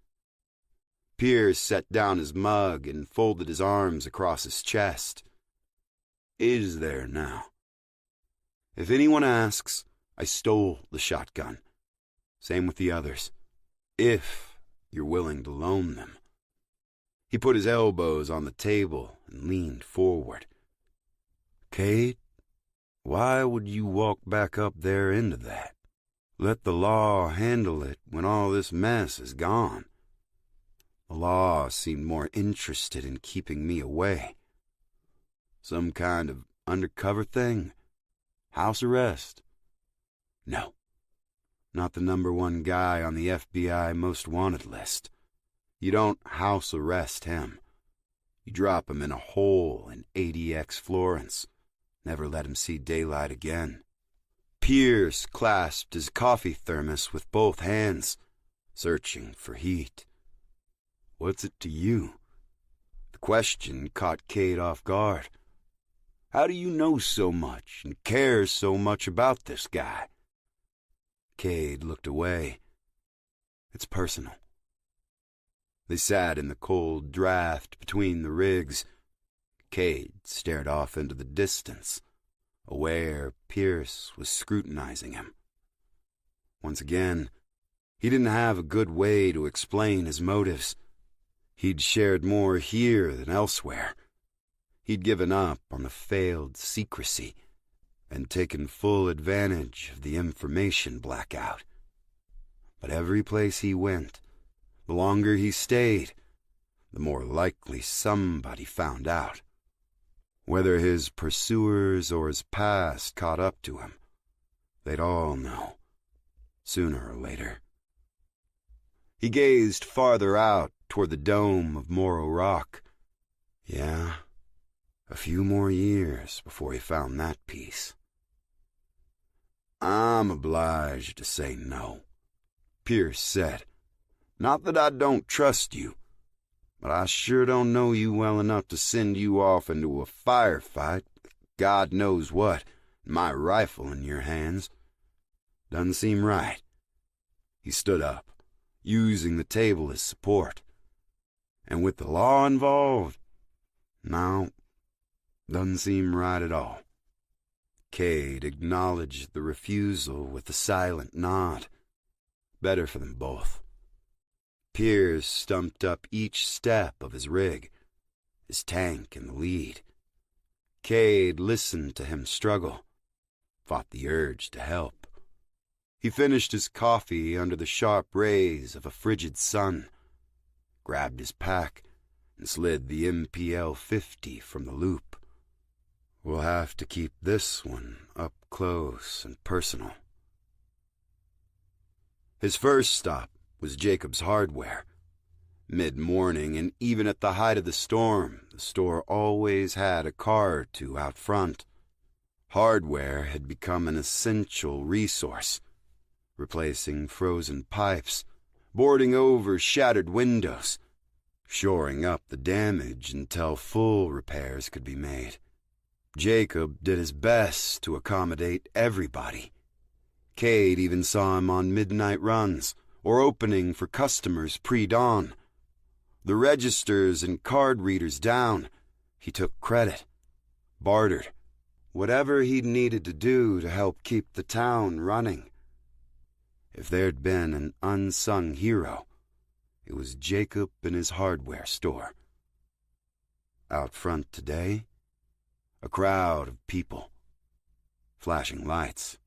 Pierce set down his mug and folded his arms across his chest. Is there now? If anyone asks, I stole the shotgun. Same with the others. If you're willing to loan them. He put his elbows on the table and leaned forward. Cade, why would you walk back up there into that? Let the law handle it when all this mess is gone. The law seemed more interested in keeping me away. Some kind of undercover thing? House arrest? No. Not the #1 guy on the FBI most wanted list. You don't house arrest him. You drop him in a hole in ADX Florence. Never let him see daylight again. Pierce clasped his coffee thermos with both hands, searching for heat. What's it to you? The question caught Cade off guard. How do you know so much and care so much about this guy? Cade looked away. It's personal. They sat in the cold draft between the rigs. Cade stared off into the distance, aware Pierce was scrutinizing him. Once again, he didn't have a good way to explain his motives. He'd shared more here than elsewhere. He'd given up on the failed secrecy and taken full advantage of the information blackout. But every place he went, the longer he stayed, the more likely somebody found out. Whether his pursuers or his past caught up to him, they'd all know, sooner or later. He gazed farther out toward the dome of Morro Rock. Yeah, a few more years before he found that piece. I'm obliged to say no, Pierce said. Not that I don't trust you, but I sure don't know you well enough to send you off into a firefight, God knows what, my rifle in your hands. Doesn't seem right. He stood up, using the table as support. And with the law involved, no, doesn't seem right at all. Cade acknowledged the refusal with a silent nod. Better for them both. Pierce stumped up each step of his rig, his tank in the lead. Cade listened to him struggle, fought the urge to help. He finished his coffee under the sharp rays of a frigid sun, grabbed his pack, and slid the MPL 50 from the loop. We'll have to keep this one up close and personal. His first stop was Jacob's Hardware. Mid-morning, and even at the height of the storm, the store always had a car or two out front. Hardware had become an essential resource, replacing frozen pipes, boarding over shattered windows, shoring up the damage until full repairs could be made. Jacob did his best to accommodate everybody. Cade even saw him on midnight runs or opening for customers pre-dawn. The registers and card readers down, he took credit, bartered, whatever he'd needed to do to help keep the town running. If there'd been an unsung hero, it was Jacob in his hardware store. Out front today, a crowd of people, flashing lights.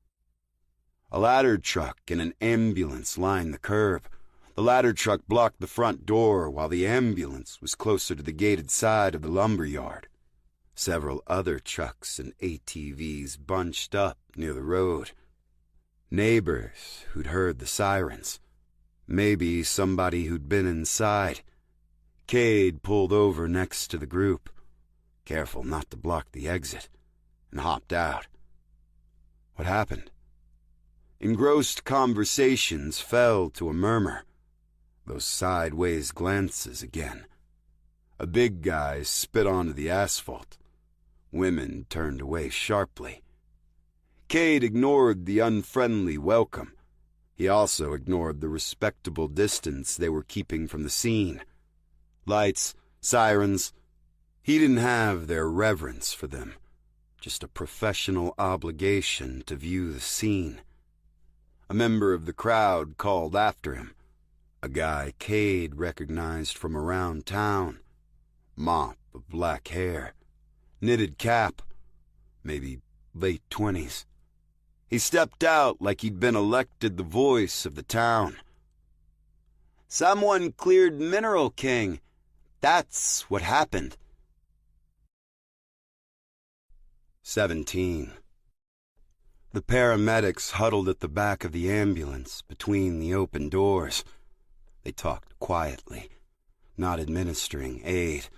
A ladder truck and an ambulance lined the curb. The ladder truck blocked the front door while the ambulance was closer to the gated side of the lumber yard. Several other trucks and ATVs bunched up near the road. Neighbors who'd heard the sirens. Maybe somebody who'd been inside. Cade pulled over next to the group, careful not to block the exit, and hopped out. What happened? Engrossed conversations fell to a murmur. Those sideways glances again. A big guy spit onto the asphalt. Women turned away sharply. Cade ignored the unfriendly welcome. He also ignored the respectable distance they were keeping from the scene. Lights, sirens. He didn't have their reverence for them, just a professional obligation to view the scene. A member of the crowd called after him. A guy Cade recognized from around town. Mop of black hair, knitted cap, maybe late 20s. He stepped out like he'd been elected the voice of the town. "Someone cleared Mineral King. That's what happened." 17. The paramedics huddled at the back of the ambulance between the open doors. They talked quietly, not administering aid.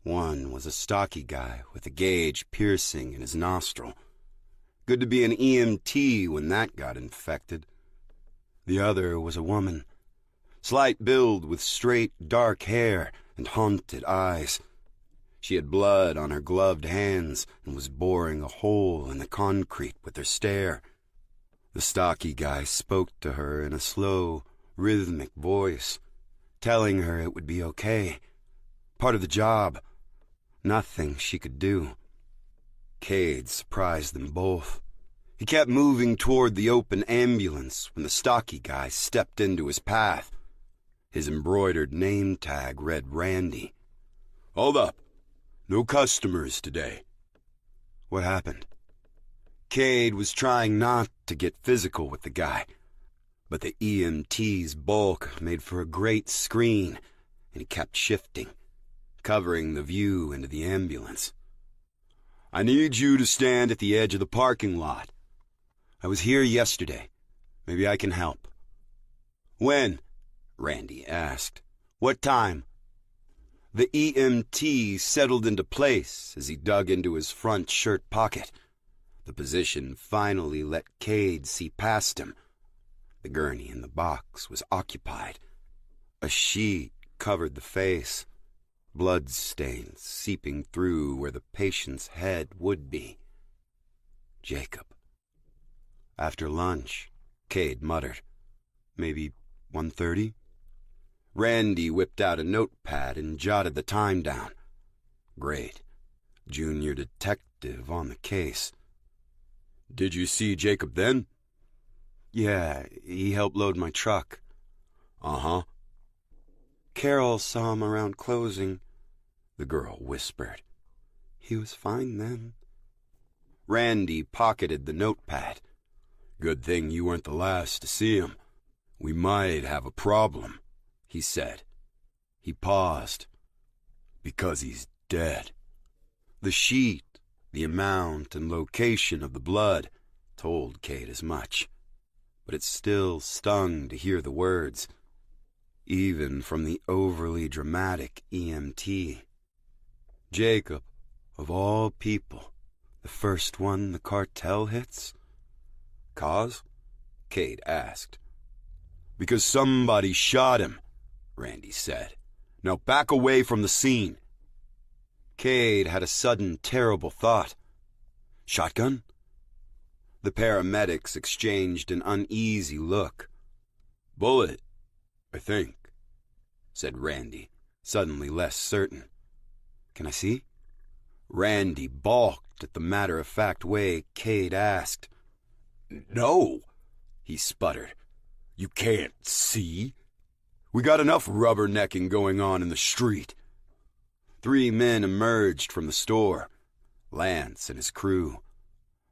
One was a stocky guy with a gauge piercing in his nostril. Good to be an EMT when that got infected. The other was a woman, slight build with straight, dark hair and haunted eyes. She had blood on her gloved hands and was boring a hole in the concrete with her stare. The stocky guy spoke to her in a slow, rhythmic voice, telling her it would be okay. Part of the job. Nothing she could do. Cade surprised them both. He kept moving toward the open ambulance when the stocky guy stepped into his path. His embroidered name tag read Randy. "Hold up. No customers today." What happened? Cade was trying not to get physical with the guy, but the EMT's bulk made for a great screen, and he kept shifting, covering the view into the ambulance. "I need you to stand at the edge of the parking lot. I was here yesterday. Maybe I can help." "When?" Randy asked. "What time?" The EMT settled into place as he dug into his front shirt pocket. The position finally let Cade see past him. The gurney in the box was occupied. A sheet covered the face, blood stains seeping through where the patient's head would be. Jacob. After lunch, Cade muttered, "Maybe 1:30? Randy whipped out a notepad and jotted the time down. Great. Junior detective on the case. "Did you see Jacob then?" "Yeah, he helped load my truck." "Uh-huh." "Carol saw him around closing," the girl whispered. "He was fine then." Randy pocketed the notepad. "Good thing you weren't the last to see him. We might have a problem," he said. He paused. "Because he's dead." The sheet, the amount and location of the blood, told Cade as much. But it still stung to hear the words, even from the overly dramatic EMT. Jacob, of all people, the first one the cartel hits? "Cause?" Cade asked. "Because somebody shot him," Randy said. Now back away from the scene. Cade had a sudden, terrible thought. Shotgun? The paramedics exchanged an uneasy look. Bullet, I think, said Randy, suddenly less certain. Can I see? Randy balked at the matter-of-fact way Cade asked. No, he sputtered. You can't see. We got enough rubbernecking going on in the street. 3 men emerged from the store, Lance and his crew.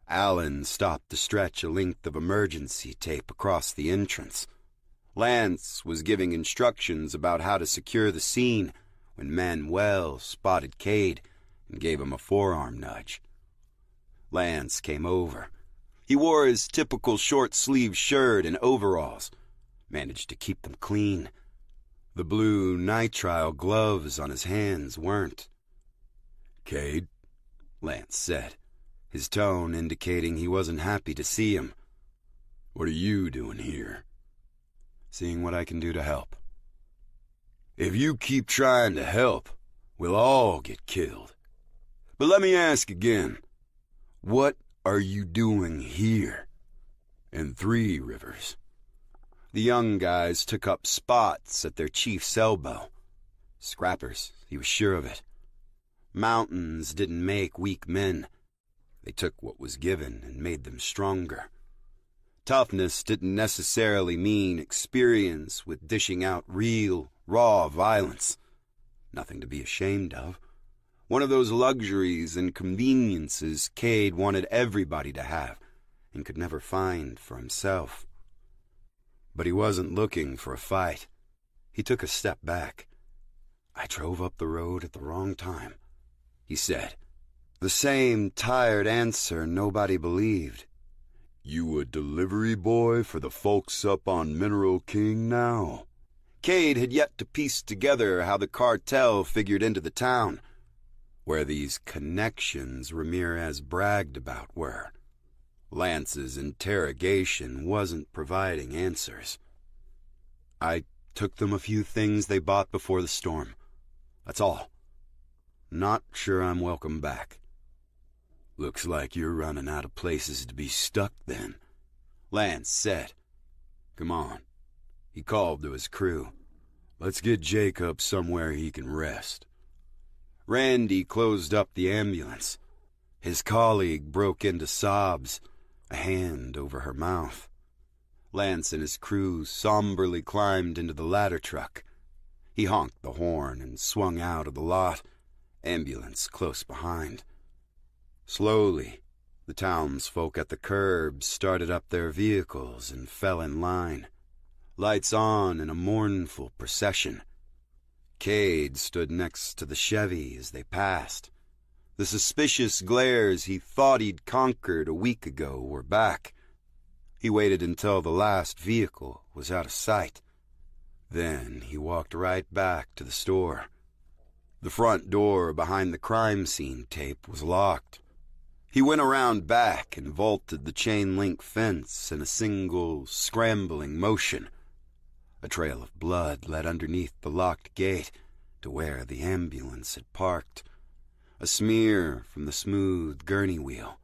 Allen stopped to stretch a length of emergency tape across the entrance. Lance was giving instructions about how to secure the scene when Manuel spotted Cade and gave him a forearm nudge. Lance came over. He wore his typical short-sleeved shirt and overalls, managed to keep them clean. The blue nitrile gloves on his hands weren't. Cade, Lance said, his tone indicating he wasn't happy to see him. What are you doing here? Seeing what I can do to help. If you keep trying to help, we'll all get killed. But let me ask again, what are you doing here in Three Rivers? The young guys took up spots at their chief's elbow. Scrappers, he was sure of it. Mountains didn't make weak men. They took what was given and made them stronger. Toughness didn't necessarily mean experience with dishing out real, raw violence. Nothing to be ashamed of. One of those luxuries and conveniences Cade wanted everybody to have and could never find for himself. But he wasn't looking for a fight. He took a step back. I drove up the road at the wrong time, he said. The same tired answer nobody believed. You a delivery boy for the folks up on Mineral King now? Cade had yet to piece together how the cartel figured into the town, where these connections Ramirez bragged about were. Lance's interrogation wasn't providing answers. I took them a few things they bought before the storm. That's all. Not sure I'm welcome back. Looks like you're running out of places to be stuck then, Lance said. Come on, he called to his crew. Let's get Jacob somewhere he can rest. Randy closed up the ambulance. His colleague broke into sobs, a hand over her mouth. Lance and his crew somberly climbed into the ladder truck. He honked the horn and swung out of the lot, ambulance close behind. Slowly, the townsfolk at the curb started up their vehicles and fell in line, lights on in a mournful procession. Cade stood next to the Chevy as they passed. The suspicious glares he thought he'd conquered a week ago were back. He waited until the last vehicle was out of sight. Then he walked right back to the store. The front door behind the crime scene tape was locked. He went around back and vaulted the chain-link fence in a single, scrambling motion. A trail of blood led underneath the locked gate to where the ambulance had parked, a smear from the smooth gurney wheel.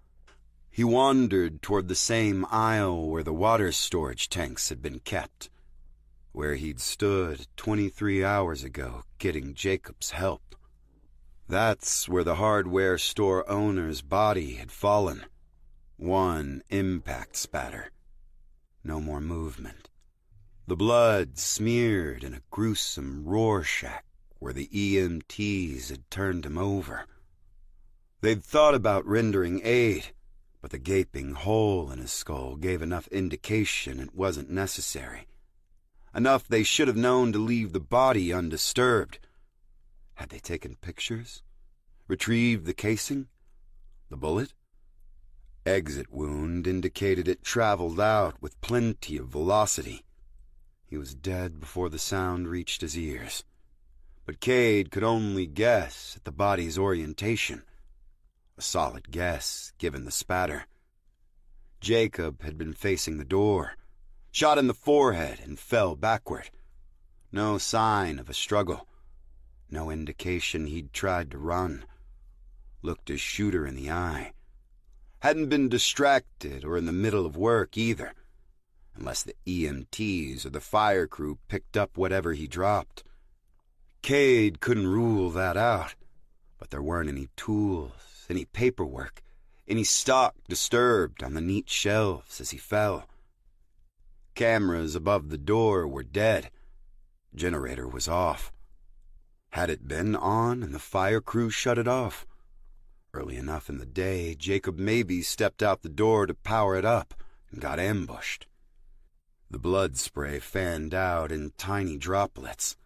He wandered toward the same aisle where the water storage tanks had been kept, where he'd stood 23 hours ago getting Jacob's help. That's where the hardware store owner's body had fallen. One impact spatter. No more movement. The blood smeared in a gruesome Rorschach where the EMTs had turned him over. They'd thought about rendering aid, but the gaping hole in his skull gave enough indication it wasn't necessary. Enough they should have known to leave the body undisturbed. Had they taken pictures? Retrieved the casing? The bullet? Exit wound indicated it traveled out with plenty of velocity. He was dead before the sound reached his ears. But Cade could only guess at the body's orientation. A solid guess, given the spatter. Jacob had been facing the door, shot in the forehead and fell backward. No sign of a struggle. No indication he'd tried to run. Looked his shooter in the eye. Hadn't been distracted or in the middle of work either, unless the EMTs or the fire crew picked up whatever he dropped. Cade couldn't rule that out, but there weren't any tools, any paperwork, any stock disturbed on the neat shelves as he fell. Cameras above the door were dead. Generator was off. Had it been on and the fire crew shut it off? Early enough in the day, Jacob maybe stepped out the door to power it up and got ambushed. The blood spray fanned out in tiny droplets.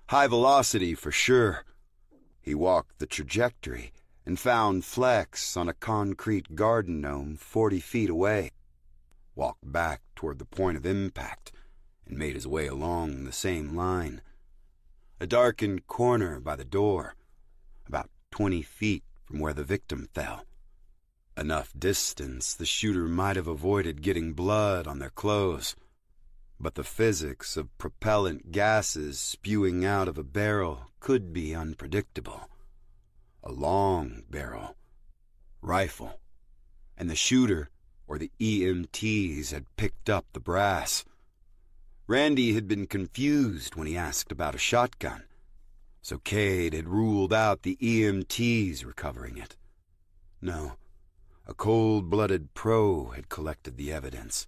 High velocity for sure. He walked the trajectory and found flecks on a concrete garden gnome 40 feet away. Walked back toward the point of impact and made his way along the same line. A darkened corner by the door, about 20 feet from where the victim fell. Enough distance the shooter might have avoided getting blood on their clothes, but the physics of propellant gases spewing out of a barrel could be unpredictable. A long barrel, rifle, and the shooter or the EMTs had picked up the brass. Randy had been confused when he asked about a shotgun, so Cade had ruled out the EMTs recovering it. No, a cold-blooded pro had collected the evidence.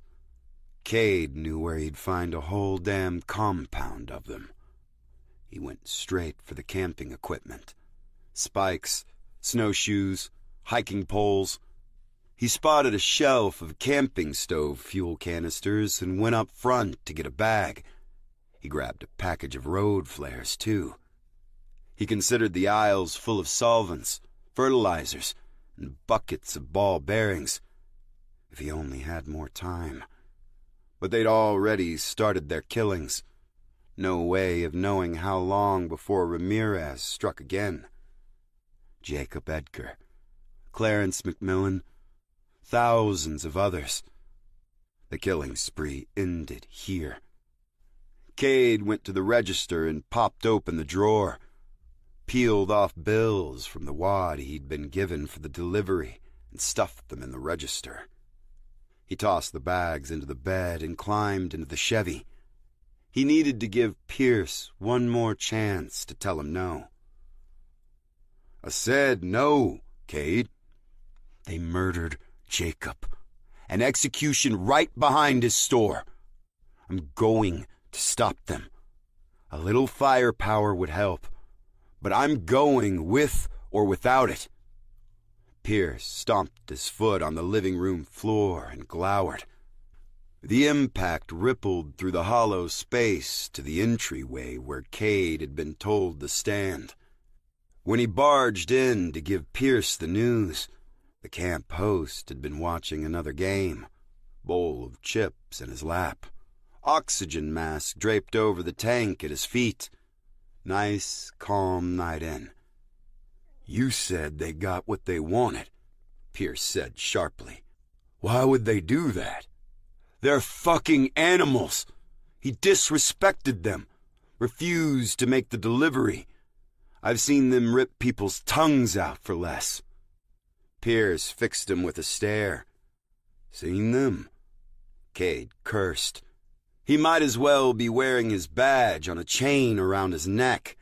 Cade knew where he'd find a whole damn compound of them. He went straight for the camping equipment. Spikes, snowshoes, hiking poles. He spotted a shelf of camping stove fuel canisters and went up front to get a bag. He grabbed a package of road flares, too. He considered the aisles full of solvents, fertilizers, and buckets of ball bearings. If he only had more time. But they'd already started their killings. No way of knowing how long before Ramirez struck again. Jacob Edgar, Clarence McMillan, thousands of others. The killing spree ended here. Cade went to the register and popped open the drawer, peeled off bills from the wad he'd been given for the delivery and stuffed them in the register. He tossed the bags into the bed and climbed into the Chevy. He needed to give Pierce one more chance to tell him no. I said no, Cade. They murdered Jacob. An execution right behind his store. I'm going to stop them. A little firepower would help, but I'm going with or without it. Pierce stomped his foot on the living room floor and glowered. The impact rippled through the hollow space to the entryway where Cade had been told to stand. When he barged in to give Pierce the news, the camp host had been watching another game, bowl of chips in his lap, oxygen mask draped over the tank at his feet. Nice, calm night in. You said they got what they wanted, Pierce said sharply. Why would they do that? They're fucking animals. He disrespected them, refused to make the delivery. I've seen them rip people's tongues out for less. Pierce fixed him with a stare. Seen them? Cade cursed. He might as well be wearing his badge on a chain around his neck.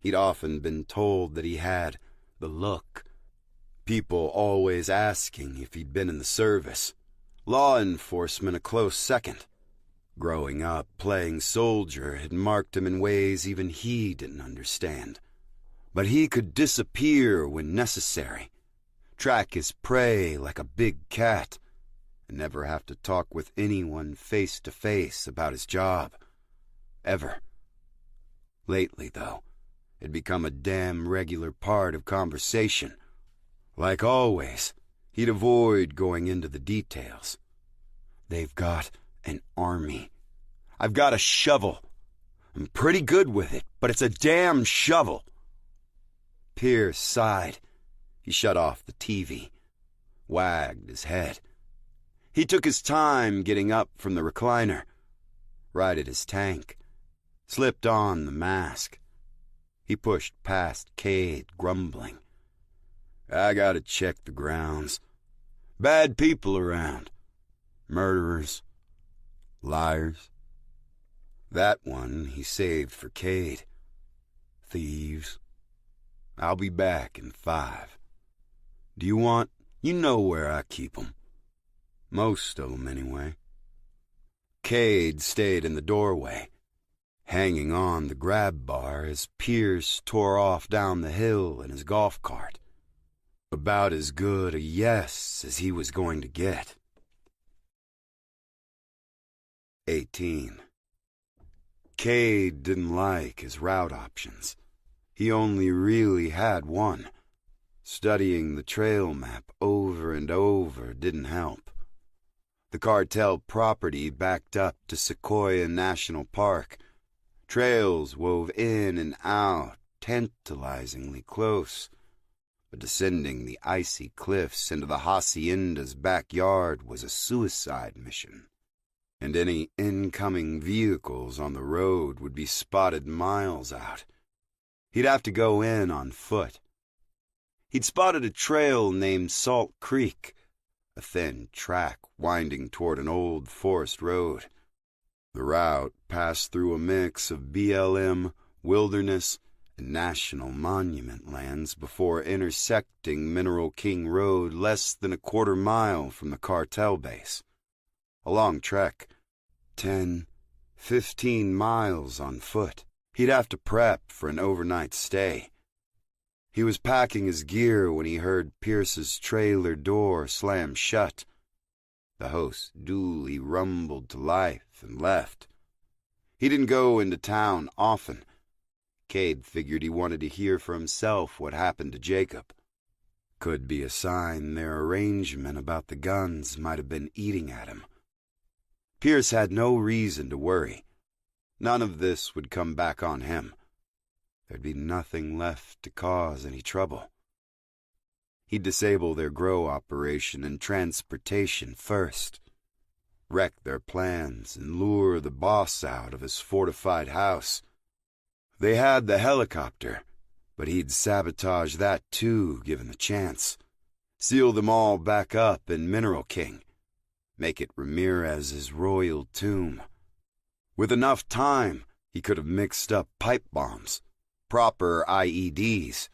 He'd often been told that he had the look. People always asking if he'd been in the service. Law enforcement a close second. Growing up, playing soldier had marked him in ways even he didn't understand. But he could disappear when necessary, track his prey like a big cat, and never have to talk with anyone face to face about his job. Ever. Lately, though, it'd become a damn regular part of conversation. Like always, he'd avoid going into the details. They've got an army. I've got a shovel. I'm pretty good with it, but it's a damn shovel. Pierce sighed. He shut off the TV, wagged his head. He took his time getting up from the recliner, righted his tank, slipped on the mask. He pushed past Cade, grumbling. I gotta check the grounds. Bad people around. Murderers. Liars. That one he saved for Cade. Thieves. I'll be back in 5. Do you want... You know where I keep 'em. Most of 'em, anyway. Cade stayed in the doorway, hanging on the grab bar as Pierce tore off down the hill in his golf cart. About as good a yes as he was going to get. 18. Cade didn't like his route options. He only really had one. Studying the trail map over and over didn't help. The cartel property backed up to Sequoia National Park. Trails wove in and out, tantalizingly close. But descending the icy cliffs into the hacienda's backyard was a suicide mission. And any incoming vehicles on the road would be spotted miles out. He'd have to go in on foot. He'd spotted a trail named Salt Creek, a thin track winding toward an old forest road. The route passed through a mix of BLM, wilderness, and national monument lands before intersecting Mineral King Road less than a quarter-mile from the cartel base. A long trek, 10, 15 miles on foot. He'd have to prep for an overnight stay. He was packing his gear when he heard Pierce's trailer door slam shut. The host duly rumbled to life and left. He didn't go into town often. Cade figured he wanted to hear for himself what happened to Jacob. Could be a sign their arrangement about the guns might have been eating at him. Pierce had no reason to worry. None of this would come back on him. There'd be nothing left to cause any trouble. He'd disable their grow operation and transportation first, wreck their plans and lure the boss out of his fortified house. They had the helicopter, but he'd sabotage that too, given the chance. Seal them all back up in Mineral King. Make it Ramirez's royal tomb. With enough time, he could have mixed up pipe bombs, proper IEDs.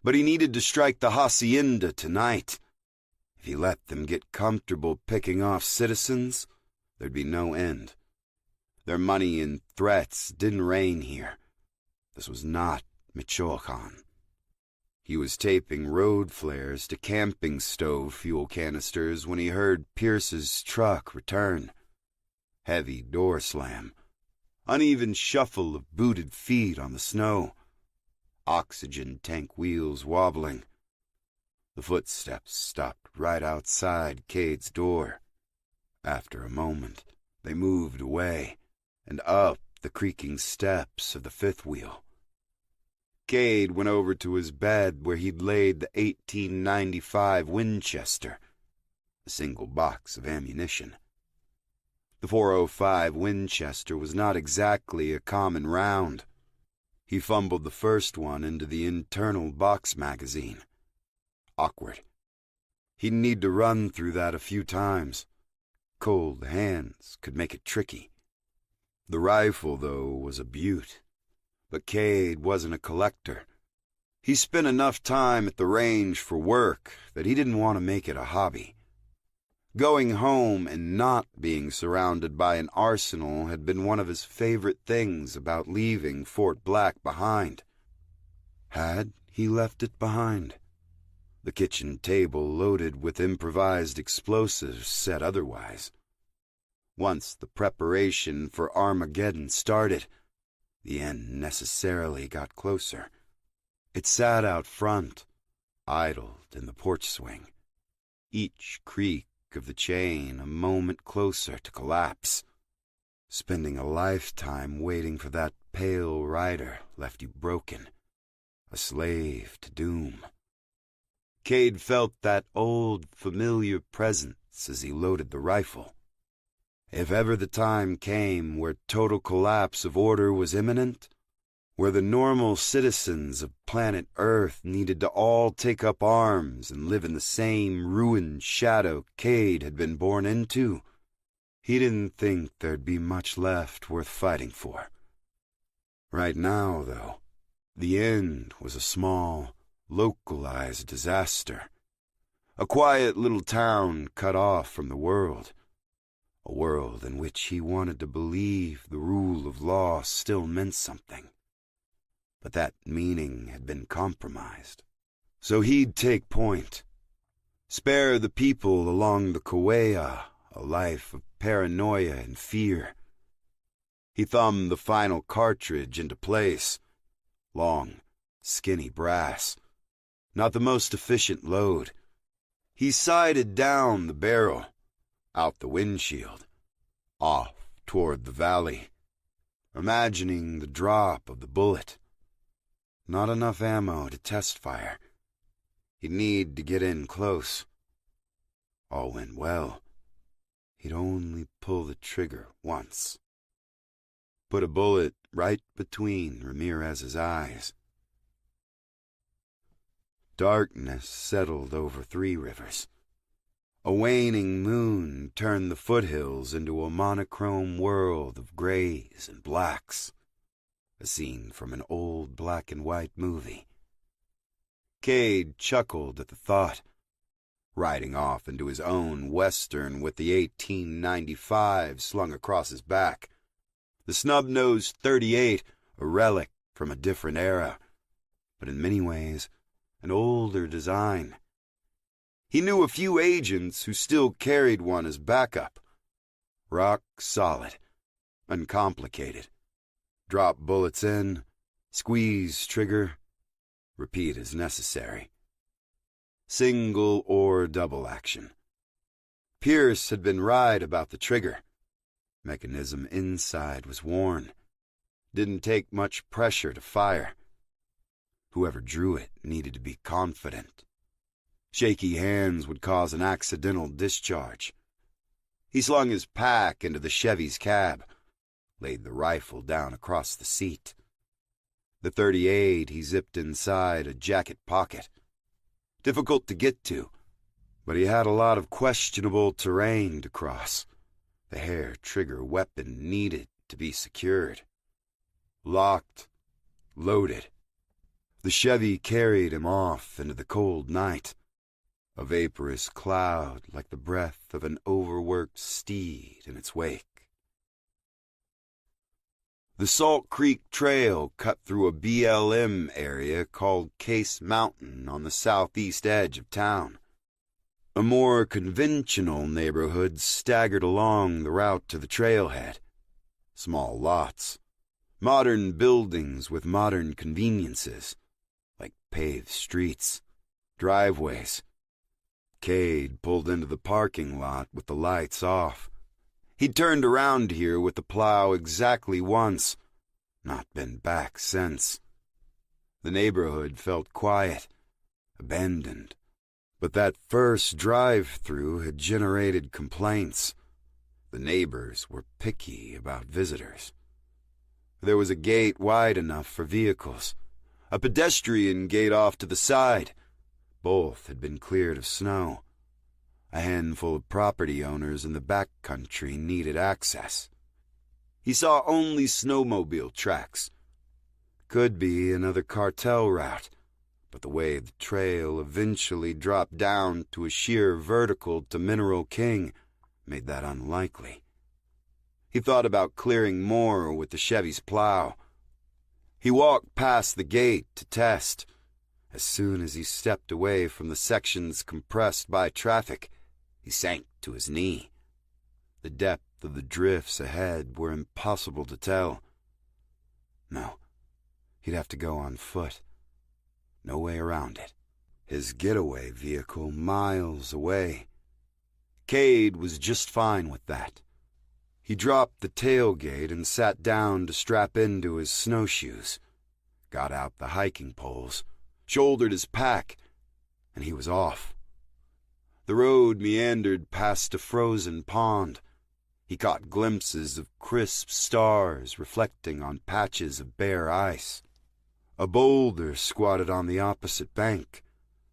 But he needed to strike the hacienda tonight. If he let them get comfortable picking off citizens, there'd be no end. Their money and threats didn't reign here. This was not Michoacan. He was taping road flares to camping stove fuel canisters when he heard Pierce's truck return. Heavy door slam. Uneven shuffle of booted feet on the snow. Oxygen tank wheels wobbling. The footsteps stopped right outside Cade's door. After a moment, they moved away and up the creaking steps of the fifth wheel. Cade went over to his bed where he'd laid the 1895 Winchester, a single box of ammunition. The .405 Winchester was not exactly a common round. He fumbled the first one into the internal box magazine. Awkward. He'd need to run through that a few times. Cold hands could make it tricky. The rifle, though, was a beaut. But Cade wasn't a collector. He spent enough time at the range for work that he didn't want to make it a hobby. Going home and not being surrounded by an arsenal had been one of his favorite things about leaving Fort Black behind. Had he left it behind? The kitchen table loaded with improvised explosives said otherwise. Once the preparation for Armageddon started, the end necessarily got closer. It sat out front, idled in the porch swing, each creak of the chain a moment closer to collapse. Spending a lifetime waiting for that pale rider left you broken, a slave to doom. Cade felt that old, familiar presence as he loaded the rifle. If ever the time came where total collapse of order was imminent, where the normal citizens of planet Earth needed to all take up arms and live in the same ruined shadow Cade had been born into, he didn't think there'd be much left worth fighting for. Right now, though, the end was a small, localized disaster. A quiet little town cut off from the world. A world in which he wanted to believe the rule of law still meant something. But that meaning had been compromised. So he'd take point. Spare the people along the Kauai a life of paranoia and fear. He thumbed the final cartridge into place. Long, skinny brass. Not the most efficient load. He sighted down the barrel, out the windshield, off toward the valley, imagining the drop of the bullet. Not enough ammo to test fire. He'd need to get in close. All went well. He'd only pull the trigger once. Put a bullet right between Ramirez's eyes. Darkness settled over Three Rivers. A waning moon turned the foothills into a monochrome world of grays and blacks. A scene from an old black-and-white movie. Cade chuckled at the thought, riding off into his own Western with the 1895 slung across his back. The snub-nosed .38, a relic from a different era, but in many ways an older design. He knew a few agents who still carried one as backup. Rock solid, uncomplicated. Drop bullets in, squeeze trigger, repeat as necessary. Single or double action. Pierce had been right about the trigger. Mechanism inside was worn. Didn't take much pressure to fire. Whoever drew it needed to be confident. Shaky hands would cause an accidental discharge. He slung his pack into the Chevy's cab, laid the rifle down across the seat. The .38 he zipped inside a jacket pocket. Difficult to get to, but he had a lot of questionable terrain to cross. The hair-trigger weapon needed to be secured. Locked, loaded. The Chevy carried him off into the cold night, a vaporous cloud like the breath of an overworked steed in its wake. The Salt Creek Trail cut through a BLM area called Case Mountain on the southeast edge of town. A more conventional neighborhood staggered along the route to the trailhead. Small lots, modern buildings with modern conveniences, like paved streets, driveways. Cade pulled into the parking lot with the lights off. He'd turned around here with the plow exactly once, not been back since. The neighborhood felt quiet, abandoned, but that first drive-through had generated complaints. The neighbors were picky about visitors. There was a gate wide enough for vehicles, a pedestrian gate off to the side. Both had been cleared of snow. A handful of property owners in the back country needed access. He saw only snowmobile tracks. Could be another cartel route, but the way the trail eventually dropped down to a sheer vertical to Mineral King made that unlikely. He thought about clearing more with the Chevy's plow. He walked past the gate to test. As soon as he stepped away from the sections compressed by traffic, he sank to his knee. The depth of the drifts ahead were impossible to tell. No, he'd have to go on foot. No way around it. His getaway vehicle miles away. Cade was just fine with that. He dropped the tailgate and sat down to strap into his snowshoes, got out the hiking poles, shouldered his pack, and he was off. The road meandered past a frozen pond. He caught glimpses of crisp stars reflecting on patches of bare ice. A boulder squatted on the opposite bank,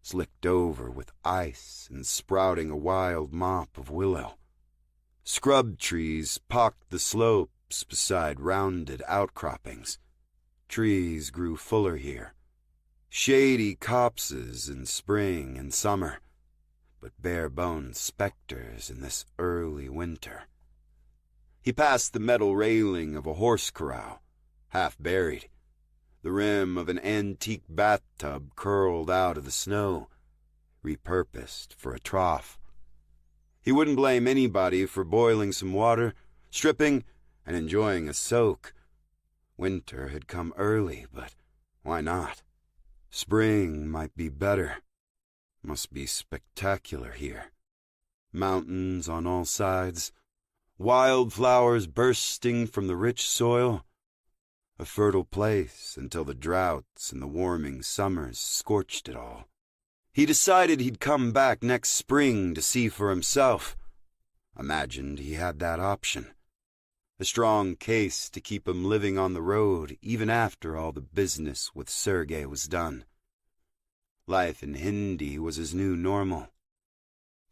slicked over with ice and sprouting a wild mop of willow. Scrub trees pocked the slopes beside rounded outcroppings. Trees grew fuller here, shady copses in spring and summer, but bare-boned specters in this early winter. He passed the metal railing of a horse corral, half buried. The rim of an antique bathtub curled out of the snow, repurposed for a trough. He wouldn't blame anybody for boiling some water, stripping, and enjoying a soak. Winter had come early, but why not? Spring might be better. Must be spectacular here. Mountains on all sides, wildflowers bursting from the rich soil. A fertile place until the droughts and the warming summers scorched it all. He decided he'd come back next spring to see for himself. Imagined he had that option. A strong case to keep him living on the road even after all the business with Sergei was done. Life in Hindi was his new normal.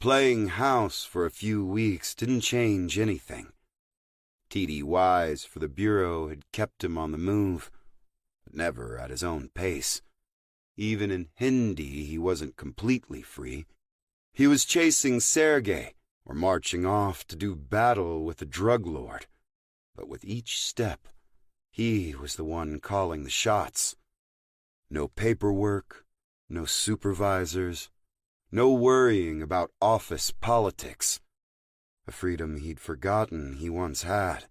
Playing house for a few weeks didn't change anything. TDYs for the Bureau had kept him on the move, but never at his own pace. Even in Hindi, he wasn't completely free. He was chasing Sergei or marching off to do battle with the drug lord. But with each step, he was the one calling the shots. No paperwork, no supervisors, no worrying about office politics. A freedom he'd forgotten he once had.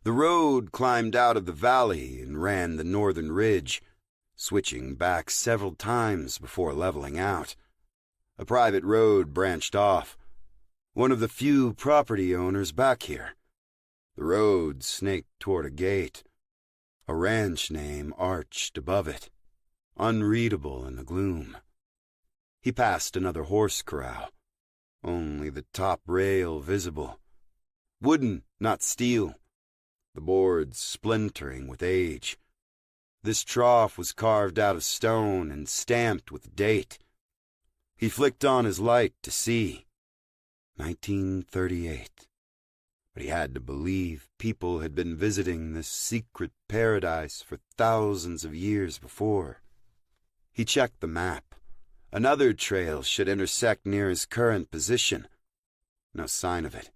The road climbed out of the valley and ran the northern ridge, switching back several times before leveling out. A private road branched off, one of the few property owners back here. The road snaked toward a gate. A ranch name arched above it, unreadable in the gloom. He passed another horse corral, only the top rail visible. Wooden, not steel, the boards splintering with age. This trough was carved out of stone and stamped with a date. He flicked on his light to see. 1938. But he had to believe people had been visiting this secret paradise for thousands of years before. He checked the map. Another trail should intersect near his current position. No sign of it.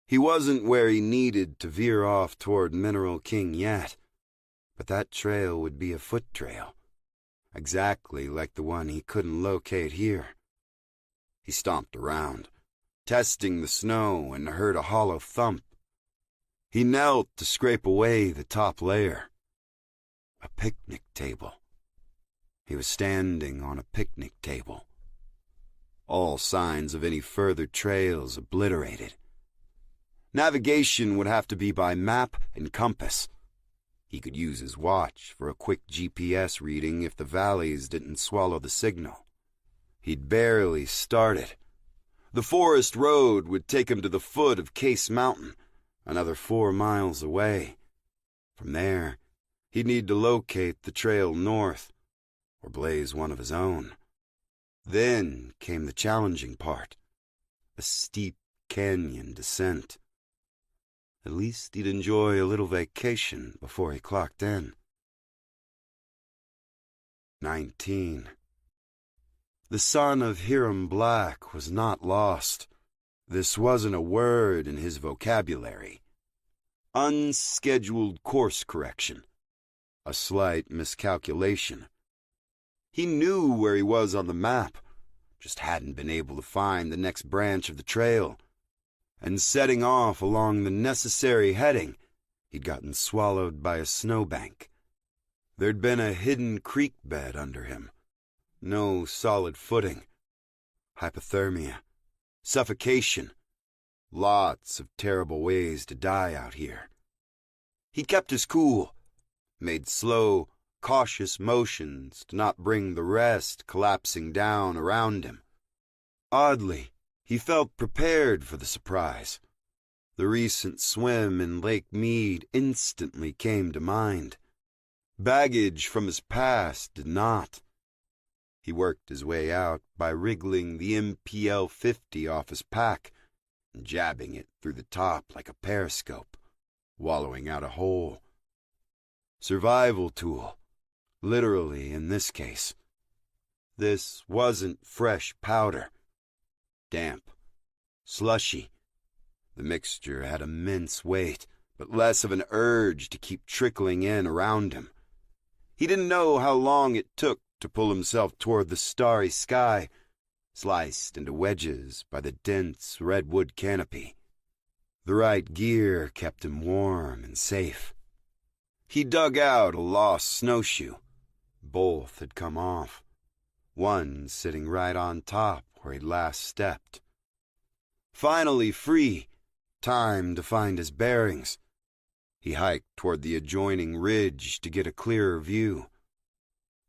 He wasn't where he needed to veer off toward Mineral King yet, but that trail would be a foot trail, exactly like the one he couldn't locate here. He stomped around, testing the snow, and heard a hollow thump. He knelt to scrape away the top layer. A picnic table. He was standing on a picnic table. All signs of any further trails obliterated. Navigation would have to be by map and compass. He could use his watch for a quick GPS reading if the valleys didn't swallow the signal. He'd barely started. The forest road would take him to the foot of Case Mountain, another 4 miles away. From there, he'd need to locate the trail north, or blaze one of his own. Then came the challenging part, a steep canyon descent. At least he'd enjoy a little vacation before he clocked in. 19. The son of Hiram Black was not lost. This wasn't a word in his vocabulary. Unscheduled course correction. A slight miscalculation. He knew where he was on the map, just hadn't been able to find the next branch of the trail. And setting off along the necessary heading, he'd gotten swallowed by a snowbank. There'd been a hidden creek bed under him. No solid footing. Hypothermia. Suffocation. Lots of terrible ways to die out here. He kept his cool, made slow, cautious motions to not bring the rest collapsing down around him. Oddly, he felt prepared for the surprise. The recent swim in Lake Mead instantly came to mind. Baggage from his past did not. He worked his way out by wriggling the MPL 50 off his pack and jabbing it through the top like a periscope, wallowing out a hole. Survival tool, literally in this case. This wasn't fresh powder. Damp, slushy. The mixture had immense weight, but less of an urge to keep trickling in around him. He didn't know how long it took to pull himself toward the starry sky, sliced into wedges by the dense redwood canopy. The right gear kept him warm and safe. He dug out a lost snowshoe. Both had come off, one sitting right on top where he'd last stepped. Finally free, time to find his bearings. He hiked toward the adjoining ridge to get a clearer view.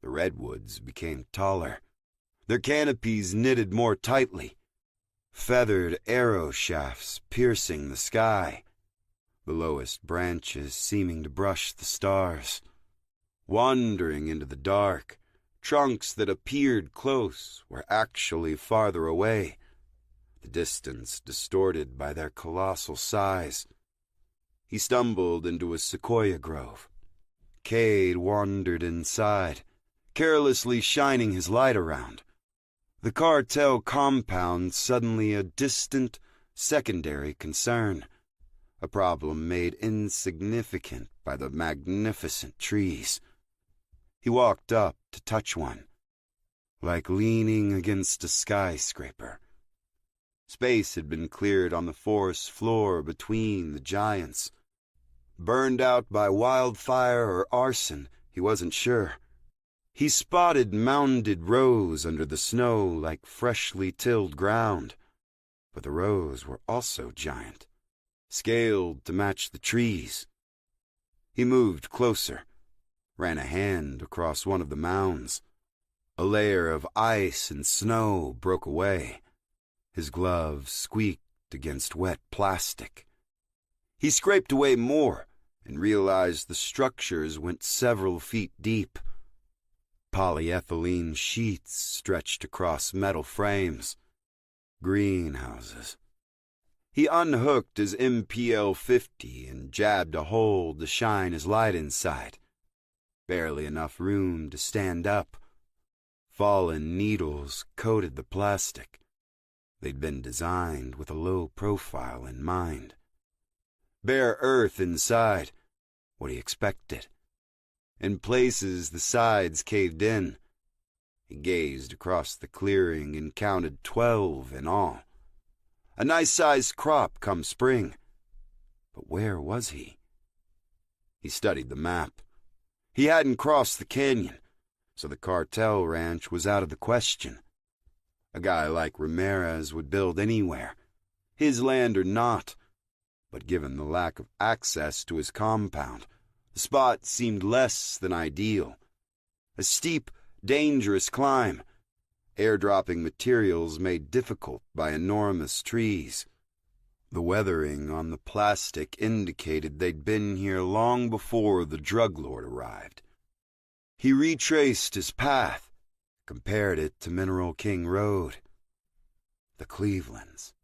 The redwoods became taller, their canopies knitted more tightly, feathered arrow shafts piercing the sky, the lowest branches seeming to brush the stars. Wandering into the dark, trunks that appeared close were actually farther away, the distance distorted by their colossal size. He stumbled into a sequoia grove. Cade wandered inside, carelessly shining his light around. The cartel compound suddenly a distant, secondary concern, a problem made insignificant by the magnificent trees. He walked up to touch one, like leaning against a skyscraper. Space had been cleared on the forest floor between the giants. Burned out by wildfire or arson, he wasn't sure. He spotted mounded rows under the snow like freshly tilled ground, but the rows were also giant, scaled to match the trees. He moved closer, ran a hand across one of the mounds. A layer of ice and snow broke away. His gloves squeaked against wet plastic. He scraped away more and realized the structures went several feet deep. Polyethylene sheets stretched across metal frames. Greenhouses. He unhooked his MPL 50 and jabbed a hole to shine his light inside. Barely enough room to stand up. Fallen needles coated the plastic. They'd been designed with a low profile in mind. Bare earth inside, what he expected. In places, the sides caved in. He gazed across the clearing and counted 12 in all. A nice-sized crop come spring. But where was he? He studied the map. He hadn't crossed the canyon, so the cartel ranch was out of the question. A guy like Ramirez would build anywhere, his land or not, but given the lack of access to his compound, the spot seemed less than ideal. A steep, dangerous climb, airdropping materials made difficult by enormous trees. The weathering on the plastic indicated they'd been here long before the drug lord arrived. He retraced his path, compared it to Mineral King Road. The Clevelands.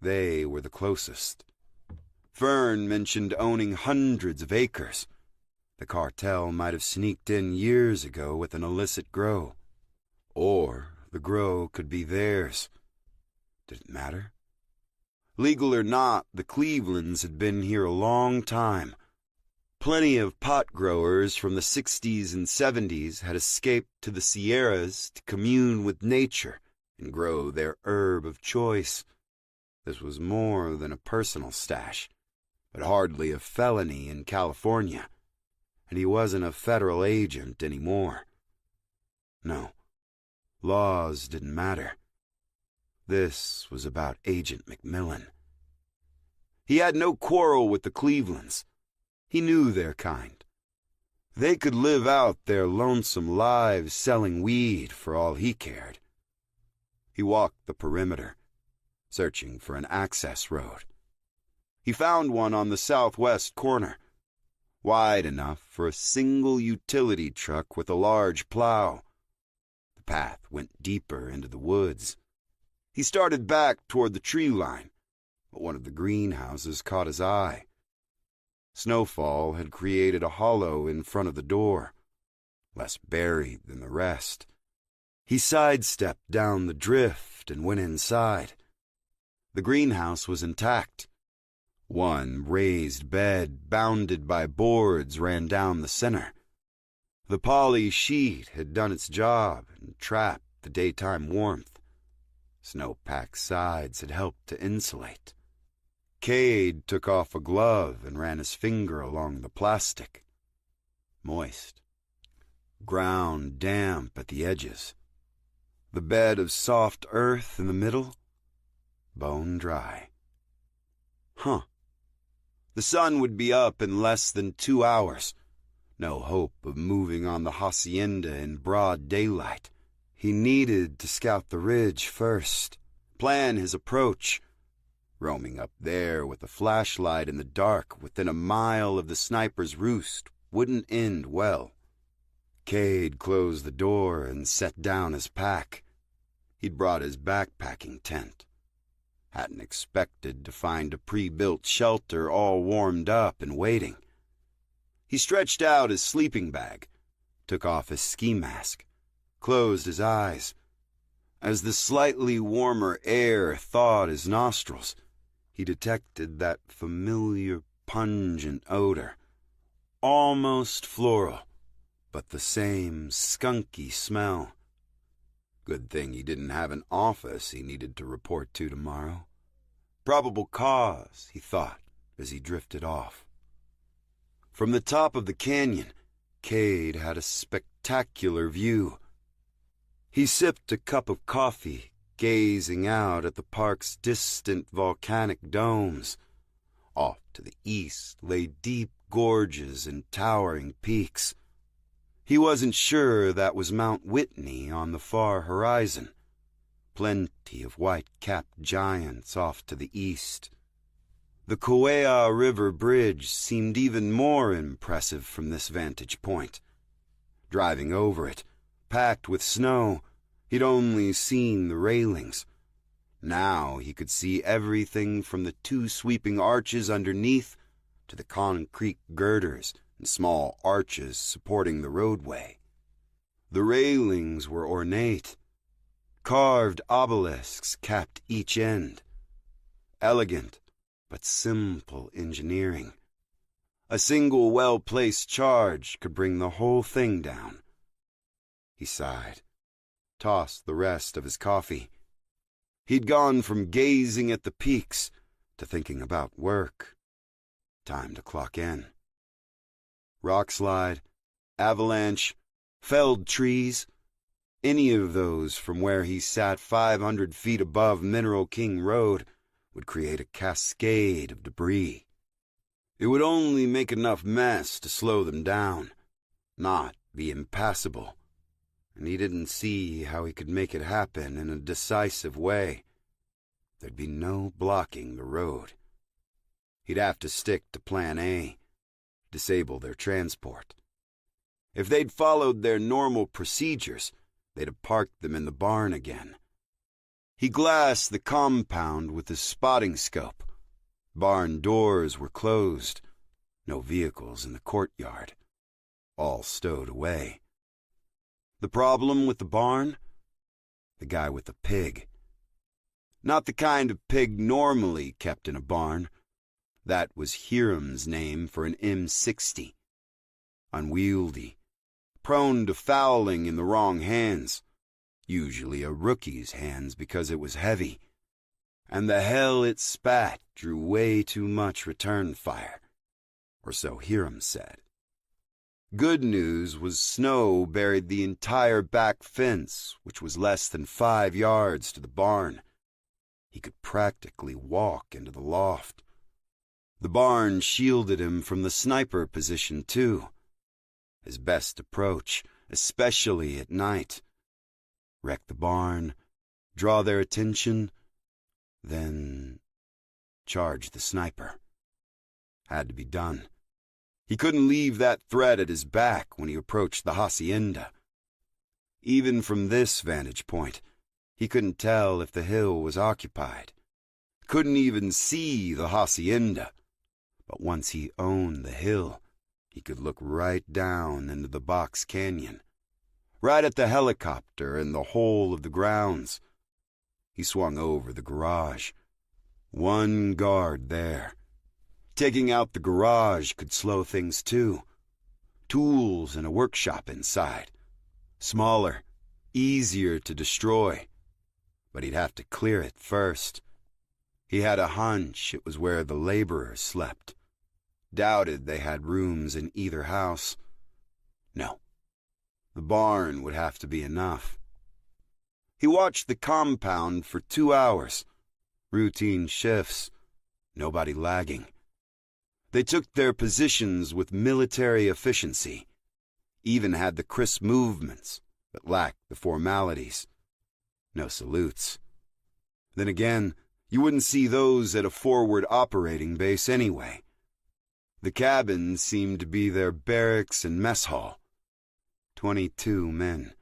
They were the closest. Fern mentioned owning hundreds of acres. The cartel might have sneaked in years ago with an illicit grow. Or the grow could be theirs. Did it matter? Legal or not, the Clevelands had been here a long time. Plenty of pot growers from the 60s and 70s had escaped to the Sierras to commune with nature and grow their herb of choice. This was more than a personal stash, but hardly a felony in California, and he wasn't a federal agent anymore. No, laws didn't matter. This was about Agent McMillan. He had no quarrel with the Clevelands. He knew their kind. They could live out their lonesome lives selling weed for all he cared. He walked the perimeter, searching for an access road. He found one on the southwest corner, wide enough for a single utility truck with a large plow. The path went deeper into the woods. He started back toward the tree line, but one of the greenhouses caught his eye. Snowfall had created a hollow in front of the door, less buried than the rest. He sidestepped down the drift and went inside. The greenhouse was intact. One raised bed, bounded by boards, ran down the center. The poly sheet had done its job and trapped the daytime warmth. Snow-packed sides had helped to insulate. Cade took off a glove and ran his finger along the plastic. Moist. Ground damp at the edges. The bed of soft earth in the middle, bone dry. Huh. The sun would be up in less than 2 hours. No hope of moving on the hacienda in broad daylight. He needed to scout the ridge first, plan his approach. Roaming up there with a flashlight in the dark within a mile of the sniper's roost wouldn't end well. Cade closed the door and set down his pack. He'd brought his backpacking tent. Hadn't expected to find a pre-built shelter all warmed up and waiting. He stretched out his sleeping bag, took off his ski mask, closed his eyes. As the slightly warmer air thawed his nostrils, he detected that familiar, pungent odor, almost floral, but the same skunky smell. Good thing he didn't have an office he needed to report to tomorrow. Probable cause, he thought, as he drifted off. From the top of the canyon, Cade had a spectacular view. He sipped a cup of coffee, gazing out at the park's distant volcanic domes. Off to the east lay deep gorges and towering peaks. He wasn't sure that was Mount Whitney on the far horizon. Plenty of white-capped giants off to the east. The Kauai River Bridge seemed even more impressive from this vantage point. Driving over it, packed with snow, he'd only seen the railings. Now he could see everything from the 2 sweeping arches underneath to the concrete girders and small arches supporting the roadway. The railings were ornate. Carved obelisks capped each end. Elegant, but simple engineering. A single well-placed charge could bring the whole thing down. He sighed, tossed the rest of his coffee. He'd gone from gazing at the peaks to thinking about work. Time to clock in. Rockslide, avalanche, felled trees, any of those from where he sat 500 feet above Mineral King Road would create a cascade of debris. It would only make enough mess to slow them down, not be impassable, and he didn't see how he could make it happen in a decisive way. There'd be no blocking the road. He'd have to stick to Plan A, disable their transport. If they'd followed their normal procedures, they'd have parked them in the barn again. He glassed the compound with his spotting scope. Barn doors were closed. No vehicles in the courtyard. All stowed away. The problem with the barn? The guy with the pig. Not the kind of pig normally kept in a barn. That was Hiram's name for an M60. Unwieldy, prone to fouling in the wrong hands, usually a rookie's hands because it was heavy, and the hell it spat drew way too much return fire, or so Hiram said. Good news was snow buried the entire back fence, which was less than 5 yards to the barn. He could practically walk into the loft. The barn shielded him from the sniper position, too. His best approach, especially at night. Wreck the barn, draw their attention, then charge the sniper. Had to be done. He couldn't leave that threat at his back when he approached the hacienda. Even from this vantage point, he couldn't tell if the hill was occupied. Couldn't even see the hacienda. But once he owned the hill, he could look right down into the box canyon, right at the helicopter and the whole of the grounds. He swung over the garage. One guard there. Taking out the garage could slow things too. Tools and a workshop inside. Smaller, easier to destroy. But he'd have to clear it first. He had a hunch it was where the laborers slept. Doubted they had rooms in either house. No. The barn would have to be enough. He watched the compound for 2 hours. Routine shifts. Nobody lagging. They took their positions with military efficiency. Even had the crisp movements, but lacked the formalities. No salutes. Then again, you wouldn't see those at a forward operating base anyway. The cabin seemed to be their barracks and mess hall. 22 men.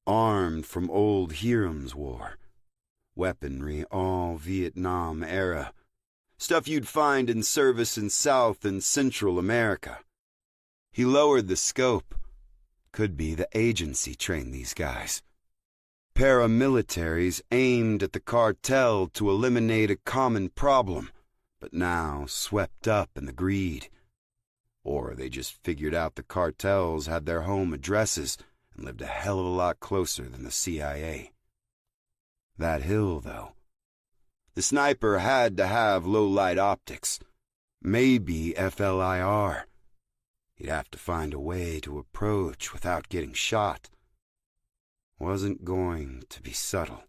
Armed from old Hiram's War. Weaponry all Vietnam era. Stuff you'd find in service in South and Central America. He lowered the scope. Could be the agency trained these guys. Paramilitaries aimed at the cartel to eliminate a common problem, but now swept up in the greed. Or they just figured out the cartels had their home addresses and lived a hell of a lot closer than the CIA. That hill, though. The sniper had to have low-light optics. Maybe FLIR. He'd have to find a way to approach without getting shot. Wasn't going to be subtle.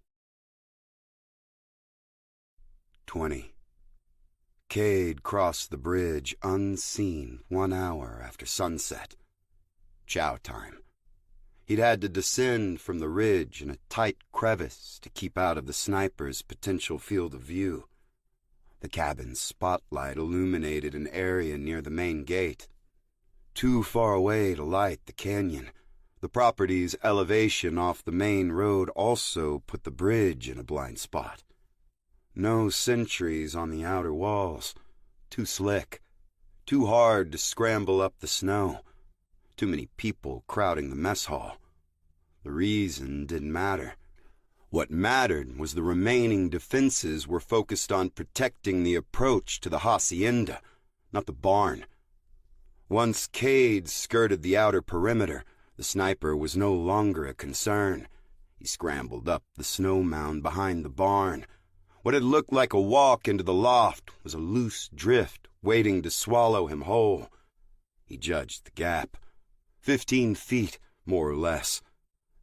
20. Cade crossed the bridge unseen 1 hour after sunset. Chow time. He'd had to descend from the ridge in a tight crevice to keep out of the sniper's potential field of view. The cabin's spotlight illuminated an area near the main gate. Too far away to light the canyon, the property's elevation off the main road also put the bridge in a blind spot. No sentries on the outer walls. Too slick. Too hard to scramble up the snow. Too many people crowding the mess hall. The reason didn't matter. What mattered was the remaining defenses were focused on protecting the approach to the hacienda, not the barn. Once Cade skirted the outer perimeter, the sniper was no longer a concern. He scrambled up the snow mound behind the barn. What had looked like a walk into the loft was a loose drift waiting to swallow him whole. He judged the gap. 15 feet, more or less.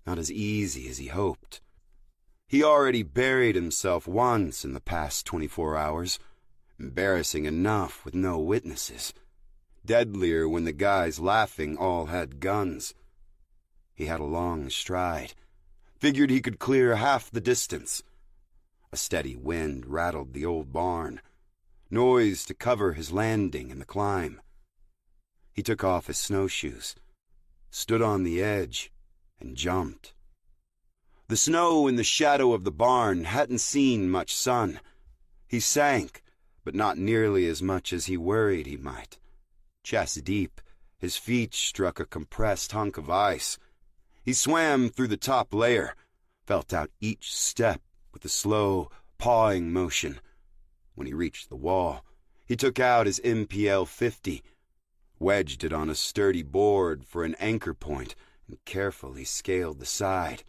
Not as easy as he hoped. He already buried himself once in the past 24 hours. Embarrassing enough with no witnesses. Deadlier when the guys laughing all had guns. He had a long stride. Figured he could clear half the distance. A steady wind rattled the old barn. Noise to cover his landing and the climb. He took off his snowshoes, stood on the edge, and jumped. The snow in the shadow of the barn hadn't seen much sun. He sank, but not nearly as much as he worried he might. Chest deep, his feet struck a compressed hunk of ice. He swam through the top layer, felt out each step with a slow, pawing motion. When he reached the wall, he took out his MPL 50, wedged it on a sturdy board for an anchor point, and carefully scaled the side.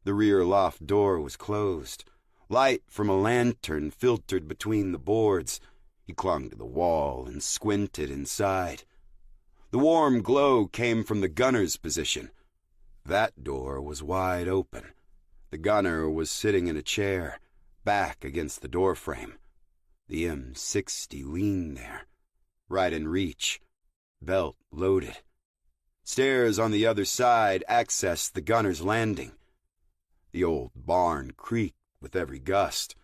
The rear loft door was closed. Light from a lantern filtered between the boards. He clung to the wall and squinted inside. The warm glow came from the gunner's position. That door was wide open. The gunner was sitting in a chair, back against the doorframe. The M60 leaned there, right in reach, belt loaded. Stairs on the other side accessed the gunner's landing. The old barn creaked with every gust.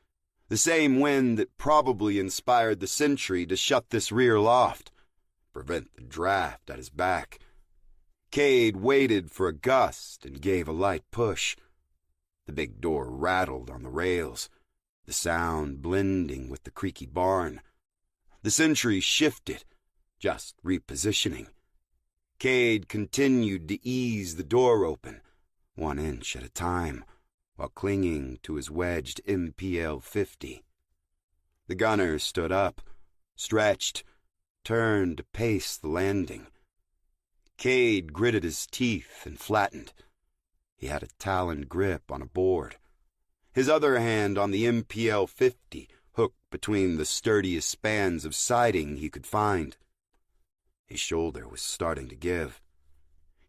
The same wind that probably inspired the sentry to shut this rear loft, prevent the draft at his back. Cade waited for a gust and gave a light push. The big door rattled on the rails, the sound blending with the creaky barn. The sentry shifted, just repositioning. Cade continued to ease the door open, 1 inch at a time, while clinging to his wedged MPL 50. The gunner stood up, stretched, turned to pace the landing. Cade gritted his teeth and flattened. He had a taloned grip on a board, his other hand on the MPL 50 hooked between the sturdiest spans of siding he could find. His shoulder was starting to give.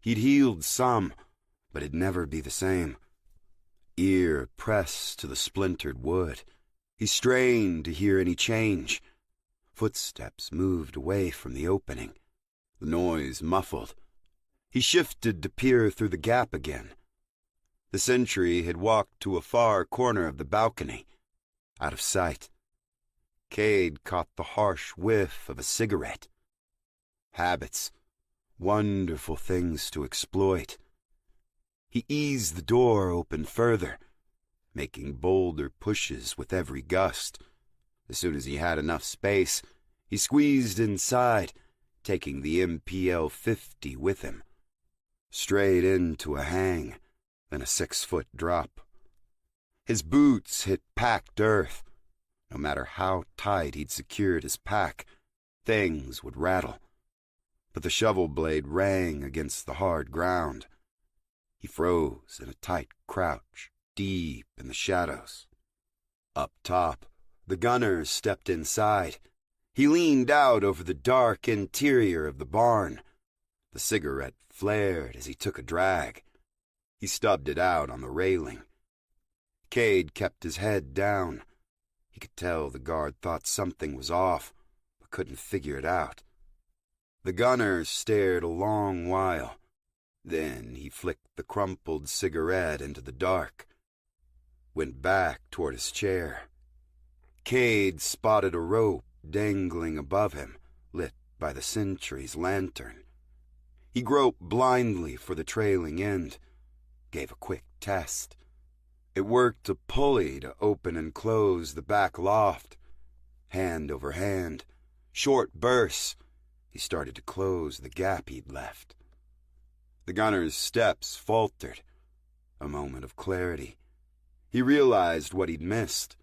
He'd healed some, but it'd never be the same. Ear pressed to the splintered wood, he strained to hear any change. Footsteps moved away from the opening, the noise muffled. He shifted to peer through the gap again. The sentry had walked to a far corner of the balcony, out of sight. Cade caught the harsh whiff of a cigarette. Habits, wonderful things to exploit. He eased the door open further, making bolder pushes with every gust. As soon as he had enough space, he squeezed inside, taking the MPL 50 with him. Straight into a hang, then a 6-foot drop. His boots hit packed earth. No matter how tight he'd secured his pack, things would rattle. But the shovel blade rang against the hard ground. He froze in a tight crouch, deep in the shadows. Up top, the gunner stepped inside. He leaned out over the dark interior of the barn. The cigarette flared as he took a drag. He stubbed it out on the railing. Cade kept his head down. He could tell the guard thought something was off, but couldn't figure it out. The gunner stared a long while. Then he flicked the crumpled cigarette into the dark, went back toward his chair. Cade spotted a rope dangling above him, lit by the sentry's lantern. He groped blindly for the trailing end, gave a quick test. It worked a pulley to open and close the back loft. Hand over hand, short bursts, he started to close the gap he'd left. The gunner's steps faltered. A moment of clarity. He realized what he'd missed.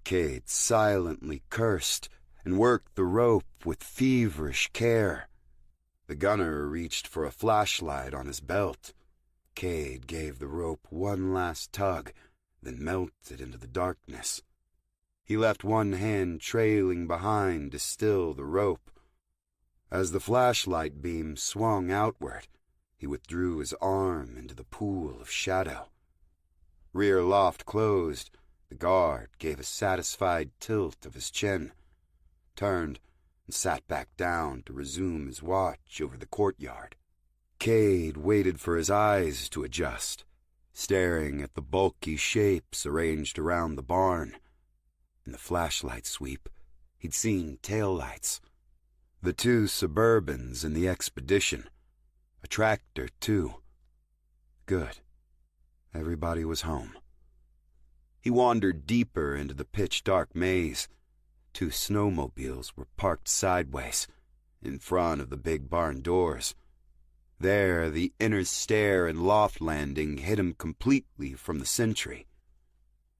Cade silently cursed and worked the rope with feverish care. The gunner reached for a flashlight on his belt. Cade gave the rope one last tug, then melted into the darkness. He left one hand trailing behind to still the rope. As the flashlight beam swung outward, he withdrew his arm into the pool of shadow. Rear loft closed. The guard gave a satisfied tilt of his chin, turned, and sat back down to resume his watch over the courtyard. Cade waited for his eyes to adjust, staring at the bulky shapes arranged around the barn. In the flashlight sweep, he'd seen taillights. The 2 Suburbans in the expedition. A tractor, too. Good. Everybody was home. He wandered deeper into the pitch-dark maze. 2 snowmobiles were parked sideways, in front of the big barn doors. There, the inner stair and loft landing hid him completely from the sentry.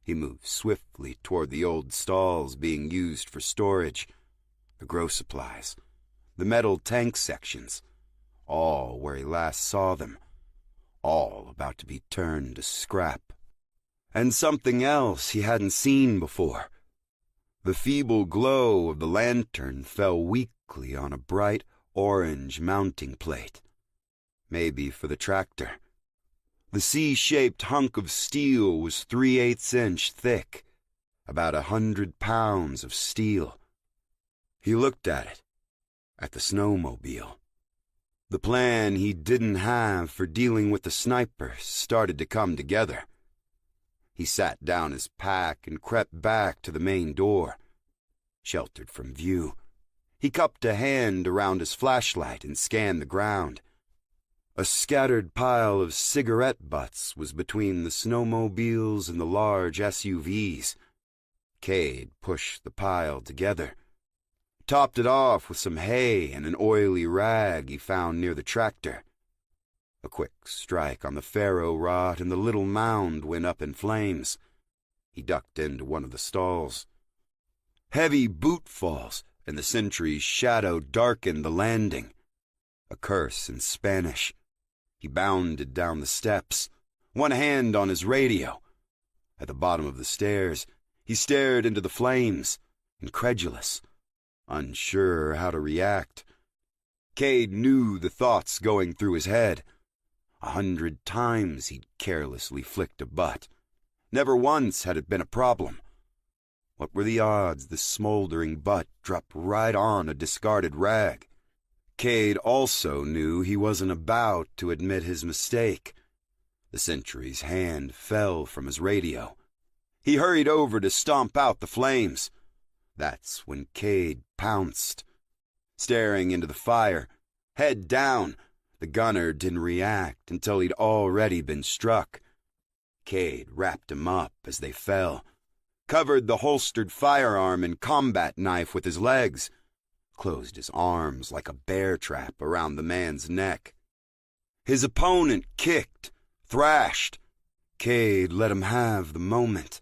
He moved swiftly toward the old stalls being used for storage, the grow supplies, the metal tank sections, all where he last saw them, all about to be turned to scrap. And something else he hadn't seen before. The feeble glow of the lantern fell weakly on a bright orange mounting plate, maybe for the tractor. The C-shaped hunk of steel was 3/8 inch thick, about 100 pounds of steel. He looked at it, at the snowmobile. The plan he didn't have for dealing with the sniper started to come together. He sat down his pack and crept back to the main door. Sheltered from view, he cupped a hand around his flashlight and scanned the ground. A scattered pile of cigarette butts was between the snowmobiles and the large SUVs. Cade pushed the pile together, topped it off with some hay and an oily rag he found near the tractor. A quick strike on the ferro rod and the little mound went up in flames. He ducked into one of the stalls. Heavy boot falls and the sentry's shadow darkened the landing. A curse in Spanish. He bounded down the steps, one hand on his radio. At the bottom of the stairs, he stared into the flames, incredulous, unsure how to react. Cade knew the thoughts going through his head. 100 times he'd carelessly flicked a butt. Never once had it been a problem. What were the odds the smoldering butt dropped right on a discarded rag? Cade also knew he wasn't about to admit his mistake. The sentry's hand fell from his radio. He hurried over to stomp out the flames. That's when Cade pounced. Staring into the fire, head down, the gunner didn't react until he'd already been struck. Cade wrapped him up as they fell, covered the holstered firearm and combat knife with his legs, closed his arms like a bear trap around the man's neck. His opponent kicked, thrashed. Cade let him have the moment.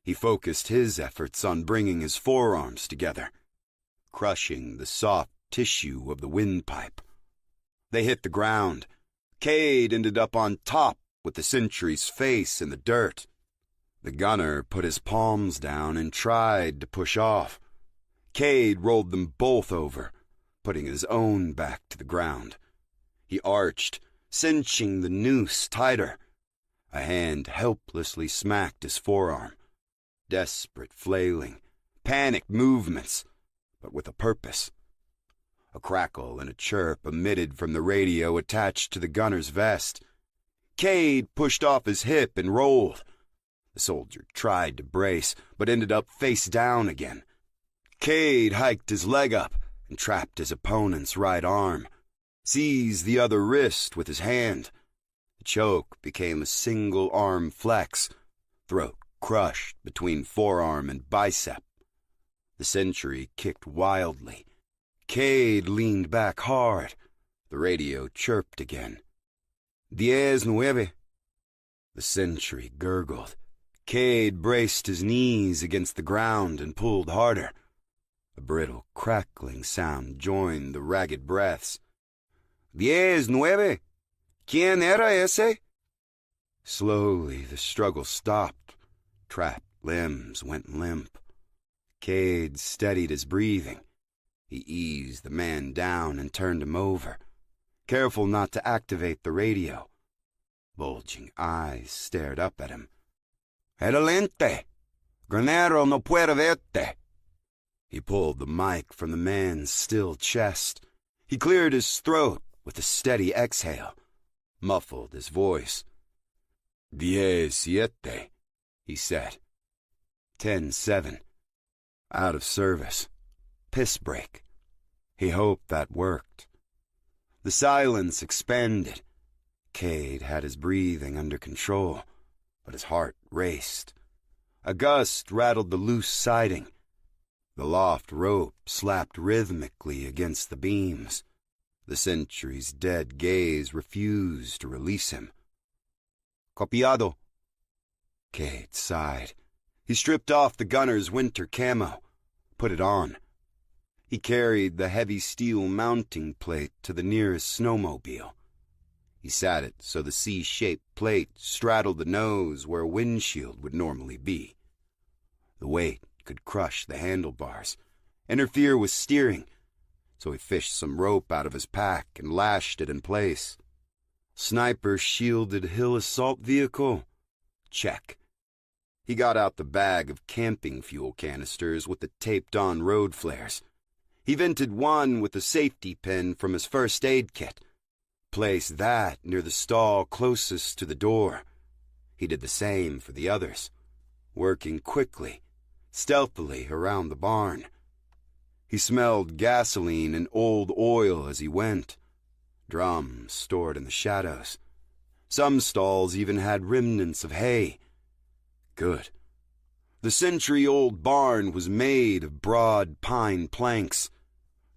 He focused his efforts on bringing his forearms together, crushing the soft tissue of the windpipe. They hit the ground. Cade ended up on top with the sentry's face in the dirt. The gunner put his palms down and tried to push off. Cade rolled them both over, putting his own back to the ground. He arched, cinching the noose tighter. A hand helplessly smacked his forearm. Desperate flailing, panicked movements, but with a purpose. A crackle and a chirp emitted from the radio attached to the gunner's vest. Cade pushed off his hip and rolled. The soldier tried to brace, but ended up face down again. Cade hiked his leg up and trapped his opponent's right arm, seized the other wrist with his hand. The choke became a single arm flex, throat crushed between forearm and bicep. The sentry kicked wildly. Cade leaned back hard. The radio chirped again. 10-9. The sentry gurgled. Cade braced his knees against the ground and pulled harder. A brittle crackling sound joined the ragged breaths. 10-9. ¿Quién era ese? Slowly the struggle stopped. Trapped limbs went limp. Cade steadied his breathing. He eased the man down and turned him over, careful not to activate the radio. Bulging eyes stared up at him. Adelante. Granero no puede verte. He pulled the mic from the man's still chest. He cleared his throat with a steady exhale, muffled his voice. 10-7, he said. 10-7. Out of service. Piss break. He hoped that worked. The silence expanded. Cade had his breathing under control, but his heart raced. A gust rattled the loose siding. The loft rope slapped rhythmically against the beams. The sentry's dead gaze refused to release him. Copiado. Cade sighed. He stripped off the gunner's winter camo, put it on. He carried the heavy steel mounting plate to the nearest snowmobile. He sat it so the C-shaped plate straddled the nose where a windshield would normally be. The weight could crush the handlebars, interfere with steering, so he fished some rope out of his pack and lashed it in place. Sniper-shielded hill assault vehicle? Check. He got out the bag of camping fuel canisters with the taped-on road flares. He vented one with a safety pin from his first aid kit, placed that near the stall closest to the door. He did the same for the others, working quickly, stealthily around the barn. He smelled gasoline and old oil as he went. Drums stored in the shadows. Some stalls even had remnants of hay. Good. The century-old barn was made of broad pine planks,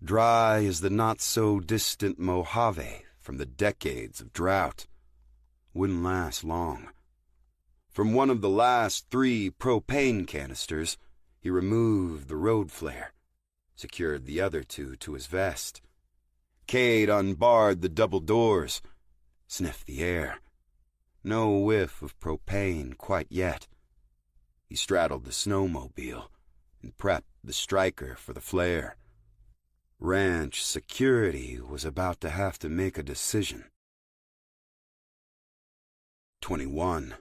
dry as the not-so-distant Mojave from the decades of drought. Wouldn't last long. From one of the last 3 propane canisters, he removed the road flare, secured the other 2 to his vest. Cade unbarred the double doors, sniffed the air. No whiff of propane quite yet. He straddled the snowmobile and prepped the striker for the flare. Ranch security was about to have to make a decision. 21.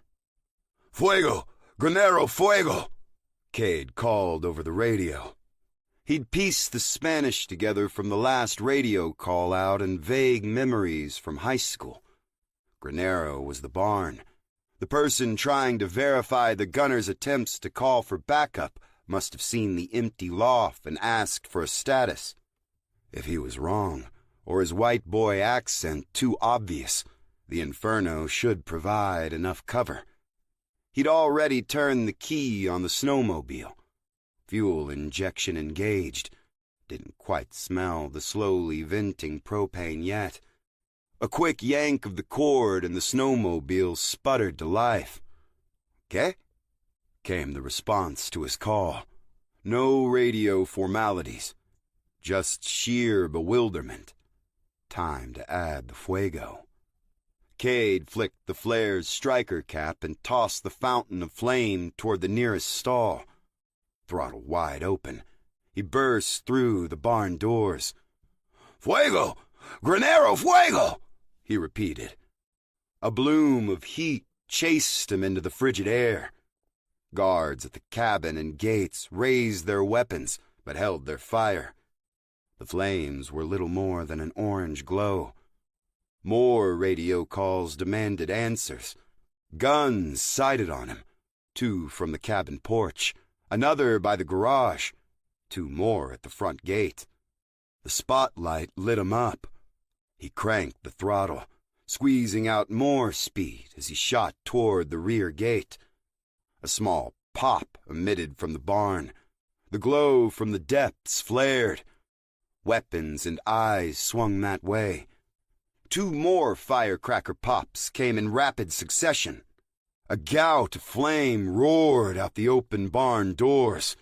"Fuego! Granero, fuego!" Cade called over the radio. He'd pieced the Spanish together from the last radio call-out and vague memories from high school. Granero was the barn. The person trying to verify the gunner's attempts to call for backup must have seen the empty loft and asked for a status. If he was wrong, or his white boy accent too obvious, the Inferno should provide enough cover. He'd already turned the key on the snowmobile. Fuel injection engaged. Didn't quite smell the slowly venting propane yet. A quick yank of the cord and the snowmobile sputtered to life. "Okay?" came the response to his call. No radio formalities. Just sheer bewilderment. Time to add the fuego. Cade flicked the flare's striker cap and tossed the fountain of flame toward the nearest stall. Throttle wide open, he burst through the barn doors. "Fuego! Granero, fuego!" he repeated. A bloom of heat chased him into the frigid air. Guards at the cabin and gates raised their weapons, but held their fire. The flames were little more than an orange glow. More radio calls demanded answers. Guns sighted on him, 2 from the cabin porch, another by the garage, 2 more at the front gate. The spotlight lit him up. He cranked the throttle, squeezing out more speed as he shot toward the rear gate. A small pop emitted from the barn. The glow from the depths flared. Weapons and eyes swung that way. 2 more firecracker pops came in rapid succession. A gout of flame roared out the open barn doors.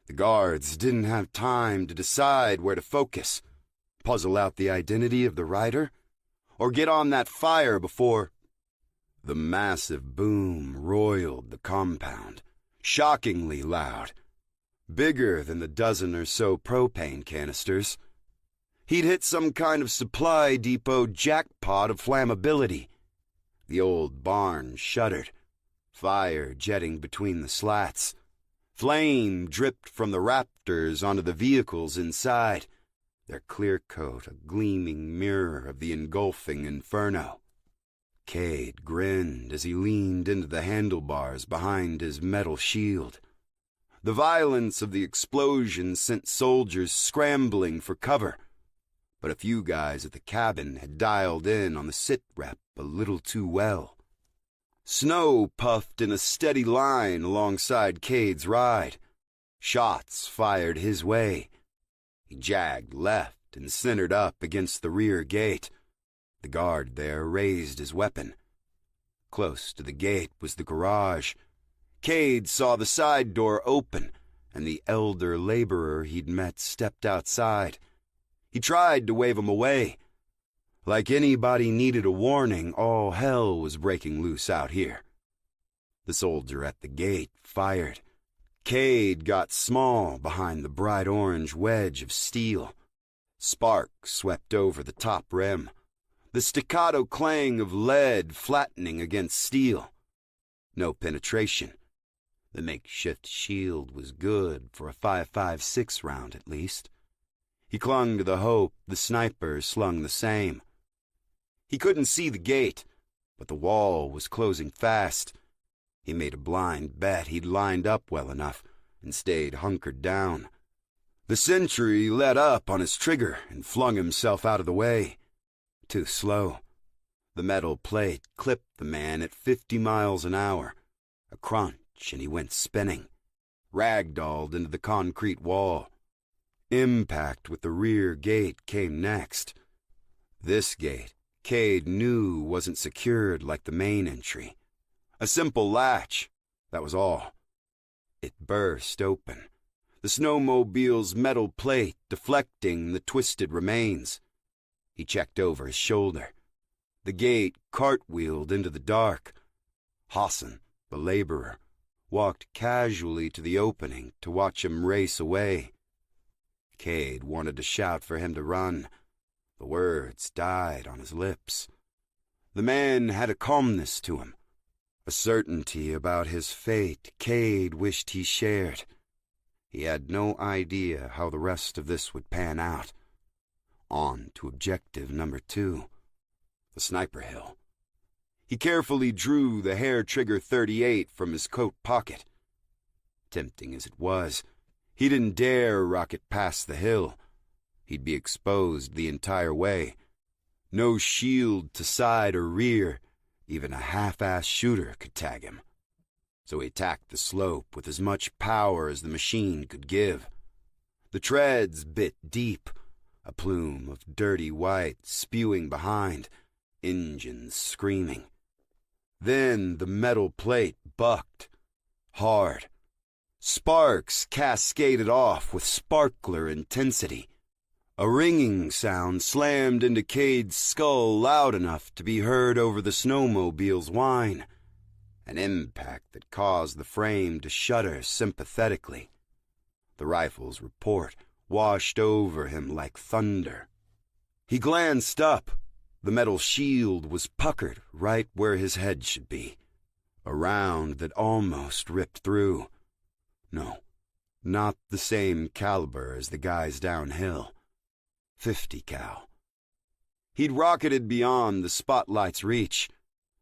The guards didn't have time to decide where to focus, puzzle out the identity of the rider, or get on that fire before... The massive boom roiled the compound, shockingly loud, bigger than the dozen or so propane canisters. He'd hit some kind of supply depot jackpot of flammability. The old barn shuddered, fire jetting between the slats. Flame dripped from the rafters onto the vehicles inside, their clear coat a gleaming mirror of the engulfing inferno. Cade grinned as he leaned into the handlebars behind his metal shield. The violence of the explosion sent soldiers scrambling for cover, but a few guys at the cabin had dialed in on the sit-rep a little too well. Snow puffed in a steady line alongside Cade's ride. Shots fired his way. He jagged left and centered up against the rear gate. The guard there raised his weapon. Close to the gate was the garage. Cade saw the side door open, and the elder laborer he'd met stepped outside. He tried to wave him away. Like anybody needed a warning, all hell was breaking loose out here. The soldier at the gate fired. Cade got small behind the bright orange wedge of steel. Sparks swept over the top rim. The staccato clang of lead flattening against steel. No penetration. The makeshift shield was good for a 5.56 round at least. He clung to the hope the sniper slung the same. He couldn't see the gate, but the wall was closing fast. He made a blind bet he'd lined up well enough and stayed hunkered down. The sentry let up on his trigger and flung himself out of the way. Too slow. The metal plate clipped the man at 50 miles an hour. A crunch, and he went spinning, ragdolled into the concrete wall. Impact with the rear gate came next. This gate, Cade knew, wasn't secured like the main entry. A simple latch, that was all. It burst open, the snowmobile's metal plate deflecting the twisted remains. He checked over his shoulder. The gate cartwheeled into the dark. Hassan, the laborer, walked casually to the opening to watch him race away. Cade wanted to shout for him to run. The words died on his lips. The man had a calmness to him, a certainty about his fate Cade wished he shared. He had no idea how the rest of this would pan out. On to objective number 2, the sniper hill. He carefully drew the hair-trigger .38 from his coat pocket. Tempting as it was, he didn't dare rocket past the hill. He'd be exposed the entire way. No shield to side or rear. Even a half-assed shooter could tag him. So he attacked the slope with as much power as the machine could give. The treads bit deep, a plume of dirty white spewing behind, engines screaming. Then the metal plate bucked, hard. Sparks cascaded off with sparkler intensity. A ringing sound slammed into Cade's skull loud enough to be heard over the snowmobile's whine. An impact that caused the frame to shudder sympathetically. The rifle's report washed over him like thunder. He glanced up. The metal shield was puckered right where his head should be. A round that almost ripped through. No, not the same caliber as the guys downhill. 50 cal. He'd rocketed beyond the spotlight's reach.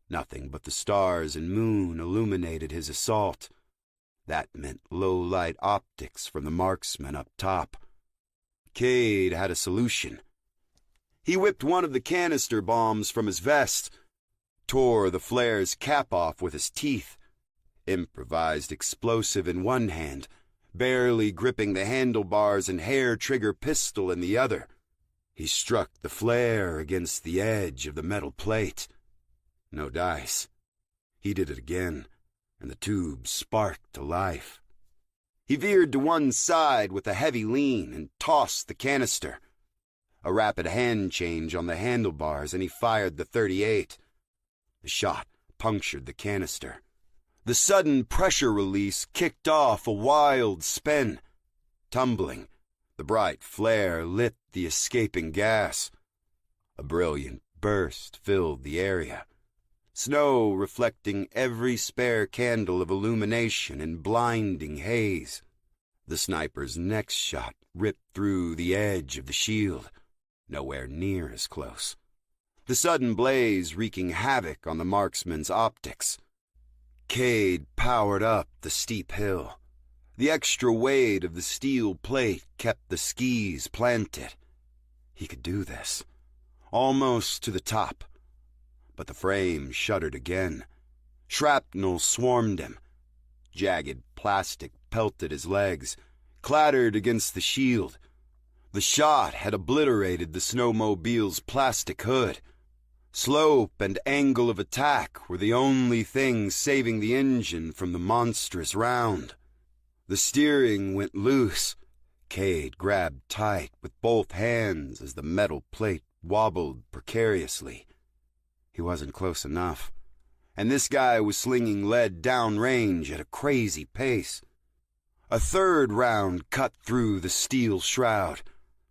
Nothing but the stars and moon illuminated his assault. That meant low-light optics from the marksman up top. Cade had a solution. He whipped one of the canister bombs from his vest, tore the flare's cap off with his teeth, improvised explosive in one hand, barely gripping the handlebars and hair-trigger pistol in the other. He struck the flare against the edge of the metal plate. No dice. He did it again, and the tube sparked to life. He veered to one side with a heavy lean and tossed the canister. A rapid hand change on the handlebars, and he fired the .38. The shot punctured the canister. The sudden pressure release kicked off a wild spin. Tumbling, the bright flare lit the escaping gas. A brilliant burst filled the area. Snow reflecting every spare candle of illumination in blinding haze. The sniper's next shot ripped through the edge of the shield, nowhere near as close. The sudden blaze wreaking havoc on the marksman's optics. Cade powered up the steep hill. The extra weight of the steel plate kept the skis planted. He could do this, almost to the top. But the frame shuddered again. Shrapnel swarmed him. Jagged plastic pelted his legs, clattered against the shield. The shot had obliterated the snowmobile's plastic hood. Slope and angle of attack were the only things saving the engine from the monstrous round. The steering went loose. Cade grabbed tight with both hands as the metal plate wobbled precariously. He wasn't close enough, and this guy was slinging lead downrange at a crazy pace. A third round cut through the steel shroud.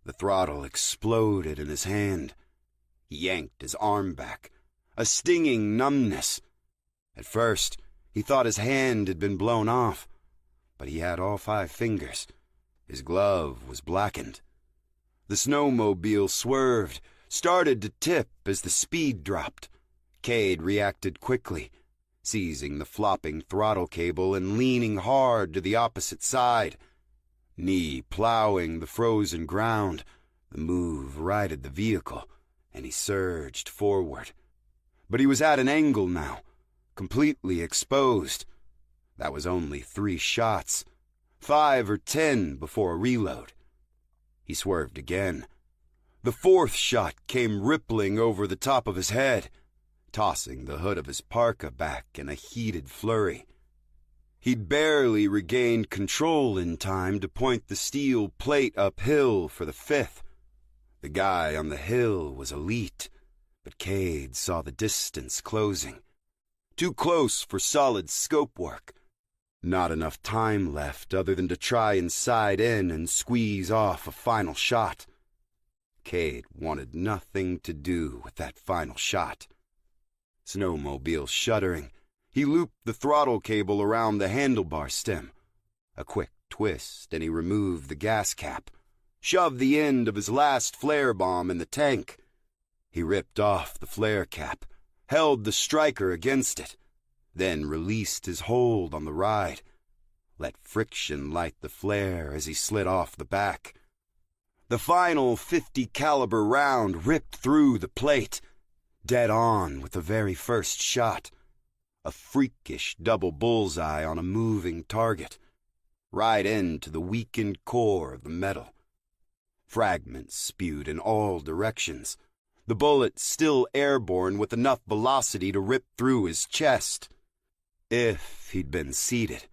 The throttle exploded in his hand. He yanked his arm back, a stinging numbness. At first, he thought his hand had been blown off, but he had all 5 fingers. His glove was blackened. The snowmobile swerved, started to tip as the speed dropped. Cade reacted quickly, seizing the flopping throttle cable and leaning hard to the opposite side. Knee plowing the frozen ground, the move righted the vehicle, and he surged forward. But he was at an angle now, completely exposed. That was only 3 shots, 5 or 10 before a reload. He swerved again. The 4th shot came rippling over the top of his head, tossing the hood of his parka back in a heated flurry. He'd barely regained control in time to point the steel plate uphill for the 5th. The guy on the hill was elite, but Cade saw the distance closing. Too close for solid scope work. Not enough time left other than to try and side in and squeeze off a final shot. Cade wanted nothing to do with that final shot. Snowmobile shuddering, he looped the throttle cable around the handlebar stem. A quick twist and he removed the gas cap, shoved the end of his last flare bomb in the tank. He ripped off the flare cap, held the striker against it, then released his hold on the ride, let friction light the flare as he slid off the back. The final .50 caliber round ripped through the plate, dead on with the very first shot. A freakish double bullseye on a moving target, right into the weakened core of the metal. Fragments spewed in all directions, the bullet still airborne with enough velocity to rip through his chest. If he'd been seated,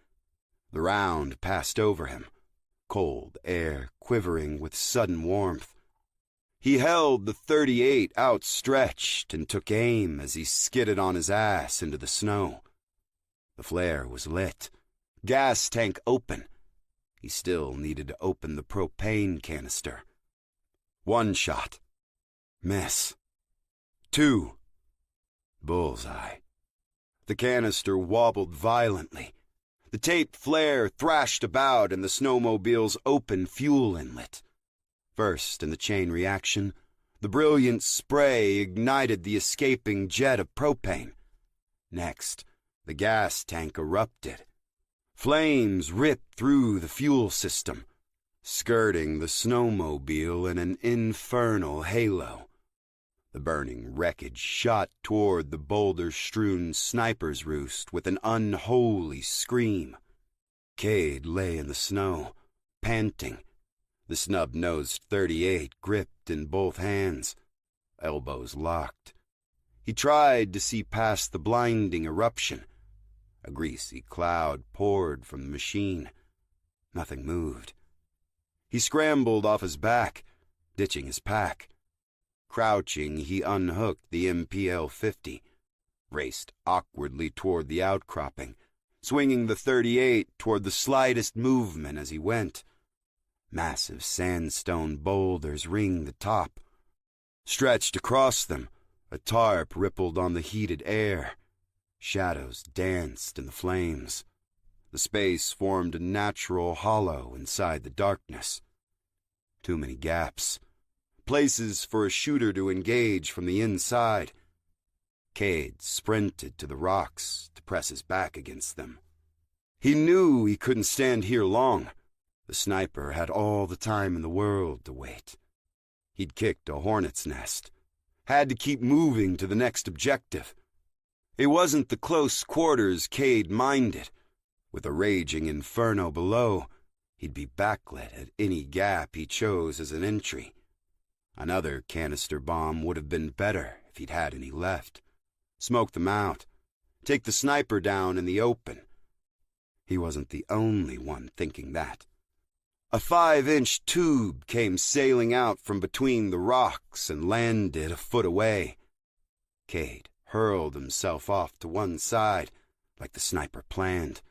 the round passed over him, cold air quivering with sudden warmth. He held the .38 outstretched and took aim as he skidded on his ass into the snow. The flare was lit, gas tank open. He still needed to open the propane canister. 1 shot. Miss. 2. Bullseye. The canister wobbled violently. The taped flare thrashed about in the snowmobile's open fuel inlet. First, in the chain reaction, the brilliant spray ignited the escaping jet of propane. Next, the gas tank erupted. Flames ripped through the fuel system, skirting the snowmobile in an infernal halo. The burning wreckage shot toward the boulder-strewn sniper's roost with an unholy scream. Cade lay in the snow, panting, the snub-nosed .38 gripped in both hands, elbows locked. He tried to see past the blinding eruption. A greasy cloud poured from the machine. Nothing moved. He scrambled off his back, ditching his pack. Crouching, he unhooked the MPL-50, raced awkwardly toward the outcropping, swinging the .38 toward the slightest movement as he went. Massive sandstone boulders ringed the top. Stretched across them, a tarp rippled on the heated air. Shadows danced in the flames. The space formed a natural hollow inside the darkness. Too many gaps. Places for a shooter to engage from the inside. Cade sprinted to the rocks to press his back against them. He knew he couldn't stand here long. The sniper had all the time in the world to wait. He'd kicked a hornet's nest. Had to keep moving to the next objective. It wasn't the close quarters Cade minded. With a raging inferno below, he'd be backlit at any gap he chose as an entry. Another canister bomb would have been better if he'd had any left. Smoke them out. Take the sniper down in the open. He wasn't the only one thinking that. A 5-inch tube came sailing out from between the rocks and landed a foot away. Cade hurled himself off to one side, like the sniper planned.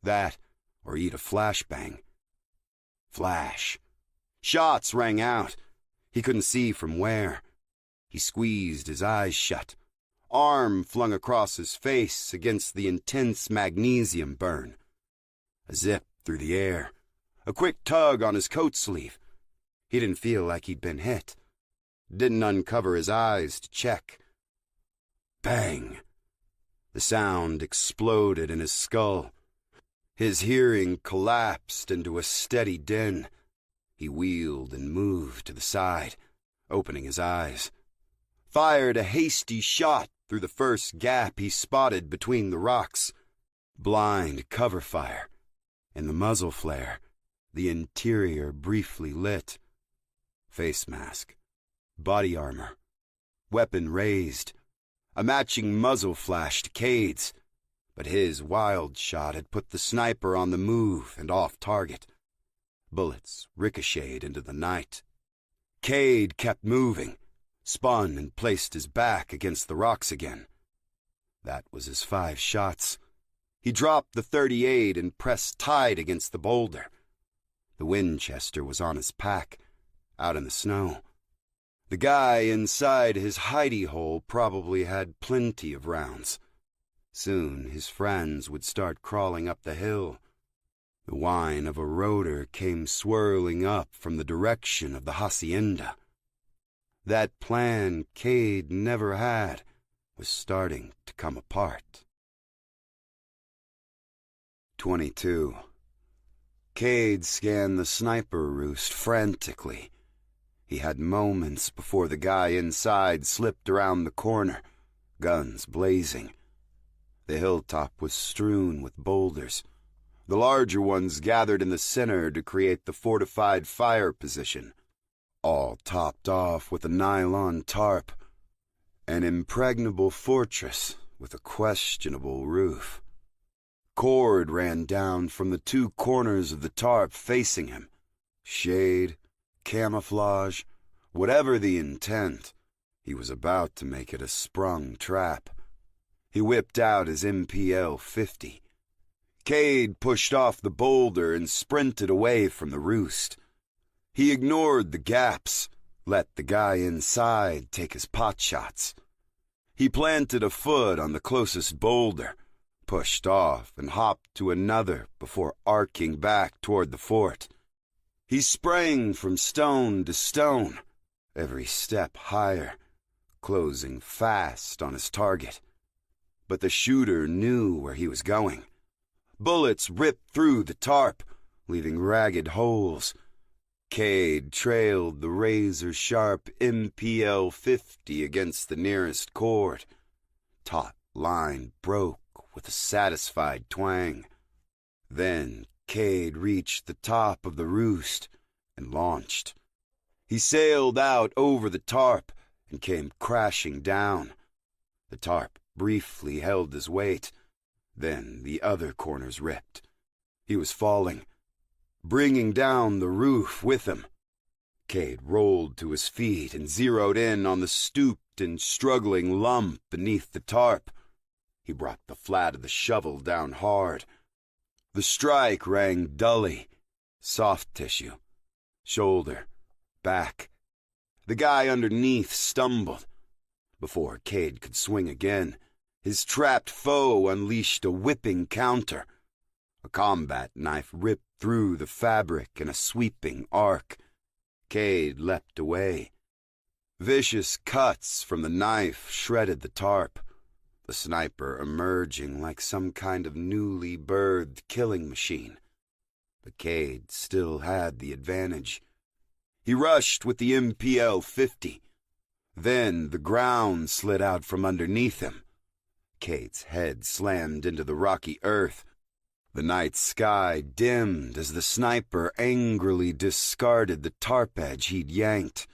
That, or eat a flashbang. Flash. Shots rang out. He couldn't see from where. He squeezed his eyes shut, arm flung across his face against the intense magnesium burn. A zip through the air, a quick tug on his coat sleeve. He didn't feel like he'd been hit. Didn't uncover his eyes to check. Bang! The sound exploded in his skull. His hearing collapsed into a steady din. He wheeled and moved to the side, opening his eyes. Fired a hasty shot through the first gap he spotted between the rocks. Blind cover fire. In the muzzle flare, the interior briefly lit. Face mask, body armor, weapon raised. A matching muzzle flash to Cade's, but his wild shot had put the sniper on the move and off target. Bullets ricocheted into the night. Cade kept moving, spun and placed his back against the rocks again. That was his 5 shots. He dropped the .38 and pressed tight against the boulder. The Winchester was on his pack, out in the snow. The guy inside his hidey hole probably had plenty of rounds. Soon his friends would start crawling up the hill. The whine of a rotor came swirling up from the direction of the hacienda. That plan Cade never had was starting to come apart. 22. Cade scanned the sniper roost frantically. He had moments before the guy inside slipped around the corner, guns blazing. The hilltop was strewn with boulders. The larger ones gathered in the center to create the fortified fire position, all topped off with a nylon tarp, an impregnable fortress with a questionable roof. Cord ran down from the 2 corners of the tarp facing him. Shade, camouflage, whatever the intent, he was about to make it a sprung trap. He whipped out his MPL-50. Cade pushed off the boulder and sprinted away from the roost. He ignored the gaps, let the guy inside take his pot shots. He planted a foot on the closest boulder, pushed off and hopped to another before arcing back toward the fort. He sprang from stone to stone, every step higher, closing fast on his target. But the shooter knew where he was going. Bullets ripped through the tarp, leaving ragged holes. Cade trailed the razor-sharp MPL-50 against the nearest cord. Taut line broke with a satisfied twang. Then Cade reached the top of the roost and launched. He sailed out over the tarp and came crashing down. The tarp briefly held his weight. Then the other corners ripped. He was falling, bringing down the roof with him. Cade rolled to his feet and zeroed in on the stooped and struggling lump beneath the tarp. He brought the flat of the shovel down hard. The strike rang dully. Soft tissue. Shoulder. Back. The guy underneath stumbled. Before Cade could swing again, his trapped foe unleashed a whipping counter. A combat knife ripped through the fabric in a sweeping arc. Cade leapt away. Vicious cuts from the knife shredded the tarp, the sniper emerging like some kind of newly birthed killing machine. But Cade still had the advantage. He rushed with the MPL-50. Then the ground slid out from underneath him. Cade's head slammed into the rocky earth. The night sky dimmed as the sniper angrily discarded the tarp edge he'd yanked.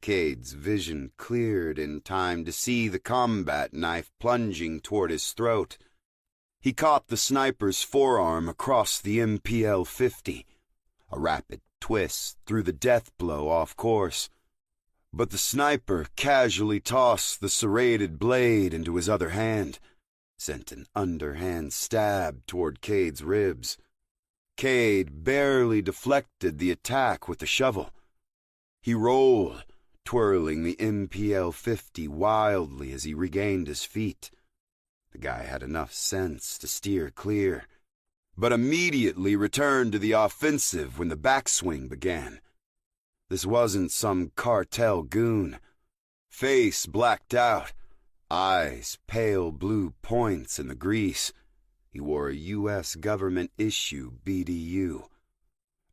Cade's vision cleared in time to see the combat knife plunging toward his throat. He caught the sniper's forearm across the MPL-50. A rapid twist threw the death blow off course. But the sniper casually tossed the serrated blade into his other hand, sent an underhand stab toward Cade's ribs. Cade barely deflected the attack with the shovel. He rolled, twirling the MPL-50 wildly as he regained his feet. The guy had enough sense to steer clear, but immediately returned to the offensive when the backswing began. This wasn't some cartel goon. Face blacked out, Eyes pale blue points in the grease. He wore a U.S. government issue BDU.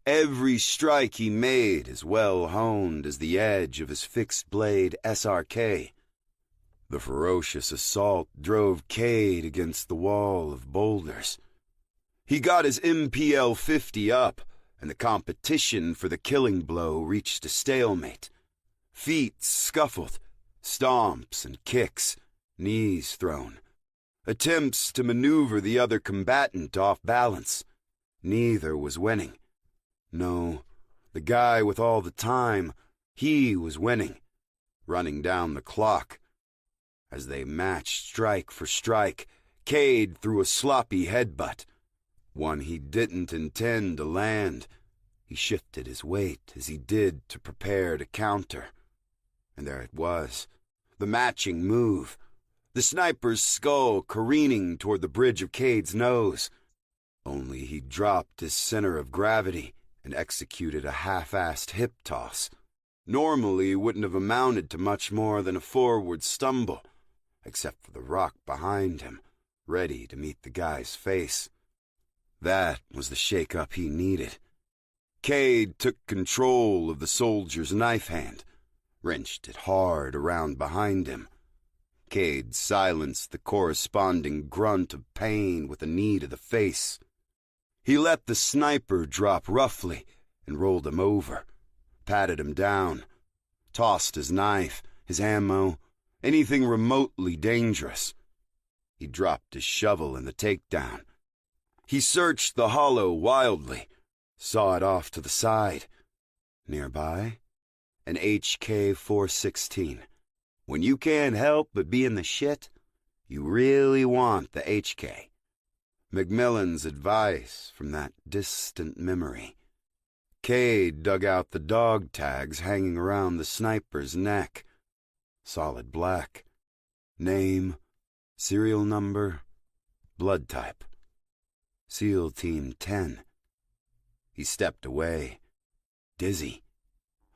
Every strike he made as well honed as the edge of his fixed blade SRK. The ferocious assault drove Cade against the wall of boulders. He got his MPL 50 up, and the competition for the killing blow reached a stalemate. Feet scuffled, stomps and kicks, knees thrown. Attempts to maneuver the other combatant off balance. Neither was winning. No, the guy with all the time, he was winning, running down the clock. As they matched strike for strike, Cade threw a sloppy headbutt, one he didn't intend to land. He shifted his weight as he did to prepare to counter. And there it was, the matching move, the sniper's skull careening toward the bridge of Cade's nose. Only he dropped his center of gravity and executed a half-assed hip toss. Normally wouldn't have amounted to much more than a forward stumble, except for the rock behind him, ready to meet the guy's face. That was the shake-up he needed. Cade took control of the soldier's knife hand, wrenched it hard around behind him. Cade silenced the corresponding grunt of pain with a knee to the face. He let the sniper drop roughly and rolled him over, patted him down, tossed his knife, his ammo, anything remotely dangerous. He dropped his shovel in the takedown. He searched the hollow wildly, saw it off to the side. Nearby, an HK-416. When you can't help but be in the shit, you really want the HK. Macmillan's advice from that distant memory. Cade dug out the dog tags hanging around the sniper's neck. Solid black. Name, serial number, blood type. SEAL Team 10. He stepped away, dizzy,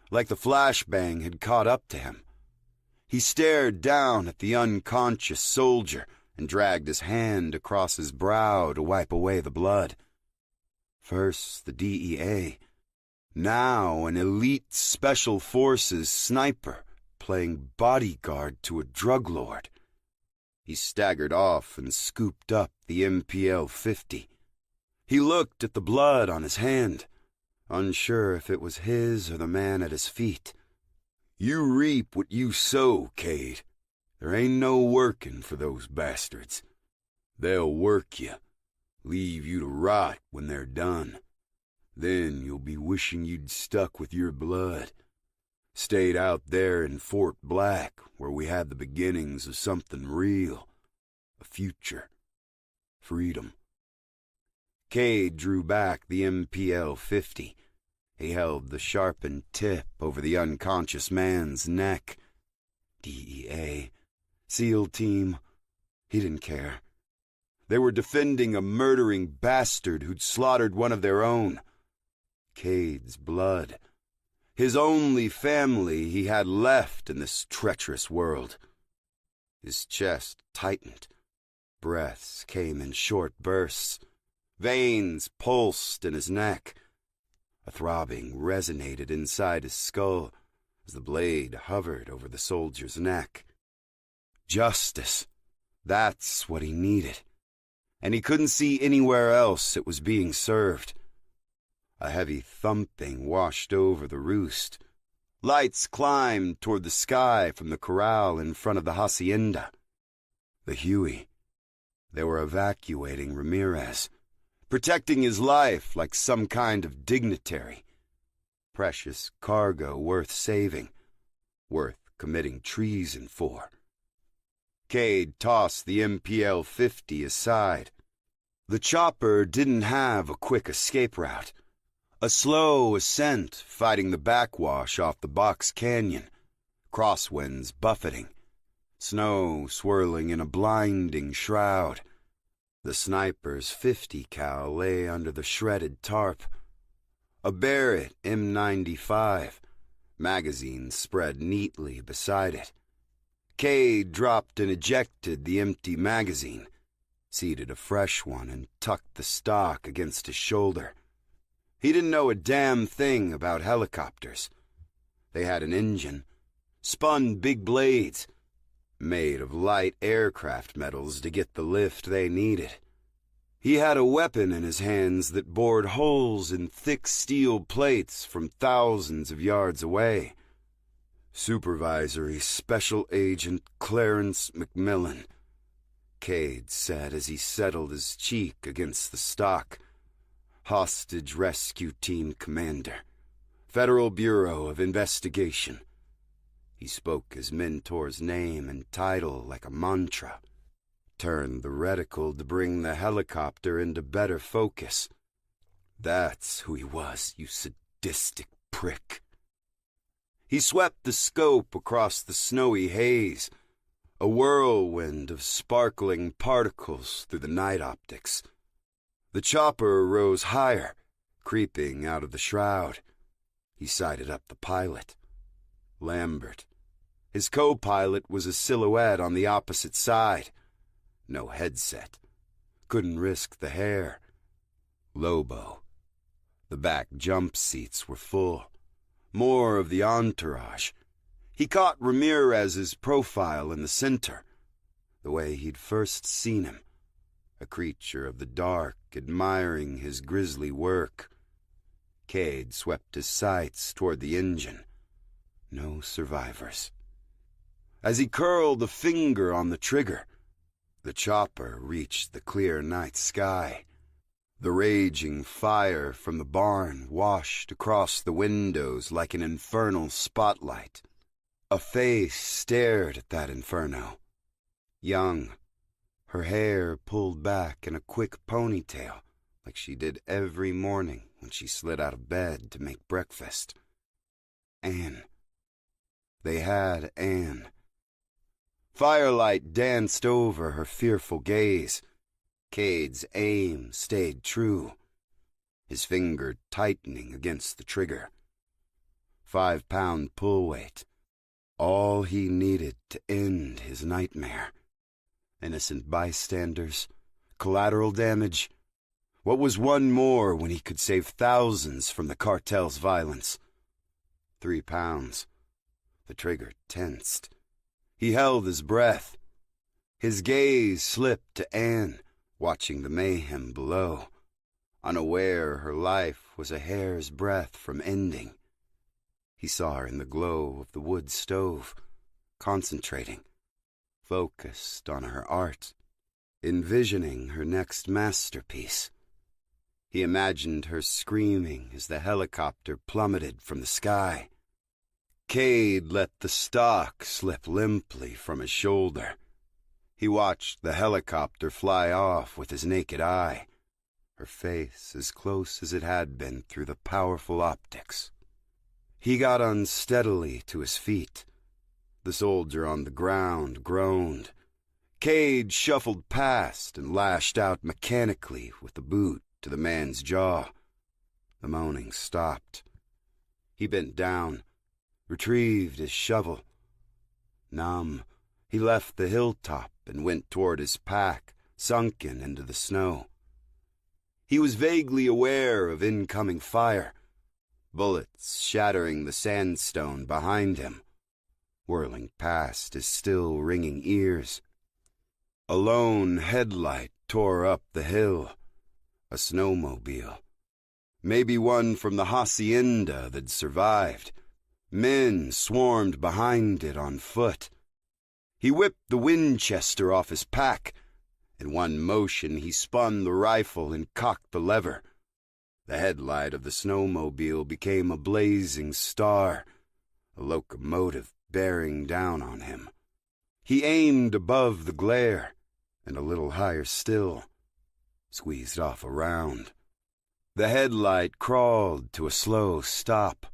like the flashbang had caught up to him. He stared down at the unconscious soldier and dragged his hand across his brow to wipe away the blood. First the DEA, now an elite special forces sniper playing bodyguard to a drug lord. He staggered off and scooped up the MPL 50. He looked at the blood on his hand, unsure if it was his or the man at his feet. You reap what you sow, Cade. There ain't no working for those bastards. They'll work you, leave you to rot when they're done. Then you'll be wishing you'd stuck with your blood. Stayed out there in Fort Black, where we had the beginnings of something real. A future. Freedom. Cade drew back the MPL 50. He held the sharpened tip over the unconscious man's neck. DEA. SEAL Team. He didn't care. They were defending a murdering bastard who'd slaughtered one of their own. Cade's blood. His only family he had left in this treacherous world. His chest tightened. Breaths came in short bursts. Veins pulsed in his neck. A throbbing resonated inside his skull as the blade hovered over the soldier's neck. Justice. That's what he needed. And he couldn't see anywhere else it was being served. A heavy thumping washed over the roost. Lights climbed toward the sky from the corral in front of the hacienda. The Huey. They were evacuating Ramirez, protecting his life like some kind of dignitary. Precious cargo worth saving, worth committing treason for. Cade tossed the MPL 50 aside. The chopper didn't have a quick escape route. A slow ascent fighting the backwash off the Box Canyon, crosswinds buffeting, snow swirling in a blinding shroud. The sniper's 50 cal lay under the shredded tarp. A Barrett M95, magazine spread neatly beside it. Cade dropped and ejected the empty magazine, seated a fresh one, and tucked the stock against his shoulder. He didn't know a damn thing about helicopters. They had an engine, spun big blades, made of light aircraft metals to get the lift they needed. He had a weapon in his hands that bored holes in thick steel plates from thousands of yards away. Supervisory Special Agent Clarence McMillan, Cade said as he settled his cheek against the stock. Hostage Rescue Team Commander, Federal Bureau of Investigation. He spoke his mentor's name and title like a mantra, turned the reticle to bring the helicopter into better focus. That's who he was, you sadistic prick. He swept the scope across the snowy haze, a whirlwind of sparkling particles through the night optics. The chopper rose higher, creeping out of the shroud. He sighted up the pilot, Lambert. His co-pilot was a silhouette on the opposite side. No headset. Couldn't risk the hair. Lobo. The back jump seats were full. More of the entourage. He caught Ramirez's profile in the center, the way he'd first seen him, a creature of the dark admiring his grisly work. Cade swept his sights toward the engine. No survivors. As he curled a finger on the trigger, the chopper reached the clear night sky. The raging fire from the barn washed across the windows like an infernal spotlight. A face stared at that inferno. Young, her hair pulled back in a quick ponytail, like she did every morning when she slid out of bed to make breakfast. Anne. They had Anne. Firelight danced over her fearful gaze. Cade's aim stayed true, his finger tightening against the trigger. 5-pound pull weight, all he needed to end his nightmare. Innocent bystanders, collateral damage. What was one more when he could save thousands from the cartel's violence? 3 pounds. The trigger tensed. He held his breath. His gaze slipped to Anne, watching the mayhem below, unaware her life was a hair's breadth from ending. He saw her in the glow of the wood stove, concentrating, focused on her art, envisioning her next masterpiece. He imagined her screaming as the helicopter plummeted from the sky. Cade let the stock slip limply from his shoulder. He watched the helicopter fly off with his naked eye, her face as close as it had been through the powerful optics. He got unsteadily to his feet. The soldier on the ground groaned. Cade shuffled past and lashed out mechanically with the boot to the man's jaw. The moaning stopped. He bent down, retrieved his shovel. Numb, he left the hilltop and went toward his pack, sunken into the snow. He was vaguely aware of incoming fire, bullets shattering the sandstone behind him, whirling past his still ringing ears. A lone headlight tore up the hill, a snowmobile. Maybe one from the hacienda that survived. Men swarmed behind it on foot. He whipped the Winchester off his pack. In one motion he spun the rifle and cocked the lever. The headlight of the snowmobile became a blazing star, a locomotive bearing down on him. He aimed above the glare, and a little higher still, squeezed off a round. The headlight crawled to a slow stop.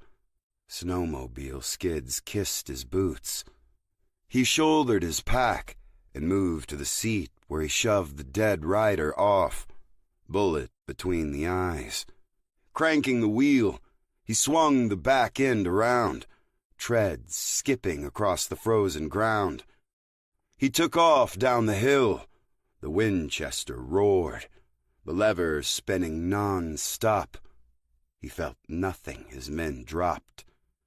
Snowmobile skids kissed his boots. He shouldered his pack and moved to the seat where he shoved the dead rider off, bullet between the eyes. Cranking the wheel, he swung the back end around, treads skipping across the frozen ground. He took off down the hill. The Winchester roared, the lever spinning non-stop. He felt nothing as men dropped,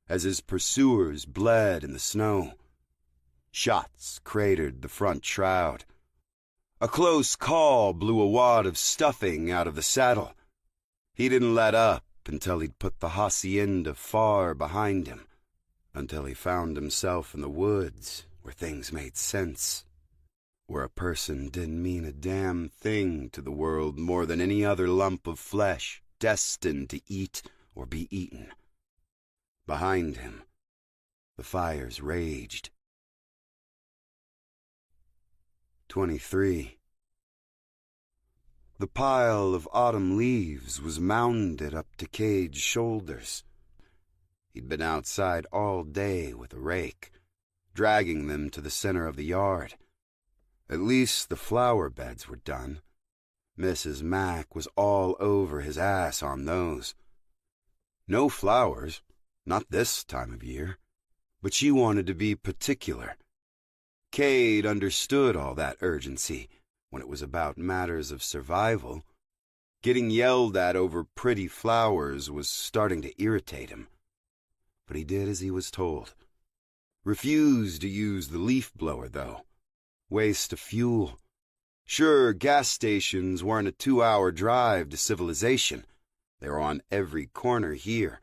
as his pursuers bled in the snow. Shots cratered the front shroud. A close call blew a wad of stuffing out of the saddle. He didn't let up until he'd put the hacienda far behind him, until he found himself in the woods where things made sense, where a person didn't mean a damn thing to the world more than any other lump of flesh destined to eat or be eaten. Behind him, the fires raged. 23. The pile of autumn leaves was mounded up to Cade's shoulders. He'd been outside all day with a rake, dragging them to the center of the yard. At least the flower beds were done. Mrs. Mac was all over his ass on those. No flowers, not this time of year, but she wanted to be particular. Cade understood all that urgency when it was about matters of survival. Getting yelled at over pretty flowers was starting to irritate him. But he did as he was told. Refused to use the leaf blower, though. Waste of fuel. Sure, gas stations weren't a 2-hour drive to civilization. They were on every corner here.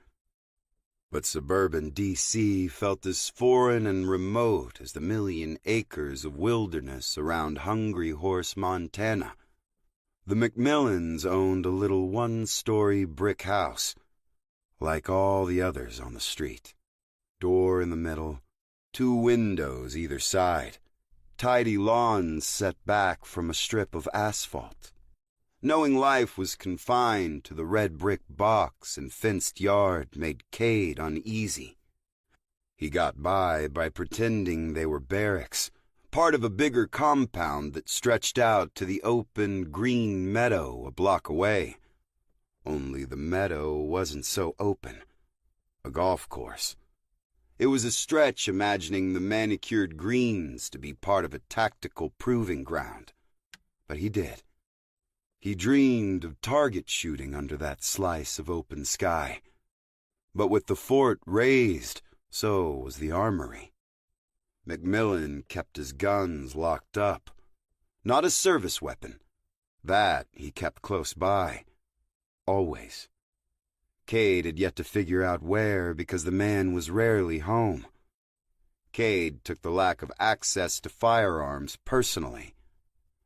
But suburban D.C. felt as foreign and remote as the million acres of wilderness around Hungry Horse, Montana. The McMillans owned a little 1-story brick house, like all the others on the street. Door in the middle, 2 windows either side, tidy lawns set back from a strip of asphalt. Knowing life was confined to the red brick box and fenced yard made Cade uneasy. He got by pretending they were barracks, part of a bigger compound that stretched out to the open green meadow a block away. Only the meadow wasn't so open. A golf course. It was a stretch imagining the manicured greens to be part of a tactical proving ground. But he did. He dreamed of target shooting under that slice of open sky. But with the fort raised, so was the armory. McMillan kept his guns locked up. Not a service weapon. That he kept close by. Always. Cade had yet to figure out where because the man was rarely home. Cade took the lack of access to firearms personally,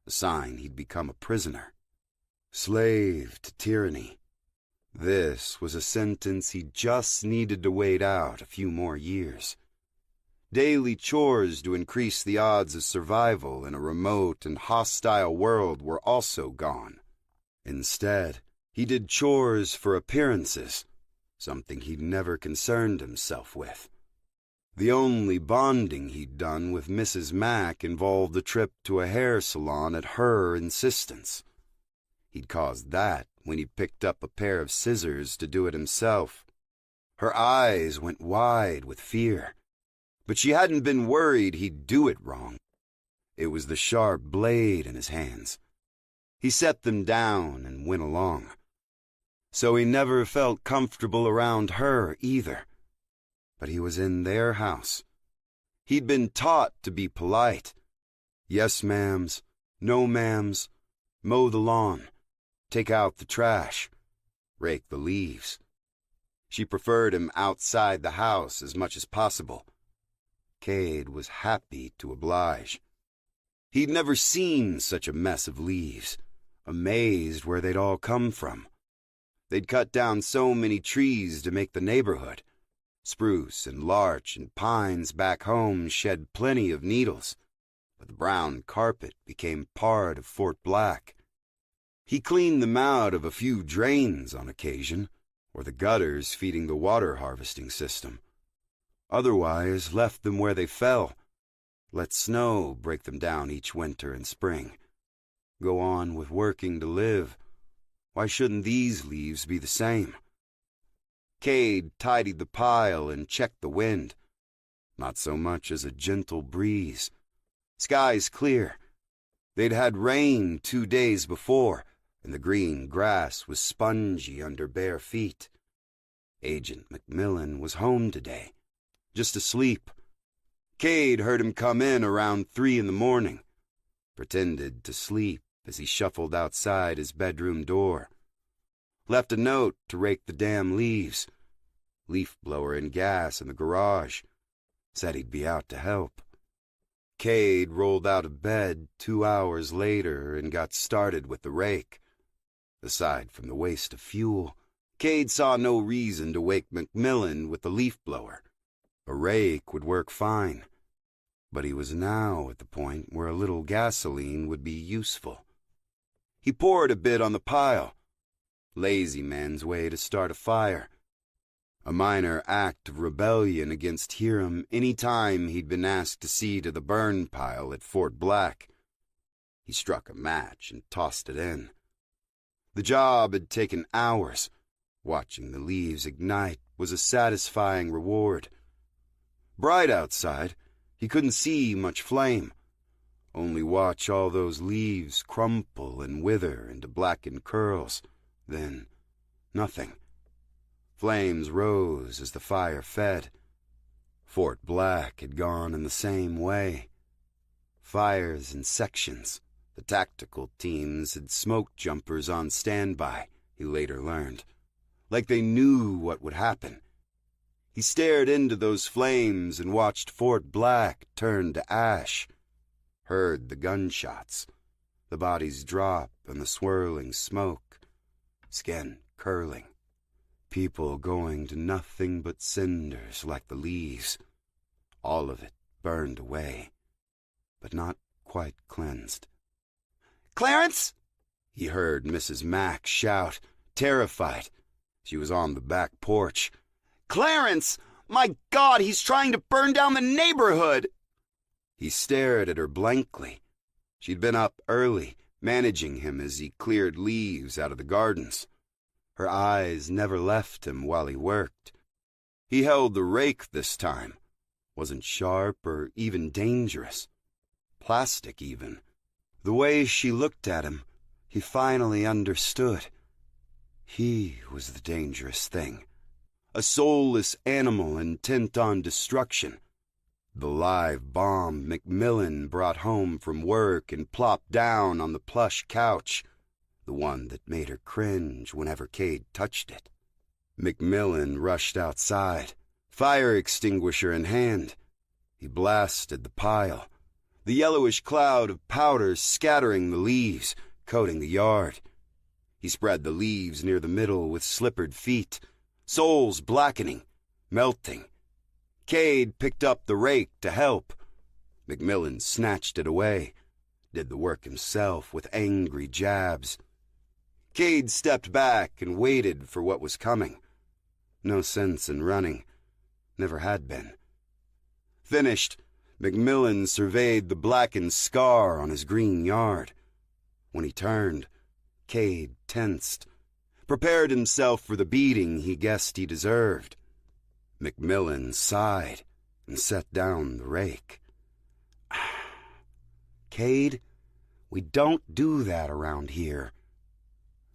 a sign he'd become a prisoner. Slave to tyranny. This was a sentence he just needed to wait out a few more years. Daily chores to increase the odds of survival in a remote and hostile world were also gone. Instead, he did chores for appearances, something he'd never concerned himself with. The only bonding he'd done with Mrs. Mac involved a trip to a hair salon at her insistence. He'd caused that when he picked up a pair of scissors to do it himself. Her eyes went wide with fear, but she hadn't been worried he'd do it wrong. It was the sharp blade in his hands. He set them down and went along. So he never felt comfortable around her either. But he was in their house. He'd been taught to be polite. Yes, ma'ams, no, ma'ams, mow the lawn, take out the trash, rake the leaves. She preferred him outside the house as much as possible. Cade was happy to oblige. He'd never seen such a mess of leaves, amazed where they'd all come from. They'd cut down so many trees to make the neighborhood. Spruce and larch and pines back home shed plenty of needles, but the brown carpet became part of Fort Black. He cleaned them out of a few drains on occasion, or the gutters feeding the water harvesting system. Otherwise, left them where they fell. Let snow break them down each winter and spring. Go on with working to live. Why shouldn't these leaves be the same? Cade tidied the pile and checked the wind. Not so much as a gentle breeze. Skies clear. They'd had rain 2 days before, and the green grass was spongy under bare feet. Agent McMillan was home today, just asleep. Cade heard him come in around 3 in the morning, pretended to sleep as he shuffled outside his bedroom door. Left a note to rake the damn leaves. Leaf blower and gas in the garage. Said he'd be out to help. Cade rolled out of bed 2 hours later and got started with the rake. Aside from the waste of fuel, Cade saw no reason to wake McMillan with the leaf blower. A rake would work fine, but he was now at the point where a little gasoline would be useful. He poured a bit on the pile. Lazy man's way to start a fire. A minor act of rebellion against Hiram any time he'd been asked to see to the burn pile at Fort Black. He struck a match and tossed it in. The job had taken hours. Watching the leaves ignite was a satisfying reward. Bright outside, he couldn't see much flame. Only watch all those leaves crumple and wither into blackened curls. Then, nothing. Flames rose as the fire fed. Fort Black had gone in the same way. Fires in sections. The tactical teams had smoke jumpers on standby, he later learned. Like they knew what would happen. He stared into those flames and watched Fort Black turn to ash. Heard the gunshots, the bodies drop and the swirling smoke. Skin curling. People going to nothing but cinders like the leaves. All of it burned away, but not quite cleansed. "Clarence!" he heard Mrs. Mack shout, terrified. She was on the back porch. "Clarence! My God, he's trying to burn down the neighborhood!" He stared at her blankly. She'd been up early, managing him as he cleared leaves out of the gardens. Her eyes never left him while he worked. He held the rake this time. Wasn't sharp or even dangerous. Plastic, even. The way she looked at him, he finally understood. He was the dangerous thing. A soulless animal intent on destruction. The live bomb McMillan brought home from work and plopped down on the plush couch. The one that made her cringe whenever Cade touched it. McMillan rushed outside, fire extinguisher in hand. He blasted the pile, the yellowish cloud of powder scattering the leaves, coating the yard. He spread the leaves near the middle with slippered feet, soles blackening, melting. Cade picked up the rake to help. McMillan snatched it away, did the work himself with angry jabs. Cade stepped back and waited for what was coming. No sense in running. Never had been. Finished, McMillan surveyed the blackened scar on his green yard. When he turned, Cade tensed, prepared himself for the beating he guessed he deserved. McMillan sighed and set down the rake. "Cade, we don't do that around here."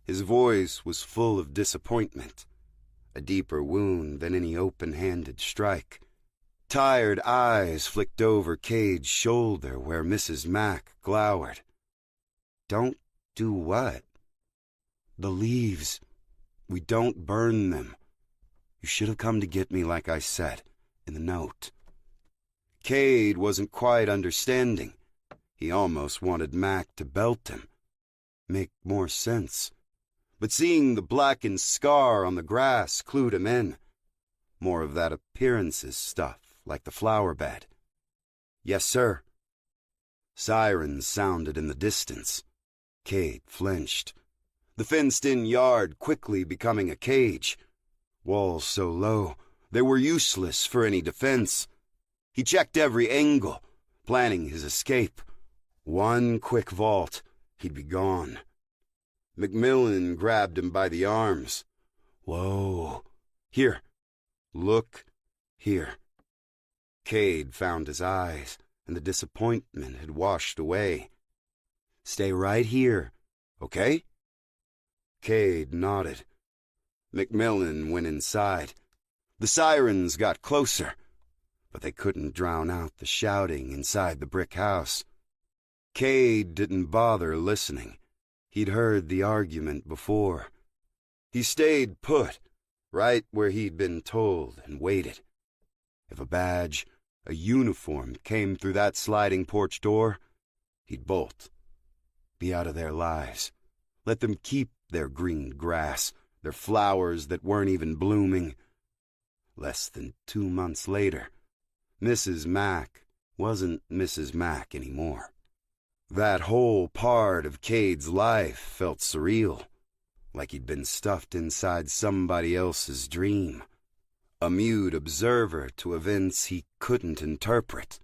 His voice was full of disappointment, a deeper wound than any open-handed strike. Tired eyes flicked over Cade's shoulder where Mrs. Mack glowered. "Don't do what?" "The leaves. We don't burn them. You should have come to get me like I said, in the note." Cade wasn't quite understanding. He almost wanted Mac to belt him. Make more sense. But seeing the blackened scar on the grass clued him in. More of that appearances stuff, like the flower bed. "Yes, sir." Sirens sounded in the distance. Cade flinched. The fenced-in yard quickly becoming a cage. Walls so low, they were useless for any defense. He checked every angle, planning his escape. One quick vault, he'd be gone. McMillan grabbed him by the arms. "Whoa. Here. Look here." Cade found his eyes, and the disappointment had washed away. "Stay right here, okay?" Cade nodded. McMillan went inside. The sirens got closer, but they couldn't drown out the shouting inside the brick house. Cade didn't bother listening. He'd heard the argument before. He stayed put, right where he'd been told, and waited. If a badge, a uniform, came through that sliding porch door, he'd bolt. Be out of their lives. Let them keep their green grass, their flowers that weren't even blooming. Less than 2 months later, Mrs. Mack wasn't Mrs. Mack anymore. That whole part of Cade's life felt surreal, like he'd been stuffed inside somebody else's dream, a mute observer to events he couldn't interpret.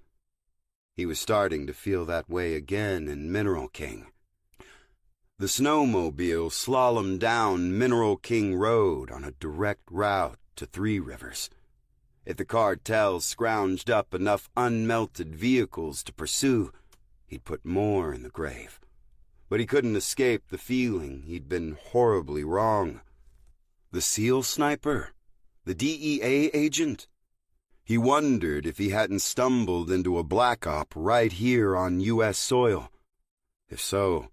He was starting to feel that way again in Mineral King. The snowmobile slalomed down Mineral King Road on a direct route to Three Rivers. If the cartel scrounged up enough unmelted vehicles to pursue, he'd put more in the grave. But he couldn't escape the feeling he'd been horribly wrong. The SEAL sniper? The DEA agent? He wondered if he hadn't stumbled into a black op right here on U.S. soil. If so,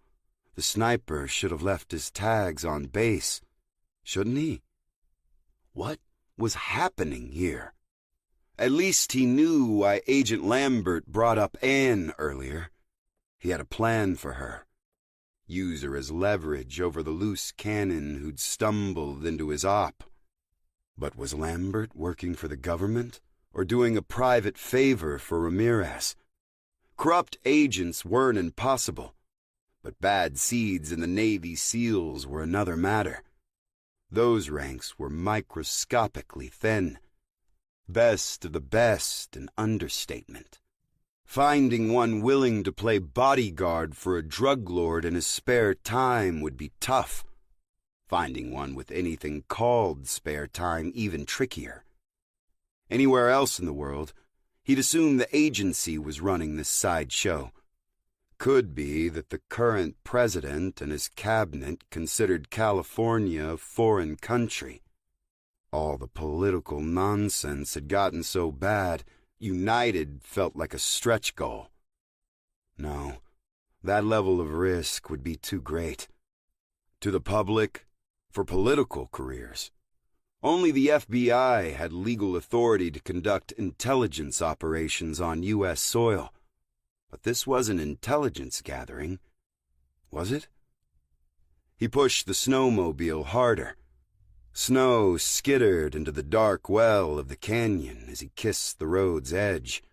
the sniper should have left his tags on base, shouldn't he? What was happening here? At least he knew why Agent Lambert brought up Anne earlier. He had a plan for her. Use her as leverage over the loose cannon who'd stumbled into his op. But was Lambert working for the government or doing a private favor for Ramirez? Corrupt agents weren't impossible, but bad seeds in the Navy SEALs were another matter. Those ranks were microscopically thin. Best of the best an understatement. Finding one willing to play bodyguard for a drug lord in his spare time would be tough. Finding one with anything called spare time even trickier. Anywhere else in the world, he'd assume the agency was running this sideshow. Could be that the current president and his cabinet considered California a foreign country. All the political nonsense had gotten so bad, United felt like a stretch goal. No, that level of risk would be too great. To the public, for political careers. Only the FBI had legal authority to conduct intelligence operations on U.S. soil. But this wasn't intelligence gathering, was it? He pushed the snowmobile harder. Snow skittered into the dark well of the canyon as he kissed the road's edge.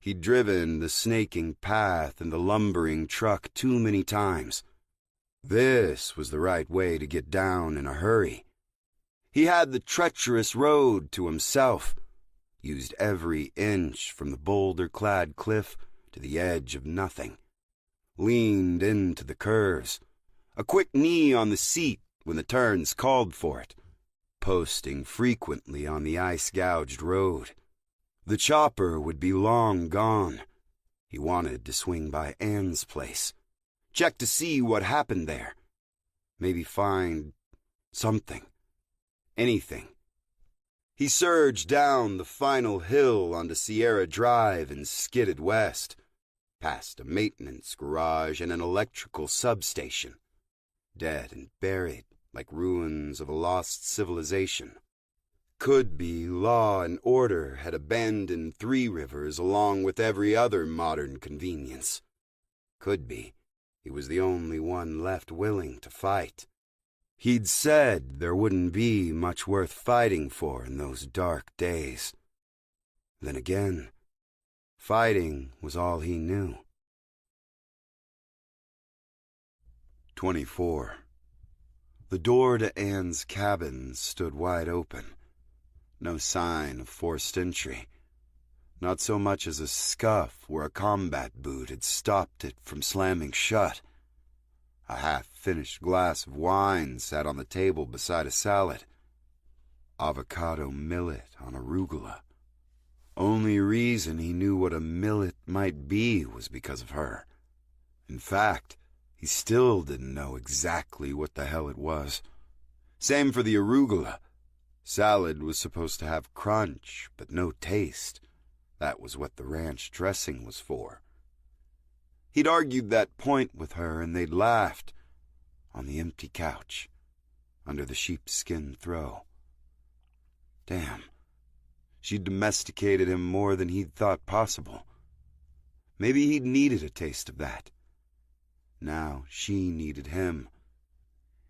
He'd driven the snaking path and the lumbering truck too many times. This was the right way to get down in a hurry. He had the treacherous road to himself, used every inch from the boulder-clad cliff to the edge of nothing, leaned into the curves, a quick knee on the seat when the turns called for it, posting frequently on the ice-gouged road. The chopper would be long gone. He wanted to swing by Anne's place, check to see what happened there, maybe find something, anything. He surged down the final hill onto Sierra Drive and skidded west, past a maintenance garage and an electrical substation, dead and buried like ruins of a lost civilization. Could be law and order had abandoned Three Rivers along with every other modern convenience. Could be he was the only one left willing to fight. He'd said there wouldn't be much worth fighting for in those dark days. Then again, fighting was all he knew. 24. The door to Anne's cabin stood wide open. No sign of forced entry. Not so much as a scuff where a combat boot had stopped it from slamming shut. A half-finished glass of wine sat on the table beside a salad. Avocado millet on arugula. Only reason he knew what a millet might be was because of her. In fact, he still didn't know exactly what the hell it was. Same for the arugula. Salad was supposed to have crunch, but no taste. That was what the ranch dressing was for. He'd argued that point with her, and they'd laughed on the empty couch, under the sheepskin throw. Damn. She'd domesticated him more than he'd thought possible. Maybe he'd needed a taste of that. Now she needed him.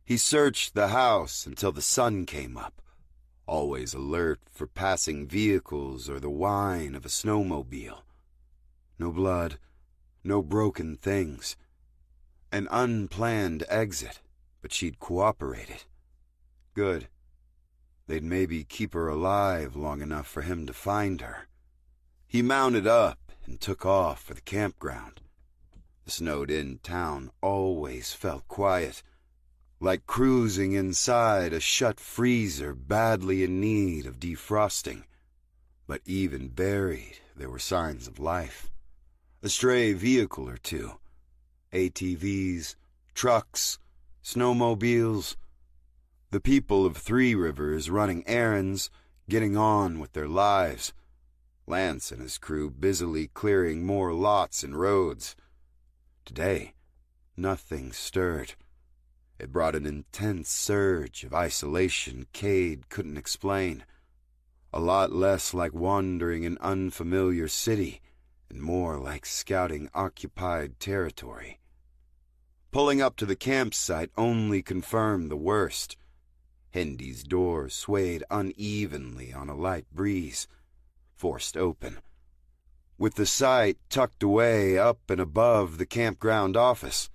He searched the house until the sun came up, always alert for passing vehicles or the whine of a snowmobile. No blood, no broken things. An unplanned exit, but she'd cooperated. Good. They'd maybe keep her alive long enough for him to find her. He mounted up and took off for the campground. The snowed-in town always felt quiet, like cruising inside a shut freezer badly in need of defrosting. But even buried, there were signs of life. A stray vehicle or two. ATVs, trucks, snowmobiles. The people of Three Rivers running errands, getting on with their lives. Lance and his crew busily clearing more lots and roads. Today, nothing stirred. It brought an intense surge of isolation Cade couldn't explain. A lot less like wandering an unfamiliar city, and more like scouting occupied territory. Pulling up to the campsite only confirmed the worst. Hendy's door swayed unevenly on a light breeze, forced open. With the site tucked away up and above the campground office,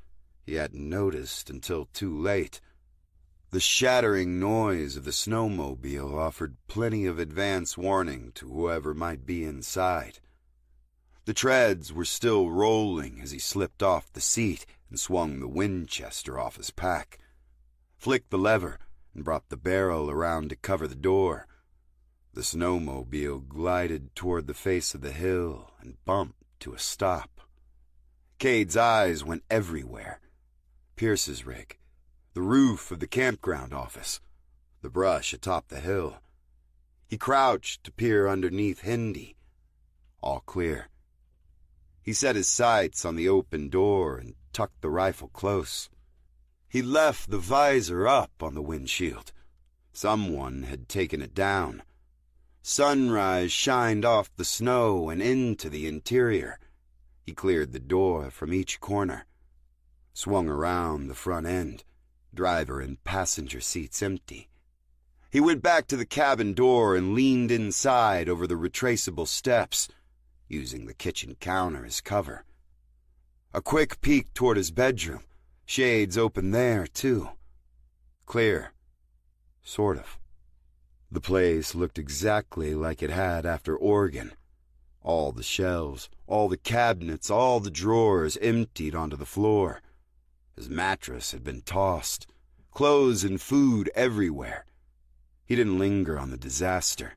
he hadn't noticed until too late. The shattering noise of the snowmobile offered plenty of advance warning to whoever might be inside. The treads were still rolling as he slipped off the seat and swung the Winchester off his pack, flicked the lever, and brought the barrel around to cover the door. The snowmobile glided toward the face of the hill and bumped to a stop. Cade's eyes went everywhere. Pierce's rig, the roof of the campground office, the brush atop the hill. He crouched to peer underneath Hendy. All clear. He set his sights on the open door and tucked the rifle close. He left the visor up on the windshield. Someone had taken it down. Sunrise shined off the snow and into the interior. He cleared the door from each corner, swung around the front end, driver and passenger seats empty. He went back to the cabin door and leaned inside over the retraceable steps, using the kitchen counter as cover. A quick peek toward his bedroom. Shades open there, too. Clear. Sort of. The place looked exactly like it had after Oregon. All the shelves, all the cabinets, all the drawers emptied onto the floor. His mattress had been tossed. Clothes and food everywhere. He didn't linger on the disaster.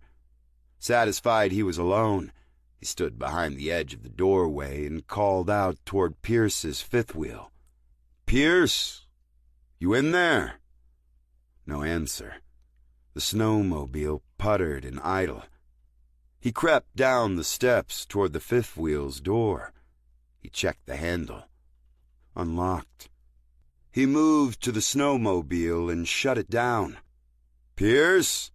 Satisfied he was alone, he stood behind the edge of the doorway and called out toward Pierce's fifth wheel. "Pierce, you in there?" No answer. The snowmobile puttered and idle. He crept down the steps toward the fifth wheel's door. He checked the handle. Unlocked. He moved to the snowmobile and shut it down. "Pierce,